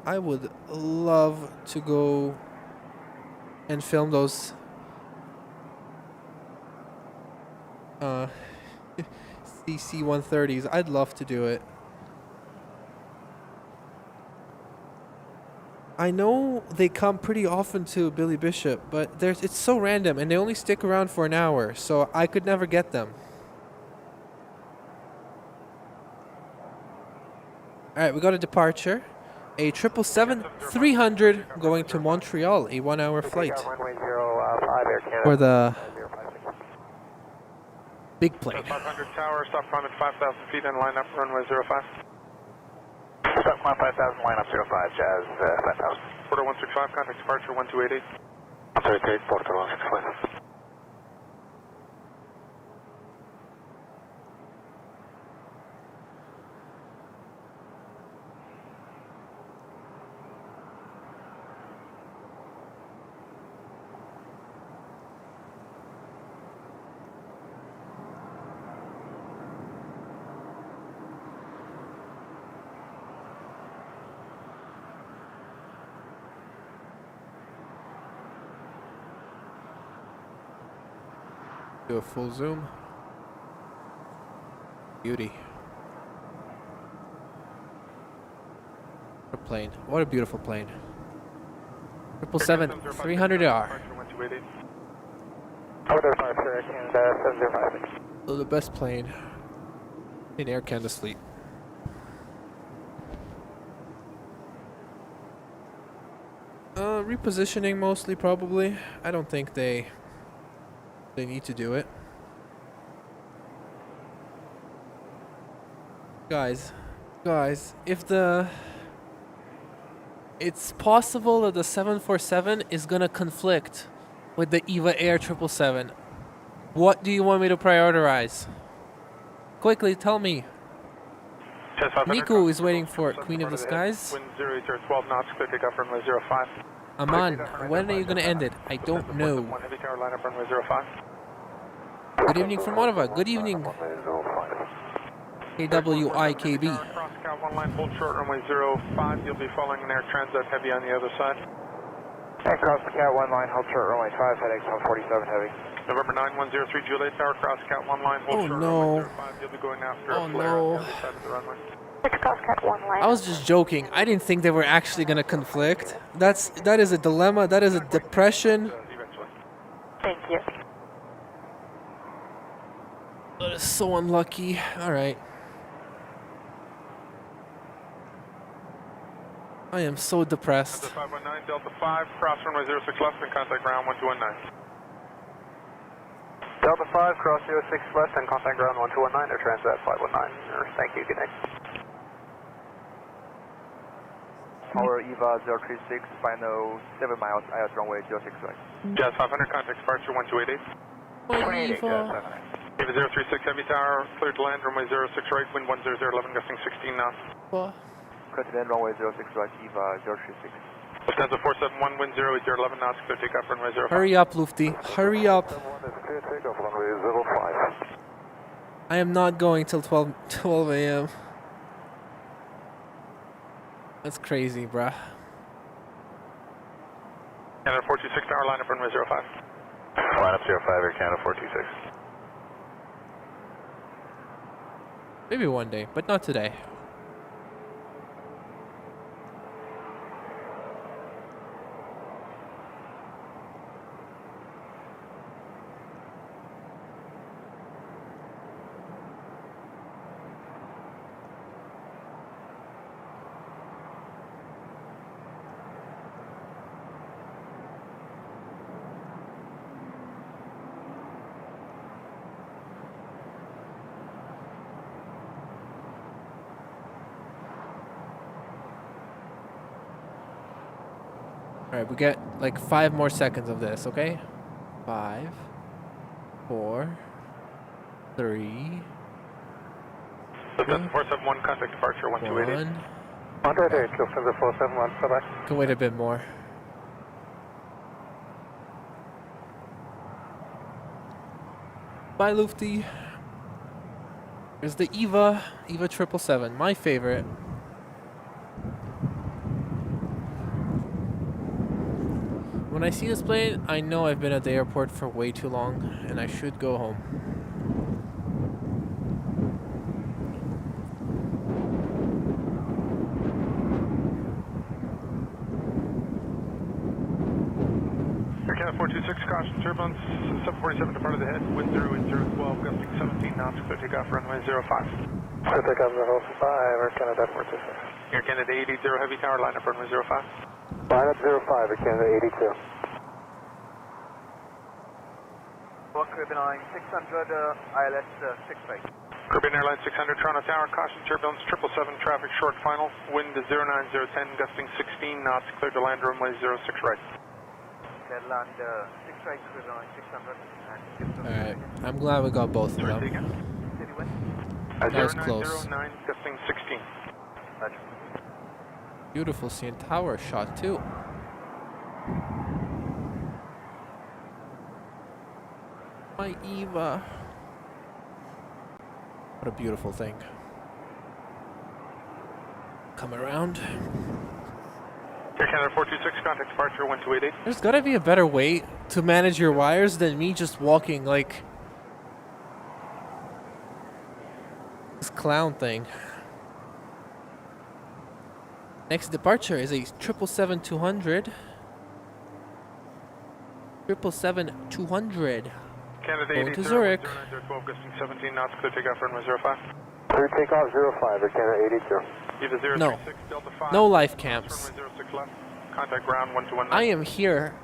I would love to go and film those CC-130s. I'd love to do it. I know they come pretty often to Billy Bishop, but it's so random and they only stick around for an hour, so I could never get them. Alright, we got a departure. A 777-300 going to Montreal, a 1-hour flight. For the big plane. 500 tower, stop climb at 5,000 feet and line up runway 05. Stop climb 5,000, line up 05, Jazz 5,000. Quarter 165, contact departure 1288. 138, quarter 165. Do a full zoom. Beauty. What a plane. What a beautiful plane. 777-300R. Order 5, sir, Canada 705. So the best plane in Air Canada's fleet. repositioning mostly, probably. I don't think they need to do it. Guys, if it's possible that the 747 is gonna conflict with the EVA Air 777. What do you want me to prioritize? Quickly, tell me. Niku is waiting for Queen of the Skies. Wind 0 12 knots, clear takeoff runway 05. Aman, when are you gonna end it? I don't know. One heavy tower, line up runway 05. Good evening from Ottawa. Good evening. KWIKB. Cross count one line, hold short runway 05. You'll be following an air transat heavy on the other side. And cross the cat one line, hold short runway 5, FedEx 147 heavy. November 9103 Juliet Tower, cross cat one line, hold short runway 05. You'll be going after a flare on the other side of the runway. Cross cat one line. I was just joking. I didn't think they were actually gonna conflict. That is a dilemma. That is a depression. Thank you. That is so unlucky. All right. I am so depressed. Delta 519, Delta 5, cross runway 06 left and contact ground 1219. Delta 5, cross 06 left and contact ground 1219, air transat 519. Thank you, good night. Tower EVA 036, final 7 miles, IS runway 06 right. Jazz 500, contact departure 1288. EVA. EVA 036, heavy tower, cleared to land, runway 06 right, wind 10011, gusting 16 knots. Clear to land, runway 06 right, EVA 036. Lufthansa 471, wind 08011 knots, clear takeoff, runway 05. Hurry up, Lufty. Hurry up. Clear takeoff, runway 05. I am not going till 12 a.m. That's crazy, bruh. Canada 426 tower, line up runway 05. Line up 05, Air Canada 426. Maybe one day, but not today. Alright, we get like 5 more seconds of this, okay? 5, 4, 3, Lufthansa 471, contact departure 1288. 1. 188, Lufthansa 471, bye-bye. Can wait a bit more. Bye, Lufty. Here's the EVA 777, my favorite. When I see this plane, I know I've been at the airport for way too long, and I should go home. Air Canada 426, caution turbulence, 747 departed ahead, wind 08012, gusting 17 knots, clear takeoff, runway 05. Clear takeoff 05, Air Canada 426. Air Canada 80 heavy tower, line up runway 05. Line up 05, Air Canada 82. Caribbean Airlines 600, ILS 68. Caribbean Airlines 600, Toronto Tower, caution turbulence, 777, traffic short final, wind 09010, gusting 16 knots, clear to land runway 06 right. Clear land 6 right, Caribbean Airlines 600. Alright, I'm glad we got both of them. That was close. 0909, gusting 16. Beautiful CN Tower shot too. My EVA. What a beautiful thing. Come around. Air Canada 426, contact departure 1288. There's gotta be a better way to manage your wires than me just walking like this clown thing. Next departure is a 777-200. 777-200. Canada Going 80 to Zurich. 09012, gusting 17 knots, clear takeoff runway 05. Clear takeoff 05, Air Canada 82. Either 036, No. Delta 5. No life camps. Runway 06 left. contact ground 1219. I am here.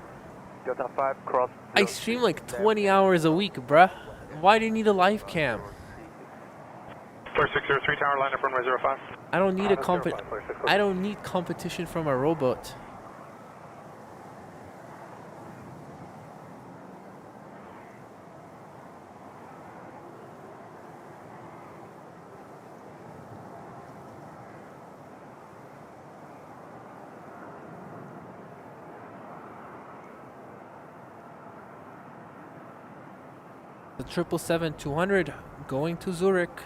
Delta 5, cross. I stream like 20 hours a week, bruh. Why do you need a live cam? Clear 603 tower, line up runway 05. I don't need I don't need competition from a robot. The 777-200 going to Zurich.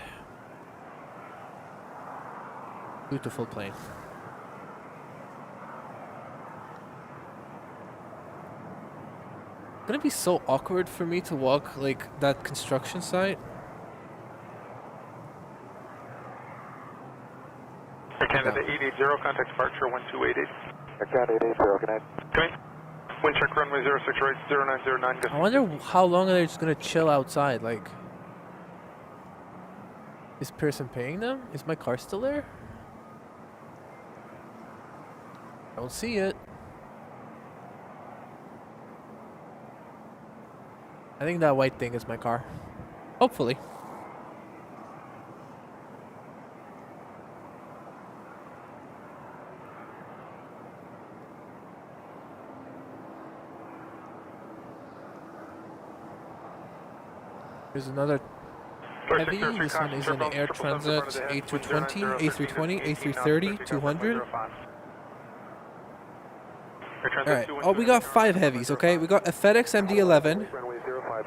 Beautiful plane. It's gonna be so awkward for me to walk like that construction site. Air Canada 880, contact departure 1288. Air Canada 880, good night. Come in. Wind check runway 06 right, 0909. I wonder how long they're just gonna chill outside. Like, is Pearson paying them? Is my car still there? I don't see it. I think that white thing is my car. Hopefully. There's another heavy. This one is an Air Transat A320, A320, A330, 200. Alright, oh, we got 5 heavies, okay? We got a FedEx MD11.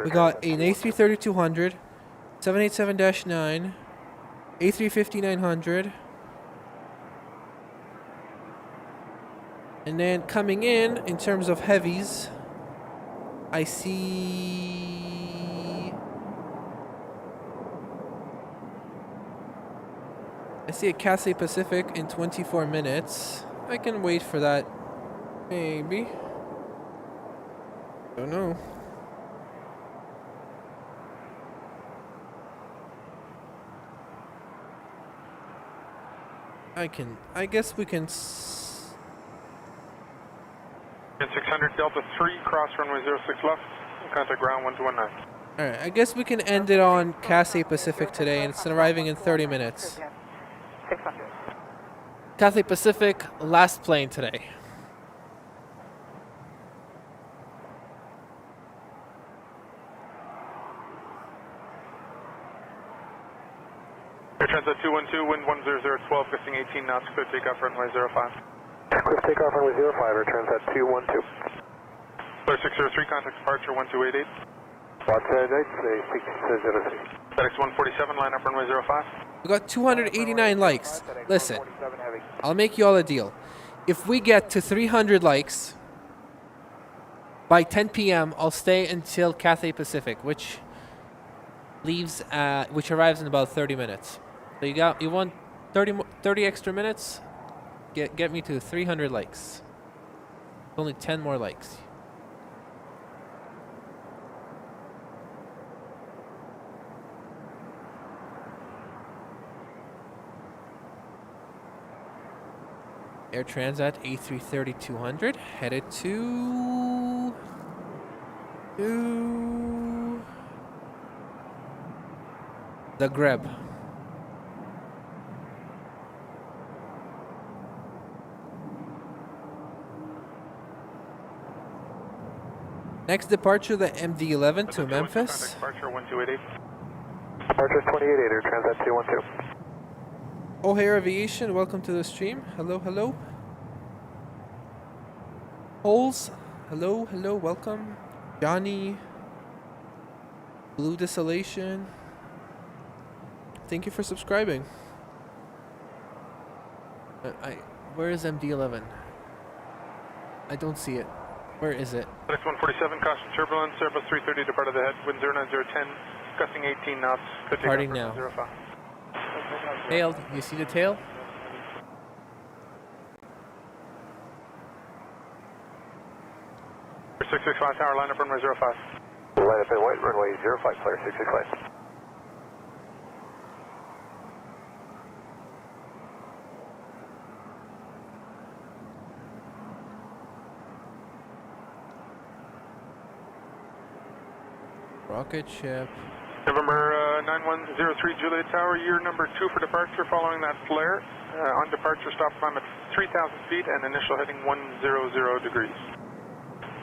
We got an A330 200, 787-9, A350 900. And then coming in terms of heavies, I see a Cathay Pacific in 24 minutes. I can wait for that. Maybe. Don't know. I guess we can 600 Delta 3, cross runway 06 left, contact ground 1219. Alright, I guess we can end it on Cathay Pacific today, and it's arriving in 30 minutes. 600. Cathay Pacific, last plane today. Air Transat 212, wind 10012, gusting 18 knots, clear takeoff runway 05. Clear takeoff runway 05, Air Transat 212. Clear 603, contact departure 1288. FedEx 147, line up runway 05. We got 289 likes. Listen, I'll make you all a deal. If we get to 300 likes by 10 p.m., I'll stay until Cathay Pacific, which arrives in about 30 minutes. So you want 30 extra minutes? Get me to 300 likes. Only 10 more likes. Air Transat A330 200 headed to Zagreb. Next departure, the MD11 to Memphis. Departure 1288. Departure 288, Air Transat 212. O'Hare Aviation, welcome to the stream. Hello, hello. Holes, hello, hello, welcome. Johnny, Blue Desolation, thank you for subscribing. Where is MD11? I don't see it. Where is it? FedEx 147, caution turbulence, Airbus 330 departed ahead, wind 09010, gusting 18 knots, clear takeoff Departing runway now. 05. Tail, you see the tail? Clear 665 tower, line up runway 05. Line up at white runway 05, clear 665. Rocket ship. November 9103 Juliet Tower, year number 2 for departure following that flare. On departure, stop climb at 3,000 feet and initial heading 100 degrees.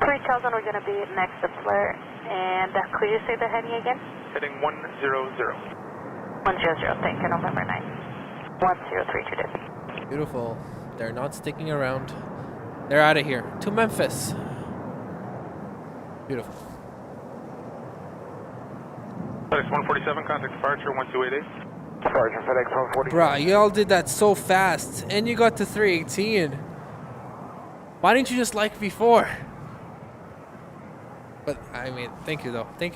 3000, we're going to be next to flare. And could you say the heading again? Heading 100. 100, thank you, November 9. 103 today. Beautiful. They're not sticking around. They're out of here. To Memphis. Beautiful. FedEx 147, contact departure 1288. Departure FedEx 147. Bruh, you all did that so fast. And you got to 318. Why didn't you just like before? But, I mean, thank you though. Thank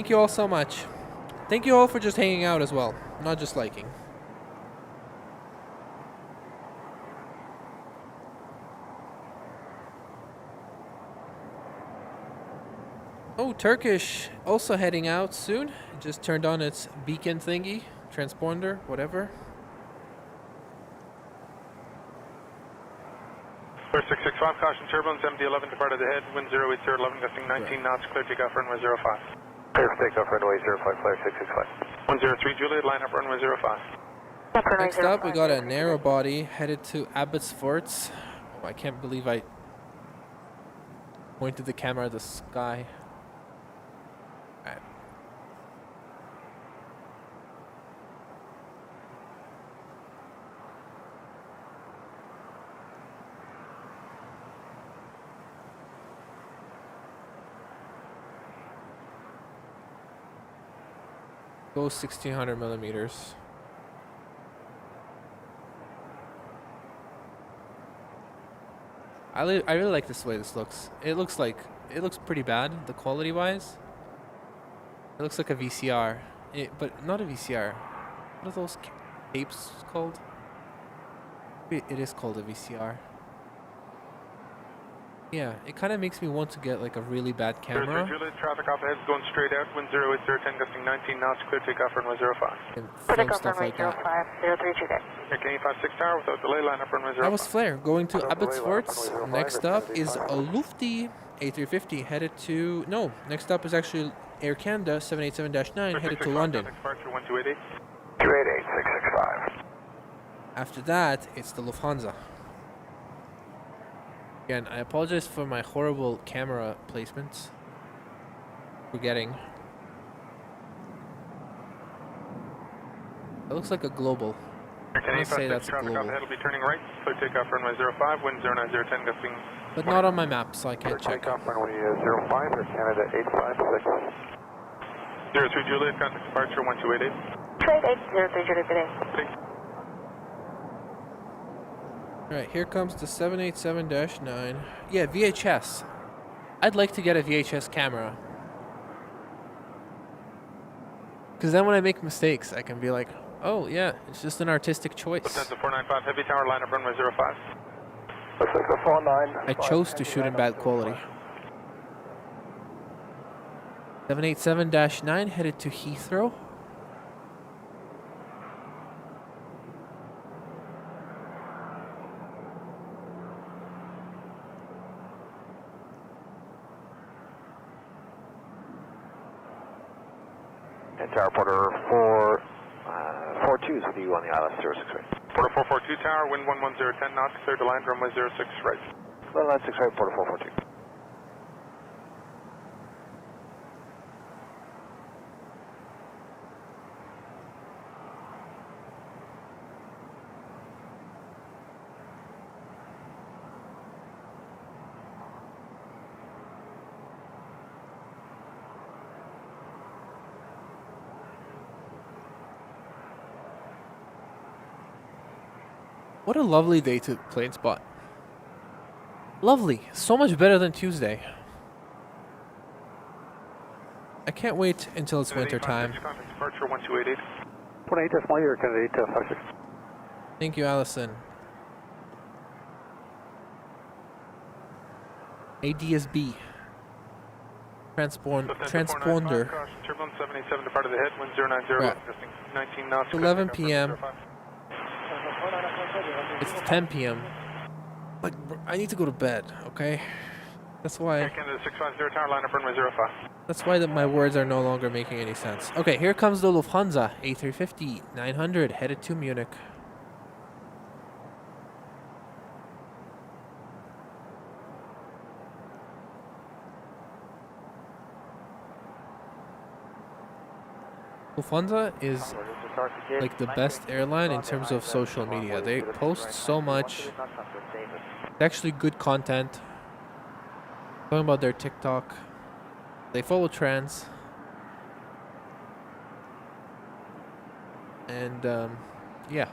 you all so much. Thank you all for just hanging out as well. Not just liking. Oh, Turkish also heading out soon. It just turned on its beacon thingy, transponder, whatever. Clear 665, caution turbulence, MD11 departed ahead, wind 08011, gusting 19 knots, clear takeoff runway 05. Clear for takeoff runway 05, clear 665. 103 Juliet, line up runway 05. Next up, we got a narrow body headed to Abbotsford. Oh, I can't believe I pointed the camera at the sky. Alright. Go 1600 millimeters. I really like this way this looks. It looks pretty bad, the quality wise. It looks like a VCR, but not a VCR. What are those tapes called? It is called a VCR. Yeah, it kind of makes me want to get like a really bad camera. Juliet, traffic off ahead, going straight out, wind 08010, gusting 19 knots, clear takeoff runway 05. And film stuff like that. 03 Juliet. Can 56 tower without delay, line up runway 05. That was Flair going to Abbotsford. Next up is a Lufty A350 headed to next up is actually Air Canada 787-9 headed to London. Departure 1288. 288, 665. After that, it's the Lufthansa. Again, I apologize for my horrible camera placements. Forgetting. It looks like a global. I'm gonna say that's a global. It'll be turning right, clear takeoff runway 05, wind 09010, gusting. But not on my map, so I can't check. Takeoff runway 05, Air Canada 856. 03 Juliet, contact departure 1288. 288, 03 Juliet today. Alright, here comes the 787-9. Yeah, VHS. I'd like to get a VHS camera. Because then when I make mistakes, I can be like, oh yeah, it's just an artistic choice. Lufthansa 495, heavy tower, line up runway 05. Looks like the 49. I chose to shoot in bad quality. 787-9 headed to Heathrow. Tower Porter 442s with you on the ILS 068. Porter 442 tower, wind 11010 knots, clear to land runway 06 right. Line 6 right, Porter 442. What a lovely day to plane spot. Lovely. So much better than Tuesday. I can't wait until it's winter time. Departure 1288. 28 decimal year, Canada 856. Thank you, Allison. ADSB. Transponder. Turbulence 787 departed ahead, wind 090, Right. 19 knots. 11 p.m. It's 10 p.m. Like, I need to go to bed, okay? That's why. Canada 650, tower line up runway 05. That's why my words are no longer making any sense. Okay, here comes the Lufthansa A350 900 headed to Munich. Lufthansa is like the best airline in terms of social media. They post so much. It's actually good content. Talking about their TikTok. They follow trends. And yeah.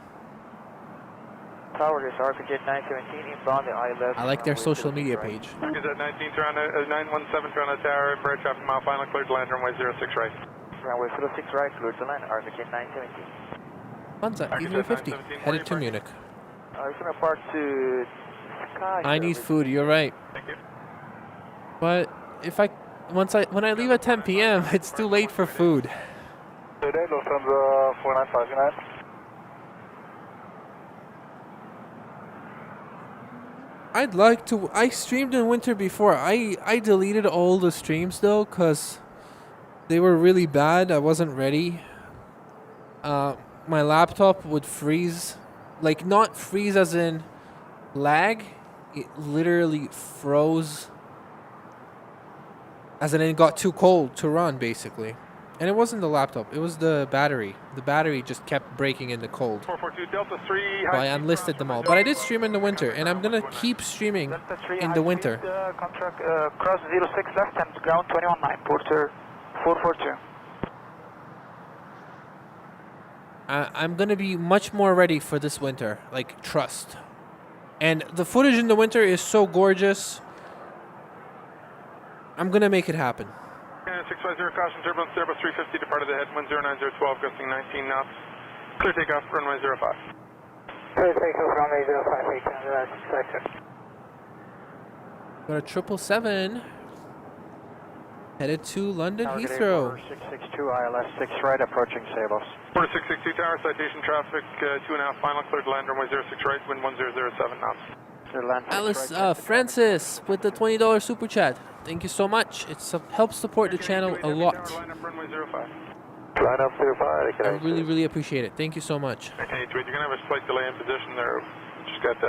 Tower is RPJ 917 inbound the ILS. I like their social media page. Is at 19 917 Toronto Tower, Bridge half a mile, final cleared to land runway 06 right. Runway 06 right, cleared to land, RPJ 917. Lufthansa A350 headed to Munich. It's gonna park to Sky. I need food, you're right. Thank you. But if when I leave at 10 p.m., it's too late for food. Today, Lufthansa 4959. I'd like to. I streamed in winter before. I deleted all the streams though, cause they were really bad. I wasn't ready. My laptop would freeze, like not freeze as in lag. It literally froze. As in, it got too cold to run, basically. And it wasn't the laptop, it was the battery. The battery just kept breaking in the cold. 442 Delta 3. So I unlisted them all. But I did stream in the winter, and I'm gonna keep streaming in the winter. Contract cross 06 left and ground 219, Porter 442. I'm gonna be much more ready for this winter, like, trust. And the footage in the winter is so gorgeous. I'm gonna make it happen. 650, caution turbulence, Airbus 350, departed ahead, wind 09012, gusting 19 knots. Clear takeoff, runway 05. Clear takeoff, runway 05, 8 sector. Got a 777 headed to London Heathrow. 662 ILS 6 right, approaching Sabos. Order 662 tower, citation traffic, 2.5 final, clear to land, runway 06 right, wind 1007 knots. Alice, Francis with the $20 super chat. Thank you so much. It helps support the channel a lot. Line up runway 05. Line up 05. I really, really appreciate it. Thank you so much. Okay, you're going to have a slight delay in position there. Just got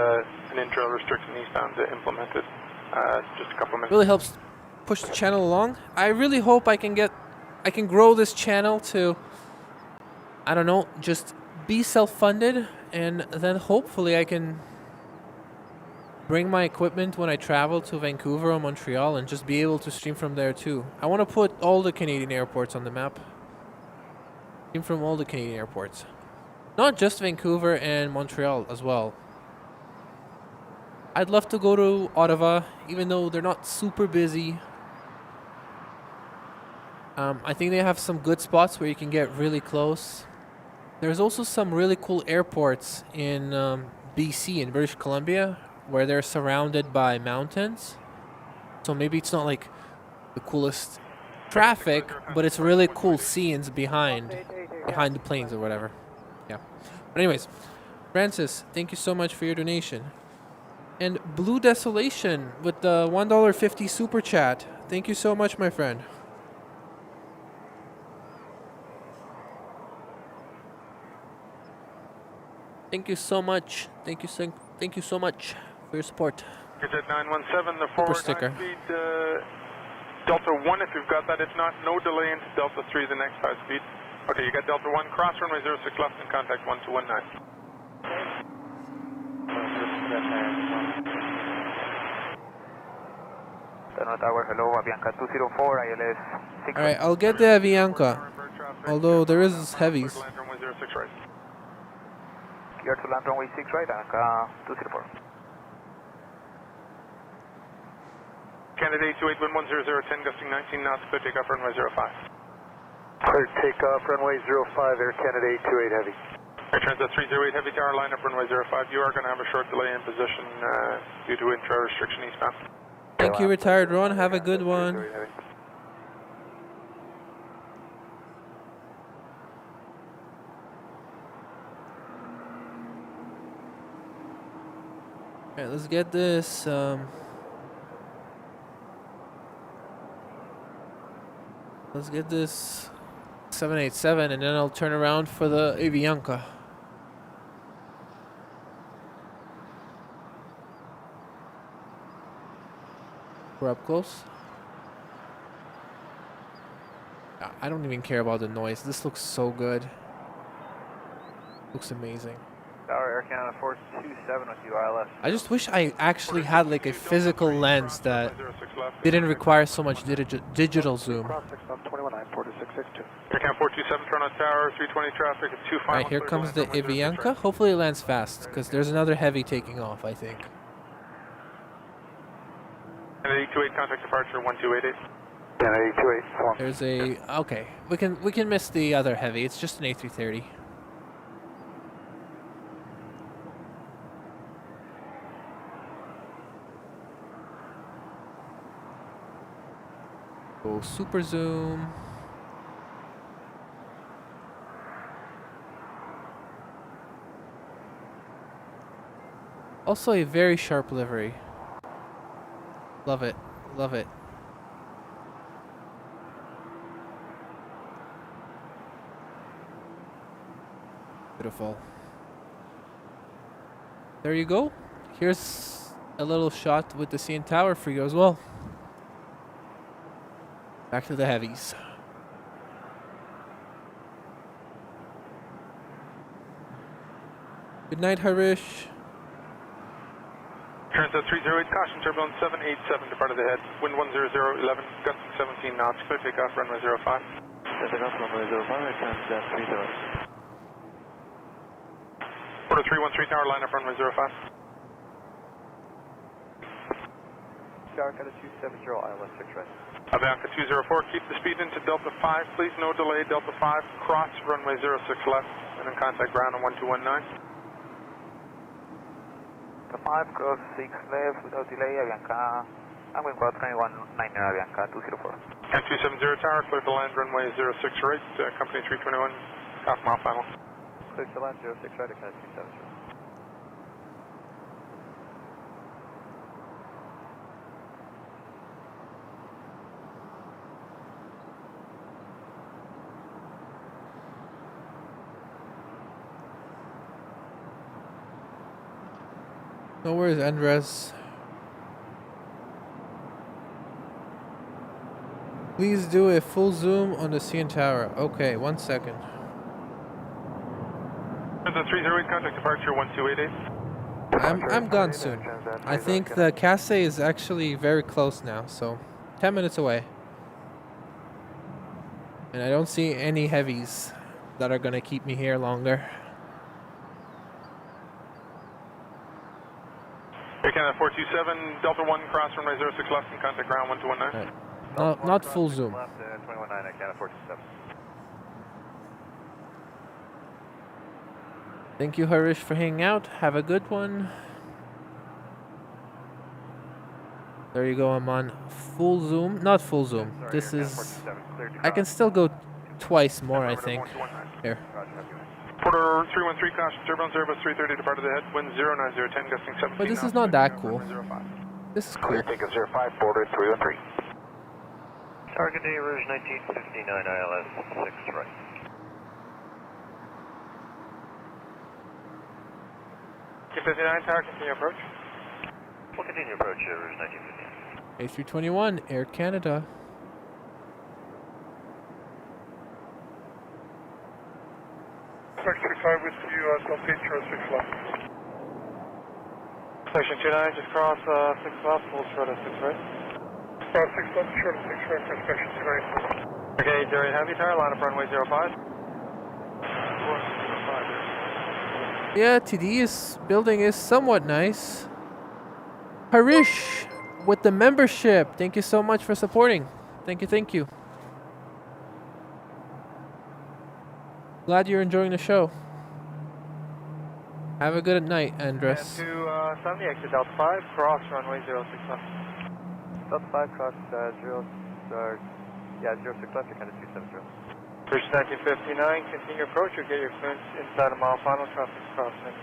an intro restriction eastbound to implement it. Just a couple of minutes. Really helps push the channel along. I really hope I can grow this channel to, I don't know, just be self-funded, and then hopefully I can bring my equipment when I travel to Vancouver or Montreal and just be able to stream from there too. I want to put all the Canadian airports on the map. Stream from all the Canadian airports. Not just Vancouver and Montreal as well. I'd love to go to Ottawa, even though they're not super busy. I think they have some good spots where you can get really close. There's also some really cool airports in BC, in British Columbia, where they're surrounded by mountains. So maybe it's not like the coolest traffic, but it's really cool scenes behind the planes or whatever. Yeah. But anyways, Francis, thank you so much for your donation. And Blue Desolation with the $1.50 super chat. Thank you so much, my friend. Thank you so much. Thank you so much for your support. It's at 917, the Super forward sticker. high speed, Delta 1 if you've got that. If not, no delay into Delta 3, the next high speed. Okay, you got Delta 1, cross runway 06 left and contact 1219. Tower, hello, Avianca 204, ILS 6. Alright, I'll get the Avianca. Although there is heavies. Clear to land runway 6 right, Avianca 204. Canada 28, wind 10010, gusting 19 knots, clear takeoff runway 05. Clear takeoff, runway 05, Air Canada 28 heavy. Air Transat 308, heavy tower, line up runway 05. You are going to have a short delay in position due to intro restriction eastbound. Thank you, retired Ron. Have a good one. Alright, let's get this. Let's get this 787 and then I'll turn around for the Avianca. We're up close. I don't even care about the noise. This looks so good. Looks amazing. Tower Air Canada 427 with you, ILS. I just wish I actually had like a physical lens that didn't require so much digital zoom. Cross 619, 4662. Air Canada 427, turn on tower, 320 traffic, it's 2 final. Alright, here comes the Avianca. Hopefully it lands fast, because there's another heavy taking off, I think. And 828, contact departure 1288. Yeah, 828. There's a okay. We can miss the other heavy. It's just an A330. Go super zoom. Also a very sharp livery. Love it. Love it. Beautiful. There you go. Here's a little shot with the CN Tower for you as well. Back to the heavies. Good night, Harish. Turns out 308, caution, turbulence 787, departed ahead. Wind 100, 11, gusting 17 knots, clear takeoff, runway 05. Takeoff, runway 05, returns at 30. Order 313, tower, line up, runway 05. Tower Canada 270, ILS 6 right. Avianca 204, keep the speed into Delta 5, please, no delay, Delta 5, cross, runway 06 left, and then contact ground on 1219. The 5 cross 6 left without delay, Avianca. I'm going to 2190 Avianca 204. And 270 tower, clear to land, runway 06 right, company 321, half mile final. Clear to land 06 right, Canada 270. No worries, Andres. Please do a full zoom on the CN Tower. Okay, 1 second. The 308, contact departure 1288. I'm gone soon. I think the Cathay is actually very close now, so 10 minutes away. And I don't see any heavies that are gonna keep me here longer. Air Canada 427, Delta 1, cross runway 06 left and contact ground 1219. Right. Not full zoom. Left, 219, Air Canada 427. Thank you, Harish, for hanging out. Have a good one. There you go. I'm on full zoom. Not full zoom. This is... I can still go twice more, I think. Here. Porter 313, caution, turbulence, Airbus 330, departed ahead, wind 09010, gusting 17 But this knots, is not that cool. 05. This is cool. Take a 05, Porter 313. Target day, Rouge 1959, ILS 6 right. K59, tower, continue approach. We'll continue approach, Rouge 1959. A321, Air Canada. Section 5 with you, Delta 6 left. Section 29, just cross 6 left, full short of 6 right. Cross 6 left, short of 6 right for section 29. Okay, 08 heavy tower, line up runway 05. Yeah, TD's building is somewhat nice. Harish with the membership. Thank you so much for supporting. Thank you, thank you. Glad you're enjoying the show. Have a good night, Andres. And to 70, exit Delta 5, cross runway 06 left. Delta 5, cross 06 left, Canada 270. Bridge 1959, continue approach or get your clearance inside a mile final, traffic crossing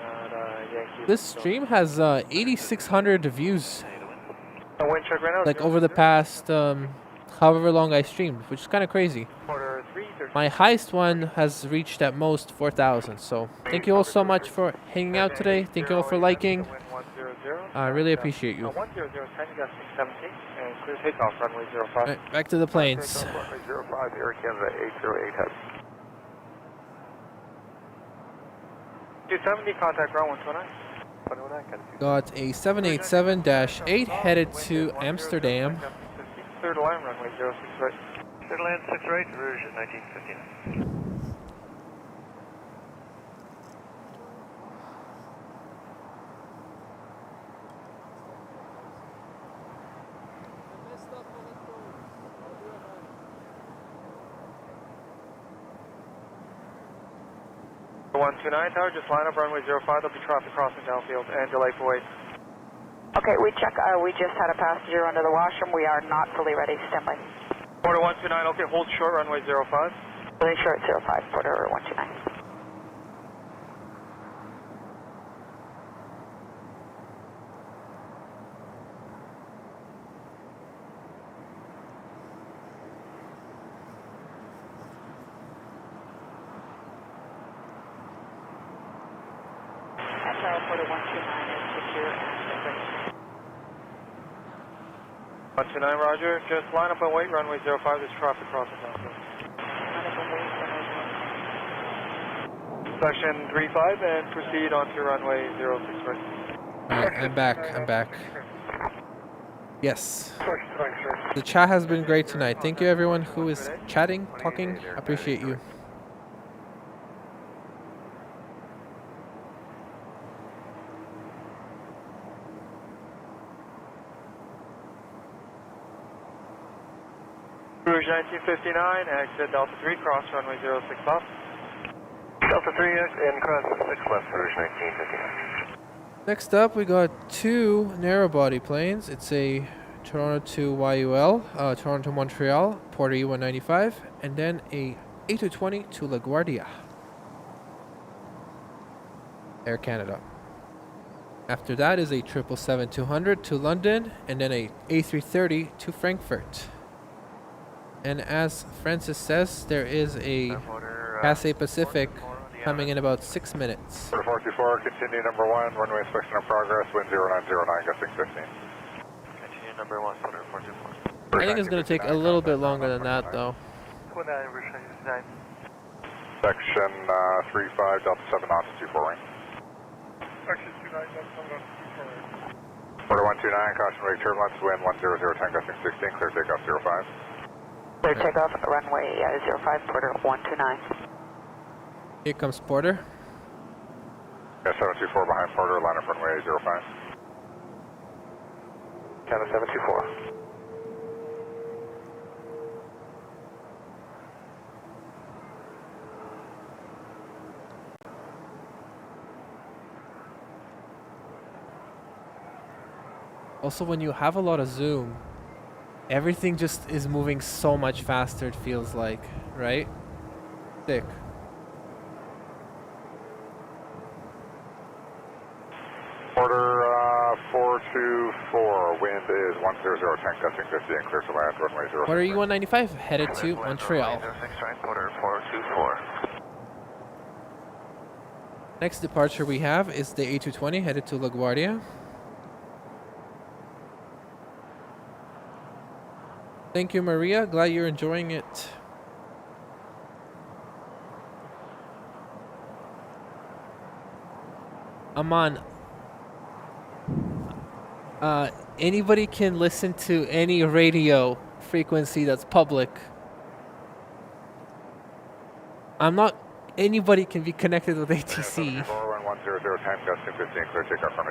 Yankee. This stream has 8,600 views. Wind check right now. Like over the past however long I streamed, which is kind of crazy. Quarter 3, My highest one has reached at most 4,000. So thank you all so much for hanging out today. Thank you all for liking. I really appreciate you. 100, 10 gusting 17, and clear takeoff, runway 05. All right, back to the planes. Runway 05, Air Canada 808 Heavy. 270, contact ground 129. Got a 787-8 headed to Amsterdam. Third line, runway 06 right. Third line 6 right, Rouge 1959. The 129 tower, just line up runway 05. There'll be traffic crossing downfield and delay for wait. Okay, we check. We just had a passenger under the washroom. We are not fully ready. Stand by. Porter 129, okay, hold short, runway 05. Holding short 05, Porter 129. Porter 129 is secure and ready. 129, roger. Just line up and wait, runway 05. There's traffic crossing downfield. Section 35 and proceed onto runway 06 right. Alright, I'm back. I'm back. Yes. The chat has been great tonight. Thank you everyone who is chatting, talking. I appreciate you. Rouge 1959, exit Delta 3, cross runway 06 left. Delta 3 and cross 6 left, Rouge 1959. Next up, we got two narrow-body planes. It's a Toronto to YUL, Toronto to Montreal, Porter E195, and then a A220 to LaGuardia, Air Canada. After that is a 777-200 to London, and then a A330 to Frankfurt. And as Francis says, there is a Cathay Pacific coming in about 6 minutes. Porter 424, continue number 1, runway inspection in progress, wind 0909, gusting 15. Continue number 1, Porter 424. I think it's going to take a little bit longer than that, though. Section 35, Delta 7 knots, 24 wing. Section 29, Delta 7 knots, 24 wing. Porter 129, caution rate turbulence, wind 10010, gusting 16, clear takeoff 05. Clear takeoff, runway 05, Porter 129. Here comes Porter. Yeah, 724 behind Porter, line up runway 05. Canada 724. Also, when you have a lot of zoom, everything just is moving so much faster, it feels like, right? Sick. Porter 424, wind is 10010, gusting 15, clear to land, runway 05. Porter E195 headed to Montreal. 06 right, Porter 424. Next departure we have is the A220 headed to LaGuardia. Thank you, Maria. Glad you're enjoying it. Aman, anybody can listen to any radio frequency that's public. Anybody can be connected with ATC.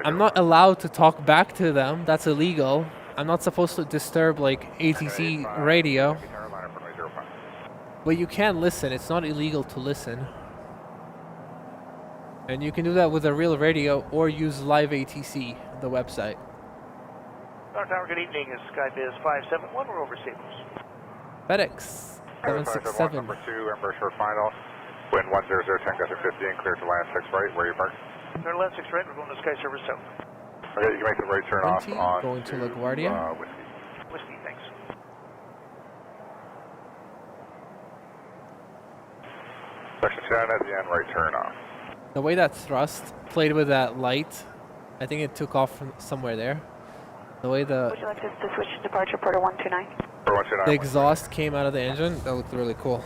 I'm not allowed to talk back to them. That's illegal. I'm not supposed to disturb like ATC radio. But you can listen. It's not illegal to listen. And you can do that with a real radio or use Live ATC, the website. North Tower, good evening. Skype is 571. We're over Staples. FedEx 767. Number 2, Ember short final. Wind 10010, gusting 15, clear to land 6 right. Where are you parked? Turn left 6 right. We're going to Sky Service South. Okay, you can make the right turn off on going to LaGuardia. Whiskey. Whiskey, thanks. down at the end, right turn off. The way that thrust played with that light, I think it took off from somewhere there. The way Would you like us to switch to departure port 129? the exhaust came out of the engine, that looked really cool.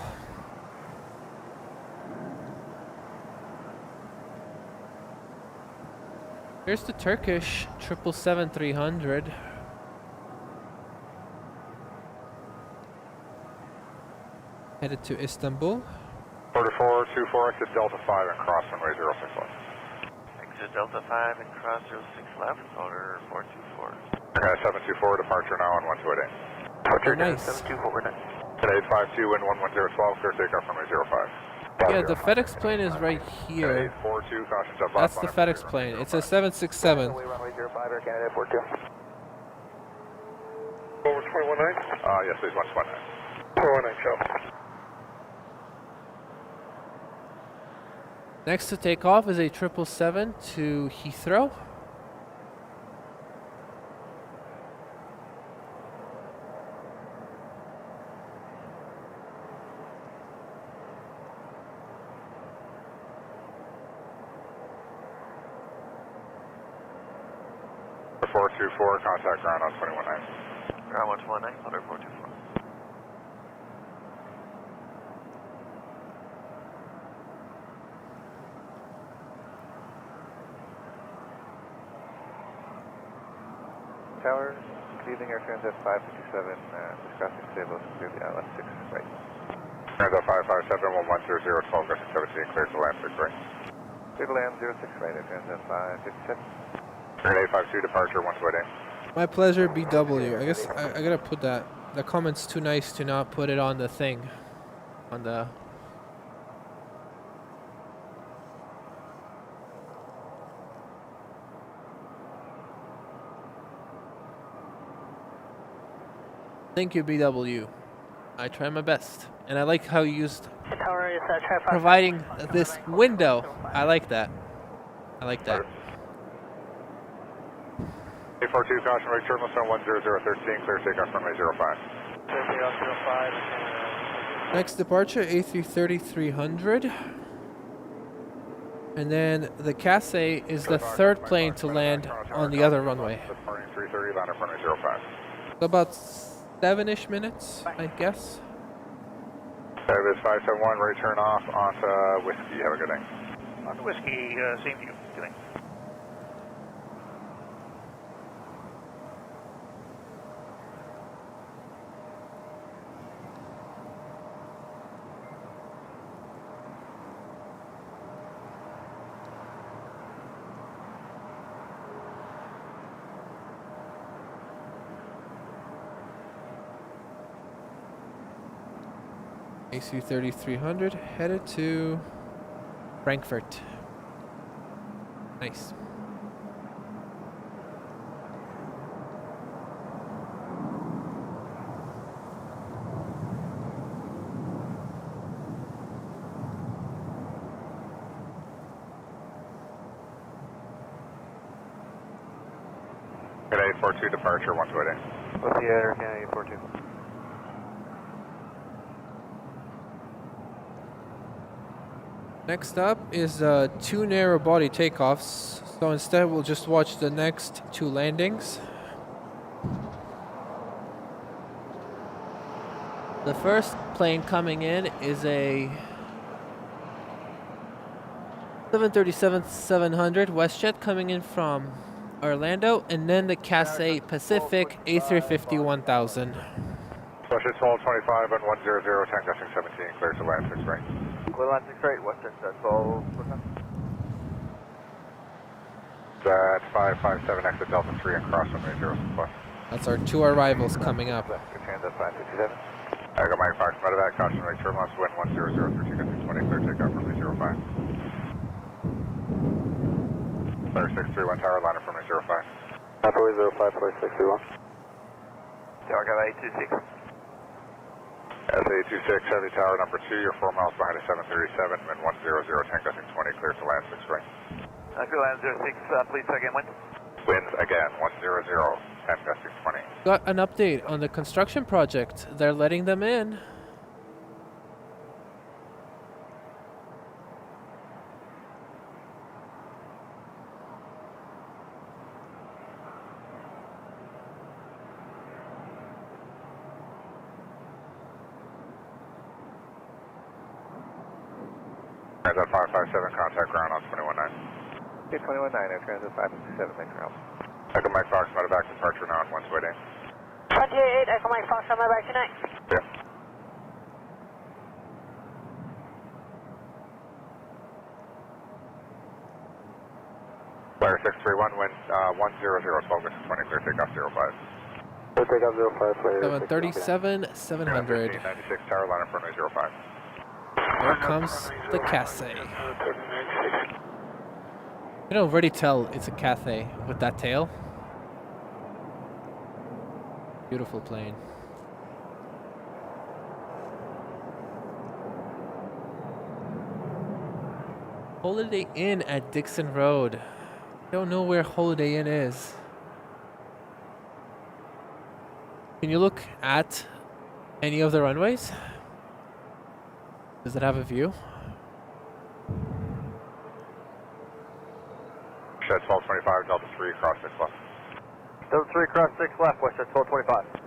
Here's the Turkish 777-300. Headed to Istanbul. 4424, exit Delta 5 and cross runway 06 left. Exit Delta 5 and cross 06 left, order 424. Okay, 724, departure now on 1288. Oh, nice. 724, we're done. Today 52, wind 11012, clear takeoff runway 05. Yeah, the FedEx plane is right here. 42, caution step That's the FedEx plane. It's a 767. Runway 05, Air Canada 42. Over 219? Yes, please, 119. 219, show. Next to take off is a 777 to Heathrow. The 424, contact ground on 219. Ground 119, order 424. Tower, good evening, Air Transat 557, discussing Stables, clear the island 6 right. Transat 557, 1100, 12, Gusting 17, clear to land 6 right. Clear to land 06 right, Air Transat 557. Grenade 52, departure 128. My pleasure, BW. I guess I gotta put that. The comment's too nice to not put it on the thing. On the... Thank you, BW. I try my best. And I like how you used providing this window. I like that. I like that. 842, caution, right terminal zone 10013, clear takeoff runway 05. Next departure, A330-300. And then the Cathay is the third plane to land on the other runway. Departing 330, land on runway 05. About 7-ish minutes, I guess. Service 571, right turn off onto Whiskey. Have a good day. On the Whiskey, same to you. Good night. AC-3300 headed to Frankfurt. Nice. Good 842, departure 128. What's the Air Canada 842? Next up is 2 narrow body takeoffs. So instead we'll just watch the next 2 landings. The first plane coming in is a 737-700 WestJet coming in from Orlando, and then the Cathay Pacific A350-1000. Special 1225 and 100, 10 gusting 17, clear to land 6 right. Clear land 6 right, Western, that's all. That 557, exit Delta 3 and cross runway 06 left. That's our 2 arrivals coming up. Good Transat 557. I got Mike Fox, medevac, caution right turbulence, wind 100, 13 gusting 20, clear takeoff runway 05. Clear 631 tower, line up runway 05. Runway 05, clear 631. Tower 826. SA26, heavy tower number 2, you're 4 miles behind a 737, wind 100, 10 gusting 20, clear to land 6 right. Clear land 06, please again wind. Winds again, 100, 10 gusting 20. Got an update on the construction project. They're letting them in. Transit 557, contact ground on 219. Okay, 219, Air Transit 557, make ground. Echo Mike Fox, medevac departure now on 1 waiting. 28, Echo Mike Fox, on my back tonight. Yeah. Flyer 631, wind 100, 12 to 20, clear takeoff 05. Clear takeoff 05, Flyer 737, 700. 96, tower line in front of 05. There comes the Cathay. You can already tell it's a Cathay with that tail. Beautiful plane. Holiday Inn at Dixon Road. Don't know where Holiday Inn is. Can you look at any of the runways? Does it have a view? Shed 1225, Delta 3, cross 6 left. Delta 3, cross 6 left, West at 1225.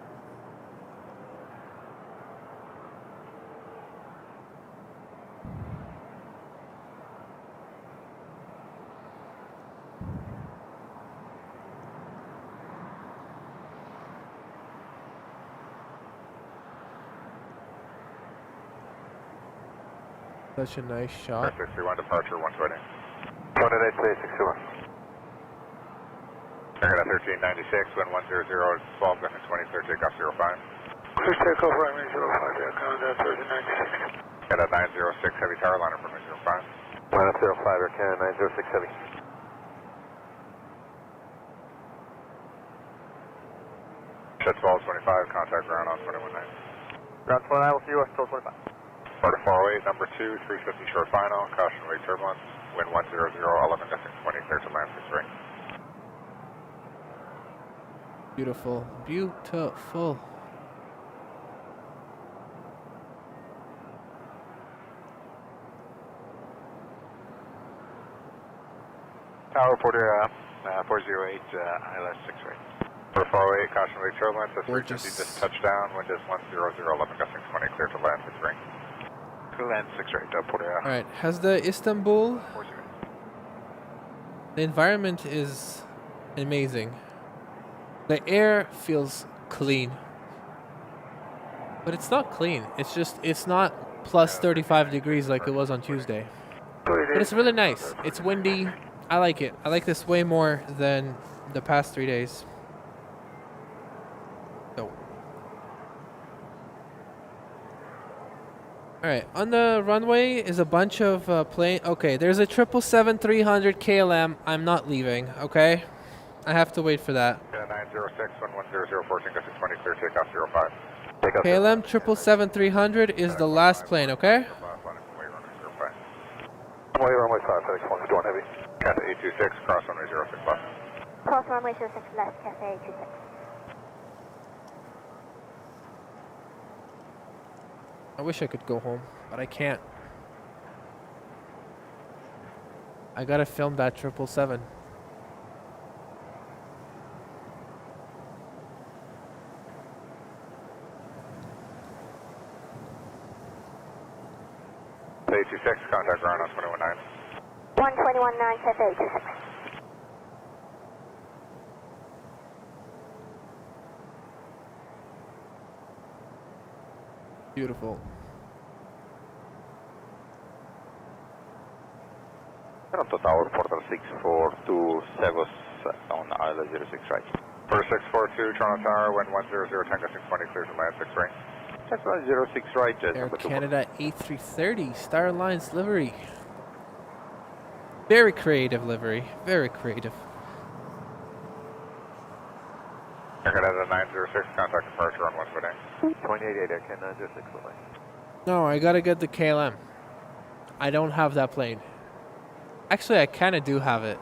Such a nice shot. 631, departure 120. 108, say 621. Air 1396, wind 100, 12, gusting 20, clear takeoff 05. Clear takeoff, runway 05, Air Canada 1396. Canada 906, heavy tower line in front of 05. Line up 05, Air Canada 906 heavy. Shed 1225, contact ground on 219. Ground 29, we'll see you at 1225. Florida 408, number 2, 350 short final, caution wake turbulence, wind 100, 11, gusting 20, clear to land 63. Beautiful. Beautiful. Tower Porter 408, ILS 6 right. For 408, caution wake turbulence, that's 350 Gorgeous. just touchdown, wind is 100, 11, gusting 20, clear to land 63. Clear land 6 right, Porter. Alright, has the Istanbul... The environment is amazing. The air feels clean. But it's not clean. It's just, it's not plus 35 degrees like it was on Tuesday. But it's really nice. It's windy. I like it. I like this way more than the past 3 days. So. Alright, on the runway is a bunch of plane. Okay, there's a 777-300 KLM. I'm not leaving, okay? I have to wait for that. 906, 1100, 14, gusting 20, clear takeoff 05. KLM 777-300 is the last plane, okay? Runway, runway 5, FedEx 121 heavy. Cathay 826, cross runway 06 left. Cross runway 06 left, Cafe 26. I wish I could go home, but I can't. I gotta film that 777. A26, contact ground on 219. 121.9, Cafe 26. Beautiful. Toronto Tower, Portal 642, Segos on ILS 06 right. For 642, Toronto Tower, wind 100, 10, gusting 20, clear to land 63. That's right, 06 right. Air Canada A330, Star Alliance livery. Very creative livery. Very creative. Air Canada 906, contact departure on 1 28 Air Canada 906 right. No, I gotta get the KLM. I don't have that plane. Actually, I kinda do have it.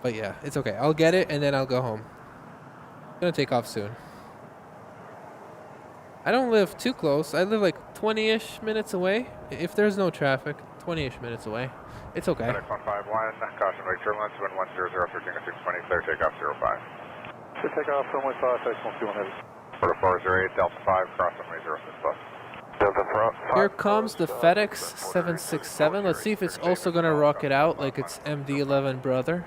But yeah, it's okay. I'll get it and then I'll go home. I'm gonna take off soon. I don't live too close. I live like 20-ish minutes away. If there's no traffic, 20-ish minutes away. It's okay. FedEx 151, caution wake turbulence, wind 100, 13, gusting 20, clear takeoff 05. Clear takeoff, runway 5, FedEx 121 heavy. For 408, Delta 5, cross runway 06 left. Delta Here comes the FedEx 767. Let's see if it's also going to rocket out like its MD11 brother.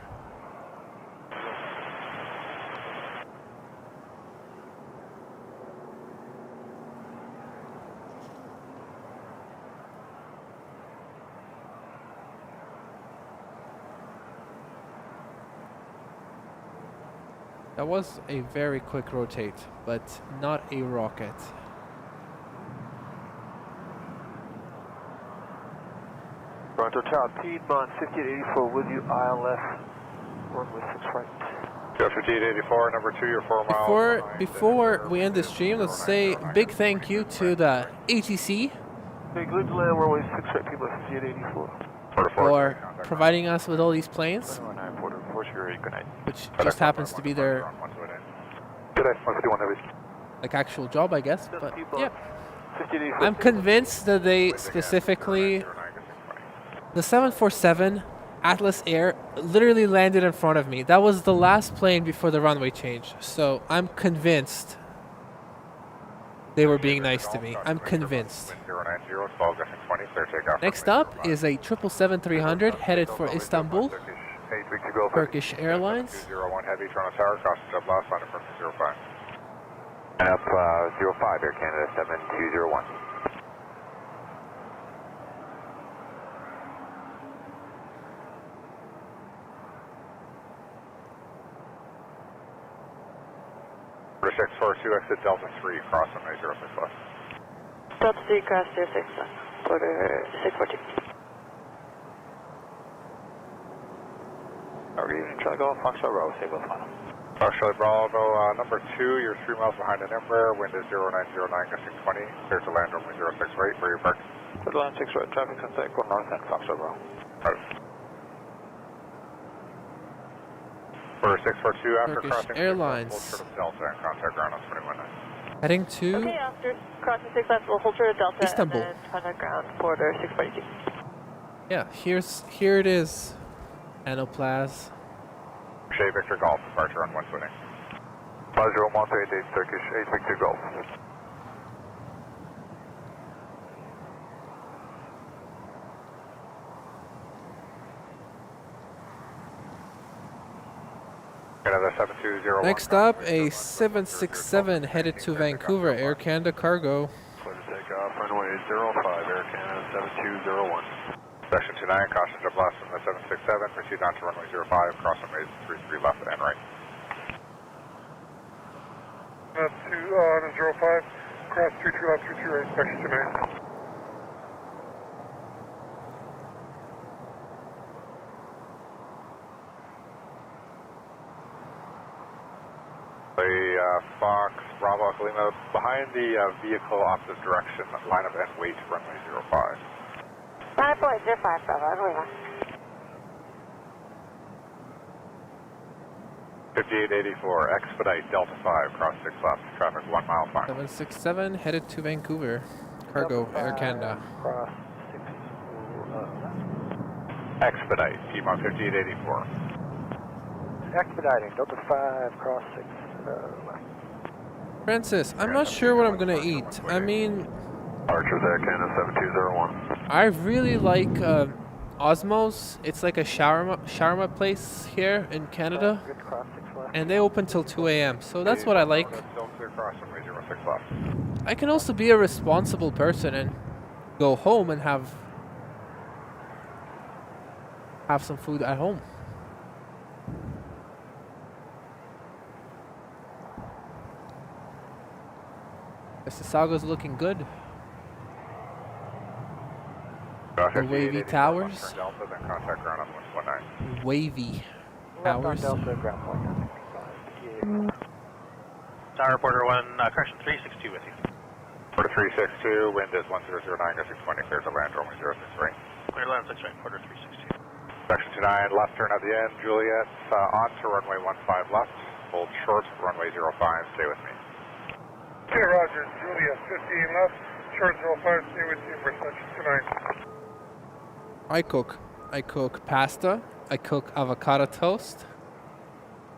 That was a very quick rotate, but not a rocket. Toronto Tower, Piedmont 5884 with you, ILS, runway 6 right. Yeah, 5884, number 2, you're 4 miles. Before we end the stream, let's say a big thank you to the ATC Big Good Land, runway 6 right, Piedmont 5884. for providing us with all these planes, which just happens to be their like actual job, I guess. But yeah, I'm convinced that they specifically, the 747 Atlas Air literally landed in front of me. That was the last plane before the runway change. So I'm convinced they were being nice to me. I'm convinced. Next up is a 777-300 headed for Istanbul, Turkish Airlines. 201 Heavy, Toronto Tower, crossing jet last, line from 05. And up 05, Air Canada 7201. Order 642, exit Delta 3, cross on 06 left. Delta 3, cross 06 left. Order 642. Good evening, Charlie Golf, Foxtrot Bravo, Sable Final. Foxtrot Bravo, number 2, you're 3 miles behind an Embraer, wind is 0909, gusting 20, clear to land runway 06 right, where you parked. Clear to land 6 right, traffic contact, go north end, Foxtrot Bravo. Right. Order 642, after Turkish crossing Airlines. hold short of Delta and contact ground on 21. Heading to Okay, after crossing 6 left, we'll hold short of Delta Istanbul. and then contact ground for order 642. Yeah, here it is. Anoplas. Shea Victor Golf, departure on 120. 50 Turkish, 8 Victor Golf. Canada 7201. Next up, a 767 headed to Vancouver, Air Canada cargo. Clear to take off, runway 05, Air Canada 7201. Section 29, caution jet blast from the 767, proceed on to runway 05, cross runway 33 left and right. 2 on 05, cross 33 left, 33 right, section 29. Fox, Bravo, Lima, behind the vehicle opposite direction, line up and wait, runway 05. Line up 05, Bravo, Lima. 5884, expedite Delta 5, cross 6 left, traffic 1 mile fine. 767 headed to Vancouver, cargo, Air Canada. Cross 6 Expedite, Piedmont 5884. Expediting, Delta 5, cross 6 left. Francis, I'm not sure what I'm gonna eat. I mean, Archer there, Canada 7201. I really like Osmos. It's like a shawarma place here in Canada, Good cross 6 left. and they open till 2 a.m. So that's what I like. Still clear cross runway 06 left. I can also be a responsible person and go home and have some food at home. Mississauga's looking good. The wavy towers. Delta, then contact ground on 119. Wavy Left on towers. Delta, ground point. Tower reporter 1, correction 362 with you. Order 362, wind is 1009, gusting 20, clear to land runway 06 right. Clear to land 6 right, order 362. Section 29, left turn at the end, Juliet, on to runway 15 left, hold short, runway 05, stay with me. Okay, Roger, Juliet, 15 left, short 05, stay with you for section 29. I cook pasta. I cook avocado toast.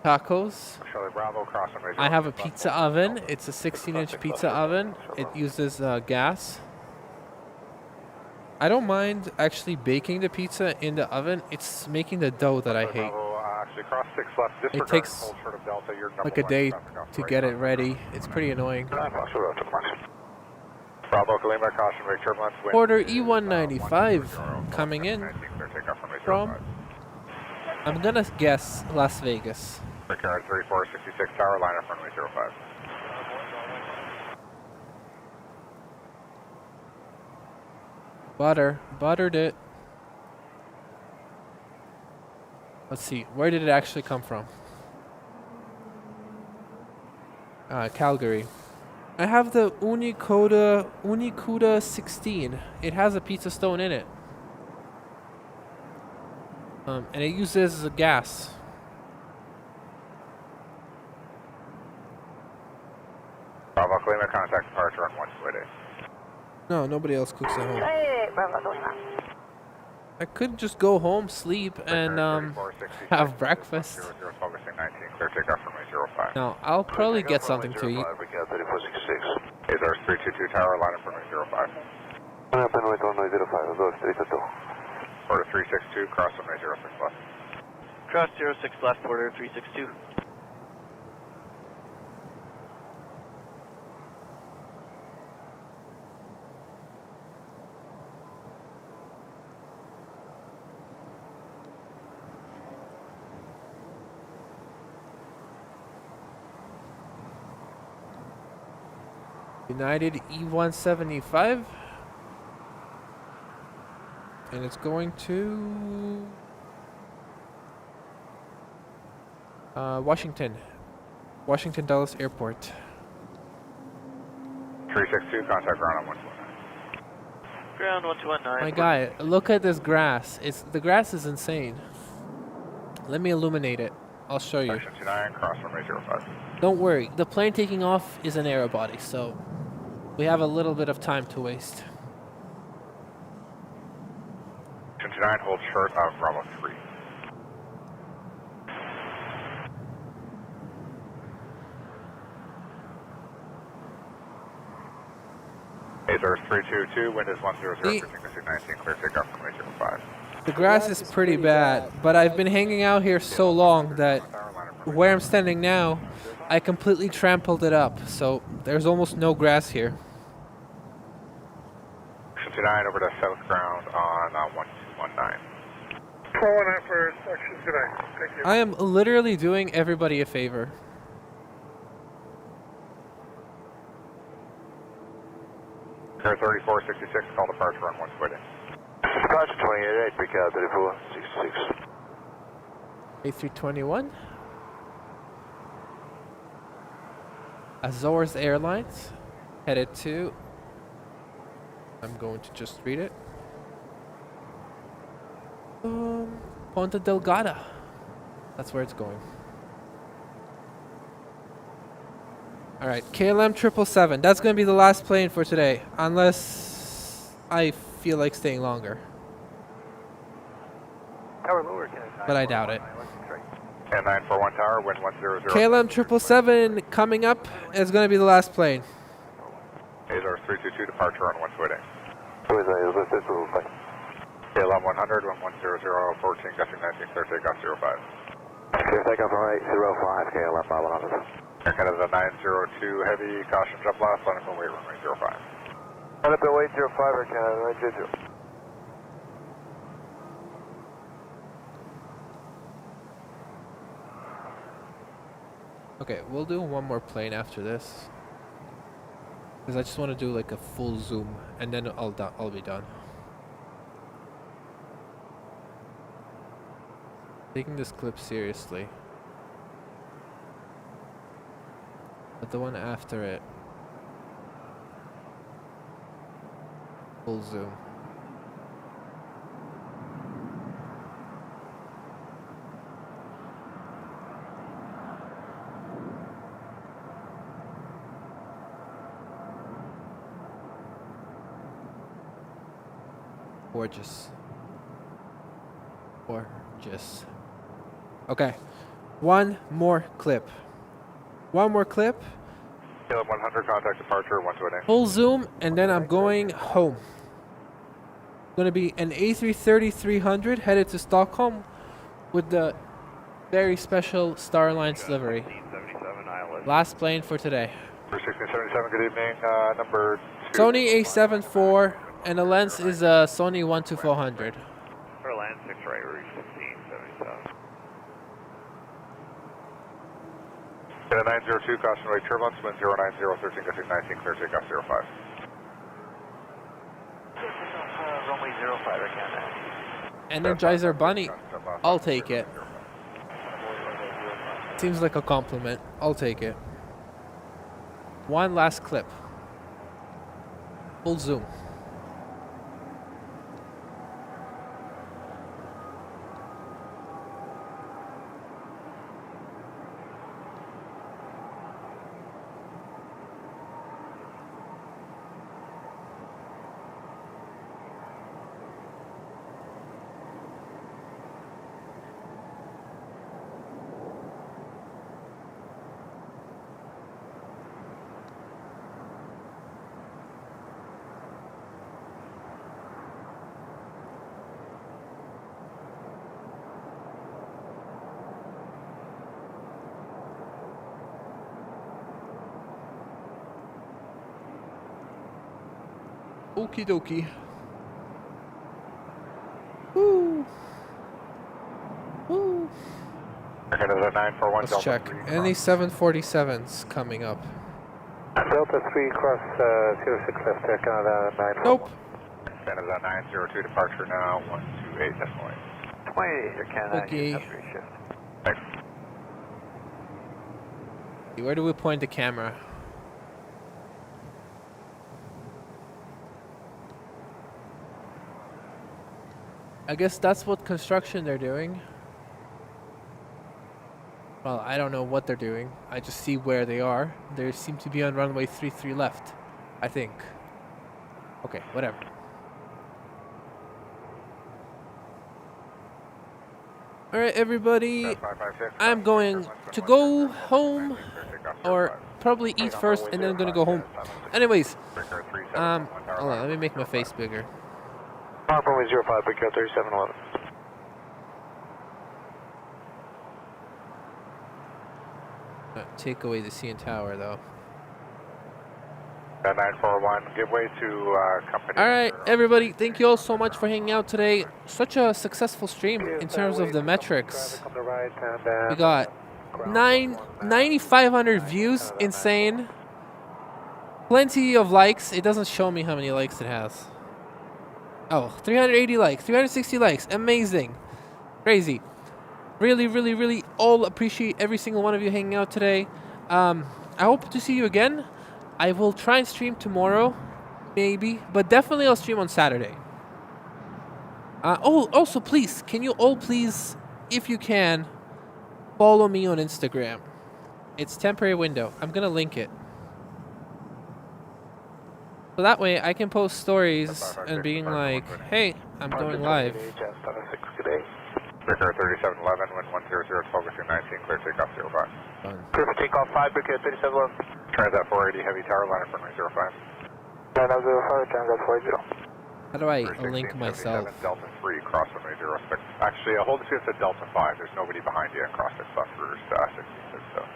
Tacos. Charlie Bravo, cross runway 06 I have a left. pizza oven. It's a 16-inch pizza oven. It uses gas. I don't mind actually baking the pizza in the oven. It's making the dough that I hate. Actually, cross 6 left, It disregard takes hold short of Delta, you're like number a day 1 traffic off to right get it on ready. It's pretty annoying. Bravo, Kalima, caution, brake turbulence, wind. Order E195 coming in 19, clear takeoff from from, 805. I'm gonna guess, Las Vegas. Ricard 3466 tower, line up runway 05. Buttered it. Let's see, where did it actually come from? Calgary. I have the Unikuda 16. It has a pizza stone in it. And it uses gas. Bravo, Kalima, contact departure on 128. No, nobody else cooks at home. Hey, Bravo, Lima. I could just go home, sleep, and have breakfast. 00 focusing 19, clear takeoff from 05. No, I'll probably get something to eat. Azars 322 tower, line up from 05. Order 362, cross from 06 left. Cross 06 left, order 362. United E175. And it's going to Washington Dulles Airport. 362, contact ground on 129. Ground 1219. My guy, look at this grass. The grass is insane. Let me illuminate it. I'll show you. Section 29, cross from 05. Don't worry, the plane taking off is an aero body, so we have a little bit of time to waste. Section 29, hold short of Bravo 3. Azars 322, wind is 100, frequency 19, clear takeoff from 05. The grass is pretty bad, but I've been hanging out here so long that where I'm standing now, I completely trampled it up, so there's almost no grass here. Section 29 over to south ground on 1219. Calling out for section today. Thank you. I am literally doing everybody a favor. Air 3466, call departure on 120. Departure 28, Ricard 3466. A321. Azores Airlines, headed to, I'm going to just read it, Ponta Delgada. That's where it's going. Alright, KLM 777. That's going to be the last plane for today, unless I feel like staying longer. Tower lower, But I doubt it. And 941 tower, wind 100. KLM 777 coming up is going to be the last plane. Azars 322, departure on 120. KLM 100, 1100, 14, gushing 19, clear takeoff 05. Clear takeoff from 805, KLM 100. Air Canada 902, heavy, caution jump last, line up and wait runway 05. Line up and wait 05, Air Canada 922. Okay, we'll do one more plane after this, because I just want to do like a full zoom, and then I'll be done. Taking this clip seriously, but the one after it, full zoom. Gorgeous. Gorgeous. Okay. One more clip. One more clip. KLM 100, contact departure 128. Full zoom, and then I'm going home. going to be an A330-300 headed to Stockholm with the very special Star Alliance livery. Last plane for today. 1677, good evening. Number 2. Sony A7 IV, and the lens is a Sony 12400. For land 6 right, Rouge 1677. Get a 902, caution right turbulence, wind 090, 13, gusting 19, clear takeoff 05. Runway 05 again. Energizer Bunny. I'll take it. Seems like a compliment. I'll take it. One last clip. Full zoom. Okie dokie. Woo. Woo. Let's check. Any 747s coming up? Delta 3 cross 06 left, Canada 941. Nope. Canada 902 departure now, 128 definitely. 28 Canada. Okay. Thanks. Where do we point the camera? I guess that's what construction they're doing. Well, I don't know what they're doing. I just see where they are. They seem to be on runway 33 left, I think. Okay, whatever. Alright, everybody. I'm going to go home, or probably eat first, and then I'm going to go home. Anyways, hold on, let me make my face bigger. Runway 05, Big Air 3711. Take away the CN Tower, though. 941, give way to company. Alright, everybody, thank you all so much for hanging out today. Such a successful stream in terms of the metrics. We got 9,500 views, insane. Plenty of likes. It doesn't show me how many likes it has. Oh, 380 likes, 360 likes, amazing. Crazy. Really, really, really all appreciate every single one of you hanging out today. I hope to see you again. I will try and stream tomorrow, maybe, but definitely I'll stream on Saturday. Oh, also please, can you all please, if you can, follow me on Instagram. It's temporary window. I'm gonna link it. So that way I can post stories and being like, hey, I'm going live. Breaker 3711, wind 100, focusing 19, clear takeoff 05. Clear for takeoff 5, Breaker 3711. Transat 480, heavy tower, line up runway 05. 905, Transat 40. How do I link myself? Delta 3, cross runway 06. Actually, hold the seats at Delta 5. There's nobody behind you and cross 6 left for 66. So.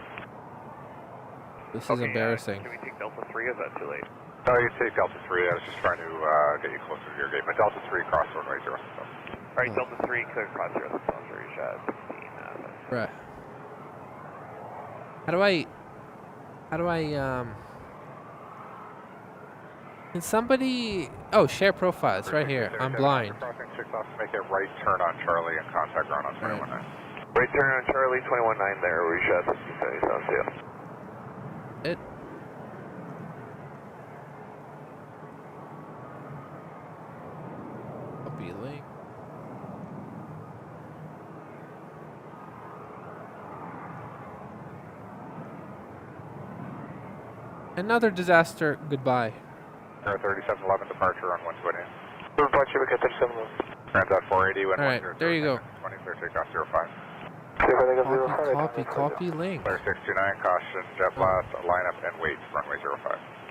This is embarrassing. Can we take Delta 3 or is that too late? No, you take Delta 3. I was just trying to get you closer to your gate. But Delta 3, cross runway 06. Alright, Delta 3, clear cross 06, Rouge 16. Right. How do I can somebody, oh, share profiles right here. I'm blind. Crossing 6 off, make a right turn on Charlie and contact ground on 219. Right turn on Charlie 219 there, Rouge 1677. It. Copy link. Another disaster. Goodbye. 3711 departure on 120. Departure, we got 3711. Transat 480, wind 10. Alright, there you go. 20, clear takeoff 05. Copy link. Clear 629, caution, jet blast, line up and wait, runway 05.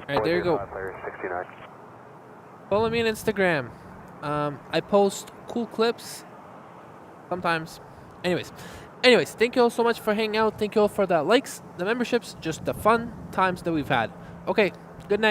Alright, there you go. Clear 69. Follow me on Instagram. I post cool clips sometimes. Anyways, thank you all so much for hanging out. Thank you all for the likes, the memberships, just the fun times that we've had. Okay, good night.